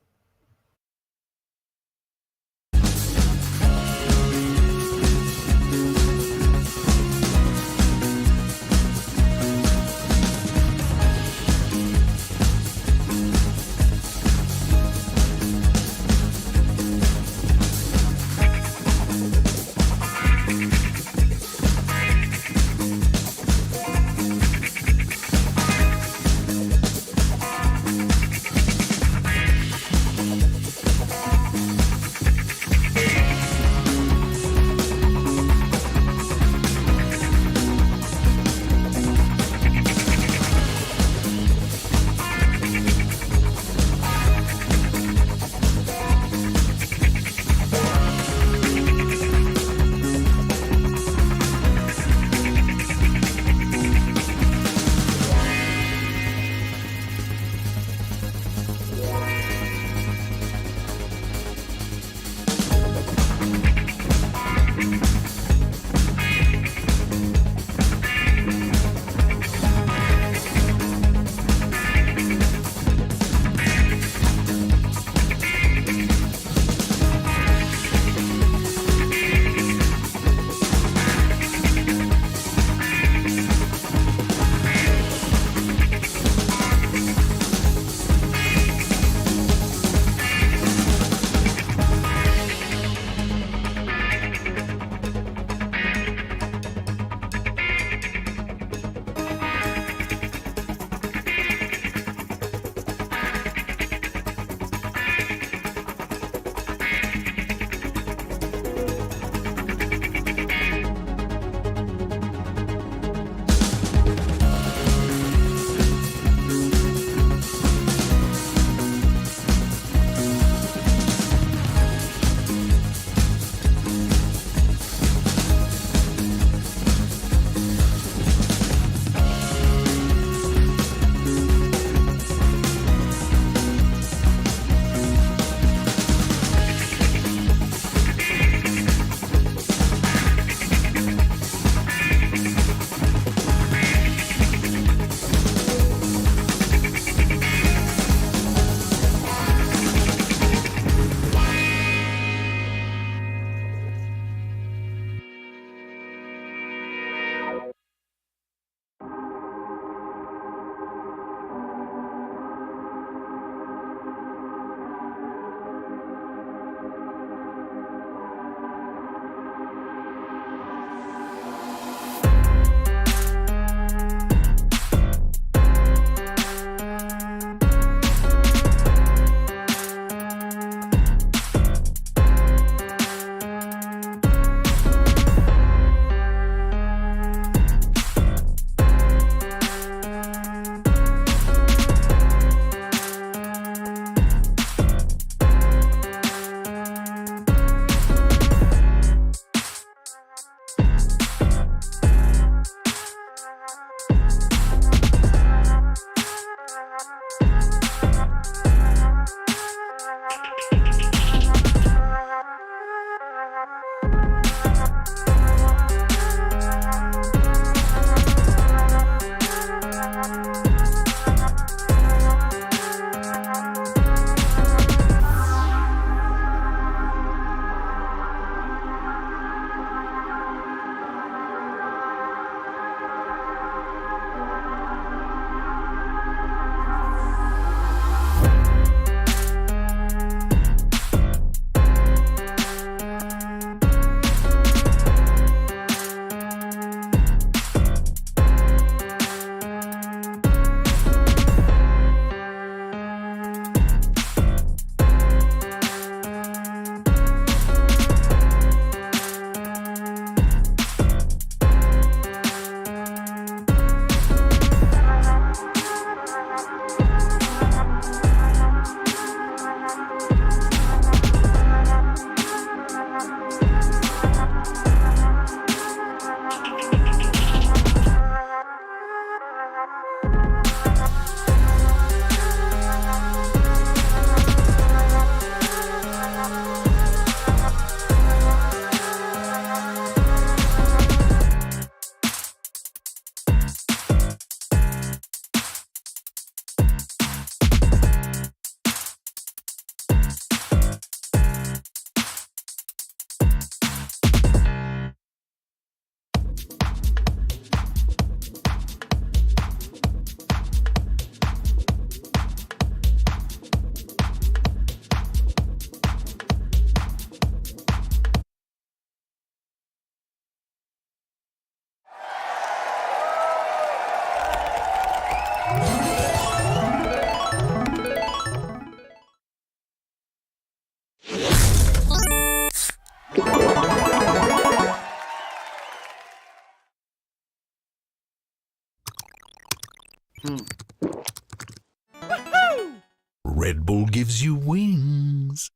Speaker 1: Red Bull gives you wings.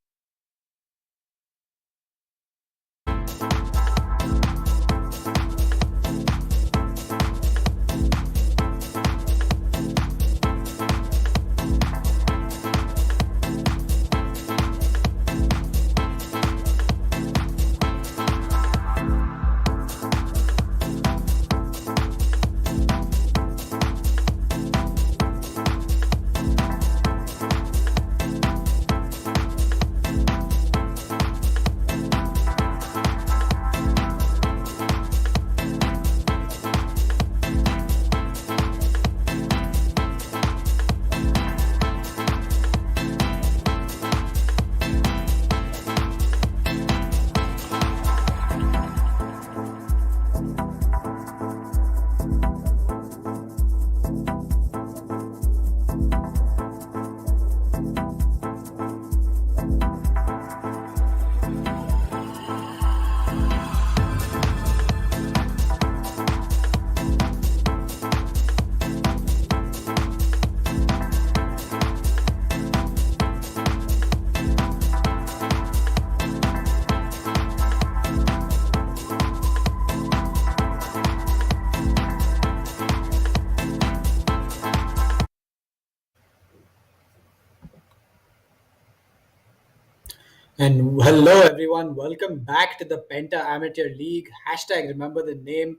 Speaker 2: And hello, everyone. Welcome back to the Penta Amateur League. Hashtag remember the name.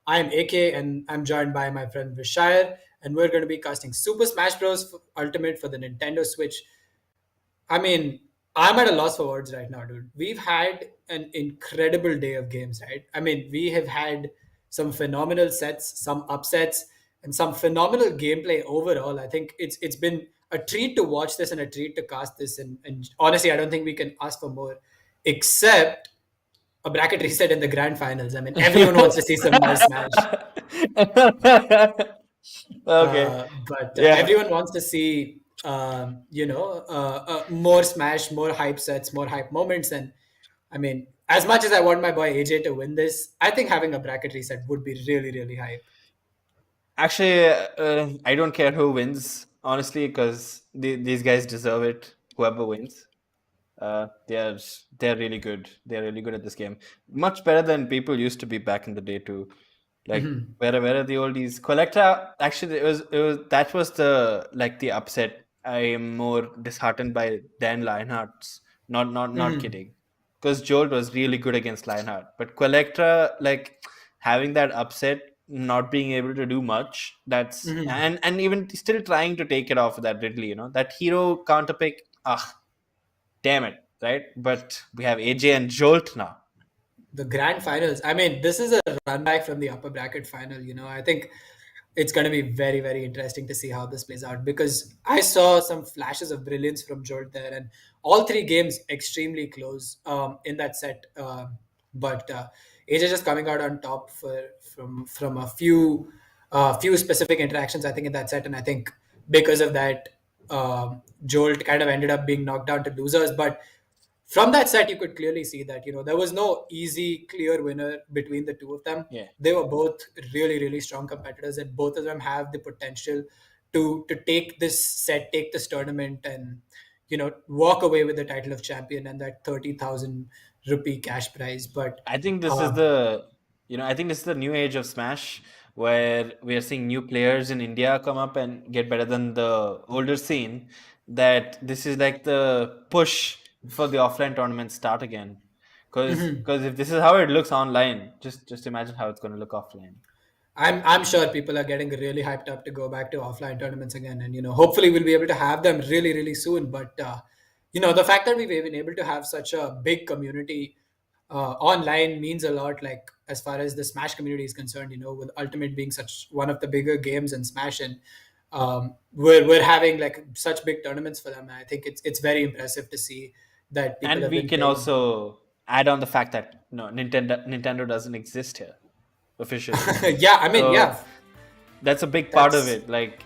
Speaker 2: I am AK and I'm joined by my friend Vishayar. And we're going to be casting Super Smash Bros. Ultimate for the Nintendo Switch. I mean, I'm at a loss for words right now, dude. We've had an incredible day of games, right? I mean, we have had some phenomenal sets, some upsets, and some phenomenal gameplay overall. I think it's been a treat to watch this and a treat to cast this. And honestly, I don't think we can ask for more, except a bracket reset in the grand finals. I mean, everyone wants to see some more Smash.
Speaker 3: Okay.
Speaker 2: But
Speaker 3: Yeah.
Speaker 2: everyone wants to see, more Smash, more hype sets, more hype moments. And I mean, as much as I want my boy AJ to win this, I think having a bracket reset would be really, really hype.
Speaker 3: Actually, I don't care who wins, honestly, because these guys deserve it. Whoever wins, they're really good. They're really good at this game. Much better than people used to be back in the day too. Like where are the oldies? Quaylectra, actually, that was the upset. I am more disheartened by than Lionheart's. Not kidding, because Jolt was really good against Lionheart, but Quaylectra, like having that upset, not being able to do much. That's and even still trying to take it off with that Ridley. That hero counter pick. Damn it, right? But we have AJ and Jolt now.
Speaker 2: The grand finals. I mean, this is a run back from the upper bracket final. I think it's going to be very, very interesting to see how this plays out, because I saw some flashes of brilliance from Jolt there, and all three games extremely close in that set. But AJ just coming out on top from a few specific interactions, I think, in that set, and I think because of that, Jolt kind of ended up being knocked down to losers. But from that set, you could clearly see that there was no easy, clear winner between the two of them.
Speaker 3: Yeah.
Speaker 2: They were both really, really strong competitors, and both of them have the potential to take this set, take this tournament, and walk away with the title of champion and that 30,000 rupee cash prize. But
Speaker 3: I think this is the new age of Smash, where we are seeing new players in India come up and get better than the older scene. That this is like the push for the offline tournaments start again. Because if this is how it looks online, just imagine how it's going to look offline.
Speaker 2: I'm sure people are getting really hyped up to go back to offline tournaments again, and hopefully we'll be able to have them really, really soon. But the fact that we've been able to have such a big community online means a lot. Like, as far as the Smash community is concerned, with Ultimate being such one of the bigger games in Smash, and we're having like such big tournaments for them. And I think it's very impressive to see that people
Speaker 3: And
Speaker 2: have
Speaker 3: we
Speaker 2: been
Speaker 3: can
Speaker 2: playing.
Speaker 3: also add on the fact that Nintendo doesn't exist here officially.
Speaker 2: Yeah, I mean,
Speaker 3: So,
Speaker 2: yeah.
Speaker 3: That's a big part of
Speaker 2: That's-
Speaker 3: it. Like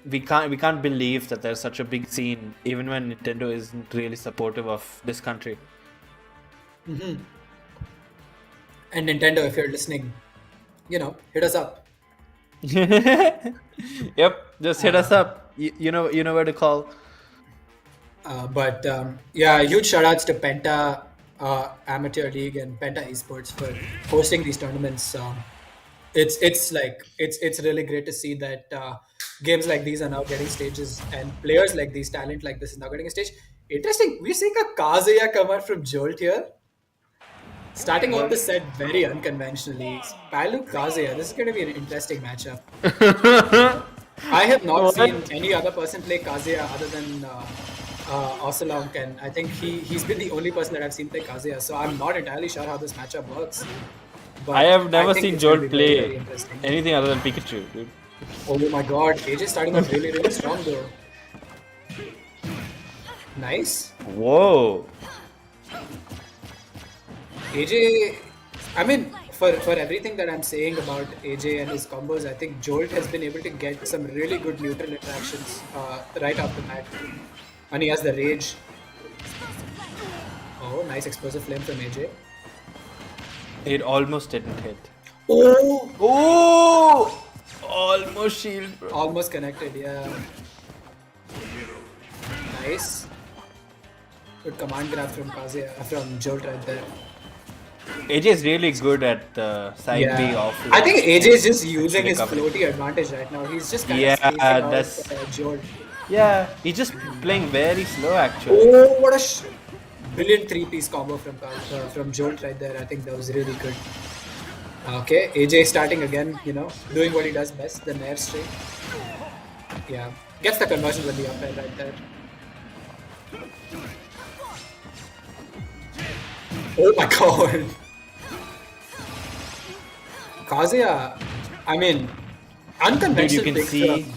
Speaker 3: we can't believe that there's such a big scene, even when Nintendo isn't really supportive of this country.
Speaker 2: And Nintendo, if you're listening, hit us up.
Speaker 3: Yep, just hit us up. You know where to call.
Speaker 2: But huge shout outs to Penta Amateur League and Penta Esports for hosting these tournaments. It's really great to see that games like these are now getting stages and players like these, talent like this, is now getting a stage. Interesting. We're seeing a Kazuya come out from Jolt here. Starting off the set very unconventionally. Palu Kazuya. This is going to be an interesting matchup. I have not seen any other person play Kazuya other than Ocelonk, and I think he's been the only person that I've seen play Kazuya. So I'm not entirely sure how this matchup works. But
Speaker 3: I have never
Speaker 2: think
Speaker 3: seen
Speaker 2: it's gonna
Speaker 3: Jolt
Speaker 2: be very,
Speaker 3: play
Speaker 2: very interesting.
Speaker 3: anything other than Pikachu, dude.
Speaker 2: Oh my god, AJ starting off really, really strong though. Nice.
Speaker 3: Whoa.
Speaker 2: AJ, I mean, for everything that I'm saying about AJ and his combos, I think Jolt has been able to get some really good neutral interactions right off the bat. And he has the rage. Oh, nice explosive flame from AJ.
Speaker 3: It almost didn't hit.
Speaker 2: Oh!
Speaker 3: Oh! Almost shield, bro.
Speaker 2: Almost connected, yeah. Nice. Good command grab from Kazuya, from Jolt right there.
Speaker 3: AJ is really good at the side B off.
Speaker 2: I think AJ is just using his
Speaker 3: recovery.
Speaker 2: floaty advantage right now. He's just kind
Speaker 3: Yeah,
Speaker 2: of spacing out
Speaker 3: that's-
Speaker 2: Jolt.
Speaker 3: Yeah, he's just playing very slow actually.
Speaker 2: Oh, what a brilliant three-piece combo from Jolt right there. I think that was really good. Okay, AJ starting again, doing what he does best, the Nair straight. Yeah, gets the conversion with the up air right there. Oh my god. Kazuya, I mean,
Speaker 3: Dude,
Speaker 2: unconventional
Speaker 3: you can
Speaker 2: pick
Speaker 3: see
Speaker 2: from-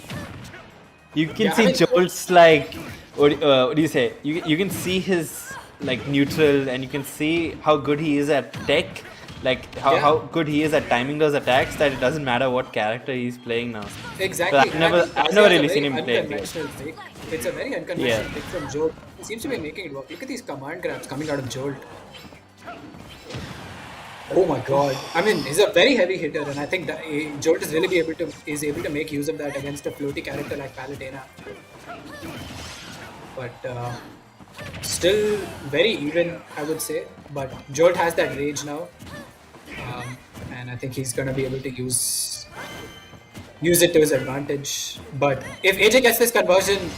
Speaker 3: you can
Speaker 2: Yeah,
Speaker 3: see
Speaker 2: I mean-
Speaker 3: Jolt's like what do you say? You can see his like neutral, and you can see how good he is at tech, like how good he is at timing those attacks, that it doesn't matter what character he's playing now.
Speaker 2: Exactly.
Speaker 3: But I've never-
Speaker 2: And
Speaker 3: I've never
Speaker 2: Kazuya is a
Speaker 3: really
Speaker 2: very
Speaker 3: seen him play it yet.
Speaker 2: unconventional pick. It's a very unconventional
Speaker 3: Yeah.
Speaker 2: pick from Jolt. He seems to be making it work. Look at these command grabs coming out of Jolt. Oh my god! I mean, he's a very heavy hitter, and I think that Jolt is really able to make use of that against a floaty character like Palutena. But still very even, I would say. But Jolt has that rage now, and I think he's gonna be able to use it to his advantage. But if AJ gets this conversion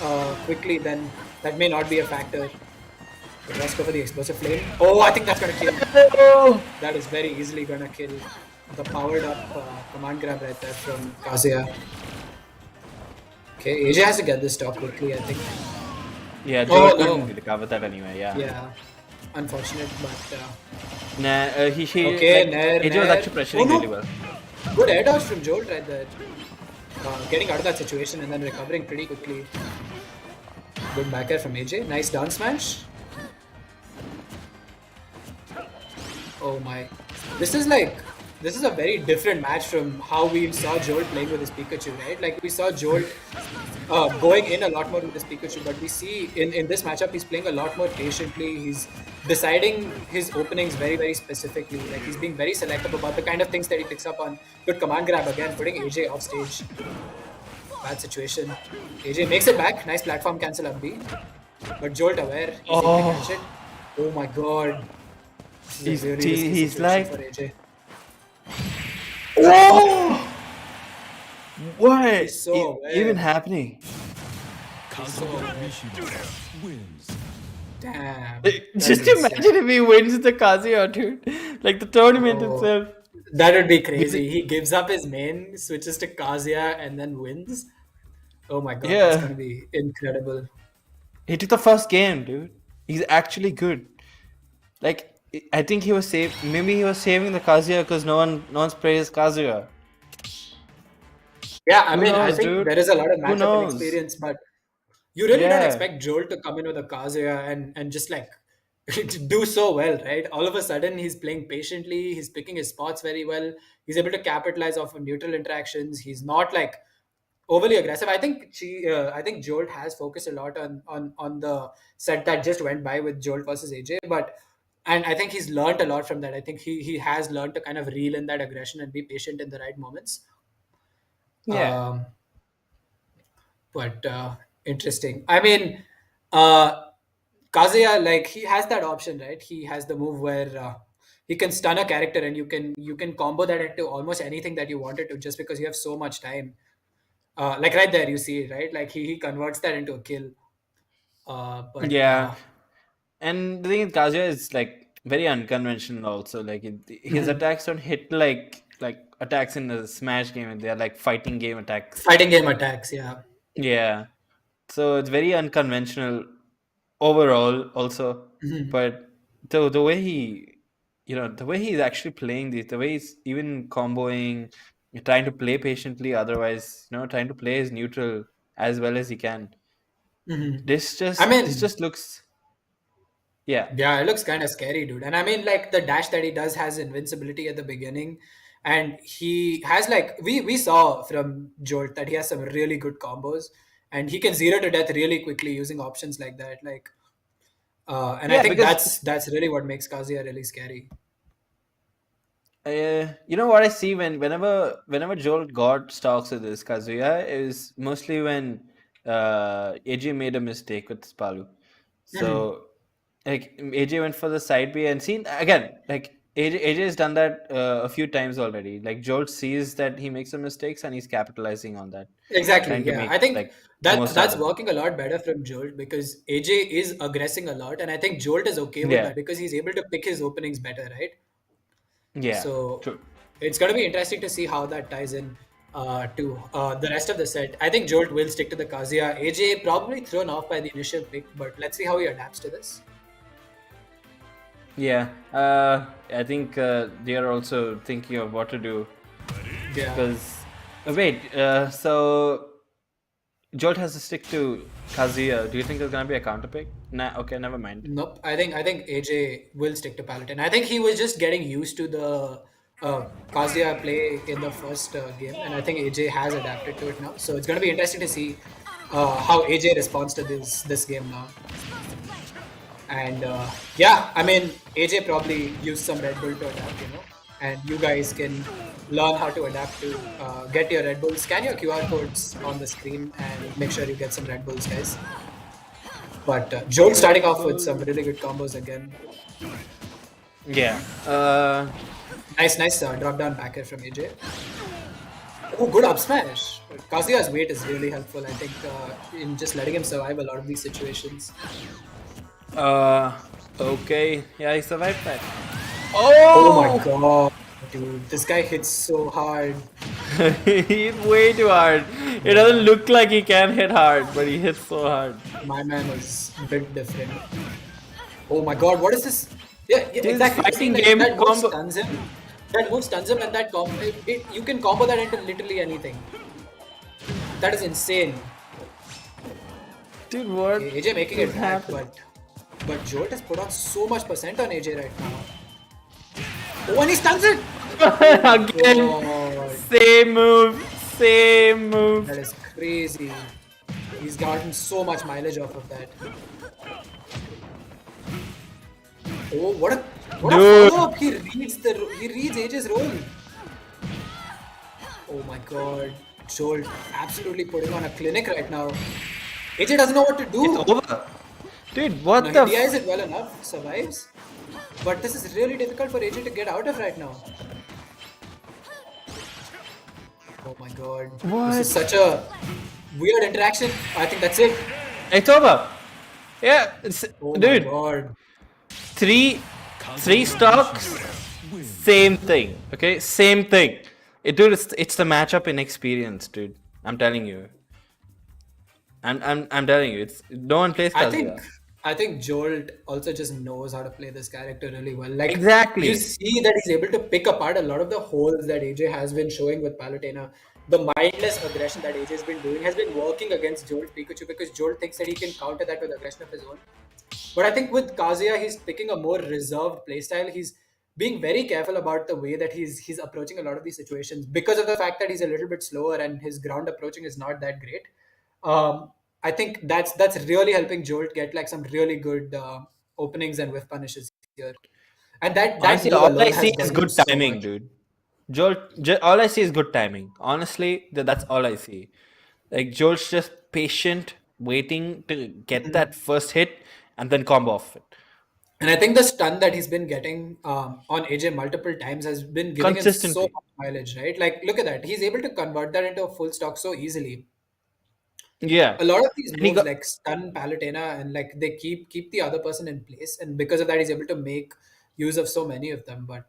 Speaker 2: quickly, then that may not be a factor. But let's go for the explosive flame. Oh, I think that's gonna kill. That is very easily gonna kill the powered up command grab right there from Kazuya. Okay, AJ has to get this stop quickly, I think.
Speaker 3: Yeah,
Speaker 2: Oh,
Speaker 3: Jolt
Speaker 2: no.
Speaker 3: couldn't recover that anyway. Yeah.
Speaker 2: Yeah, unfortunate, but
Speaker 3: Nah, he
Speaker 2: Okay,
Speaker 3: like,
Speaker 2: Nair,
Speaker 3: AJ was
Speaker 2: Nair.
Speaker 3: actually pressuring
Speaker 2: Oh, no.
Speaker 3: really well.
Speaker 2: good air dodge from Jolt right there. Getting out of that situation and then recovering pretty quickly. Good back air from AJ. Nice down smash. Oh my. This is a very different match from how we saw Jolt playing with his Pikachu, right? Like we saw Jolt going in a lot more with his Pikachu, but we see in this matchup he's playing a lot more patiently. He's deciding his openings very, very specifically. Like he's being very selective about the kind of things that he picks up on. Good command grab again, putting AJ off stage. Bad situation. AJ makes it back. Nice platform cancel up B. But Jolt aware. He's able to catch it. Oh my god. This is a really risky
Speaker 3: He's
Speaker 2: situation
Speaker 3: like-
Speaker 2: for AJ.
Speaker 3: Oh! What
Speaker 2: He's so aware.
Speaker 3: even happening?
Speaker 2: Damn.
Speaker 3: Just
Speaker 2: That is
Speaker 3: imagine if he wins the Kazuya, dude. Like the tournament
Speaker 2: Oh.
Speaker 3: itself.
Speaker 2: That would be crazy. He gives up his main, switches to Kazuya, and then wins. Oh my god, that's
Speaker 3: Yeah.
Speaker 2: gonna be incredible.
Speaker 3: He took the first game, dude. He's actually good. Like I think maybe he was saving the Kazuya because no one's praised Kazuya.
Speaker 2: Yeah, I
Speaker 3: Who
Speaker 2: mean, I
Speaker 3: knows,
Speaker 2: think
Speaker 3: dude?
Speaker 2: there is a lot of
Speaker 3: Who
Speaker 2: matchup
Speaker 3: knows?
Speaker 2: experience, but you really don't
Speaker 3: Yeah.
Speaker 2: expect Jolt to come in with a Kazuya and just like do so well, right? All of a sudden, he's playing patiently. He's picking his spots very well. He's able to capitalize off of neutral interactions. He's not like overly aggressive. I think Jolt has focused a lot on the set that just went by with Jolt versus AJ, and I think he's learned a lot from that. I think he has learned to kind of reel in that aggression and be patient in the right moments.
Speaker 3: Yeah.
Speaker 2: But interesting. I mean, uh, Kazuya, like he has that option, right? He has the move where he can stun a character, and you can combo that into almost anything that you wanted to, just because you have so much time. Like right there, you see it, right? Like he converts that into a kill. But
Speaker 3: Yeah. And the thing is, Kazuya is like very unconventional also. Like his attacks don't hit like attacks in the Smash game, and they're like fighting game attacks.
Speaker 2: fighting game attacks, yeah.
Speaker 3: Yeah. So it's very unconventional overall also. But the way the way he's actually playing these, the way he's even comboing, trying to play patiently, otherwise, trying to play his neutral as well as he can.
Speaker 2: I
Speaker 3: This
Speaker 2: mean,
Speaker 3: just looks, yeah.
Speaker 2: yeah, it looks kind of scary, dude. And I mean, like the dash that he does has invincibility at the beginning, and he has like we saw from Jolt that he has some really good combos, and he can zero to death really quickly using options like that. Like, and I
Speaker 3: Yeah,
Speaker 2: think
Speaker 3: because
Speaker 2: that's really what makes Kazuya really scary.
Speaker 3: you know what I see whenever Joel got stocks with this Kazuya is mostly when AJ made a mistake with Spalu. So like AJ went for the side B and seen again, like AJ has done that a few times already. Like Joel sees that he makes some mistakes and he's capitalizing on that,
Speaker 2: Exactly.
Speaker 3: trying to
Speaker 2: Yeah, I
Speaker 3: make
Speaker 2: think
Speaker 3: like the most out
Speaker 2: that's
Speaker 3: of it.
Speaker 2: working a lot better from Jolt because AJ is aggressing a lot, and I think Jolt is okay with
Speaker 3: Yeah,
Speaker 2: that because he's able to pick his openings better, right?
Speaker 3: yeah,
Speaker 2: So
Speaker 3: true.
Speaker 2: it's going to be interesting to see how that ties in to the rest of the set. I think Jolt will stick to the Kazuya. AJ probably thrown off by the initial pick, but let's see how he adapts to this.
Speaker 3: Yeah, I think they are also thinking of what to do
Speaker 2: Yeah.
Speaker 3: because wait, so Jolt has to stick to Kazuya. Do you think there's gonna be a counter pick? Nah, okay, never mind.
Speaker 2: Nope. I think AJ will stick to Paladin. I think he was just getting used to the Kazuya play in the first game, and I think AJ has adapted to it now. So it's going to be interesting to see how AJ responds to this game now. And yeah, I mean AJ probably used some Red Bull to adapt, and you guys can learn how to adapt to get your Red Bulls. Scan your QR codes on the screen and make sure you get some Red Bulls, guys. But Joel starting off with some really good combos again.
Speaker 3: Yeah.
Speaker 2: Nice drop down backer from AJ. Oh, good up smash. Kazuya's weight is really helpful, I think, in just letting him survive a lot of these situations.
Speaker 3: Okay. Yeah, he survived that.
Speaker 2: Oh my god, dude. This guy hits so hard.
Speaker 3: He hit way too hard. It doesn't look like he can hit hard, but he hits so hard.
Speaker 2: My man is a bit different. Oh my god, what is this? Yeah,
Speaker 3: This
Speaker 2: exactly. You see,
Speaker 3: fighting
Speaker 2: like,
Speaker 3: game
Speaker 2: that move
Speaker 3: combo.
Speaker 2: stuns him. That move stuns him, and that combo, you can combo that into literally anything. That is insane.
Speaker 3: Dude, what?
Speaker 2: AJ making
Speaker 3: is
Speaker 2: it back,
Speaker 3: happening?
Speaker 2: but Jolt has put on so much percent on AJ right now. Oh, and he stuns it!
Speaker 3: Again,
Speaker 2: God,
Speaker 3: same move, same move.
Speaker 2: that is crazy. He's gotten so much mileage off of that. Oh, what a
Speaker 3: Dude.
Speaker 2: follow-up! He reads AJ's role. Oh my god, Jolt absolutely putting on a clinic right now. AJ doesn't know what to do.
Speaker 3: It's over. Dude, what
Speaker 2: No,
Speaker 3: the?
Speaker 2: he DIs it well enough, survives. But this is really difficult for AJ to get out of right now. Oh my god.
Speaker 3: What?
Speaker 2: This is such a weird interaction. I think that's it.
Speaker 3: It's over. Yeah,
Speaker 2: Oh my
Speaker 3: dude.
Speaker 2: god.
Speaker 3: Three stocks, same thing. Okay, same thing. Dude, it's the matchup inexperience, dude. I'm telling you. I'm telling you. It's no one plays Kazuya.
Speaker 2: I think Jolt also just knows how to play this character really well. Like
Speaker 3: Exactly.
Speaker 2: you see that he's able to pick apart a lot of the holes that AJ has been showing with Palutena. The mindless aggression that AJ has been doing has been working against Jolt Pikachu because Jolt thinks that he can counter that with aggression of his own. But I think with Kazuya, he's picking a more reserved playstyle. He's being very careful about the way that he's approaching a lot of these situations because of the fact that he's a little bit slower and his ground approaching is not that great. I think that's really helping Jolt get like some really good openings and whiff punishes here, and that
Speaker 3: Honestly,
Speaker 2: move
Speaker 3: all I
Speaker 2: alone
Speaker 3: see
Speaker 2: has
Speaker 3: is
Speaker 2: gotten him
Speaker 3: good
Speaker 2: so
Speaker 3: timing,
Speaker 2: much.
Speaker 3: dude. Jolt, all I see is good timing. Honestly, that's all I see. Like Jolt's just patient, waiting to get that first hit and then combo off it.
Speaker 2: And I think the stun that he's been getting on AJ multiple times has been giving him so
Speaker 3: Consistently.
Speaker 2: much mileage, right? Like, look at that. He's able to convert that into a full stock so easily.
Speaker 3: Yeah.
Speaker 2: A lot of these
Speaker 3: And he
Speaker 2: moves
Speaker 3: got
Speaker 2: like stun Palutena and like they keep the other person in place, and because of that, he's able to make use of so many of them. But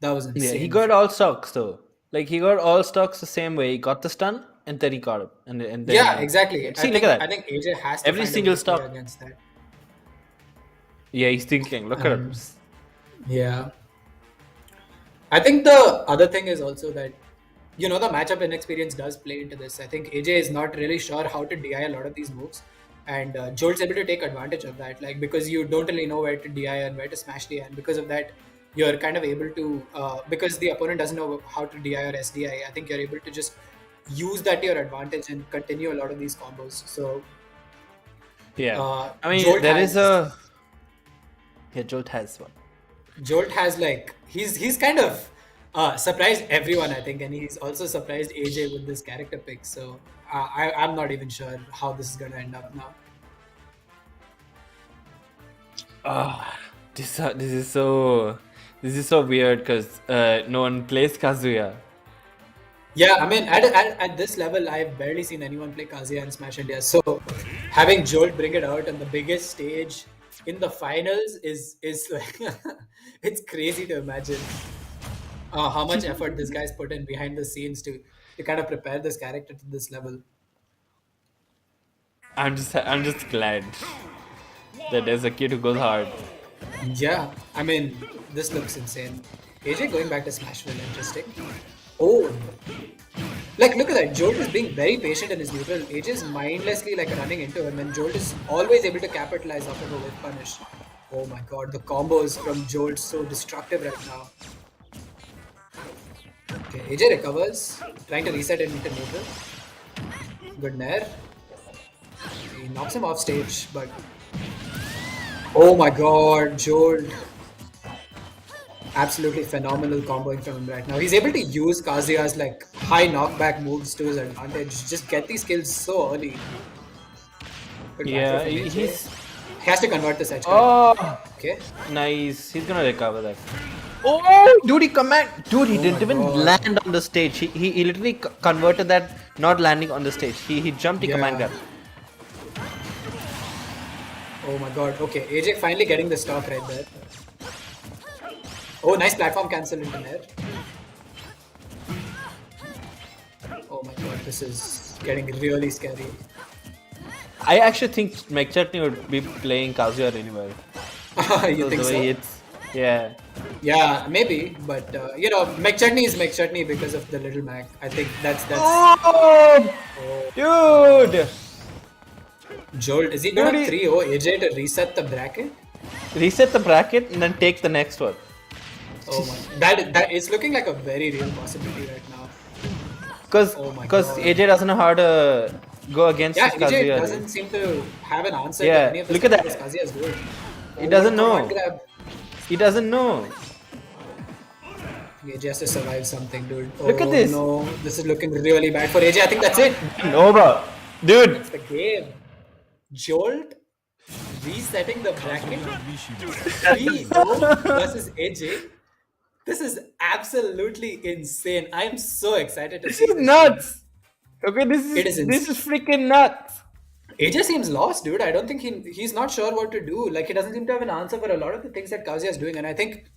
Speaker 2: that was
Speaker 3: he
Speaker 2: insane.
Speaker 3: got all stocks though. Like he got all stocks the same way. He got the stun and then he got him. And then
Speaker 2: Yeah,
Speaker 3: he
Speaker 2: exactly.
Speaker 3: see, look at
Speaker 2: I
Speaker 3: that.
Speaker 2: think AJ has to
Speaker 3: Every
Speaker 2: find a way
Speaker 3: single
Speaker 2: to play
Speaker 3: stock.
Speaker 2: against that.
Speaker 3: Yeah, he's thinking. Look at him.
Speaker 2: Yeah. I think the other thing is also that, the matchup inexperience does play into this. I think AJ is not really sure how to DI a lot of these moves. And Jolt's able to take advantage of that, like because you don't really know where to DI and where to smash DI. And because of that, you're kind of able to, because the opponent doesn't know how to DI or SDI, I think you're able to just use that to your advantage and continue a lot of these combos. So,
Speaker 3: Yeah. I mean,
Speaker 2: Jolt
Speaker 3: there
Speaker 2: has
Speaker 3: is a. Yeah, Jolt has one.
Speaker 2: Jolt has like he's kind of surprised everyone, I think, and he's also surprised AJ with this character pick. So I'm not even sure how this is gonna end up now.
Speaker 3: Ah, this is so weird because no one plays Kazuya.
Speaker 2: Yeah, I mean, at this level, I've barely seen anyone play Kazuya in Smash India. So having Jolt bring it out on the biggest stage in the finals is like it's crazy to imagine how much effort this guy's put in behind the scenes to kind of prepare this character to this level.
Speaker 3: I'm just glad that there's a kid who goes hard.
Speaker 2: Yeah, I mean, this looks insane. AJ going back to Smashville, interesting. Oh, like look at that. Jolt is being very patient in his neutral. AJ is mindlessly like running into him, and Jolt is always able to capitalize off of a whip punish. Oh my god, the combos from Jolt so destructive right now. Okay, AJ recovers, trying to reset it into neutral. Good nair. He knocks him off stage, but oh my god, Jolt. Absolutely phenomenal comboing from him right now. He's able to use Kazuya's like high knockback moves to his advantage. Just get these kills so early. Good back
Speaker 3: Yeah,
Speaker 2: throw from AJ.
Speaker 3: he's.
Speaker 2: He has to convert this edge guard.
Speaker 3: Oh,
Speaker 2: Okay.
Speaker 3: nice. He's gonna recover that. Oh, dude, he command. Dude, he didn't
Speaker 2: my
Speaker 3: even
Speaker 2: God.
Speaker 3: land on the stage. He literally converted that not landing on the stage. He jumped the command
Speaker 2: Yeah.
Speaker 3: guard.
Speaker 2: Oh my god. Okay, AJ finally getting the stock right there. Oh, nice platform cancel into there. Oh my god, this is getting really scary.
Speaker 3: I actually think McChutney would be playing Kazuya really well.
Speaker 2: You think
Speaker 3: The way
Speaker 2: so?
Speaker 3: it's yeah.
Speaker 2: Yeah, maybe, but McChutney is McChutney because of the little Mac. I think that's
Speaker 3: Oh, dude!
Speaker 2: Jolt. Is he gonna
Speaker 3: Dude,
Speaker 2: 3-0 AJ to reset the bracket?
Speaker 3: Reset the bracket and then take the next one.
Speaker 2: Oh my, that is looking like a very real possibility right now.
Speaker 3: Because
Speaker 2: Oh my God.
Speaker 3: AJ doesn't know how to go against
Speaker 2: Yeah,
Speaker 3: his
Speaker 2: AJ
Speaker 3: Kazuya.
Speaker 2: doesn't seem to have an answer
Speaker 3: Yeah,
Speaker 2: to any of the
Speaker 3: look at
Speaker 2: stuff
Speaker 3: that.
Speaker 2: Kazuya is doing.
Speaker 3: He doesn't know.
Speaker 2: Command grab.
Speaker 3: He doesn't know.
Speaker 2: AJ has to survive something, dude.
Speaker 3: Look at this.
Speaker 2: No, this is looking really bad for AJ. I think that's it.
Speaker 3: Over. Dude,
Speaker 2: That's the game. Jolt resetting the bracket. 3-0 versus AJ. This is absolutely insane. I am so excited to
Speaker 3: this
Speaker 2: see
Speaker 3: is
Speaker 2: this.
Speaker 3: nuts. Okay,
Speaker 2: It is
Speaker 3: this is freaking nuts.
Speaker 2: AJ seems lost, dude. I don't think he's not sure what to do. Like, he doesn't seem to have an answer for a lot of the things that Kazuya is doing. And I think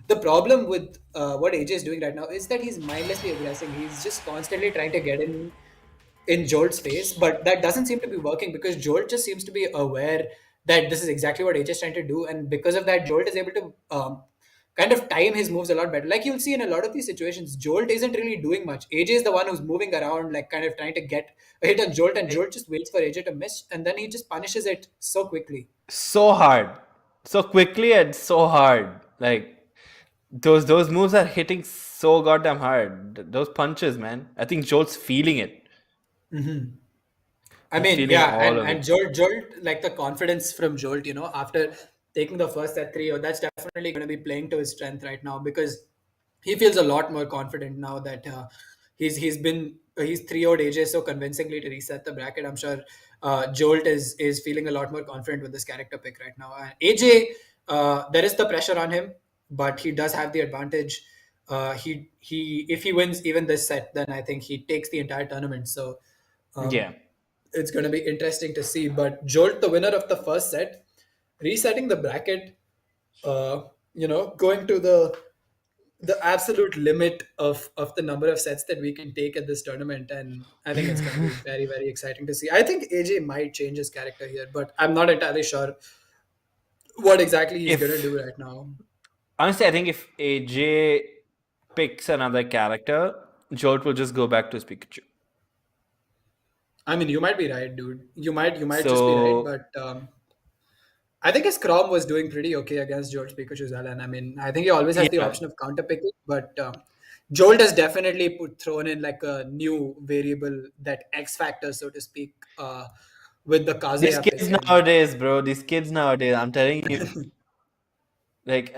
Speaker 2: the problem with what AJ is doing right now is that he's mindlessly aggressing. He's just constantly trying to get in Jolt's face, but that doesn't seem to be working because Jolt just seems to be aware that this is exactly what AJ is trying to do, and because of that, Jolt is able to kind of time his moves a lot better. Like you'll see in a lot of these situations, Jolt isn't really doing much. AJ is the one who's moving around, like kind of trying to get a hit on Jolt, and Jolt just waits for AJ to miss, and then he just punishes it so quickly.
Speaker 3: So hard. So quickly and so hard. Like those moves are hitting so goddamn hard. Those punches, man. I think Jolt's feeling it.
Speaker 2: I mean,
Speaker 3: feeling
Speaker 2: yeah,
Speaker 3: all of
Speaker 2: and
Speaker 3: it.
Speaker 2: Jolt, like the confidence from Jolt, after taking the first set 3, that's definitely going to be playing to his strength right now because he feels a lot more confident now that he's 3-0'd AJ so convincingly to reset the bracket. I'm sure Jolt is feeling a lot more confident with this character pick right now. AJ, there is the pressure on him, but he does have the advantage. He if he wins even this set, then I think he takes the entire tournament. So
Speaker 3: Yeah.
Speaker 2: it's going to be interesting to see. But Jolt, the winner of the first set, resetting the bracket, going to the absolute limit of the number of sets that we can take at this tournament, and I think it's going to be very, very exciting to see. I think AJ might change his character here, but I'm not entirely sure what exactly he's going to do right now.
Speaker 3: Honestly, I think if AJ picks another character, Jolt will just go back to his Pikachu.
Speaker 2: I mean, you might be right, dude. You might just be right,
Speaker 3: So
Speaker 2: but I think his Crom was doing pretty okay against Jolt's Pikachu as well. And I mean, I think he always has the
Speaker 3: yeah,
Speaker 2: option of counter picking, but Jolt has definitely thrown in like a new variable, that X factor, so to speak, with the
Speaker 3: these
Speaker 2: Kazuya pick.
Speaker 3: kids nowadays, bro. These kids nowadays. I'm telling you, it's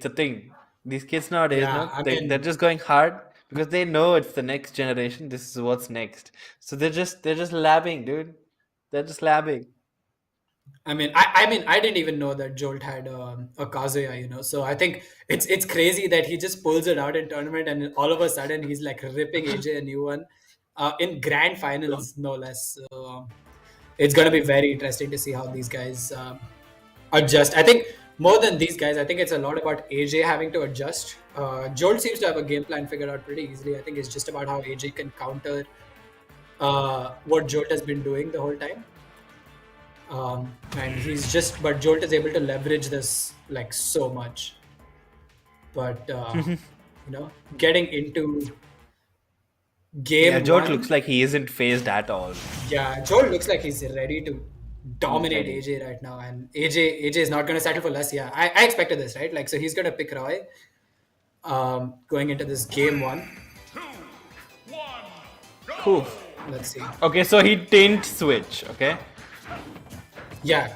Speaker 3: a thing. These kids nowadays,
Speaker 2: Yeah,
Speaker 3: no,
Speaker 2: I
Speaker 3: they're
Speaker 2: mean,
Speaker 3: just going hard because they know it's the next generation. This is what's next. So they're just labbing, dude. They're just labbing.
Speaker 2: I didn't even know that Jolt had a Kazuya, So I think it's crazy that he just pulls it out in tournament, and all of a sudden he's like ripping AJ a new one in grand finals, no less. So it's gonna be very interesting to see how these guys adjust. I think more than these guys, I think it's a lot about AJ having to adjust. Jolt seems to have a game plan figured out pretty easily. I think it's just about how AJ can counter what Jolt has been doing the whole time. And but Jolt is able to leverage this like so much. But getting into game
Speaker 3: Yeah, Jolt
Speaker 2: one,
Speaker 3: looks like he isn't phased at all.
Speaker 2: yeah, Jolt looks like he's ready to dominate
Speaker 3: Ready.
Speaker 2: AJ right now, and AJ is not going to settle for less. Yeah, I expected this, right? Like, so he's going to pick Roy going into this game one.
Speaker 5: 2, 1, go!
Speaker 3: Cool.
Speaker 2: Let's see.
Speaker 3: Okay, so he didn't switch. Okay.
Speaker 2: Yeah,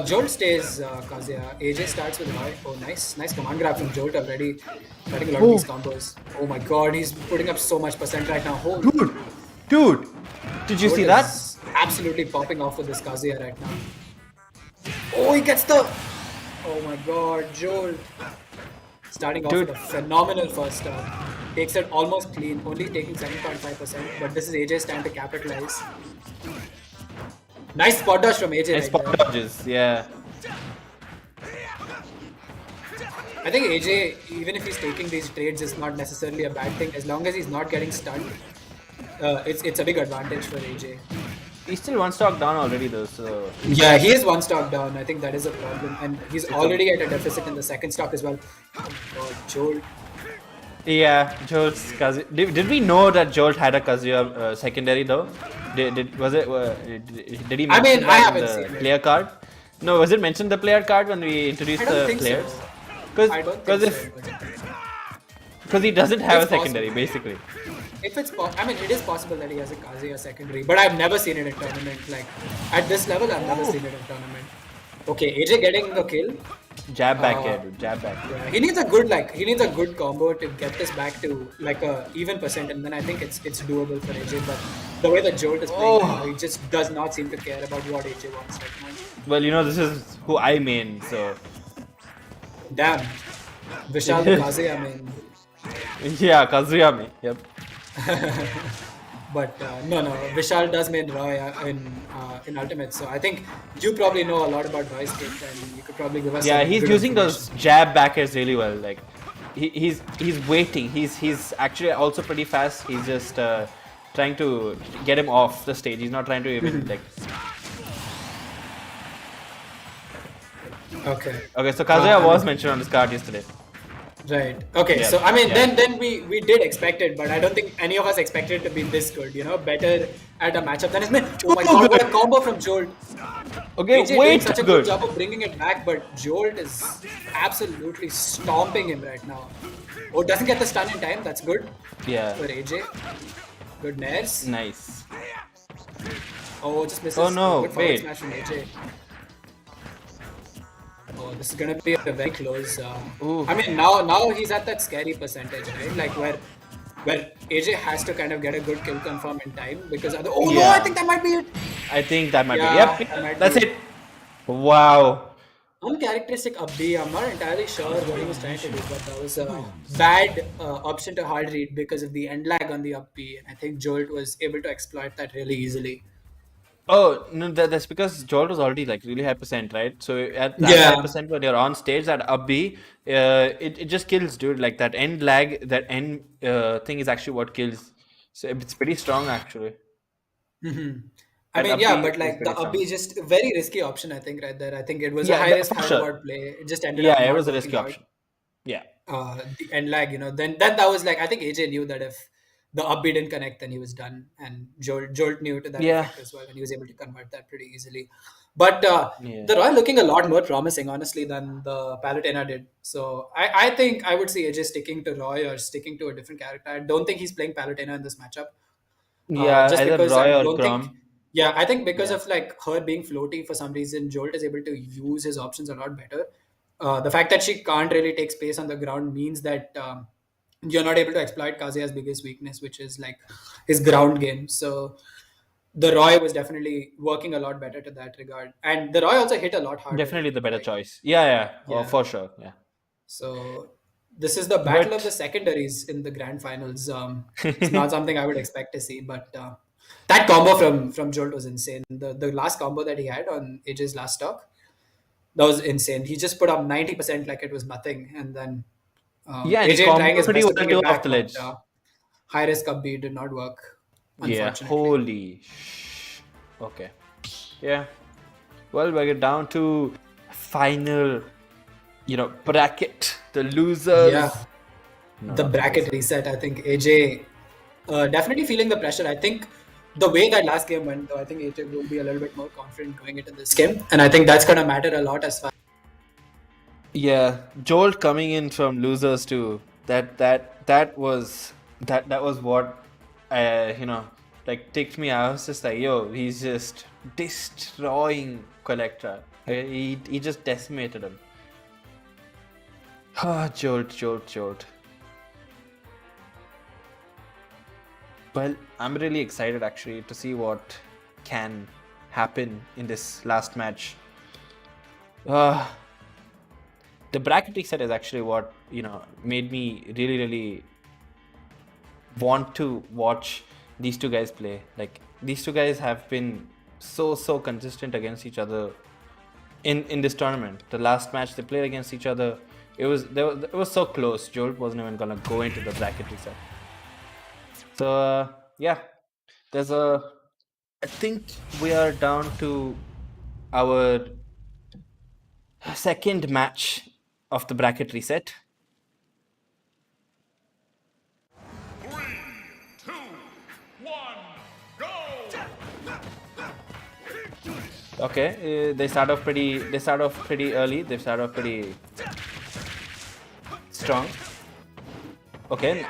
Speaker 2: Jolt stays Kazuya. AJ starts with Roy. Oh, nice command grab from Jolt already. Cutting a lot of these combos. Oh my god, he's putting up so much percent right now. Holy
Speaker 3: Dude, did you
Speaker 2: Jolt
Speaker 3: see that?
Speaker 2: is absolutely popping off with this Kazuya right now. Oh, he gets the... Oh my god, Jolt. Starting off with a phenomenal first start. Takes it almost clean, only taking 7.5%. But this is AJ's time to capitalize. Nice spot dodge from AJ.
Speaker 3: Nice spot dodges, yeah.
Speaker 2: I think AJ, even if he's taking these trades, is not necessarily a bad thing. As long as he's not getting stunned, it's a big advantage for AJ.
Speaker 3: He's still one stock down already though, so...
Speaker 2: Yeah, he is one stock down. I think that is a problem. And he's already at a deficit in the second stock as well. Oh god, Jolt.
Speaker 3: Yeah, Jolt's Kazuya... Did we know that Jolt had a Kazuya secondary though? Did he mention
Speaker 2: I
Speaker 3: that
Speaker 2: haven't
Speaker 3: in
Speaker 2: seen
Speaker 3: the
Speaker 2: it.
Speaker 3: player card? No, was it mentioned in the player card when we introduced
Speaker 2: I don't
Speaker 3: the
Speaker 2: think so.
Speaker 3: players?
Speaker 2: I don't think so.
Speaker 3: Because he doesn't have a
Speaker 2: It's possible.
Speaker 3: secondary, basically.
Speaker 2: If it's it is possible that he has a Kazuya secondary, but I've never seen it in tournament. Like, at this level, I've never seen it in tournament. Okay, AJ getting the kill.
Speaker 3: Jab back here, dude. Jab back here.
Speaker 2: Yeah, he needs a good combo to get this back to like a even percent, and then I think it's doable for AJ. But the way that Jolt is playing, right now, he just does not seem to care about what AJ wants right now.
Speaker 3: Well, this is who I main, so...
Speaker 2: Damn, Vishal the Kazuya main.
Speaker 3: Yeah, Kazuya main. Yep.
Speaker 2: But no, Vishal does main Roy in Ultimate, so I think you probably know a lot about Roy's kit, and you could probably give us.
Speaker 3: Yeah,
Speaker 2: some
Speaker 3: he's
Speaker 2: good
Speaker 3: using
Speaker 2: information.
Speaker 3: those jab backers really well. Like, he's waiting. He's actually also pretty fast. He's just trying to get him off the stage. He's not trying to even like.
Speaker 2: Okay.
Speaker 3: Okay, so Kazuya was mentioned on this card yesterday.
Speaker 2: Right. Okay.
Speaker 3: Yeah.
Speaker 2: So I mean,
Speaker 3: Yeah.
Speaker 2: then we did expect it, but I don't think any of us expected it to be this good. Better at a matchup than his man. Oh my god, what a combo from Jolt.
Speaker 3: Okay,
Speaker 2: AJ
Speaker 3: way
Speaker 2: doing
Speaker 3: too
Speaker 2: such a
Speaker 3: good.
Speaker 2: good job of bringing it back, but Jolt is absolutely stomping him right now. Oh, doesn't get the stun in time. That's good
Speaker 3: Yeah.
Speaker 2: for AJ. Good nairs.
Speaker 3: Nice.
Speaker 2: Oh, just misses.
Speaker 3: Oh, no,
Speaker 2: Good forward
Speaker 3: wait.
Speaker 2: smash from AJ. Oh, this is gonna be a very close.
Speaker 3: Ooh.
Speaker 2: I mean, now he's at that scary percentage, right? Like where AJ has to kind of get a good kill confirm in time because oh no, I
Speaker 3: Yeah.
Speaker 2: think that might be it.
Speaker 3: I think that might be.
Speaker 2: Yeah,
Speaker 3: Yep,
Speaker 2: that might
Speaker 3: that's
Speaker 2: be
Speaker 3: it. Wow.
Speaker 2: uncharacteristic upbeat. I'm not entirely sure what he was trying to do, but that was a bad option to hard read because of the end lag on the upbeat. And I think Jolt was able to exploit that really easily.
Speaker 3: Oh no, that's because Jolt was already like really high percent, right? So at that high
Speaker 2: Yeah.
Speaker 3: percent when you're on stage, that up B, it just kills, dude. Like that end lag, that end thing is actually what kills. So it's pretty strong actually.
Speaker 2: I
Speaker 3: That
Speaker 2: mean,
Speaker 3: up
Speaker 2: yeah,
Speaker 3: B
Speaker 2: but
Speaker 3: is
Speaker 2: like the
Speaker 3: pretty
Speaker 2: upbeat
Speaker 3: strong.
Speaker 2: is just a very risky option, I think, right there. I think it was a
Speaker 3: Yeah,
Speaker 2: high risk,
Speaker 3: for
Speaker 2: high
Speaker 3: sure.
Speaker 2: reward play. It just ended up
Speaker 3: Yeah, it
Speaker 2: not
Speaker 3: was a
Speaker 2: working
Speaker 3: risky
Speaker 2: out.
Speaker 3: option. Yeah.
Speaker 2: The end lag, then that was like I think AJ knew that if the upbeat didn't connect, then he was done, and Jolt knew to that
Speaker 3: Yeah.
Speaker 2: effect as well, and he was able to convert that pretty easily. But
Speaker 3: Yeah.
Speaker 2: the Roy looking a lot more promising, honestly, than the Palutena did. So I think I would see AJ sticking to Roy or sticking to a different character. I don't think he's playing Palutena in this matchup.
Speaker 3: Yeah,
Speaker 2: Just
Speaker 3: either
Speaker 2: because I
Speaker 3: Roy or
Speaker 2: don't think,
Speaker 3: Crom.
Speaker 2: yeah, I think because
Speaker 3: Yeah.
Speaker 2: of like her being floaty for some reason, Jolt is able to use his options a lot better. The fact that she can't really take space on the ground means that you're not able to exploit Kazuya's biggest weakness, which is like his ground game. So the Roy was definitely working a lot better to that regard, and the Roy also hit a lot harder.
Speaker 3: Definitely the better
Speaker 2: Like,
Speaker 3: choice. Yeah, yeah. Oh,
Speaker 2: yeah,
Speaker 3: for sure. Yeah.
Speaker 2: so this is the battle of the
Speaker 3: But
Speaker 2: secondaries in the grand finals. It's not something I would expect to see, but that combo from Jolt was insane. The last combo that he had on AJ's last stock, that was insane. He just put up 90% like it was nothing, and then
Speaker 3: yeah, and he
Speaker 2: AJ trying
Speaker 3: comboed
Speaker 2: his
Speaker 3: pretty
Speaker 2: best to
Speaker 3: well
Speaker 2: bring
Speaker 3: too
Speaker 2: it
Speaker 3: off
Speaker 2: back,
Speaker 3: the
Speaker 2: but
Speaker 3: ledge.
Speaker 2: high risk upbeat did not work,
Speaker 3: Yeah,
Speaker 2: unfortunately.
Speaker 3: holy. Okay. Yeah. Well, we're down to final, bracket. The losers.
Speaker 2: Yeah,
Speaker 3: No,
Speaker 2: the
Speaker 3: not the
Speaker 2: bracket
Speaker 3: losers.
Speaker 2: reset. I think AJ definitely feeling the pressure. I think the way that last game went, though, I think AJ will be a little bit more confident going into this game, and I think that's going to matter a lot as far.
Speaker 3: Yeah, Jolt coming in from losers too. That was what, like ticked me. I was just like, yo, he's just destroying Quaylectra. He just decimated him. Ah, Jolt. Well, I'm really excited actually to see what can happen in this last match. The bracket reset is actually what made me really want to watch these two guys play. Like these two guys have been so consistent against each other in this tournament. The last match they played against each other, it was so close. Jolt wasn't even gonna go into the bracket reset. So yeah, I think we are down to our second match of the bracket reset.
Speaker 5: 3, 2, 1, go!
Speaker 3: Okay, they start off pretty early. They start off pretty strong. Okay.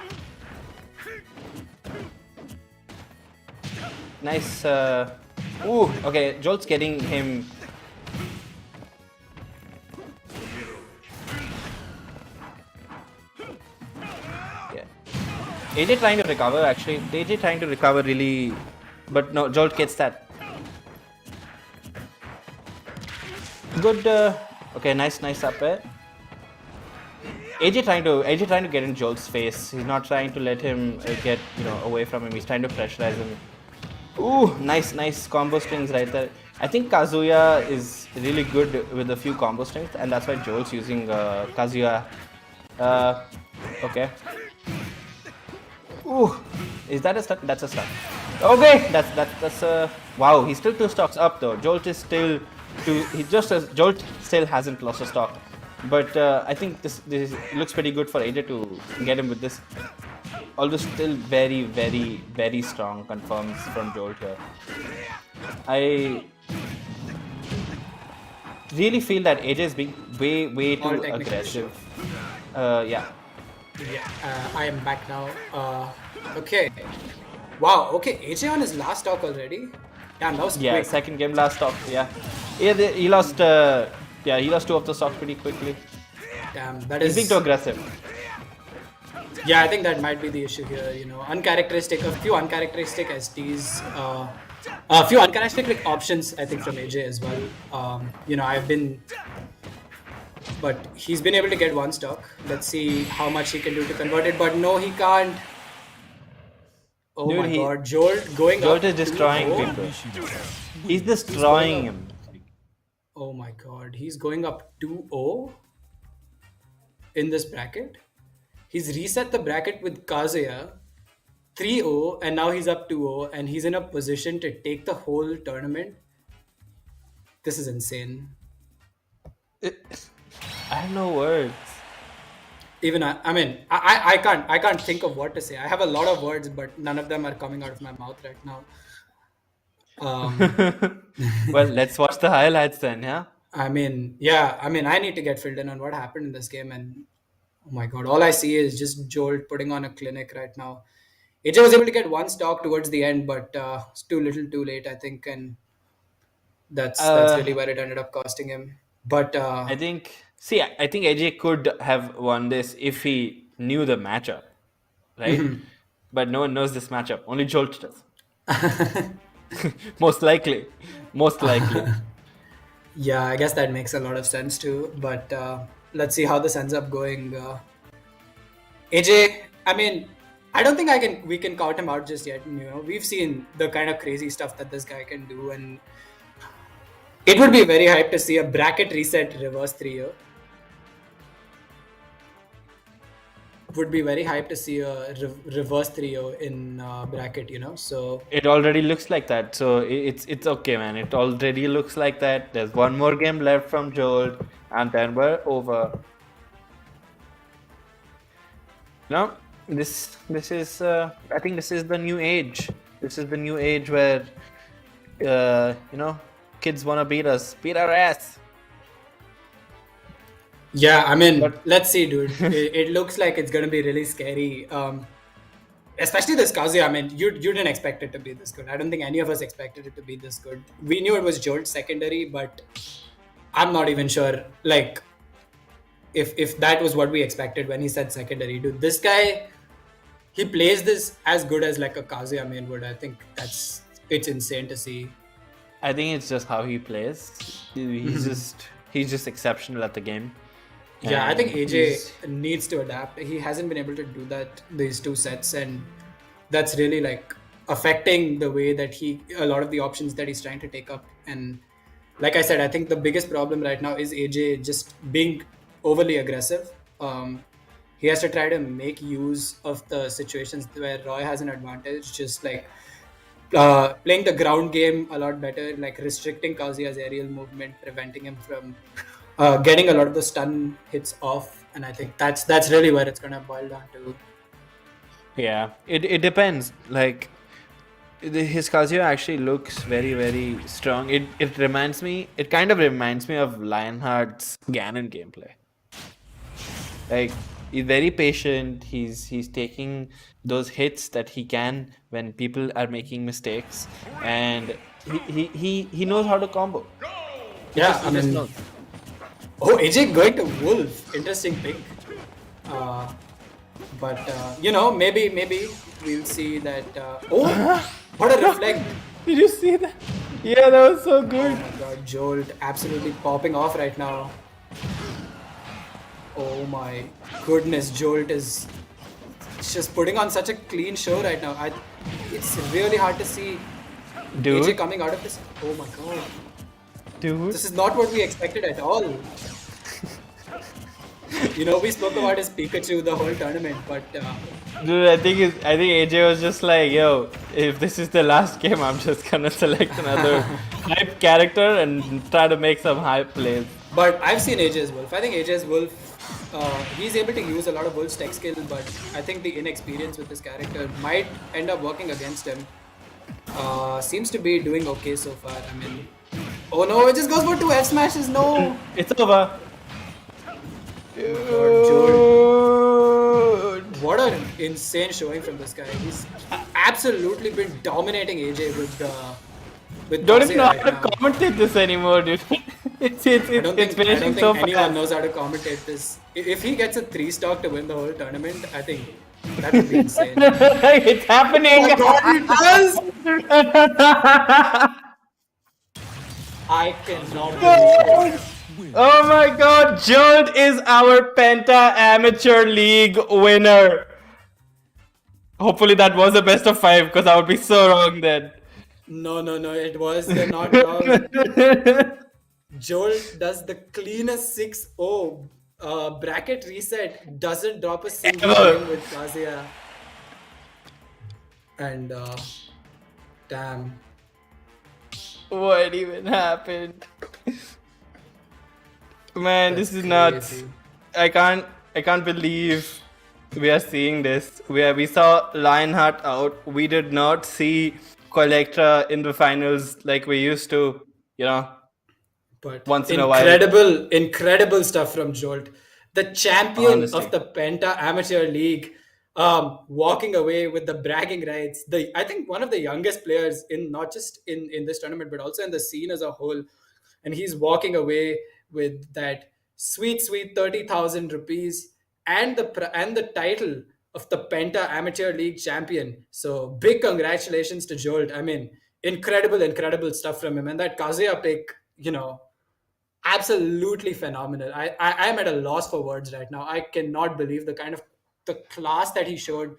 Speaker 3: Nice. Okay. Jolt's getting him. Yeah. AJ trying to recover actually. AJ trying to recover really, but no. Jolt gets that. Good. Okay. Nice up air. AJ trying to get in Jolt's face. He's not trying to let him get away from him. He's trying to pressurize him. Ooh, nice combo strings right there. I think Kazuya is really good with a few combo strings, and that's why Jolt's using Kazuya. Okay. Ooh, is that a stuck? That's a stuck. Okay, that's wow. He's still 2 stocks up though. Jolt is still Jolt still hasn't lost a stock, but I think this looks pretty good for AJ to get him with this. Although still very strong confirms from Jolt here. I really feel that AJ is being way
Speaker 2: All
Speaker 3: too
Speaker 2: technical
Speaker 3: aggressive. Yeah.
Speaker 2: Yeah, I am back now. Okay. Wow. Okay, AJ on his last stock already. Damn, that was
Speaker 3: Yeah,
Speaker 2: quick.
Speaker 3: second game last stock. Yeah, he lost Yeah, he lost 2 of the stocks pretty quickly.
Speaker 2: Damn, that
Speaker 3: He's
Speaker 2: is.
Speaker 3: being too aggressive.
Speaker 2: Yeah, I think that might be the issue here. You know, a few uncharacteristic STs, a few uncharacteristic options. I think from AJ as well. You know, but he's been able to get 1 stock. Let's see how much he can do to convert it. But no, he can't. Oh
Speaker 3: Dude,
Speaker 2: my God, Jolt going up.
Speaker 3: Jolt is destroying
Speaker 2: 2-0.
Speaker 3: people. He's destroying him.
Speaker 2: Oh my God, he's going up 2-0 in this bracket. He's reset the bracket with Kazuya 3-0 and now he's up 2-0 and he's in a position to take the whole tournament. This is insane.
Speaker 3: I have no words.
Speaker 2: Even I can't think of what to say. I have a lot of words, but none of them are coming out of my mouth right now.
Speaker 3: Well, let's watch the highlights then, yeah?
Speaker 2: I need to get filled in on what happened in this game, and oh my God, all I see is just Jolt putting on a clinic right now. AJ was able to get 1 stock towards the end, but it's too little, too late, I think, and that's really where it ended up costing him. But
Speaker 3: I think AJ could have won this if he knew the matchup, right? But no one knows this matchup. Only Jolt does. Most likely.
Speaker 2: yeah, I guess that makes a lot of sense too. But let's see how this ends up going. AJ, I don't think we can count him out just yet. You know, we've seen the kind of crazy stuff that this guy can do, and it would be very hype to see a bracket reset reverse 3-0. Would be very hype to see a reverse 3-0 in bracket, you know. So
Speaker 3: it already looks like that. So it's okay, man. It already looks like that. There's 1 more game left from Jolt, and then we're over. No, this is I think this is the new age. This is the new age where you know, kids want to beat our ass.
Speaker 2: yeah, let's see, dude. It looks like it's gonna be really scary. Especially this Kazuya. You didn't expect it to be this good. I don't think any of us expected it to be this good. We knew it was Jolt secondary, but I'm not even sure. Like, if that was what we expected when he said secondary, dude, this guy, he plays this as good as like a Kazuya main would. I think it's insane to see.
Speaker 3: I think it's just how he plays. He's just exceptional at the game.
Speaker 2: Yeah, I
Speaker 3: And
Speaker 2: think AJ needs to adapt. He hasn't been able to do that these 2 sets, and that's really like affecting the way that a lot of the options that he's trying to take up. And like I said, I think the biggest problem right now is AJ just being overly aggressive. He has to try to make use of the situations where Roy has an advantage, just like playing the ground game a lot better, like restricting Kazuya's aerial movement, preventing him from getting a lot of the stun hits off. And I think that's really where it's gonna boil down to.
Speaker 3: Yeah, it depends. Like his Kazuya actually looks very, very strong. It kind of reminds me of Lionheart's Ganon gameplay. Like, he's very patient. He's taking those hits that he can when people are making mistakes, and he knows how to combo.
Speaker 2: Yeah,
Speaker 3: He just knows.
Speaker 2: Oh, AJ going to Wolf. Interesting pick. But you know, maybe we'll see that. What a reflect!
Speaker 3: Did you see that? Yeah, that was so good.
Speaker 2: Oh my God, Jolt absolutely popping off right now. Oh my goodness, Jolt is just putting on such a clean show right now. It's really hard to see
Speaker 3: Dude,
Speaker 2: AJ coming out of this. Oh my God.
Speaker 3: dude.
Speaker 2: This is not what we expected at all. You know, we spoke about his Pikachu the whole tournament, but
Speaker 3: Dude, I think AJ was just like, yo, if this is the last game, I'm just gonna select another hype character and try to make some hype plays.
Speaker 2: but I've seen AJ's Wolf. I think AJ's Wolf, he's able to use a lot of Wolf's tech skill, but I think the inexperience with this character might end up working against him. Seems to be doing okay so far. Oh no, it just goes for 2 F smashes. No.
Speaker 3: It's over.
Speaker 2: Dude. What an insane showing from this guy. He's absolutely been dominating AJ with
Speaker 3: Don't even
Speaker 2: Kazuya
Speaker 3: know
Speaker 2: right
Speaker 3: how to
Speaker 2: now.
Speaker 3: commentate this anymore, dude. It's
Speaker 2: I don't think
Speaker 3: finishing so
Speaker 2: anyone
Speaker 3: fast.
Speaker 2: knows how to commentate this. If he gets a 3 stock to win the whole tournament, I think that would be insane.
Speaker 3: It's happening.
Speaker 2: Oh God, he does! I cannot believe it.
Speaker 3: Oh my God, Jolt is our Penta Amateur League winner. Hopefully that was a best of 5 because I would be so wrong then.
Speaker 2: No, it was. You're not wrong. Jolt does the cleanest 6-0 bracket reset, doesn't drop a single
Speaker 3: Ever.
Speaker 2: game with Kazuya. And damn.
Speaker 3: What even happened? Man,
Speaker 2: That's
Speaker 3: this is nuts.
Speaker 2: crazy.
Speaker 3: I can't believe we are seeing this. We saw Lionheart out. We did not see Quaylectra in the finals like we used to,
Speaker 2: But
Speaker 3: once in a while.
Speaker 2: incredible stuff from Jolt. The champion
Speaker 3: Honestly.
Speaker 2: of the Penta Amateur League, walking away with the bragging rights. I think one of the youngest players in not just in this tournament, but also in the scene as a whole. And he's walking away with that sweet 30,000 rupees and the title of the Penta Amateur League champion. So big congratulations to Jolt. I mean, incredible stuff from him. And that Kazuya pick, absolutely phenomenal. I am at a loss for words right now. I cannot believe the class that he showed,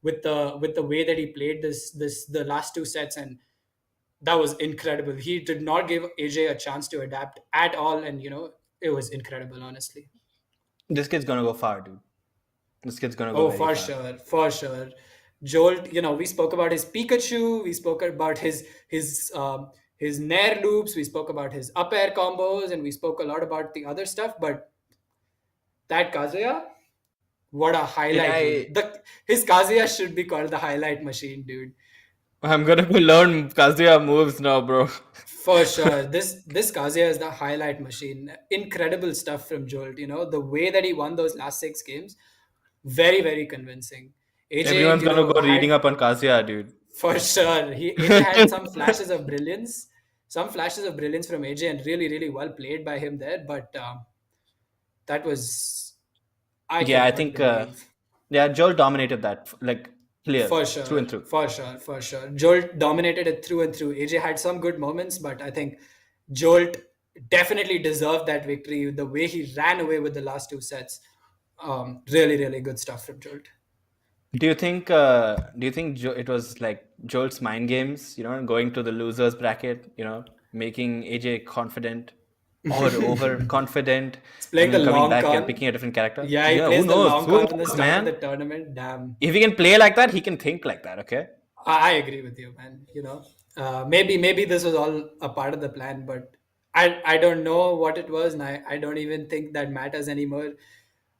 Speaker 2: with the way that he played the last 2 sets, and that was incredible. He did not give AJ a chance to adapt at all, and it was incredible, honestly.
Speaker 3: This kid's gonna go far, dude. This kid's gonna go
Speaker 2: Oh,
Speaker 3: very
Speaker 2: for
Speaker 3: far.
Speaker 2: sure. Jolt, we spoke about his Pikachu, we spoke about his Nair loops, we spoke about his up air combos, and we spoke a lot about the other stuff. But that Kazuya, what a highlight! His Kazuya should be called the highlight machine, dude.
Speaker 3: I'm gonna go learn Kazuya moves now, bro.
Speaker 2: For sure, this Kazuya is the highlight machine. Incredible stuff from Jolt. The way that he won those last 6 games, very convincing. AJ,
Speaker 3: Everyone's gonna go reading
Speaker 2: had,
Speaker 3: up on Kazuya, dude.
Speaker 2: for sure. AJ had some flashes of brilliance, from AJ, and really well played by him there. But that was, I
Speaker 3: Yeah, I
Speaker 2: cannot
Speaker 3: think
Speaker 2: believe.
Speaker 3: Joel dominated that clear
Speaker 2: For
Speaker 3: through and through.
Speaker 2: For sure. Jolt dominated it through and through. AJ had some good moments, but I think Jolt definitely deserved that victory. The way he ran away with the last 2 sets, really good stuff from Jolt.
Speaker 3: Do you think it was like Joel's mind games, going to the losers bracket, making AJ confident or overconfident,
Speaker 2: Playing the
Speaker 3: coming
Speaker 2: long
Speaker 3: back
Speaker 2: con.
Speaker 3: and picking a different character?
Speaker 2: Yeah, he plays
Speaker 3: who
Speaker 2: the
Speaker 3: knows?
Speaker 2: long
Speaker 3: Who
Speaker 2: con in the
Speaker 3: knows,
Speaker 2: start of
Speaker 3: man?
Speaker 2: the tournament. Damn.
Speaker 3: If he can play like that, he can think like that, okay?
Speaker 2: I agree with you, man. Maybe this was all a part of the plan, but I don't know what it was, and I don't even think that matters anymore.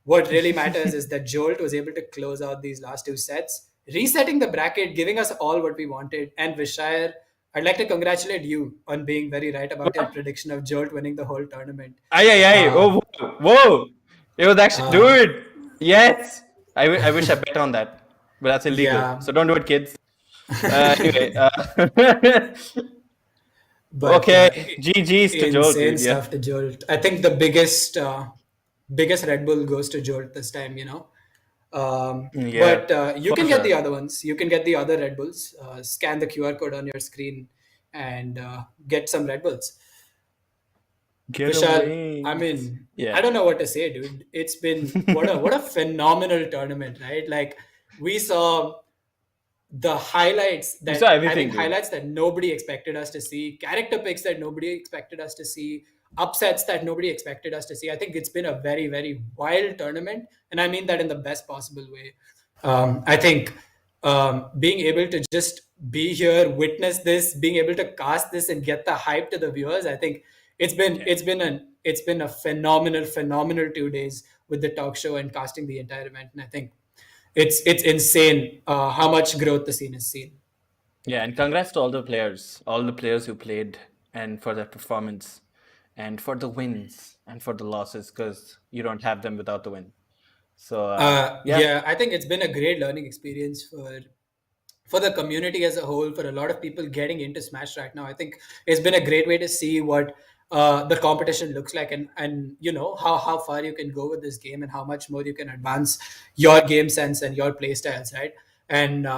Speaker 2: What really matters is that Jolt was able to close out these last 2 sets, resetting the bracket, giving us all what we wanted. And Vishayar, I'd like to congratulate you on being very right about your prediction of Jolt winning the whole tournament.
Speaker 3: Aye. Oh, whoa. It was actually, dude. Yes. I wish I bet on that, but that's illegal.
Speaker 2: Yeah.
Speaker 3: So don't do it, kids. Anyway.
Speaker 2: But,
Speaker 3: okay. GG's to Jolt.
Speaker 2: Insane
Speaker 3: Dude,
Speaker 2: stuff to Jolt. I think the biggest Red Bull goes to Jolt this time,
Speaker 3: Yeah,
Speaker 2: But you
Speaker 3: for
Speaker 2: can get
Speaker 3: sure.
Speaker 2: the other ones. You can get the other Red Bulls. Scan the QR code on your screen and get some Red Bulls.
Speaker 3: Get
Speaker 2: Vishal,
Speaker 3: away.
Speaker 2: I mean,
Speaker 3: Yeah.
Speaker 2: I don't know what to say, dude. It's been what a phenomenal tournament, right? Like we saw the highlights that
Speaker 3: saw everything, dude.
Speaker 2: highlights that nobody expected us to see, character picks that nobody expected us to see, upsets that nobody expected us to see. I think it's been a very wild tournament, and I mean that in the best possible way. I think being able to just be here, witness this, being able to cast this and get the hype to the viewers, I think it's been a phenomenal 2 days with the talk show and casting the entire event, and I think it's insane how much growth the scene has seen.
Speaker 3: Yeah, and congrats to all the players who played, and for their performance, and for the wins, and for the losses, because you don't have them without the win. So
Speaker 2: yeah, I think it's been a great learning experience for the community as a whole, for a lot of people getting into Smash right now. I think it's been a great way to see what the competition looks like, and how far you can go with this game and how much more you can advance your game sense and your play styles, right? And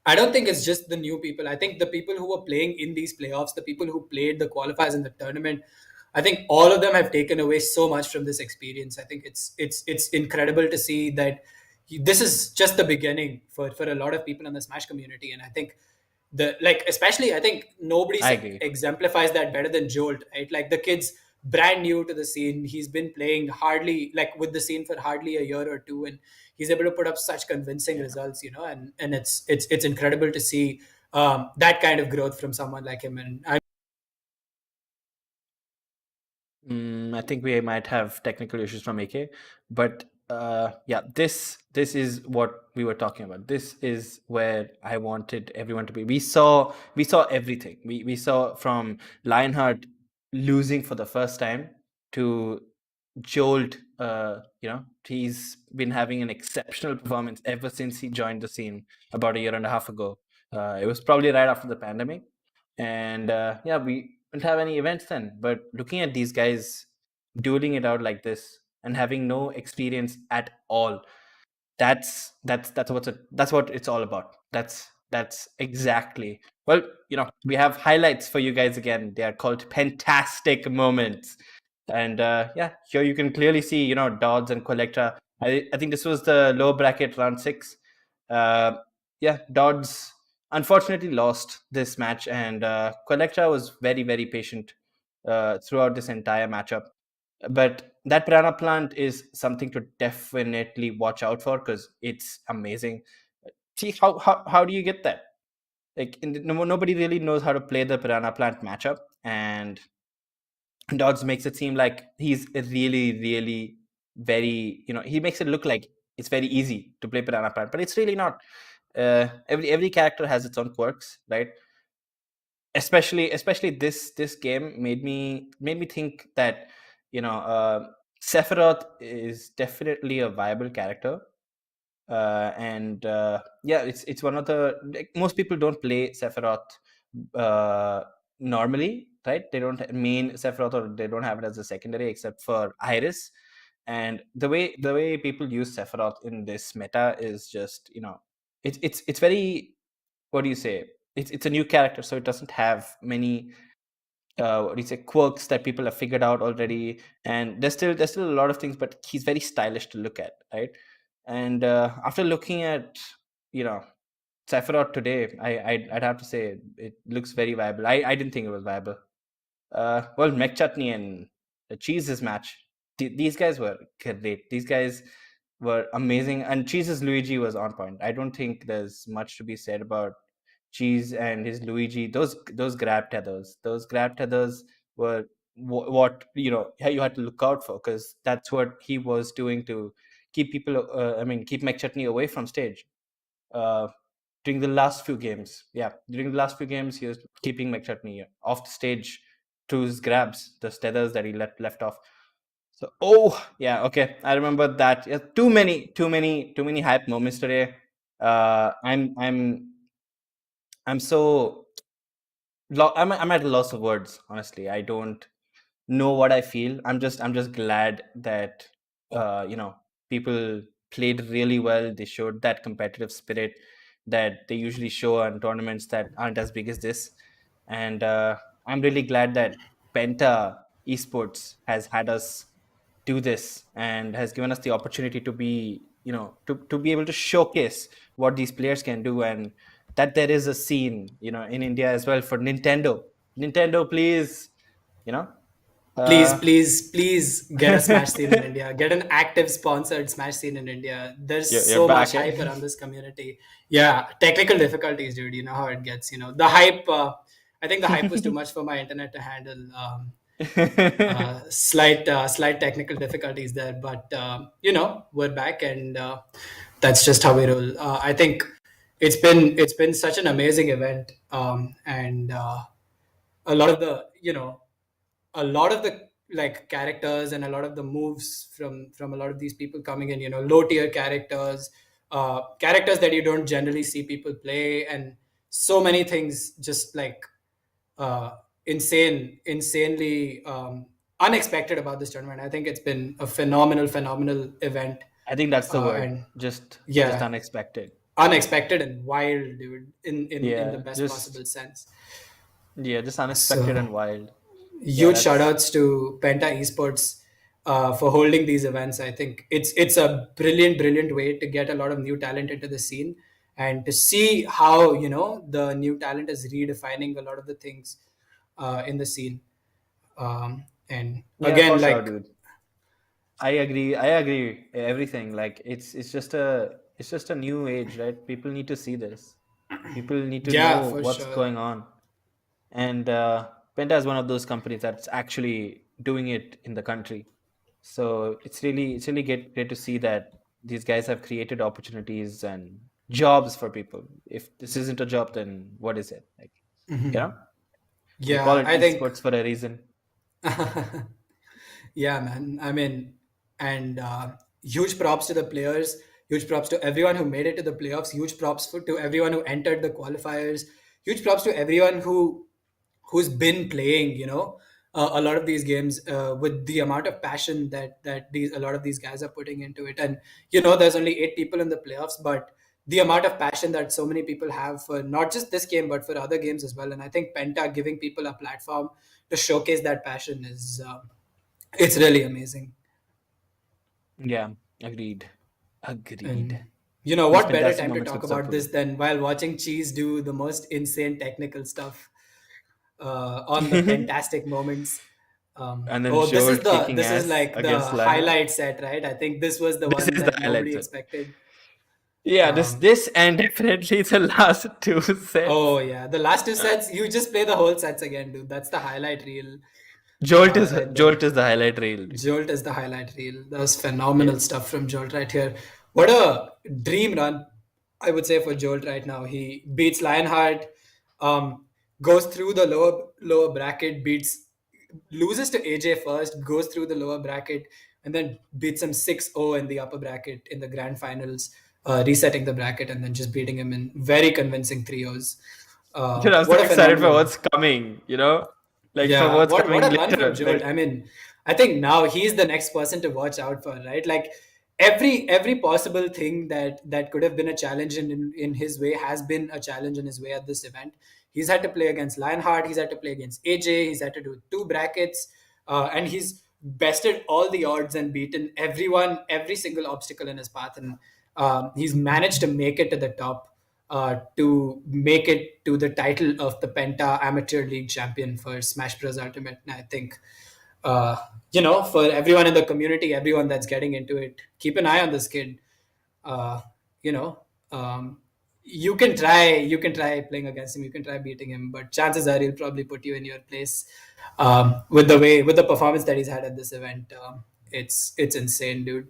Speaker 2: I don't think it's just the new people. I think the people who were playing in these playoffs, the people who played the qualifiers in the tournament, I think all of them have taken away so much from this experience. I think it's incredible to see that this is just the beginning for a lot of people in the Smash community. And I think especially I think nobody
Speaker 3: I agree.
Speaker 2: exemplifies that better than Jolt, right? Like the kid's brand new to the scene. He's been playing hardly like with the scene for hardly a year or two, and he's able to put up such convincing results, and it's incredible to see that kind of growth from someone like him. And
Speaker 3: I think we might have technical issues from AK, but yeah, this is what we were talking about. This is where I wanted everyone to be. We saw everything. We saw from Lionheart losing for the first time to Jolt. He's been having an exceptional performance ever since he joined the scene about a year and a half ago. It was probably right after the pandemic, and yeah, we didn't have any events then. But looking at these guys dueling it out like this and having no experience at all, that's what it's all about. That's exactly. Well, we have highlights for you guys again. They are called fantastic moments, and yeah, here you can clearly see Dods and Quaylectra. I think this was the low bracket round 6. Yeah, Dods unfortunately lost this match, and Quaylectra was very, very patient throughout this entire matchup. But that piranha plant is something to definitely watch out for because it's amazing. See, how do you get that? Like, nobody really knows how to play the piranha plant matchup, and Dodds makes it seem like he's really, really very, he makes it look like it's very easy to play piranha plant, but it's really not. Every character has its own quirks, right? Especially this game made me think that Sephiroth is definitely a viable character, and yeah, it's one of the, like, most people don't play Sephiroth normally, right? They don't main Sephiroth, or they don't have it as a secondary except for Eyeris. And the way people use Sephiroth in this meta is just it's very, what do you say, it's a new character, so it doesn't have many what do you say, quirks that people have figured out already, and there's still a lot of things, but he's very stylish to look at, right? And after looking at Sephiroth today, I'd have to say it looks very viable. I didn't think it was viable. Well, McChutney and the Cheese's match, these guys were great. These guys were amazing, and Cheese's Luigi was on point. I don't think there's much to be said about Cheese and his Luigi. Those grab tethers were what you had to look out for, because that's what he was doing to keep people. Keep McChutney away from stage. During the last few games, he was keeping McChutney off the stage through his grabs, the tethers that he left off. So, okay, I remember that. Yeah, too many hype moments today. I'm so I'm at a loss of words, honestly. I don't know what I feel. I'm just glad that people played really well. They showed that competitive spirit that they usually show on tournaments that aren't as big as this. And I'm really glad that Penta Esports has had us do this and has given us the opportunity to be to be able to showcase what these players can do, and that there is a scene in India as well for Nintendo. Please,
Speaker 2: please,
Speaker 3: uh,
Speaker 2: please get a Smash scene in India. Get an active sponsored Smash scene in India. There's
Speaker 3: you're
Speaker 2: so much
Speaker 3: back,
Speaker 2: hype around this community. Yeah, technical difficulties, dude. You know how it gets. The hype. I think the hype was too much for my internet to handle. Slight technical difficulties there, but we're back, and that's just how we roll. I think it's been such an amazing event, and a lot of the like characters and a lot of the moves from a lot of these people coming in, low tier characters, characters that you don't generally see people play, and so many things just like uh, insanely unexpected about this tournament. I think it's been a phenomenal event.
Speaker 3: I think that's the word.
Speaker 2: And
Speaker 3: Just
Speaker 2: yeah,
Speaker 3: unexpected.
Speaker 2: unexpected and wild, dude, in the
Speaker 3: Yeah,
Speaker 2: best possible
Speaker 3: just
Speaker 2: sense.
Speaker 3: just unexpected
Speaker 2: So
Speaker 3: and wild. Yeah,
Speaker 2: huge shout
Speaker 3: that's
Speaker 2: outs to Penta Esports for holding these events. I think it's a brilliant way to get a lot of new talent into the scene, and to see how the new talent is redefining a lot of the things in the scene. And
Speaker 3: yeah, for
Speaker 2: again,
Speaker 3: sure,
Speaker 2: like,
Speaker 3: dude. I agree. I agree. Everything. Like it's just a new age, right? People need to see this. People need to
Speaker 2: yeah,
Speaker 3: know
Speaker 2: for
Speaker 3: what's
Speaker 2: sure.
Speaker 3: going on. And Penta is one of those companies that's actually doing it in the country. So it's really great to see that these guys have created opportunities and jobs for people. If this isn't a job, then what is it? Like, you know, they call
Speaker 2: Yeah,
Speaker 3: it
Speaker 2: I think.
Speaker 3: esports for a reason.
Speaker 2: Yeah, man. I mean, and huge props to the players. Huge props to everyone who made it to the playoffs. Huge props to everyone who entered the qualifiers. Huge props to everyone who's been playing. A lot of these games with the amount of passion that these a lot of these guys are putting into it. And there's only 8 people in the playoffs, but the amount of passion that so many people have for not just this game but for other games as well. And I think Penta giving people a platform to showcase that passion is. It's really amazing.
Speaker 3: Yeah, agreed. Agreed.
Speaker 2: And
Speaker 3: These
Speaker 2: what better
Speaker 3: fantastic
Speaker 2: time to
Speaker 3: moments
Speaker 2: talk
Speaker 3: look so
Speaker 2: about
Speaker 3: cool.
Speaker 2: this than while watching Cheese do the most insane technical stuff on the fantastic moments.
Speaker 3: And then
Speaker 2: Oh, this is
Speaker 3: Jolt
Speaker 2: the
Speaker 3: kicking
Speaker 2: this is
Speaker 3: ass
Speaker 2: like the
Speaker 3: against Lionheart.
Speaker 2: highlight set, right? I think this was the
Speaker 3: This
Speaker 2: one
Speaker 3: is the
Speaker 2: that
Speaker 3: highlight
Speaker 2: nobody
Speaker 3: set.
Speaker 2: expected.
Speaker 3: Yeah,
Speaker 2: Um,
Speaker 3: this and definitely the last two sets.
Speaker 2: oh yeah, the last two sets, you just play the whole sets again, dude. That's the highlight reel right there.
Speaker 3: Jolt is the highlight reel, dude.
Speaker 2: Jolt is the highlight reel. That was phenomenal stuff from Jolt right here. What a dream run, I would say, for Jolt right now. He beats Lionheart, um, goes through the lower bracket, loses to AJ first, goes through the lower bracket, and then beats him 6-0 in the upper bracket in the grand finals, resetting the bracket and then just beating him in very convincing 3-0s.
Speaker 3: Dude, I'm so
Speaker 2: What a
Speaker 3: excited for
Speaker 2: phenomenal.
Speaker 3: what's coming, like for
Speaker 2: Yeah,
Speaker 3: what's
Speaker 2: what
Speaker 3: coming
Speaker 2: a run from
Speaker 3: later.
Speaker 2: Jolt. I mean, I think now he's the next person to watch out for, right? Like every possible thing that could have been a challenge in his way has been a challenge in his way at this event. He's had to play against Lionheart, he's had to play against AJ, he's had to do 2 brackets, and he's bested all the odds and beaten every single obstacle in his path, and he's managed to make it to the top, to make it to the title of the Penta Amateur League champion for Smash Bros. Ultimate. And I think, for everyone in the community, everyone that's getting into it, keep an eye on this kid. Uh, you know, um, you can try playing against him, you can try beating him, but chances are he'll probably put you in your place. With the performance that he's had at this event, it's insane, dude.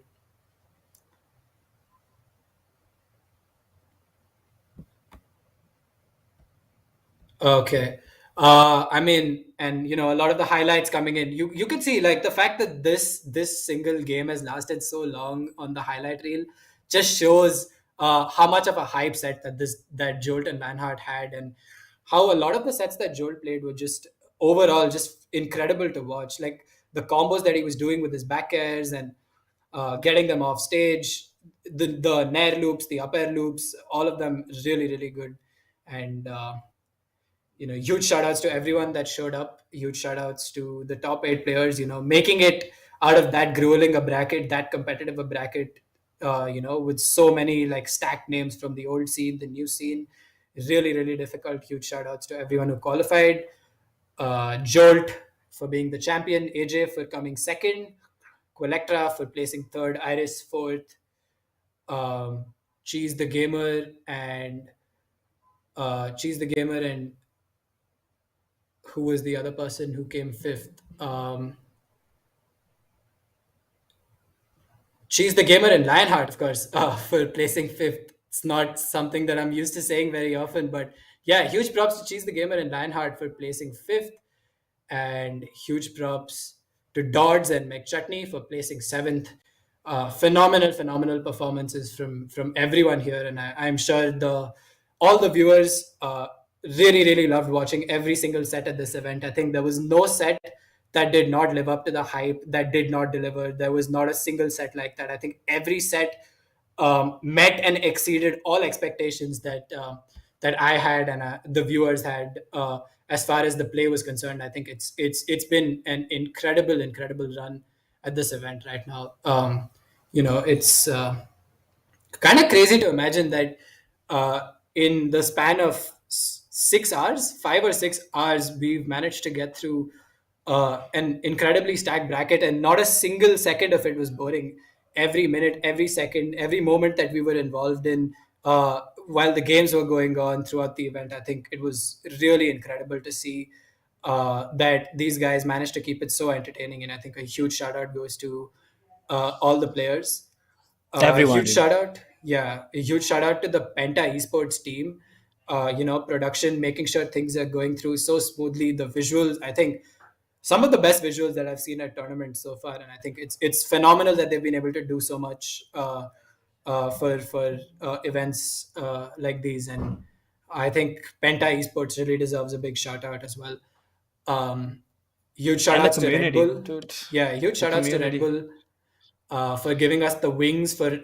Speaker 2: Okay. I mean, and a lot of the highlights coming in, you could see like the fact that this single game has lasted so long on the highlight reel just shows how much of a hype set that Jolt and Manhart had, and how a lot of the sets that Jolt played were just overall just incredible to watch. Like the combos that he was doing with his back airs and getting them off stage, the nair loops, the up air loops, all of them really good. And huge shout outs to everyone that showed up. Huge shout outs to the top 8 players, making it out of that grueling a bracket, that competitive a bracket, with so many like stacked names from the old scene, the new scene. Really difficult. Huge shout outs to everyone who qualified. Jolt for being the champion, AJ for coming second, Quaylectra for placing third, Eyeris fourth, um, Cheese the Gamer and who was the other person who came fifth? She's the gamer and Lionheart, of course, for placing fifth. It's not something that I'm used to saying very often, but yeah, huge props to Cheese the Gamer and Lionheart for placing fifth, and huge props to Dods and McChutney for placing seventh. Phenomenal performances from everyone here, and I'm sure all the viewers really loved watching every single set at this event. I think there was no set that did not live up to the hype, that did not deliver. There was not a single set like that. I think every set met and exceeded all expectations that I had and the viewers had as far as the play was concerned. I think it's been an incredible run at this event right now. It's kind of crazy to imagine that in the span of 6 hours, 5 or 6 hours, we've managed to get through an incredibly stacked bracket, and not a single second of it was boring. Every minute, every second, every moment that we were involved in while the games were going on throughout the event, I think it was really incredible to see that these guys managed to keep it so entertaining. And I think a huge shout out goes to all the players.
Speaker 3: Everyone.
Speaker 2: Huge shout out, yeah, a huge shout out to the Penta Esports team. Production, making sure things are going through so smoothly. The visuals, I think, some of the best visuals that I've seen at tournaments so far, and I think it's phenomenal that they've been able to do so much for events like these. And I think Penta Esports really deserves a big shout out as well. Um, Huge shout
Speaker 3: And the
Speaker 2: outs to Red
Speaker 3: community,
Speaker 2: Bull.
Speaker 3: dude.
Speaker 2: Yeah, huge
Speaker 3: The
Speaker 2: shout outs to Red
Speaker 3: community.
Speaker 2: Bull for giving us the wings, for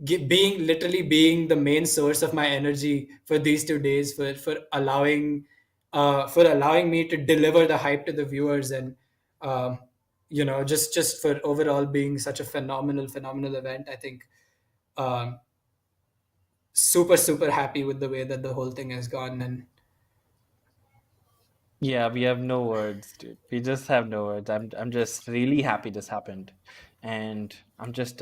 Speaker 2: being the main source of my energy for these 2 days, for allowing me to deliver the hype to the viewers, and just for overall being such a phenomenal event. I think um, super happy with the way that the whole thing has gone. And
Speaker 3: Yeah, we have no words, dude. We just have no words. I'm just really happy this happened, and I'm just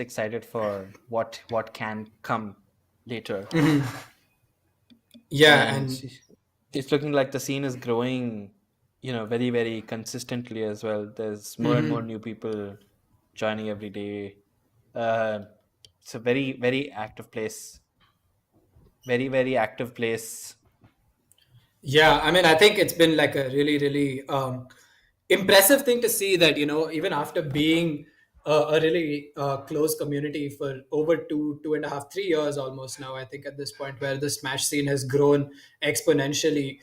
Speaker 3: excited for what can come later.
Speaker 2: yeah,
Speaker 3: And
Speaker 2: and
Speaker 3: it's looking like the scene is growing, very consistently as well. There's more and more new people joining every day. Uh, it's a very active place. Very active place.
Speaker 2: yeah, I mean, I think it's been like a really impressive thing to see that, even after being a really close community for over 2.5, 3 years almost now, I think at this point where the Smash scene has grown exponentially,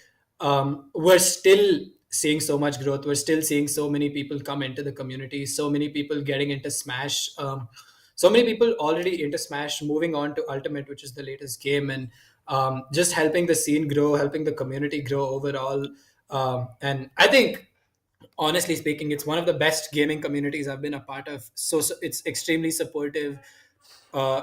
Speaker 2: we're still seeing so much growth. We're still seeing so many people come into the community, so many people getting into Smash. So many people already into Smash, moving on to Ultimate, which is the latest game, and just helping the scene grow, helping the community grow overall. And I think, honestly speaking, it's one of the best gaming communities I've been a part of. So it's extremely supportive,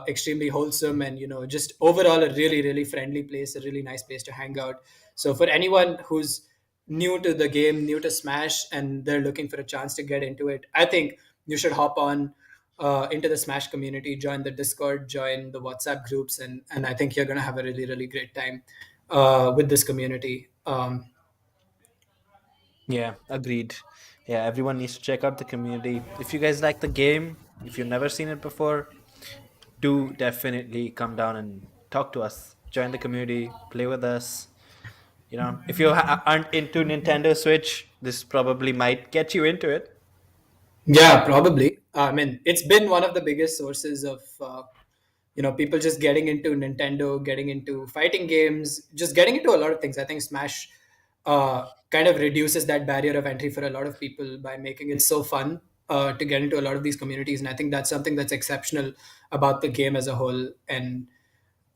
Speaker 2: extremely wholesome, and just overall a really friendly place, a really nice place to hang out. So for anyone who's new to the game, new to Smash, and they're looking for a chance to get into it, I think you should hop on into the Smash community, join the Discord, join the WhatsApp groups, and I think you're gonna have a really great time with this community.
Speaker 3: Yeah, agreed. Yeah, everyone needs to check out the community. If you guys like the game, if you've never seen it before, do definitely come down and talk to us. Join the community, play with us. If you aren't into Nintendo Switch, this probably might get you into it.
Speaker 2: Yeah, probably. I mean, it's been one of the biggest sources of people just getting into Nintendo, getting into fighting games, just getting into a lot of things. I think Smash kind of reduces that barrier of entry for a lot of people by making it so fun to get into a lot of these communities, and I think that's something that's exceptional about the game as a whole. And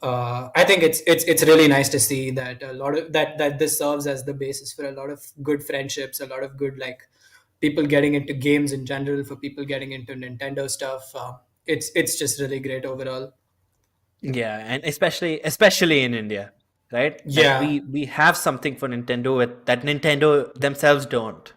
Speaker 2: I think it's really nice to see that a lot of that this serves as the basis for a lot of good friendships, a lot of good, like, people getting into games in general, for people getting into Nintendo stuff. It's just really great overall.
Speaker 3: Yeah, and especially in India, right? That
Speaker 2: Yeah.
Speaker 3: we have something for Nintendo that Nintendo themselves don't,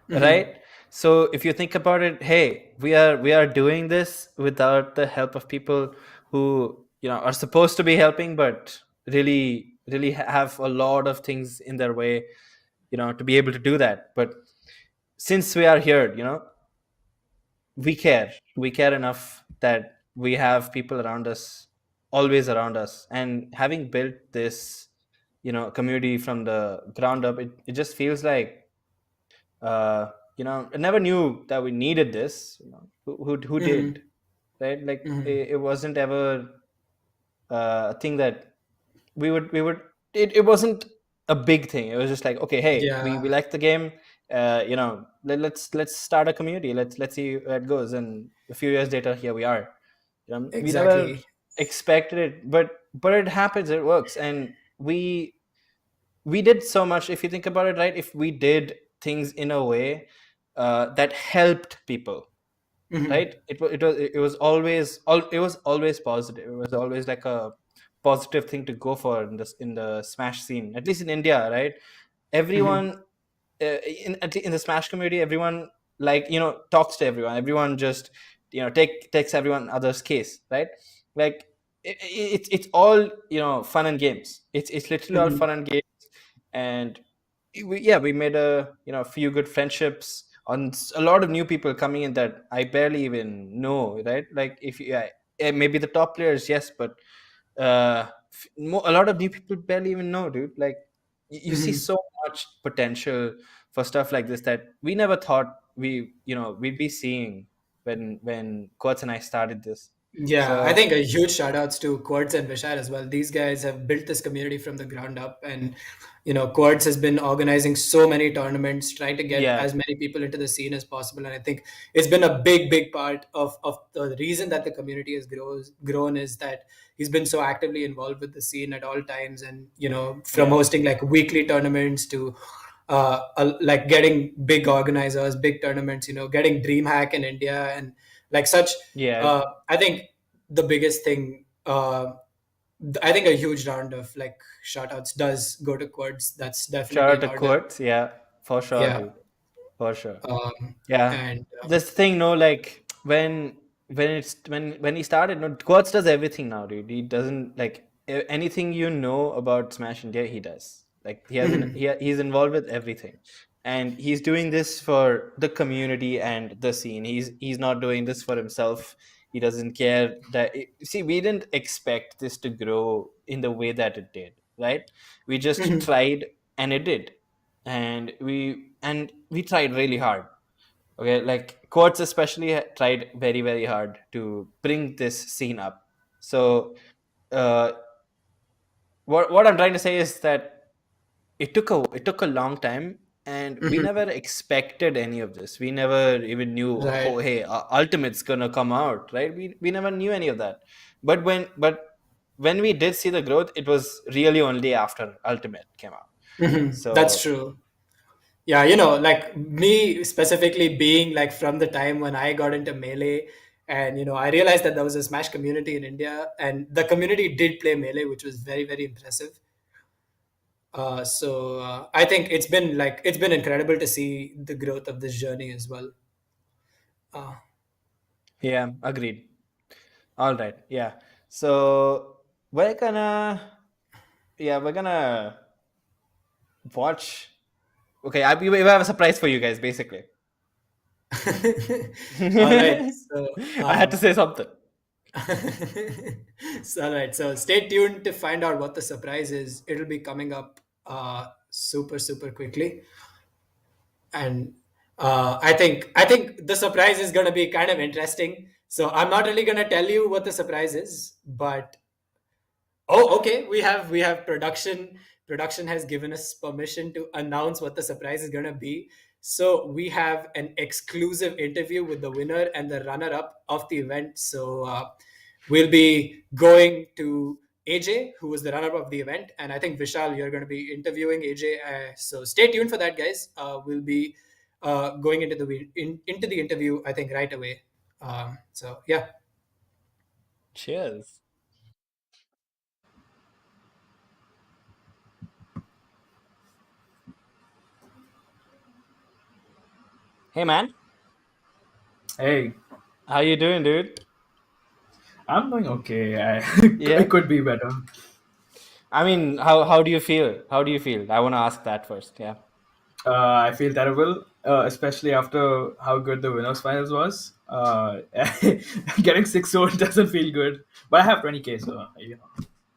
Speaker 3: right? So if you think about it, hey, we are doing this without the help of people who are supposed to be helping, but really have a lot of things in their way, to be able to do that. But since we are here, we care enough that we have people around us, always around us, and having built this community from the ground up, it just feels like I never knew that we needed this. Who did, right? Like it wasn't ever a thing that we would it wasn't a big thing. It was just like, okay, hey,
Speaker 2: Yeah.
Speaker 3: we like the game. Let's start a community. Let's see where it goes. And a few years later, here we are. We never
Speaker 2: Exactly.
Speaker 3: expected it, but it happens. It works, and we did so much. If you think about it, right? If we did things in a way that helped people, right? It was always positive. It was always like a positive thing to go for in the Smash scene, at least in India, right? Everyone in the Smash community, everyone, like, talks to everyone. Everyone just takes everyone other's case, right? Like, it's all fun and games. It's literally all fun and games. And we made a few good friendships on a lot of new people coming in that I barely even know, right? Like, if maybe the top players, yes, but a lot of new people barely even know, dude. Like, you see so much potential for stuff like this that we never thought we'd be seeing when Quartz and I started this.
Speaker 2: Yeah, I
Speaker 3: So
Speaker 2: think a huge shout outs to Quartz and Vishal as well. These guys have built this community from the ground up, and Quartz has been organizing so many tournaments, trying to get
Speaker 3: yeah,
Speaker 2: as many people into the scene as possible. And I think it's been a big part of the reason that the community has grown is that he's been so actively involved with the scene at all times, and from
Speaker 3: yeah,
Speaker 2: hosting like weekly tournaments to like getting big organizers, big tournaments, getting DreamHack in India and like such.
Speaker 3: yeah.
Speaker 2: I think the biggest thing, I think a huge round of like shout outs does go to Quads. That's
Speaker 3: Shout
Speaker 2: definitely
Speaker 3: out
Speaker 2: in
Speaker 3: to
Speaker 2: order.
Speaker 3: Quartz, yeah, for sure,
Speaker 2: Yeah.
Speaker 3: dude, for sure.
Speaker 2: Um,
Speaker 3: Yeah,
Speaker 2: and
Speaker 3: this thing, no, like when he started, no, Quartz does everything now, dude. He doesn't like anything about Smash India. He does. Like, he's involved with everything, and he's doing this for the community and the scene. He's not doing this for himself. He doesn't care that. See, we didn't expect this to grow in the way that it did, right? We just tried, and it did, and we tried really hard. Okay, like Quartz especially tried very, very hard to bring this scene up. So uh, what I'm trying to say is that it took a long time, and we never expected any of this. We never even knew, oh,
Speaker 2: right.
Speaker 3: hey, Ultimate's gonna come out, right? We never knew any of that. But when we did see the growth, it was really only after Ultimate came out.
Speaker 2: That's
Speaker 3: So
Speaker 2: true. Yeah, like me specifically being like from the time when I got into Melee, and I realized that there was a Smash community in India, and the community did play Melee, which was very, very impressive. So I think it's been incredible to see the growth of this journey as well. Uh,
Speaker 3: yeah, agreed. All right, yeah. So we're gonna we're gonna watch. Okay, we have a surprise for you guys, basically.
Speaker 2: all right. So,
Speaker 3: I had to say something.
Speaker 2: all right. So stay tuned to find out what the surprise is. It'll be coming up super, super quickly. And I think the surprise is going to be kind of interesting. So I'm not really going to tell you what the surprise is, but oh, okay. We have production. Production has given us permission to announce what the surprise is going to be. So we have an exclusive interview with the winner and the runner-up of the event. So we'll be going to AJ, who was the runner-up of the event, and I think Vishal, you're going to be interviewing AJ. So stay tuned for that, guys. We'll be going into the interview, I think, right away. So yeah.
Speaker 3: Cheers. Hey, man.
Speaker 6: Hey,
Speaker 3: How you doing, dude?
Speaker 6: I'm doing okay.
Speaker 3: Yeah.
Speaker 6: It could be better.
Speaker 3: I mean, how do you feel? How do you feel? I want to ask that first. Yeah.
Speaker 6: I feel terrible, especially after how good the winners finals was. Getting 6-0 doesn't feel good, but I have 20K, so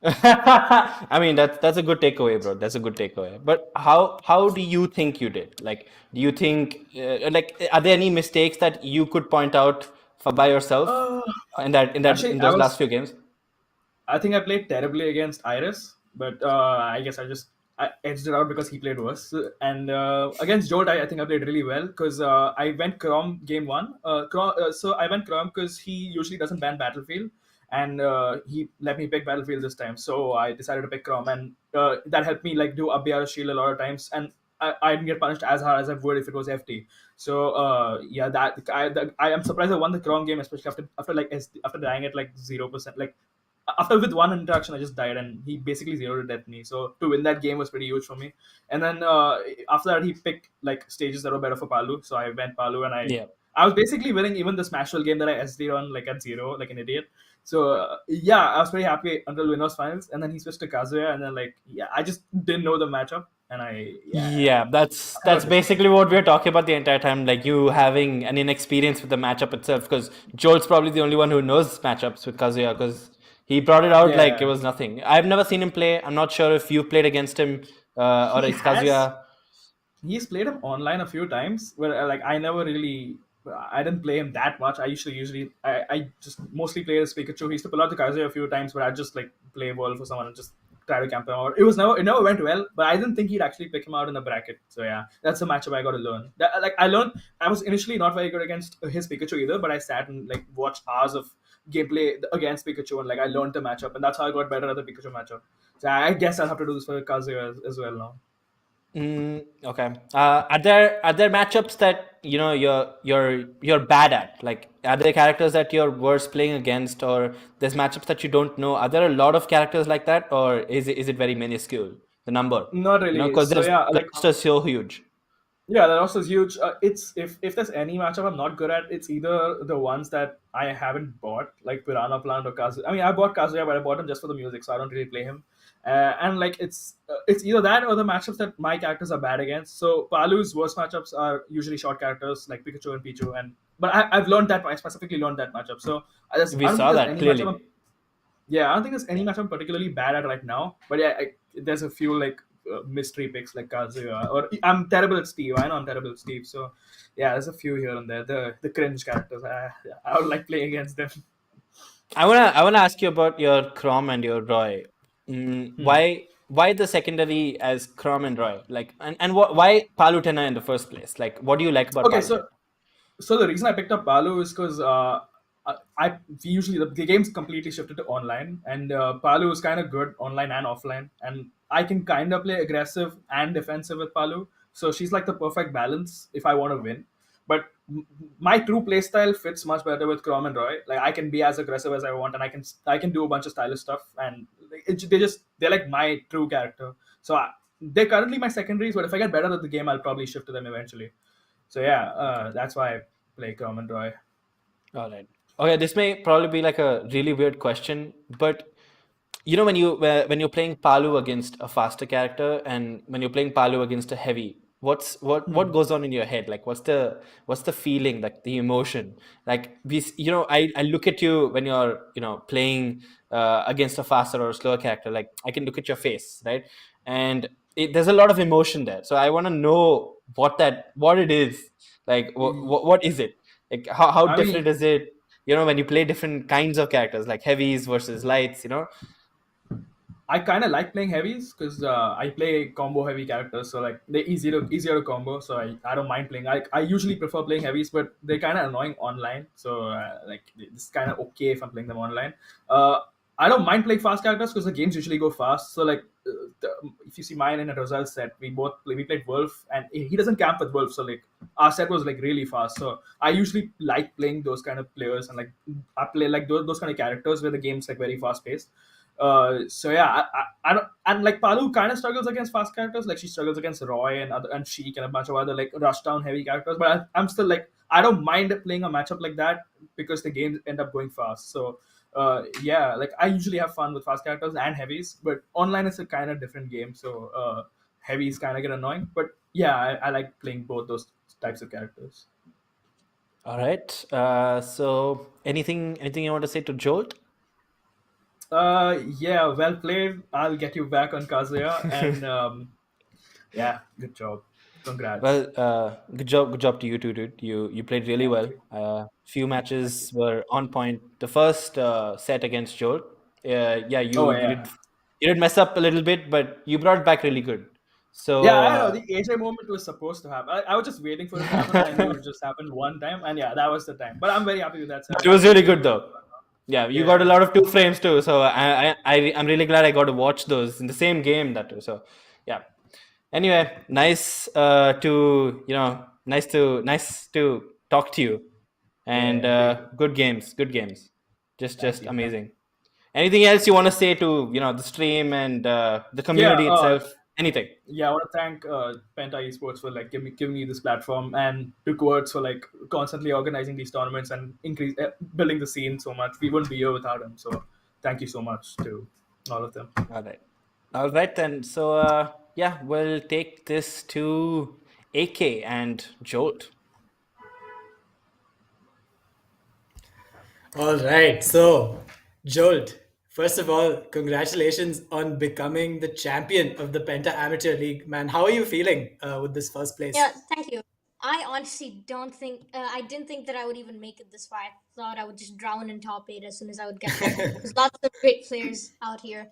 Speaker 3: I mean, that's a good takeaway, bro. That's a good takeaway. But how do you think you did? Like, do you think are there any mistakes that you could point out for by yourself
Speaker 6: Uh,
Speaker 3: in
Speaker 6: actually,
Speaker 3: those last few games?
Speaker 6: I think I played terribly against Iris, but I guess I edged it out because he played worse. And against Jolt, I think I played really well because I went Chrome game one. So I went Chrome because he usually doesn't ban Battlefield, and he let me pick Battlefield this time. So I decided to pick Chrome, and that helped me like do Abhyar Shield a lot of times, and I didn't get punished as hard as I would if it was FT. So yeah, I am surprised I won the Chrome game, especially after dying at like 0%. Like after with one interaction, I just died, and he basically zeroed it at me. So to win that game was pretty huge for me. And then after that, he picked like stages that were better for Palu. So I went Palu, and
Speaker 3: Yeah.
Speaker 6: I was basically winning even the Smashville game that I SD on like at 0, like an idiot. So yeah, I was pretty happy until winners finals, and then he switched to Kazuya, and then like yeah, I just didn't know the matchup, and
Speaker 3: Yeah, that's basically what we're talking about the entire time. Like you having an inexperience with the matchup itself, because Jolt's probably the only one who knows matchups with Kazuya, because he brought it out like it
Speaker 6: Yeah.
Speaker 3: was nothing. I've never seen him play. I'm not sure if you played against him or
Speaker 6: He
Speaker 3: it's
Speaker 6: has
Speaker 3: Kazuya.
Speaker 6: he's played him online a few times, but like I didn't play him that much. I I just mostly play as Pikachu. He used to pull out the Kazuya a few times, but I just like play ball for someone and just try to camp him out. It never went well, but I didn't think he'd actually pick him out in the bracket. So yeah, that's a matchup I got to learn. I learned I was initially not very good against his Pikachu either, but I sat and like watched hours of gameplay against Pikachu, and like I learned the matchup, and that's how I got better at the Pikachu matchup. So I guess I'll have to do this for Kazuya as well now.
Speaker 3: Okay. Are there matchups that you're bad at? Like, are there characters that you're worse playing against, or there's matchups that you don't know? Are there a lot of characters like that, or is it very minuscule, the number?
Speaker 6: Not really.
Speaker 3: Because
Speaker 6: So yeah,
Speaker 3: the roster is so huge.
Speaker 6: yeah, that also is huge. It's if there's any matchup I'm not good at, it's either the ones that I haven't bought, like Piranha Plant or Kazuya. I mean, I bought Kazuya, but I bought him just for the music, so I don't really play him. And like it's either that or the matchups that my characters are bad against. So Palu's worst matchups are usually short characters like Pikachu and Pichu, and but I've learned that I specifically learned that matchup. So
Speaker 3: We
Speaker 6: I don't think
Speaker 3: saw
Speaker 6: there's
Speaker 3: that
Speaker 6: any
Speaker 3: clearly.
Speaker 6: matchup. Yeah, I don't think there's any match I'm particularly bad at right now. But yeah, there's a few like mystery picks like Kazuya, or I'm terrible at Steve. I know I'm terrible at Steve. So yeah, there's a few here and there. The cringe characters. I would like playing against them.
Speaker 3: I wanna ask you about your Crom and your Roy. Why the secondary as Crom and Roy? Like, and why Palutena in the first place? Like, what do you like about
Speaker 6: Okay,
Speaker 3: Palutena?
Speaker 6: so the reason I picked up Palu is because we usually the game's completely shifted to online, and Palu is kind of good online and offline, and I can kind of play aggressive and defensive with Palu. So she's like the perfect balance if I want to win. But my true play style fits much better with Crom and Roy. Like I can be as aggressive as I want, and I can do a bunch of stylish stuff, and they're like my true character. So they're currently my secondaries, but if I get better at the game, I'll probably shift to them eventually. So yeah, that's why I play Crom and Roy.
Speaker 3: All right. Okay, this may probably be like a really weird question, but when you're playing Palu against a faster character and when you're playing Palu against a heavy, what goes on in your head? Like, what's the feeling, like the emotion? Like I look at you when you're playing against a faster or slower character. Like, I can look at your face, right? And there's a lot of emotion there. So I want to know what it is. Like, what is it? Like, how
Speaker 6: I mean,
Speaker 3: different is it? When you play different kinds of characters, like heavies versus lights.
Speaker 6: I kind of like playing heavies because I play combo heavy characters, so like they're easier to combo. So I don't mind playing. I usually prefer playing heavies, but they're kind of annoying online. So like it's kind of okay if I'm playing them online. I don't mind playing fast characters because the games usually go fast. So like if you see mine in a result set, we played Wolf, and he doesn't camp with Wolf, so like our set was like really fast. So I usually like playing those kind of players, and like I play like those kind of characters where the game's like very fast paced. So yeah, I don't, and like Palu kind of struggles against fast characters. Like she struggles against Roy and Sheik and a bunch of other like rush down heavy characters. But I'm still like I don't mind playing a matchup like that because the games end up going fast. So yeah, like I usually have fun with fast characters and heavies, but online is a kind of different game. So heavies kind of get annoying. But yeah, I like playing both those types of characters.
Speaker 3: All right. So anything you want to say to Jolt?
Speaker 6: Yeah, well played. I'll get you back on Kazuya, and yeah, good job. Congrats.
Speaker 3: Well, good job to you too, dude. You played really
Speaker 6: Thank
Speaker 3: well.
Speaker 6: you.
Speaker 3: Few
Speaker 6: Thank you.
Speaker 3: matches were on point. The first set against Jolt, yeah,
Speaker 6: Oh
Speaker 3: you did
Speaker 6: yeah.
Speaker 3: You did mess up a little bit, but you brought it back really good. So
Speaker 6: Yeah, I don't know. The AJ moment was supposed to happen. I was just waiting for it to happen. I knew it just happened one time, and yeah, that was the time. But I'm very happy with that
Speaker 3: but
Speaker 6: setup.
Speaker 3: it was really
Speaker 6: Really
Speaker 3: good
Speaker 6: good.
Speaker 3: though. Yeah, you got a
Speaker 6: Yeah.
Speaker 3: lot of 2 frames too. So I'm really glad I got to watch those in the same game that too. So yeah. Anyway, nice nice to talk to you, and
Speaker 6: Yeah.
Speaker 3: good games, good games, just
Speaker 6: Thank you.
Speaker 3: amazing. Anything else you want to say to the stream and the
Speaker 6: Yeah.
Speaker 3: community itself? Anything?
Speaker 6: Yeah, I want to thank Penta Esports for like giving me this platform, and to Quartz for like constantly organizing these tournaments and building the scene so much. We wouldn't be here without him. So thank you so much to all of them.
Speaker 3: All right then. So yeah, we'll take this to AK and Jolt.
Speaker 2: All right. So, Jolt, first of all, congratulations on becoming the champion of the Penta Amateur League. Man, how are you feeling with this first place?
Speaker 7: Yeah, thank you. I honestly don't think I didn't think that I would even make it this far. I thought I would just drown in top 8 as soon as I would get there. There's lots of great players out here.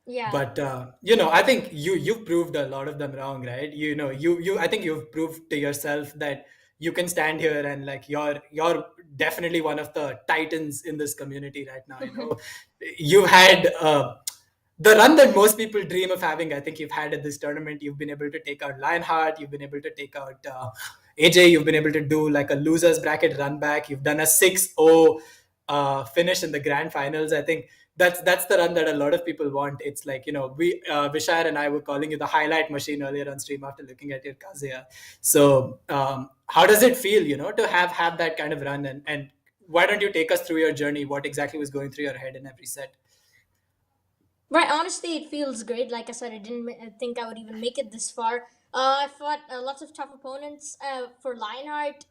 Speaker 7: Yeah.
Speaker 2: But I think you've proved a lot of them wrong, right? You I think you've proved to yourself that you can stand here and like you're definitely one of the titans in this community right now. You've had the run that most people dream of having. I think you've had at this tournament. You've been able to take out Lionheart. You've been able to take out AJ. You've been able to do like a losers bracket run back. You've done a 6-0 finish in the grand finals. I think that's the run that a lot of people want. It's like, we Vishar and I were calling you the highlight machine earlier on stream after looking at your Kazuya. So how does it feel, to have that kind of run, and why don't you take us through your journey? What exactly was going through your head in every set?
Speaker 7: Right, honestly, it feels great. Like I said, I didn't think I would even make it this far. I fought lots of tough opponents for Lionheart.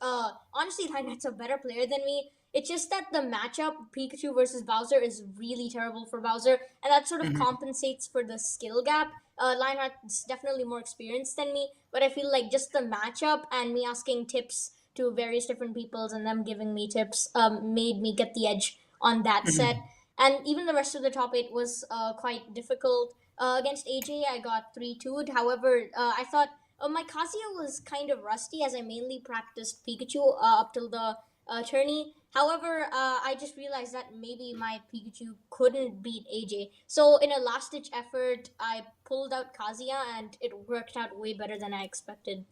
Speaker 7: Honestly, Lionheart's a better player than me. It's just that the matchup, Pikachu versus Bowser, is really terrible for Bowser, and that sort of compensates for the skill gap. Lionheart's definitely more experienced than me, but I feel like just the matchup and me asking tips to various different peoples and them giving me tips made me get the edge on that set. And even the rest of the top 8 was quite difficult. Against AJ, I got 3-2'd. However, I thought my Kazuya was kind of rusty as I mainly practiced Pikachu up till the tourney. However, I just realized that maybe my Pikachu couldn't beat AJ. So in a last-ditch effort, I pulled out Kazuya, and it worked out way better than I expected.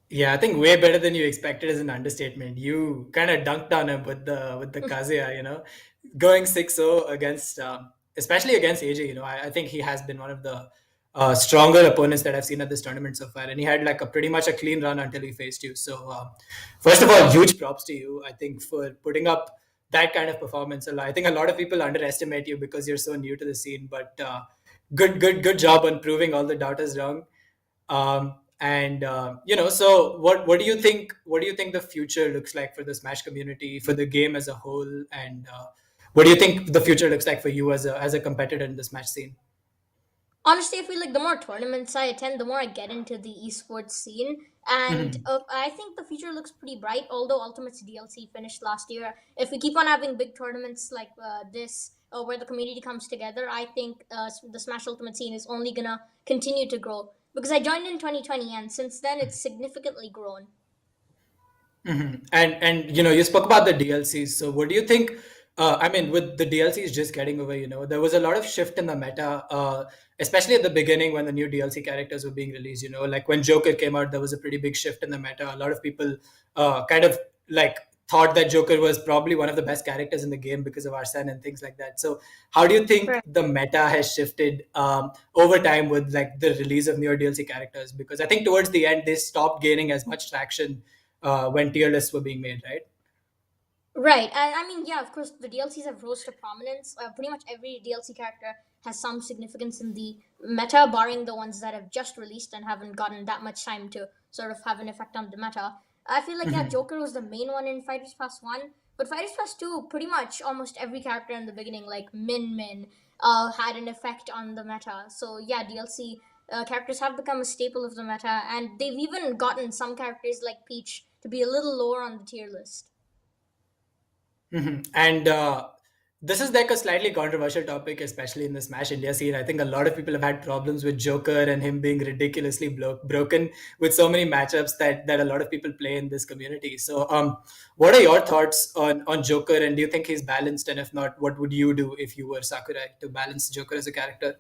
Speaker 2: Yeah, I think way better than you expected is an understatement. You kind of dunked on him with the Kazuya, going 6-0 against, especially against AJ. I think he has been one of the stronger opponents that I've seen at this tournament so far, and he had like a pretty much a clean run until he faced you. So first of all, huge props to you. I think for putting up that kind of performance. I think a lot of people underestimate you because you're so new to the scene, but good job on proving all the doubters wrong. And so what do you think the future looks like for the Smash community, for the game as a whole, and what do you think the future looks like for you as a competitor in the Smash scene?
Speaker 7: Honestly, I feel like the more tournaments I attend, the more I get into the esports scene. And I think the future looks pretty bright, although Ultimate's DLC finished last year. If we keep on having big tournaments like this, where the community comes together, I think the Smash Ultimate scene is only going to continue to grow. Because I joined in 2020, and since then, it's significantly grown.
Speaker 2: And you spoke about the DLCs. So what do you think? I mean, with the DLCs just getting over, there was a lot of shift in the meta, especially at the beginning when the new DLC characters were being released. Like when Joker came out, there was a pretty big shift in the meta. A lot of people kind of like thought that Joker was probably one of the best characters in the game because of Arsene and things like that. So how do you think
Speaker 7: Right.
Speaker 2: the meta has shifted over time with like the release of newer DLC characters? Because I think towards the end they stopped gaining as much traction when tier lists were being made, right?
Speaker 7: Right. I mean, yeah, of course, the DLCs have rose to prominence. Pretty much every DLC character has some significance in the meta, barring the ones that have just released and haven't gotten that much time to sort of have an effect on the meta. I feel like, yeah, Joker was the main one in Fighters Pass 1, but Fighters Pass 2, pretty much almost every character in the beginning, like Min, had an effect on the meta. So, yeah, DLC characters have become a staple of the meta, and they've even gotten some characters like Peach to be a little lower on the tier list.
Speaker 2: And This is like a slightly controversial topic, especially in the Smash India scene. I think a lot of people have had problems with Joker and him being ridiculously broken with so many matchups that a lot of people play in this community. So, what are your thoughts on Joker, and do you think he's balanced? And if not, what would you do if you were Sakurai to balance Joker as a character?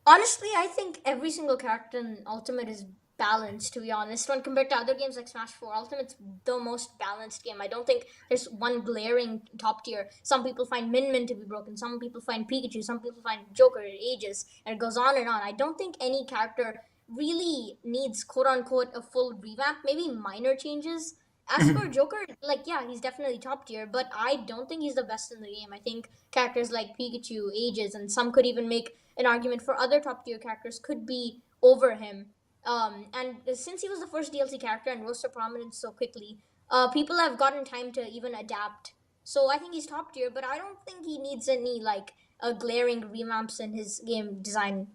Speaker 7: Honestly, I think every single character in Ultimate is balanced, to be honest. When compared to other games like Smash 4, Ultimate's the most balanced game. I don't think there's one glaring top tier. Some people find Min Min to be broken, some people find Pikachu, some people find Joker, Aegis, and it goes on and on. I don't think any character really needs quote unquote a full revamp, maybe minor changes. As for Joker, like, yeah, he's definitely top tier, but I don't think he's the best in the game. I think characters like Pikachu, Aegis, and some could even make an argument for other top tier characters could be over him. And since he was the first DLC character and rose to prominence so quickly, people have gotten time to even adapt. So I think he's top tier, but I don't think he needs any like glaring revamps in his game design.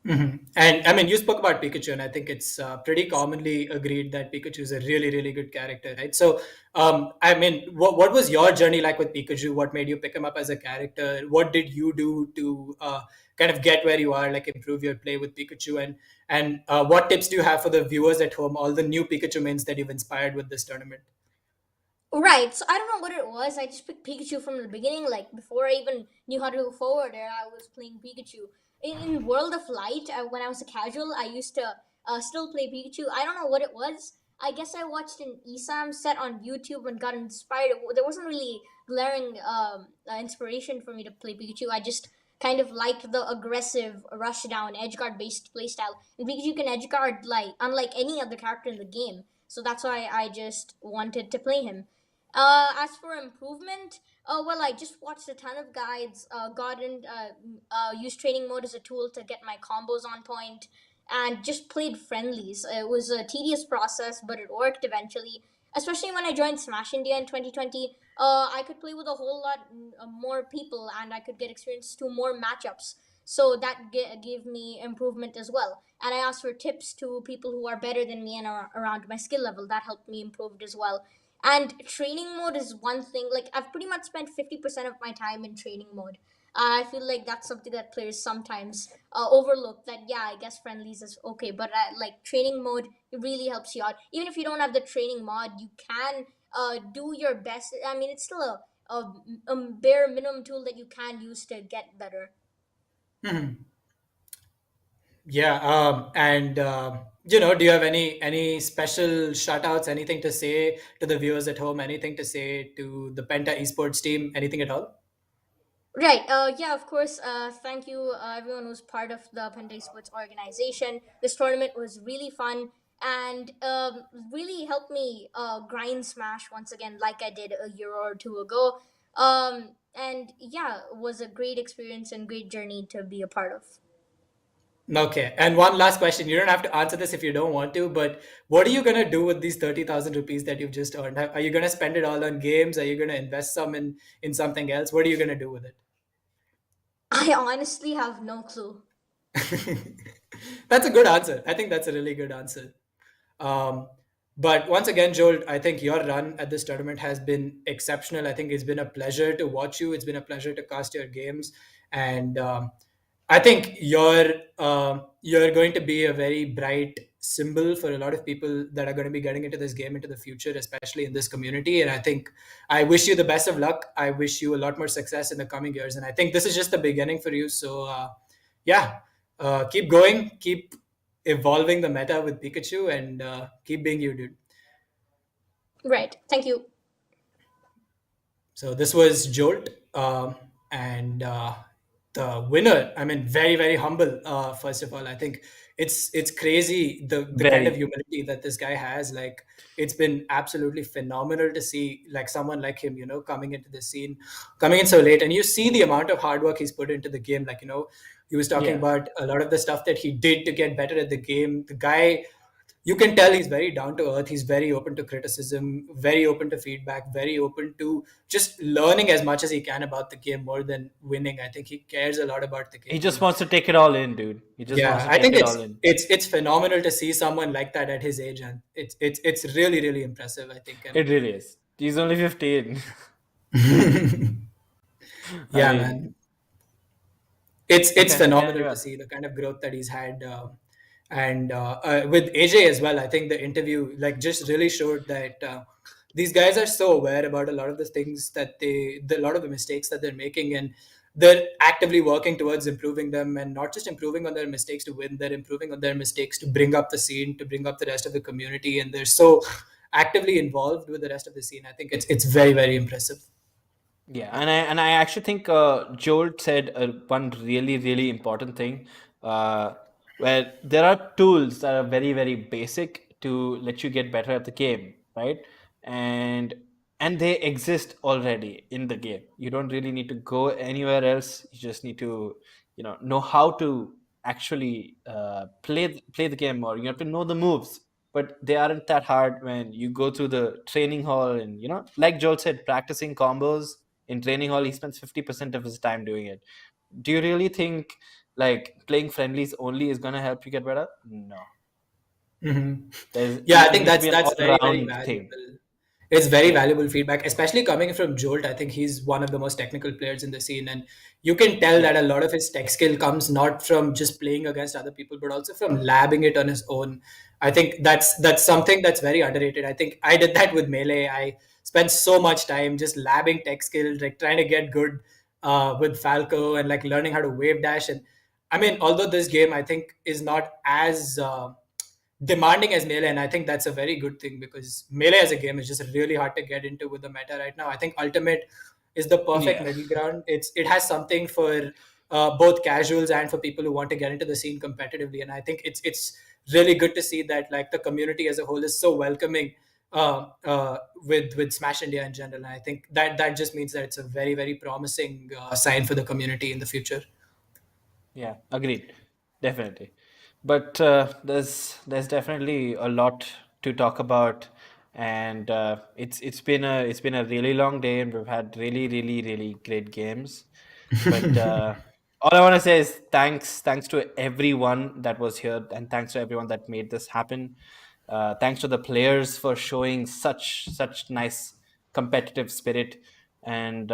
Speaker 2: And I mean, you spoke about Pikachu, and I think it's pretty commonly agreed that Pikachu is a really, really good character, right? So, I mean, what was your journey like with Pikachu? What made you pick him up as a character? What did you do to kind of get where you are, like improve your play with Pikachu? And what tips do you have for the viewers at home, all the new Pikachu mains that you've inspired with this tournament?
Speaker 7: Right, so I don't know what it was. I just picked Pikachu from the beginning. Like before I even knew how to go forward, I was playing Pikachu. In World of Light, when I was a casual, I used to still play Pikachu. I don't know what it was. I guess I watched an ESAM set on YouTube and got inspired. There wasn't really glaring inspiration for me to play Pikachu. I just kind of liked the aggressive rush down edge guard based playstyle. And Pikachu can edge guard like unlike any other character in the game. So that's why I just wanted to play him. As for improvement, well, I just watched a ton of guides, used training mode as a tool to get my combos on point, and just played friendlies. It was a tedious process, but it worked eventually. Especially when I joined Smash India in 2020, I could play with a whole lot more people, and I could get experience to more matchups. So that gave me improvement as well. And I asked for tips to people who are better than me and are around my skill level. That helped me improve as well. And training mode is one thing. Like I've pretty much spent 50% of my time in training mode. I feel like that's something that players sometimes overlook. That yeah, I guess friendlies is okay, but like training mode, it really helps you out. Even if you don't have the training mod, you can do your best. I mean, it's still a bare minimum tool that you can use to get better.
Speaker 2: Yeah, and do you have any special shout outs, anything to say to the viewers at home, anything to say to the Penta Esports team, anything at all?
Speaker 7: Right. Yeah, of course. Thank you, everyone who's part of the Penta Sports organization. This tournament was really fun and really helped me grind Smash once again, like I did a year or two ago. And yeah, it was a great experience and great journey to be a part of.
Speaker 2: Okay, and one last question. You don't have to answer this if you don't want to, but what are you gonna do with these 30,000 rupees that you've just earned? Are you gonna spend it all on games? Are you gonna invest some in something else? What are you gonna do with it?
Speaker 7: I honestly have no clue.
Speaker 2: That's a good answer. I think that's a really good answer. Um, but once again, Joel, I think your run at this tournament has been exceptional. I think it's been a pleasure to watch you. It's been a pleasure to cast your games, and I think you're going to be a very bright symbol for a lot of people that are going to be getting into this game into the future, especially in this community. And I think I wish you the best of luck. I wish you a lot more success in the coming years. And I think this is just the beginning for you. So yeah, keep going, keep evolving the meta with Pikachu, and keep being you, dude.
Speaker 7: Right. Thank you.
Speaker 2: So this was Jolt, and the winner. I mean, very very humble. First of all, I think it's crazy the kind of
Speaker 3: Very.
Speaker 2: humility that this guy has. Like it's been absolutely phenomenal to see like someone like him, coming into the scene, coming in so late, and you see the amount of hard work he's put into the game. Like he was talking
Speaker 3: Yeah.
Speaker 2: about a lot of the stuff that he did to get better at the game. The guy, you can tell he's very down to earth. He's very open to criticism, very open to feedback, very open to just learning as much as he can about the game more than winning. I think he cares a lot about the
Speaker 3: He
Speaker 2: game.
Speaker 3: just wants to take it all in, dude. He just wants
Speaker 2: Yeah,
Speaker 3: to
Speaker 2: I
Speaker 3: take
Speaker 2: think
Speaker 3: it
Speaker 2: it's
Speaker 3: all in.
Speaker 2: it's it's phenomenal to see someone like that at his age, and it's really really impressive. I think.
Speaker 3: It really is. He's only 15.
Speaker 2: Yeah,
Speaker 3: mean,
Speaker 2: man. It's
Speaker 3: okay, yeah,
Speaker 2: phenomenal
Speaker 3: yeah.
Speaker 2: to see the kind of growth that he's had, and with AJ as well. I think the interview like just really showed that these guys are so aware about a lot of the things that a lot of the mistakes that they're making, and they're actively working towards improving them, and not just improving on their mistakes to win. They're improving on their mistakes to bring up the scene, to bring up the rest of the community, and they're so actively involved with the rest of the scene. I think it's very very impressive.
Speaker 3: Yeah, and I actually think Jolt said one really important thing, uh, where there are tools that are very basic to let you get better at the game, right? And and they exist already in the game. You don't really need to go anywhere else. You just need to know how to actually play the game, or you have to know the moves. But they aren't that hard when you go through the training hall, and like Joel said, practicing combos in training hall. He spends 50% of his time doing it. Do you really think like playing friendlies only is going to help you get better? No.
Speaker 2: Mhm.
Speaker 3: There's
Speaker 2: Yeah, I
Speaker 3: it
Speaker 2: think
Speaker 3: needs to be an
Speaker 2: that's very very
Speaker 3: all-round thing.
Speaker 2: valuable. It's very
Speaker 3: Yeah.
Speaker 2: valuable feedback, especially coming from Jolt. I think he's one of the most technical players in the scene, and you can tell
Speaker 3: Yeah.
Speaker 2: that a lot of his tech skill comes not from just playing against other people, but also from labbing it on his own. I think that's something that's very underrated. I think I did that with Melee. I spent so much time just labbing tech skills, like trying to get good with Falco and like learning how to wave dash. And I mean, although this game I think is not as demanding as Melee, and I think that's a very good thing because Melee as a game is just really hard to get into with the meta right now. I think Ultimate is the perfect
Speaker 3: Yeah.
Speaker 2: middle ground. It has something for both casuals and for people who want to get into the scene competitively, and I think it's really good to see that like the community as a whole is so welcoming with Smash India in general. And I think that just means that it's a very very promising sign for the community in the future.
Speaker 3: Yeah, agreed. Definitely. But there's definitely a lot to talk about, and it's been a really long day, and we've had really great games. But all I want to say is thanks to everyone that was here, and thanks to everyone that made this happen. Thanks to the players for showing such nice competitive spirit, and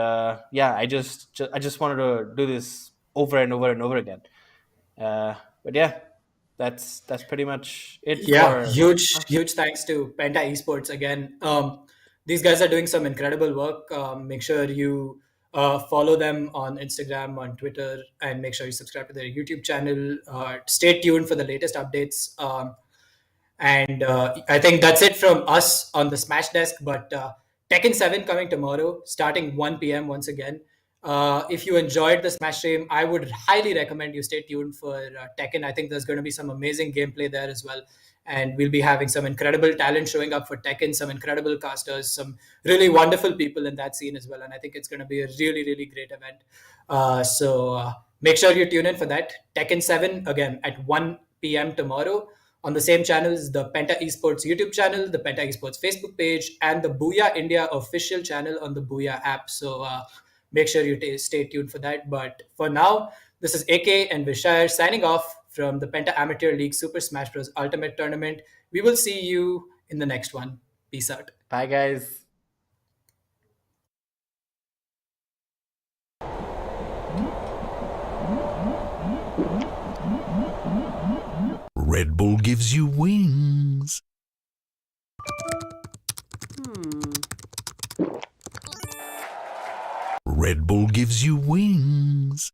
Speaker 3: yeah, I just wanted to do this over and over and over again. But yeah, that's pretty much it
Speaker 2: Yeah,
Speaker 3: for us.
Speaker 2: huge thanks to Penta Esports again. These guys are doing some incredible work. Make sure you follow them on Instagram, on Twitter, and make sure you subscribe to their YouTube channel. Stay tuned for the latest updates. And I think that's it from us on the Smash Desk. But Tekken 7 coming tomorrow, starting 1 p.m. once again. If you enjoyed the Smash stream, I would highly recommend you stay tuned for Tekken. I think there's going to be some amazing gameplay there as well. And we'll be having some incredible talent showing up for Tekken, some incredible casters, some really wonderful people in that scene as well. And I think it's going to be a really great event. So make sure you tune in for that. Tekken 7 again at 1 p.m. tomorrow on the same channels, the Penta Esports YouTube channel, the Penta Esports Facebook page, and the Booyah India official channel on the Booyah app. So make sure you stay tuned for that. But for now, this is AK and Vishayar signing off from the Penta Amateur League Super Smash Bros. Ultimate Tournament. We will see you in the next one. Peace out.
Speaker 3: Bye, guys.
Speaker 1: Red Bull gives you wings. Red Bull gives you wings.